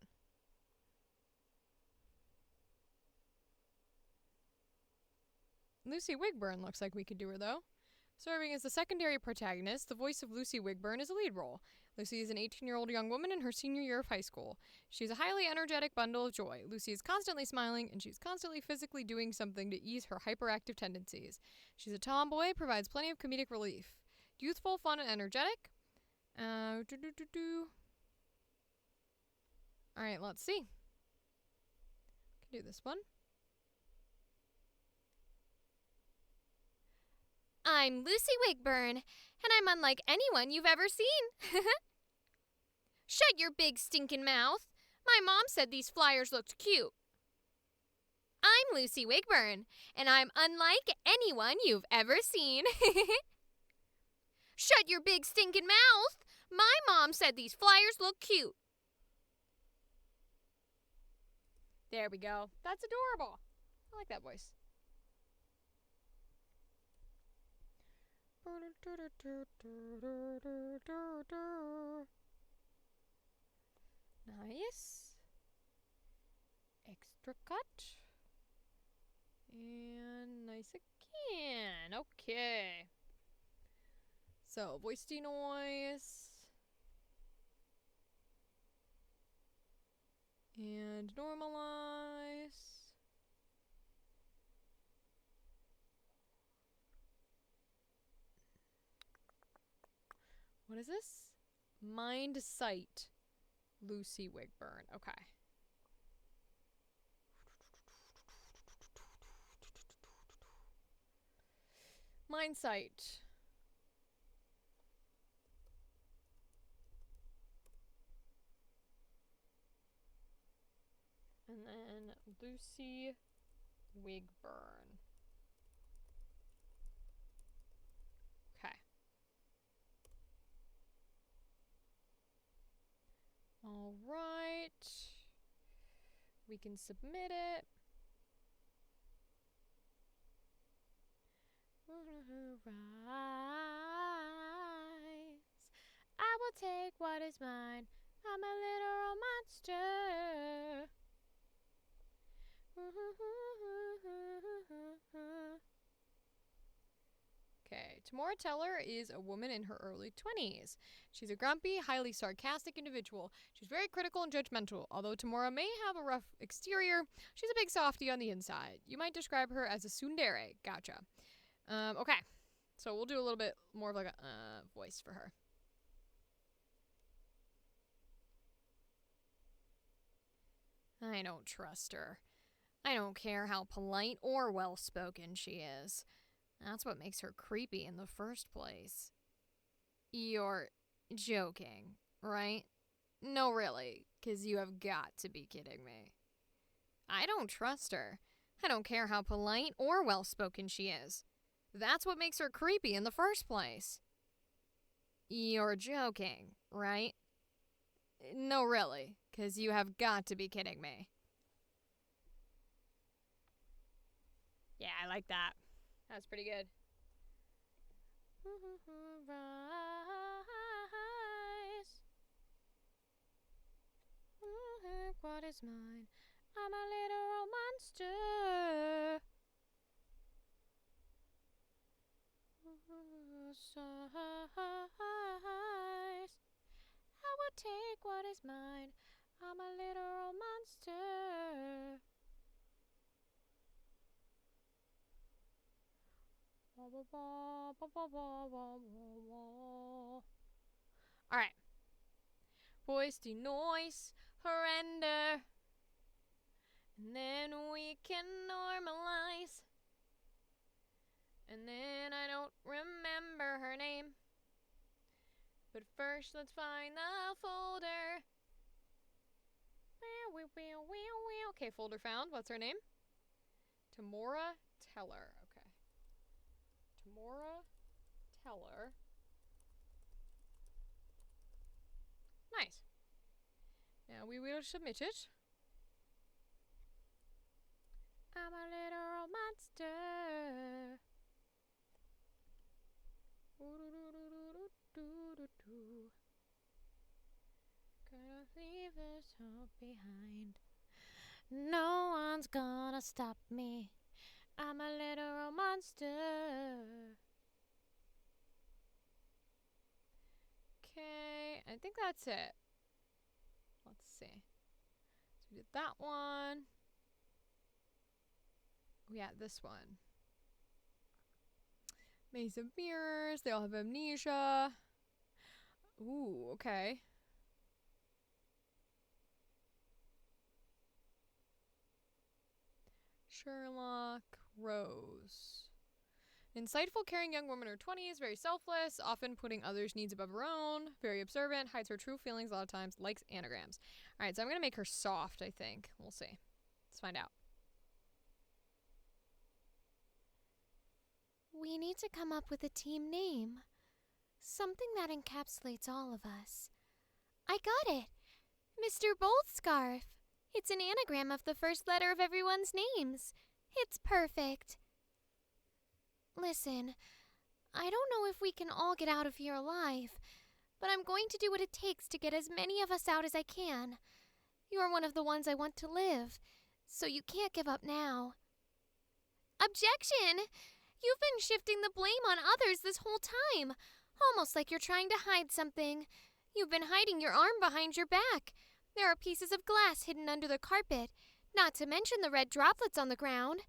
Lucy Wigburn looks like we could do her, though. Serving as the secondary protagonist, the voice of Lucy Wigburn is a lead role. Lucy is an 18-year-old young woman in her senior year of high school. She is a highly energetic bundle of joy. Lucy is constantly smiling, and she's constantly physically doing something to ease her hyperactive tendencies. She's a tomboy, provides plenty of comedic relief. Youthful, fun, and energetic. Alright, let's see. Can do this one. I'm Lucy Wigburn, and I'm unlike anyone you've ever seen. Shut your big stinking mouth. My mom said these flyers looked cute. I'm Lucy Wigburn, and I'm unlike anyone you've ever seen. Shut your big stinking mouth. My mom said these flyers look cute. There we go. That's adorable. I like that voice. Nice. Extra cut. And nice again. Okay. So, voice denoise. And normalize. What is this? Mind Sight. Lucy Wigburn. Okay. Mind Sight. And then Lucy Wigburn. Okay. All right. We can submit it. I will take what is mine. I'm a literal monster. Okay, Tamora Teller is a woman in her early 20s. She's a grumpy, highly sarcastic individual. She's very critical and judgmental. Although Tamora may have a rough exterior, she's a big softie on the inside. You might describe her as a tsundere. Gotcha. Okay, so we'll do a little bit more of like a voice for her. I don't trust her. I don't care how polite or well-spoken she is. That's what makes her creepy in the first place. You're joking, right? No, really, 'cause you have got to be kidding me. I don't trust her. I don't care how polite or well-spoken she is. That's what makes her creepy in the first place. You're joking, right? No, really, 'cause you have got to be kidding me. Yeah, I like that. That was pretty good. Rise. Heck, what is mine? I'm a literal monster. Size. I will take what is mine. I'm a literal monster. Alright. Voice de noise, surrender. And then we can normalize. And then I don't remember her name. But first let's find the folder. Okay, folder found. What's her name? Tamora Teller. Okay. Tamora Teller. Nice. Now we will submit it. I'm a literal monster. Gonna leave this hope behind. No one's gonna stop me. I'm a literal monster. Okay, I think that's it. Let's see. So we did that one. Oh yeah, this one. Maze of Mirrors. They all have amnesia. Ooh, okay. Sherlock Rose. Insightful, caring young woman in her 20s, very selfless, often putting others' needs above her own, very observant, hides her true feelings a lot of times, likes anagrams. Alright, so I'm going to make her soft, I think. We'll see. Let's find out. We need to come up with a team name. Something that encapsulates all of us. I got it! Mr. Boldscarf. It's an anagram of the first letter of everyone's names. It's perfect. Listen, I don't know if we can all get out of here alive, but I'm going to do what it takes to get as many of us out as I can. You're one of the ones I want to live, so you can't give up now. Objection! You've been shifting the blame on others this whole time, almost like you're trying to hide something. You've been hiding your arm behind your back. There are pieces of glass hidden under the carpet, not to mention the red droplets on the ground.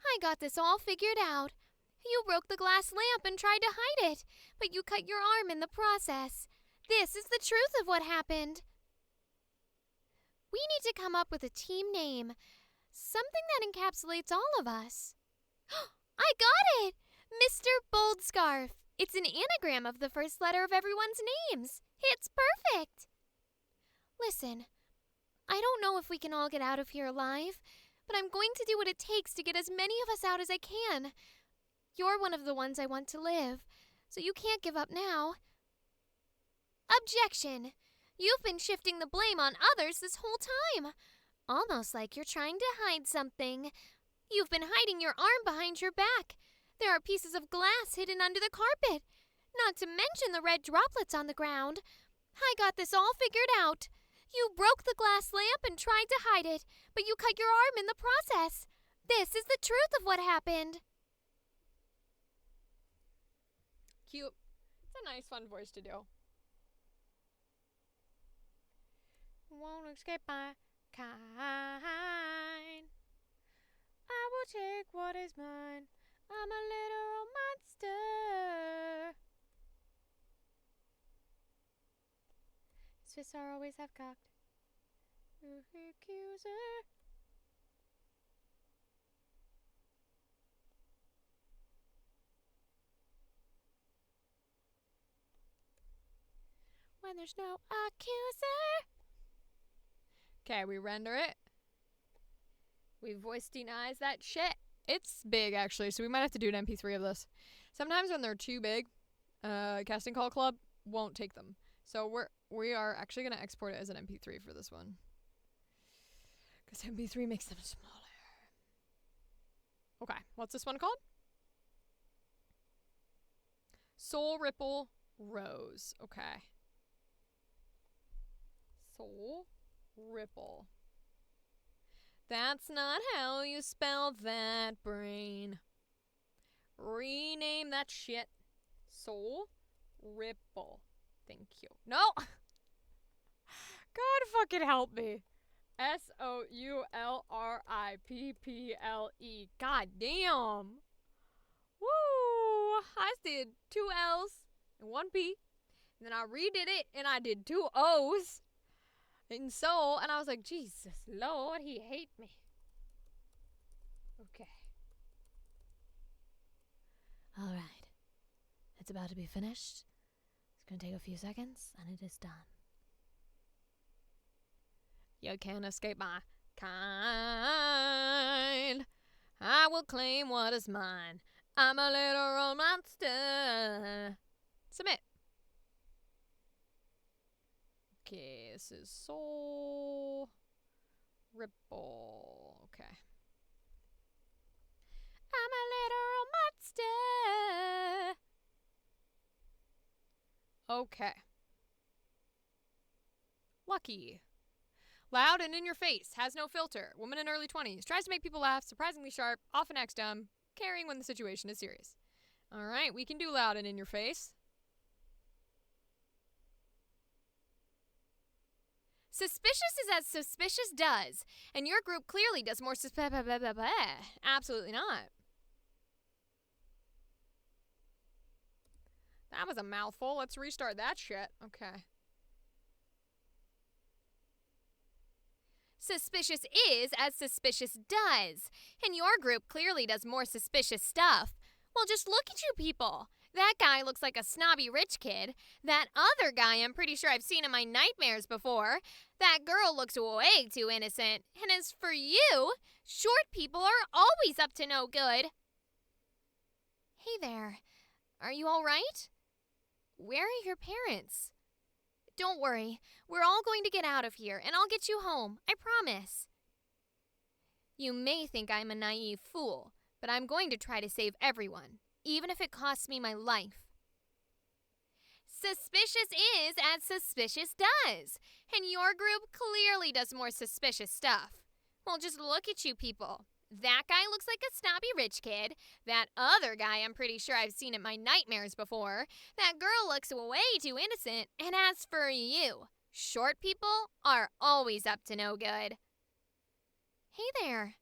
I got this all figured out. You broke the glass lamp and tried to hide it, but you cut your arm in the process. This is the truth of what happened. We need to come up with a team name, something that encapsulates all of us. I got it! Mr. Boldscarf. It's an anagram of the first letter of everyone's names. It's perfect. Listen, I don't know if we can all get out of here alive, but I'm going to do what it takes to get as many of us out as I can. You're one of the ones I want to live, so you can't give up now. Objection! You've been shifting the blame on others this whole time, almost like you're trying to hide something. You've been hiding your arm behind your back. There are pieces of glass hidden under the carpet, not to mention the red droplets on the ground. I got this all figured out. You broke the glass lamp and tried to hide it, but you cut your arm in the process. This is the truth of what happened. cute. It's a nice, fun voice to do. Won't escape my kind. I will take what is mine. I'm a literal monster. His fists are always half cocked. Accuser. When there's no accuser. Okay, we render it. We voice denies that shit. It's big, actually, so we might have to do an MP3 of this. Sometimes when they're too big, Casting Call Club won't take them. So we are actually going to export it as an MP3 for this one. Because MP3 makes them smaller. Okay, what's this one called? Soul Ripple Rose. Okay. Soul Ripple. That's not how you spell that, brain. Rename that shit. Soul Ripple. Thank you. No! God fucking help me. SOULRIPPLE. God damn. Woo! I did 2 L's and 1 P. And then I redid it and I did 2 O's. And so, and I was like, Jesus Lord, he hate me. Okay. All right. It's about to be finished. It's going to take a few seconds, and it is done. You can't escape my kind. I will claim what is mine. I'm a literal monster. Submit. Okay, this is Soul Ripple. Okay. I'm a literal monster. Okay. Lucky. Loud and in your face. Has no filter. Woman in early 20s. Tries to make people laugh. Surprisingly sharp. Often acts dumb. Caring when the situation is serious. Alright, we can do loud and in your face. Suspicious is as suspicious does, and your group clearly does more Absolutely not. That was a mouthful. Let's restart that shit. Okay. Suspicious is as suspicious does, and your group clearly does more suspicious stuff. Well, just look at you people. That guy looks like a snobby rich kid. That other guy I'm pretty sure I've seen in my nightmares before. That girl looks way too innocent. And as for you, short people are always up to no good. Hey there. Are you all right? Where are your parents? Don't worry. We're all going to get out of here, and I'll get you home. I promise. You may think I'm a naive fool, but I'm going to try to save everyone, even if it costs me my life. Suspicious is as suspicious does, and your group clearly does more suspicious stuff. Well, just look at you people. That guy looks like a snobby rich kid. That other guy I'm pretty sure I've seen in my nightmares before. That girl looks way too innocent. And as for you, short people are always up to no good. Hey there.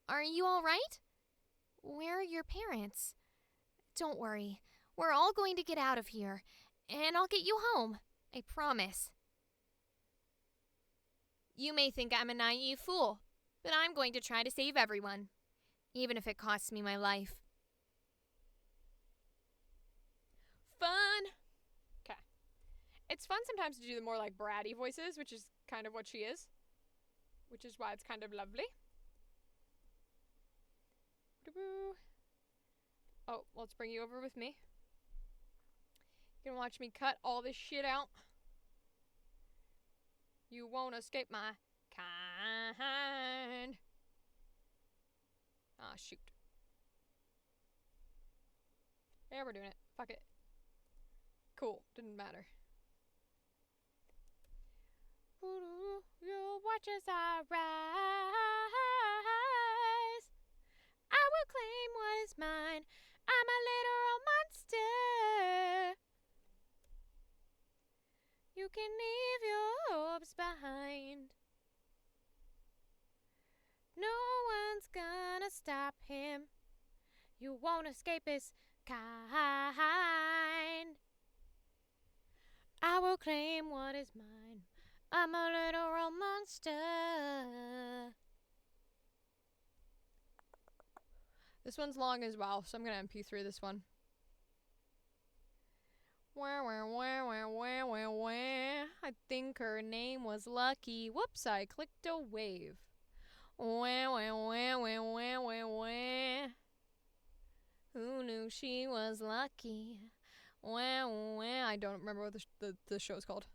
Are you all right? Where are your parents? Don't worry. We're all going to get out of here, and I'll get you home. I promise. You may think I'm a naive fool, but I'm going to try to save everyone, even if it costs me my life. Fun. Okay. It's fun sometimes to do the more like bratty voices, which is kind of what she is. Which is why it's kind of lovely. Oh, let's bring you over with me. You can watch me cut all this shit out. You won't escape my kind. Ah, shoot. Yeah, we're doing it. Fuck it. Cool. Didn't matter. You'll watch as I rise. I will claim what is mine. I'm a literal monster. You can leave your hopes behind. No one's gonna stop him. You won't escape his kind. I will claim what is mine. I'm a literal monster. This one's long as well, so I'm gonna MP3 this one. Wah, wah, wah, wah, wah, wah, wah. I think her name was Lucky. Whoops, I clicked a wave. Wah, wah, wah, wah, wah, wah, wah. Who knew she was lucky? Wah, wah. I don't remember what the show's called.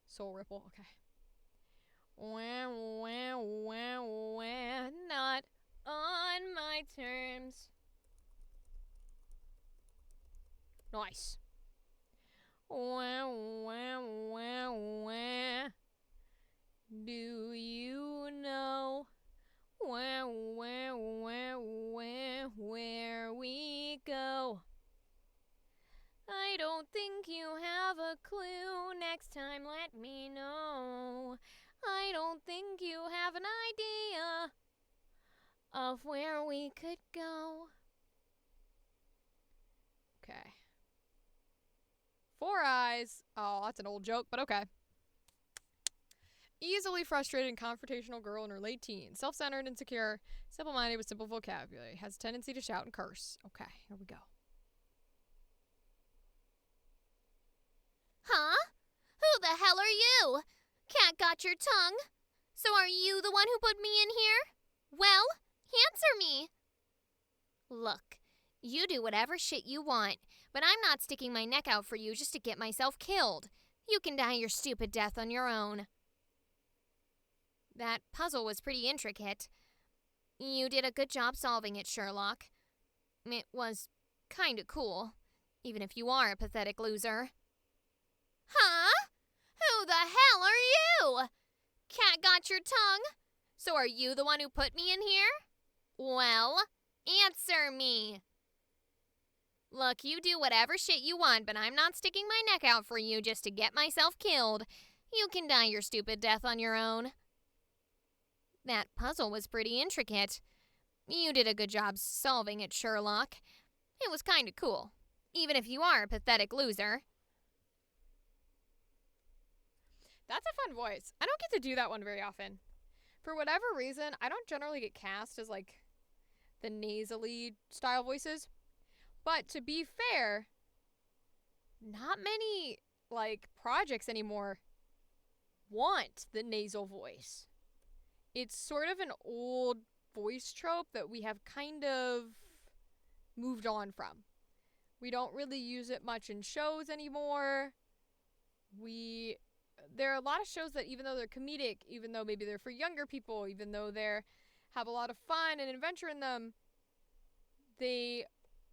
Soul Ripple, okay. Wah, wah, wah, wah. Not on my terms. Nice. Wah, wah, wah, wah. Do you know wah, wah, wah, wah, where we go? I don't think you have a clue. Next time let me know. I don't think you have an idea of where we could go. Okay. Four Eyes. Oh, that's an old joke, but okay. Easily frustrated and confrontational girl in her late teens. Self-centered, insecure, simple-minded with simple vocabulary. Has a tendency to shout and curse. Okay, here we go. Huh? Who the hell are you? Cat got your tongue? So are you the one who put me in here? Well, answer me. Look, you do whatever shit you want, but I'm not sticking my neck out for you just to get myself killed. You can die your stupid death on your own. That puzzle was pretty intricate. You did a good job solving it, Sherlock. It was kinda cool, even if you are a pathetic loser. Huh? Who the hell are you? Cat got your tongue? So are you the one who put me in here? Well, answer me. Look, you do whatever shit you want, but I'm not sticking my neck out for you just to get myself killed. You can die your stupid death on your own. That puzzle was pretty intricate. You did a good job solving it, Sherlock. It was kinda cool, even if you are a pathetic loser. That's a fun voice. I don't get to do that one very often. For whatever reason, I don't generally get cast as, like, the nasally style voices. But to be fair, not many, like, projects anymore want the nasal voice. It's sort of an old voice trope that we have kind of moved on from. We don't really use it much in shows anymore. There are a lot of shows that, even though they're comedic, even though maybe they're for younger people, even though they have a lot of fun and adventure in them,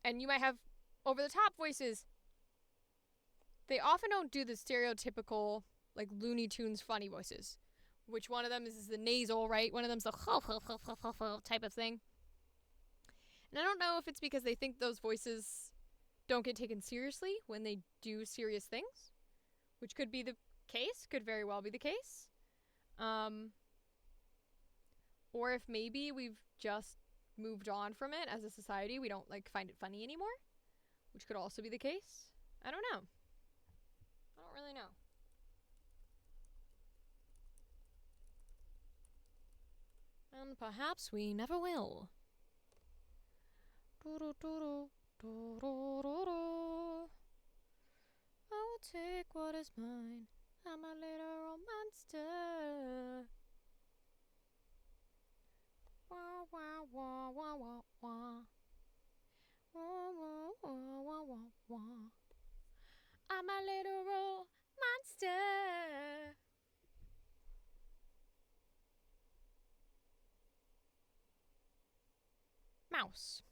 and you might have over-the-top voices, they often don't do the stereotypical, like, Looney Tunes funny voices. Which one of them is the nasal, right? One of them's the type of thing. And I don't know if it's because they think those voices don't get taken seriously when they do serious things, which could be the case, could very well be the case. Or if maybe we've just moved on from it as a society, we don't, like, find it funny anymore, which could also be the case. I don't know. I don't really know. And perhaps we never will. I will take what is mine. I'm a literal monster. Wah, wah, wah, wah, wah, wah. Wah, wah, wah, wah, wah, wah. I'm a literal monster. Mouse.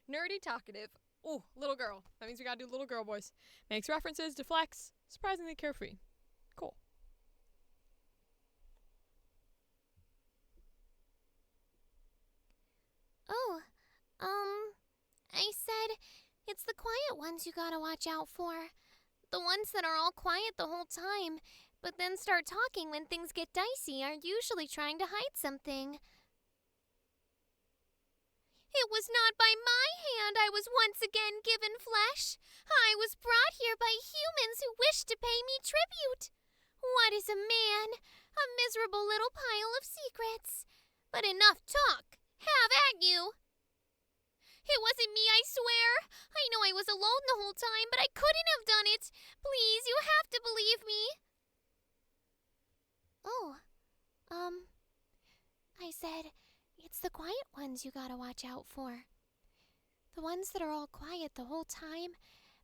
Nerdy talkative. Ooh, little girl. That means we gotta do little girl voice. Makes references, deflects, surprisingly carefree. Cool. Oh, I said it's the quiet ones you gotta watch out for. The ones that are all quiet the whole time, but then start talking when things get dicey, are usually trying to hide something. It was not by my hand I was once again given flesh. I was brought here by humans who wished to pay me tribute. What is a man? A miserable little pile of secrets. But enough talk. Have at you. It wasn't me, I swear. I know I was alone the whole time, but I couldn't have done it. Please, you have to believe me. Oh, I said, it's the quiet ones you gotta watch out for. The ones that are all quiet the whole time,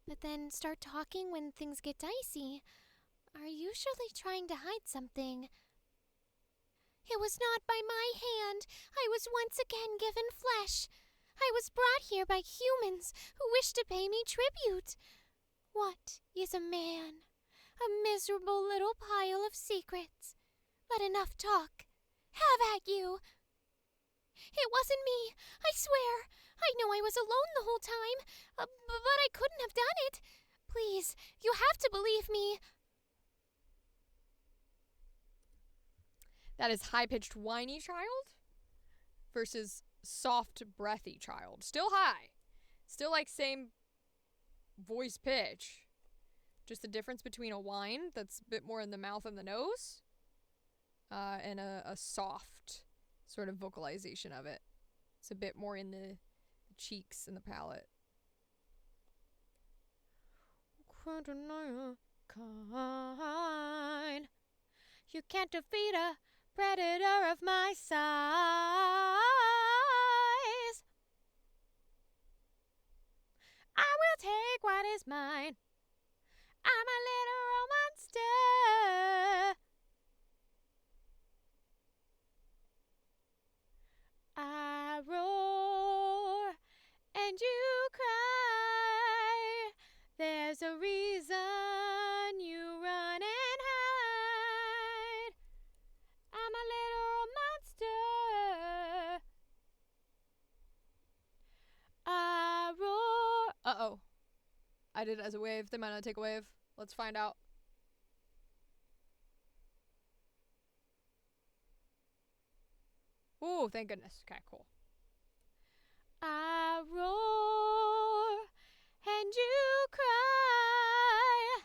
but then start talking when things get dicey, are usually trying to hide something. It was not by my hand. I was once again given flesh. I was brought here by humans who wish to pay me tribute. What is a man? A miserable little pile of secrets. But enough talk. Have at you. It wasn't me, I swear. I know I was alone the whole time, but I couldn't have done it. Please, you have to believe me. That is high-pitched whiny child versus soft breathy child. Still high. Still like same voice pitch. Just the difference between a whine that's a bit more in the mouth and the nose and a soft sort of vocalization of it. It's a bit more in the cheeks and the palate. You can't defeat a predator of my size. I will take what is mine. I'm a literal monster. I roar and you cry. There's a reason you run and hide. I'm a literal monster. I roar. Uh-oh. I did it as a wave. They might not take a wave. Let's find out. Ooh, thank goodness. Okay, cool. I roar and you cry.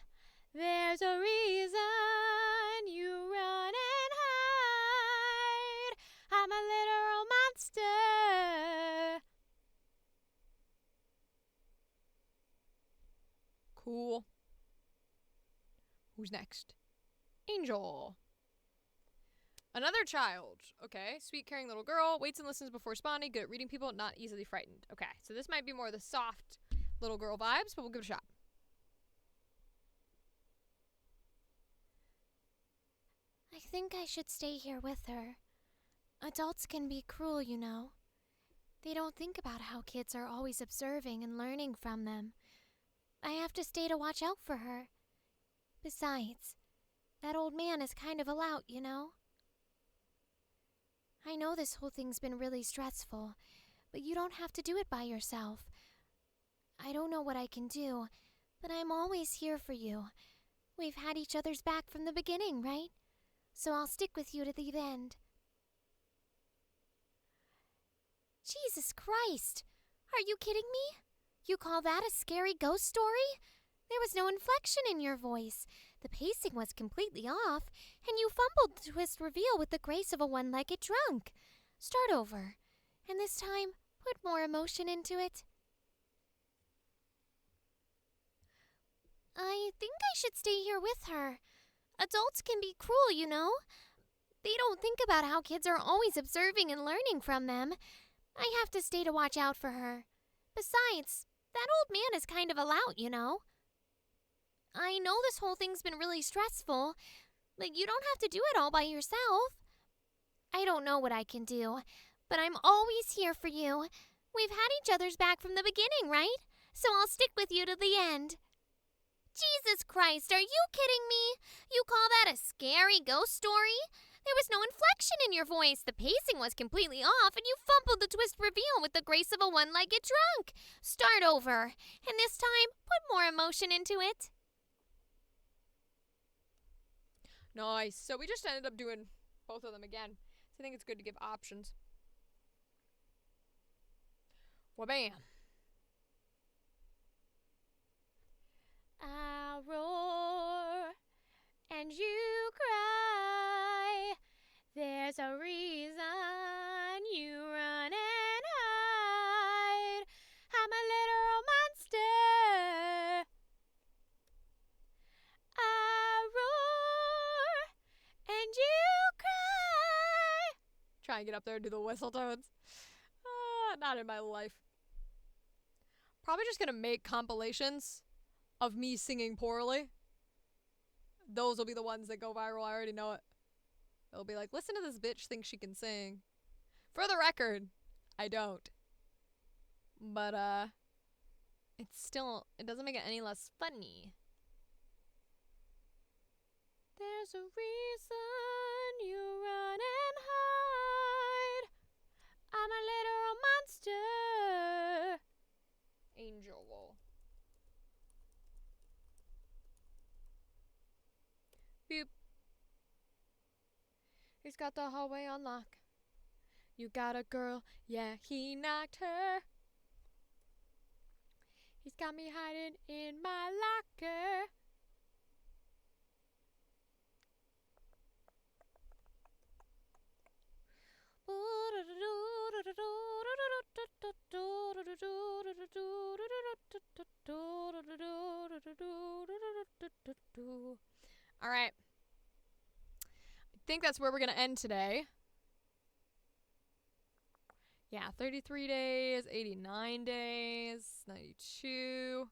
There's a reason you run and hide. I'm a literal monster. Cool. Who's next? Angel. Another child. Okay. Sweet, caring little girl. Waits and listens before responding. Good at reading people. Not easily frightened. Okay. So this might be more the soft little girl vibes, but we'll give it a shot. I think I should stay here with her. Adults can be cruel, you know. They don't think about how kids are always observing and learning from them. I have to stay to watch out for her. Besides, that old man is kind of a lout, you know? I know this whole thing's been really stressful, but you don't have to do it by yourself. I don't know what I can do, but I'm always here for you. We've had each other's back from the beginning, right? So I'll stick with you to the end. Jesus Christ! Are you kidding me? You call that a scary ghost story? There was no inflection in your voice. The pacing was completely off, and you fumbled the twist reveal with the grace of a one-legged drunk. Start over, and this time, put more emotion into it. I think I should stay here with her. Adults can be cruel, you know. They don't think about how kids are always observing and learning from them. I have to stay to watch out for her. Besides, that old man is kind of a lout, you know. I know this whole thing's been really stressful, but you don't have to do it all by yourself. I don't know what I can do, but I'm always here for you. We've had each other's back from the beginning, right? So I'll stick with you to the end. Jesus Christ, are you kidding me? You call that a scary ghost story? There was no inflection in your voice. The pacing was completely off, and you fumbled the twist reveal with the grace of a one-legged drunk. Start over, and this time, put more emotion into it. Nice. So we just ended up doing both of them again. So I think it's good to give options. Wha-bam. I roar and you cry. There's a reason you run and hide. I'm a literal monster. I roar and you cry. Try and get up there and do the whistle tones. Not in my life. Probably just gonna make compilations of me singing poorly. Those will be the ones that go viral. I already know it. It'll be like, listen to this bitch think she can sing. For the record, I don't. But, it doesn't make it any less funny. There's a reason you run and hide. I'm a literal monster. Angel. Boop. He's got the hallway on lock. You got a girl, yeah, he knocked her. He's got me hiding in my locker. All right. I think that's where we're going to end today. Yeah, 33 days, 89 days, 92.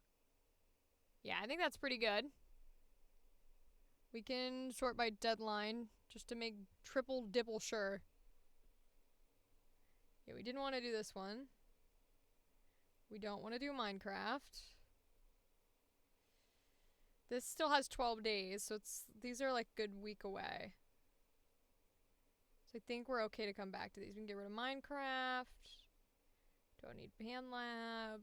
Yeah, I think that's pretty good. We can sort by deadline just to make triple dipple sure. Yeah, we didn't want to do this one. We don't want to do Minecraft. This still has 12 days, so these are like a good week away. So I think we're okay to come back to these. We can get rid of Minecraft. Don't need BandLab.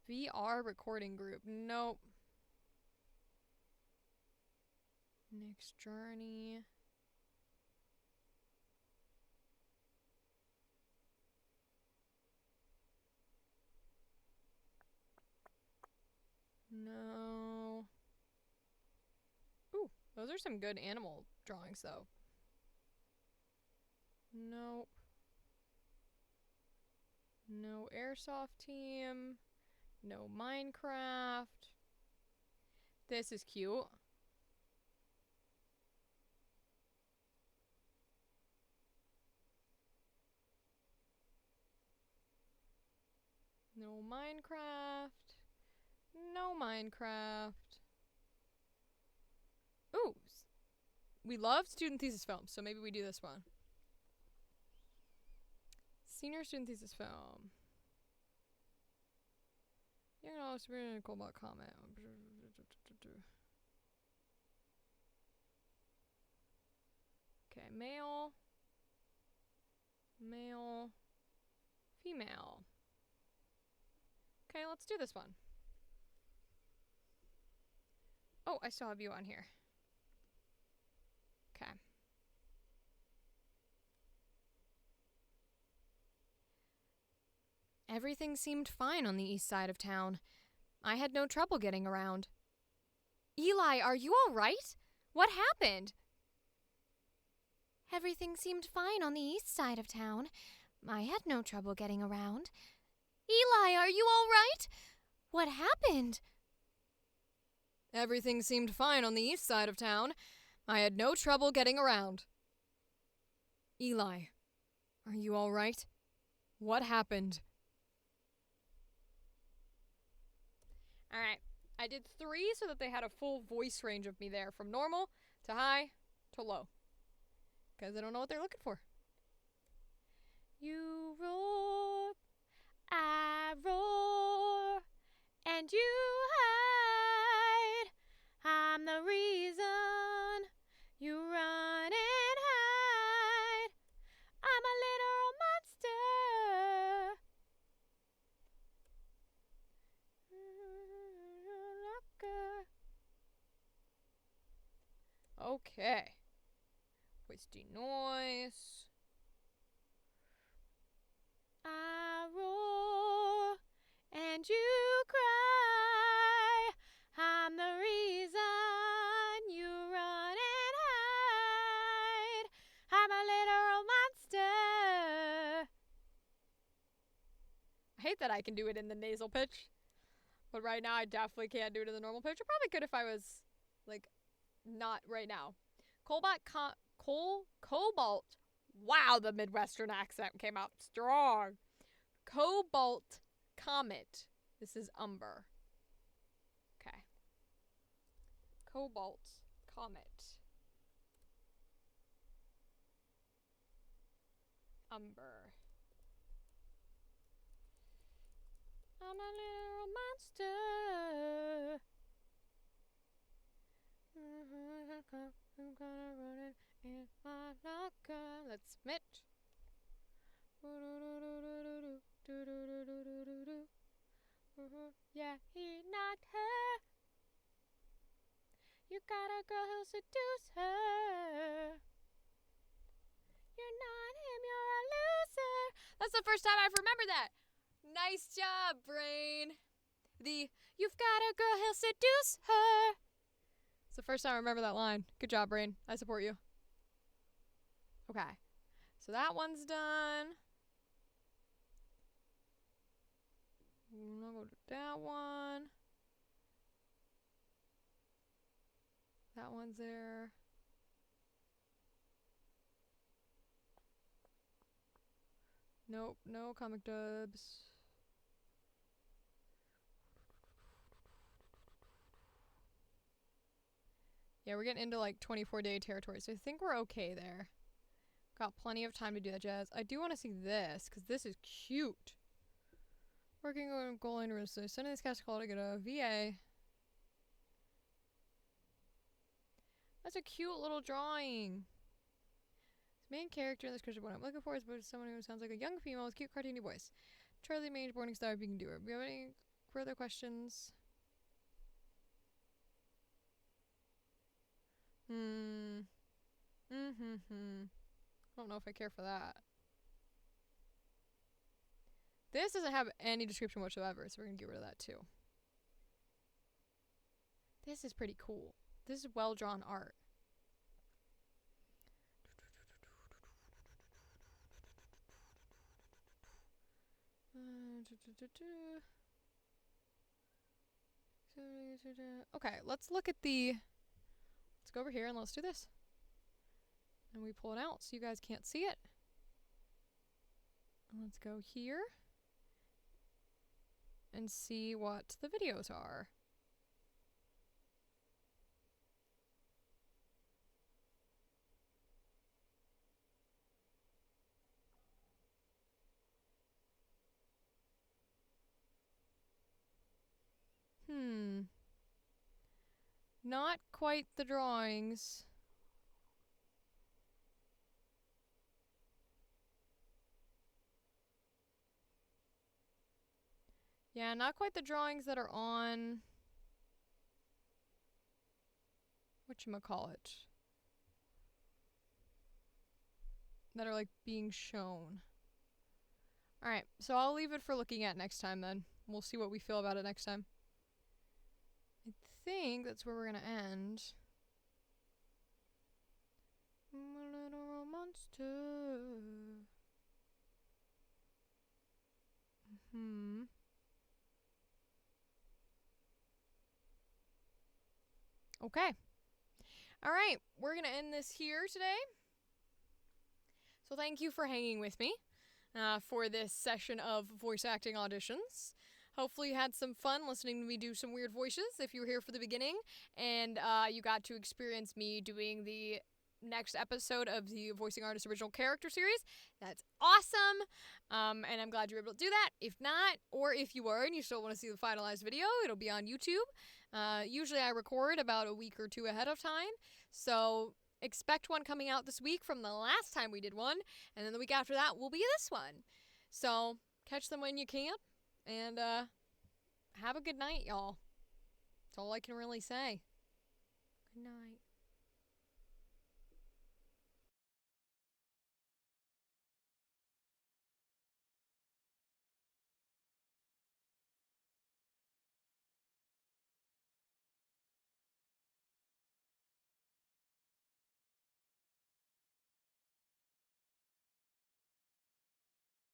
VR recording group. Nope. Next journey. No. Ooh, those are some good animal drawings, though. Nope. No airsoft team. No Minecraft. This is cute. No Minecraft. No Minecraft. Ooh. We love student thesis films, so maybe we do this one. Senior student thesis film. Young adults really cool about comment. Okay, male. Male. Female. Okay, let's do this one. Oh, I still have you on here. Okay. Everything seemed fine on the east side of town. I had no trouble getting around. Eli, are you all right? What happened? Everything seemed fine on the east side of town. I had no trouble getting around. Eli, are you all right? What happened? Everything seemed fine on the east side of town. I had no trouble getting around. Eli, are you all right? What happened? All right. I did 3 so that they had a full voice range of me there, from normal to high to low. Because I don't know what they're looking for. You roar, I roar, and you hide. I'm the reason you run and hide. I'm a literal monster. Okay. Wasty noise. I roar and you cry. I'm the reason you run and hide. I'm a literal monster. I hate that I can do it in the nasal pitch. But right now I definitely can't do it in the normal pitch. I probably could if I was, like, not right now. Cobalt. Wow, the Midwestern accent came out strong. Cobalt Comet. This is umber. Okay. Cobalt Comet. Umber. I'm a little monster. I'm gonna run it in my locker. Let's submit. Yeah, he not her. You got a girl who'll seduce her. You're not him, you're a loser. That's the first time I've remembered that. Nice job, brain. You've got a girl, he'll seduce her. It's the first time I remember that line. Good job, brain. I support you. Okay. So that one's done. I'll go to that one. That one's there. Nope, no comic dubs. Yeah, we're getting into like 24-day territory, so I think we're okay there. Got plenty of time to do that jazz. I do want to see this, because this is cute. Working on goal line rules. So sending this cast call to get a VA. That's a cute little drawing. This main character in this picture, what I'm looking for is someone who sounds like a young female with cute cartoony voice. Charlie Mange, Morning Star, if you can do it. Do you have any further questions? I don't know if I care for that. This doesn't have any description whatsoever, so we're gonna get rid of that too. This is pretty cool. This is well-drawn art. Okay, let's look at the... Let's go over here and let's do this. And we pull it out so you guys can't see it. And let's go here and see what the videos are. Not quite the drawings. Yeah, not quite the drawings that are on... whatchamacallit. That are, like, being shown. Alright, so I'll leave it for looking at next time then. We'll see what we feel about it next time. I think that's where we're gonna end. I'm a little monster. Okay. Alright, we're gonna end this here today. So thank you for hanging with me for this session of voice acting auditions. Hopefully you had some fun listening to me do some weird voices if you were here for the beginning, and you got to experience me doing the next episode of the Voicing Artist Original Character Series. That's awesome, and I'm glad you were able to do that. If not, or if you were and you still want to see the finalized video, it'll be on YouTube. Usually I record about a week or two ahead of time, so expect one coming out this week from the last time we did one, and then the week after that will be this one. So catch them when you can, and have a good night, y'all. That's all I can really say. Good night.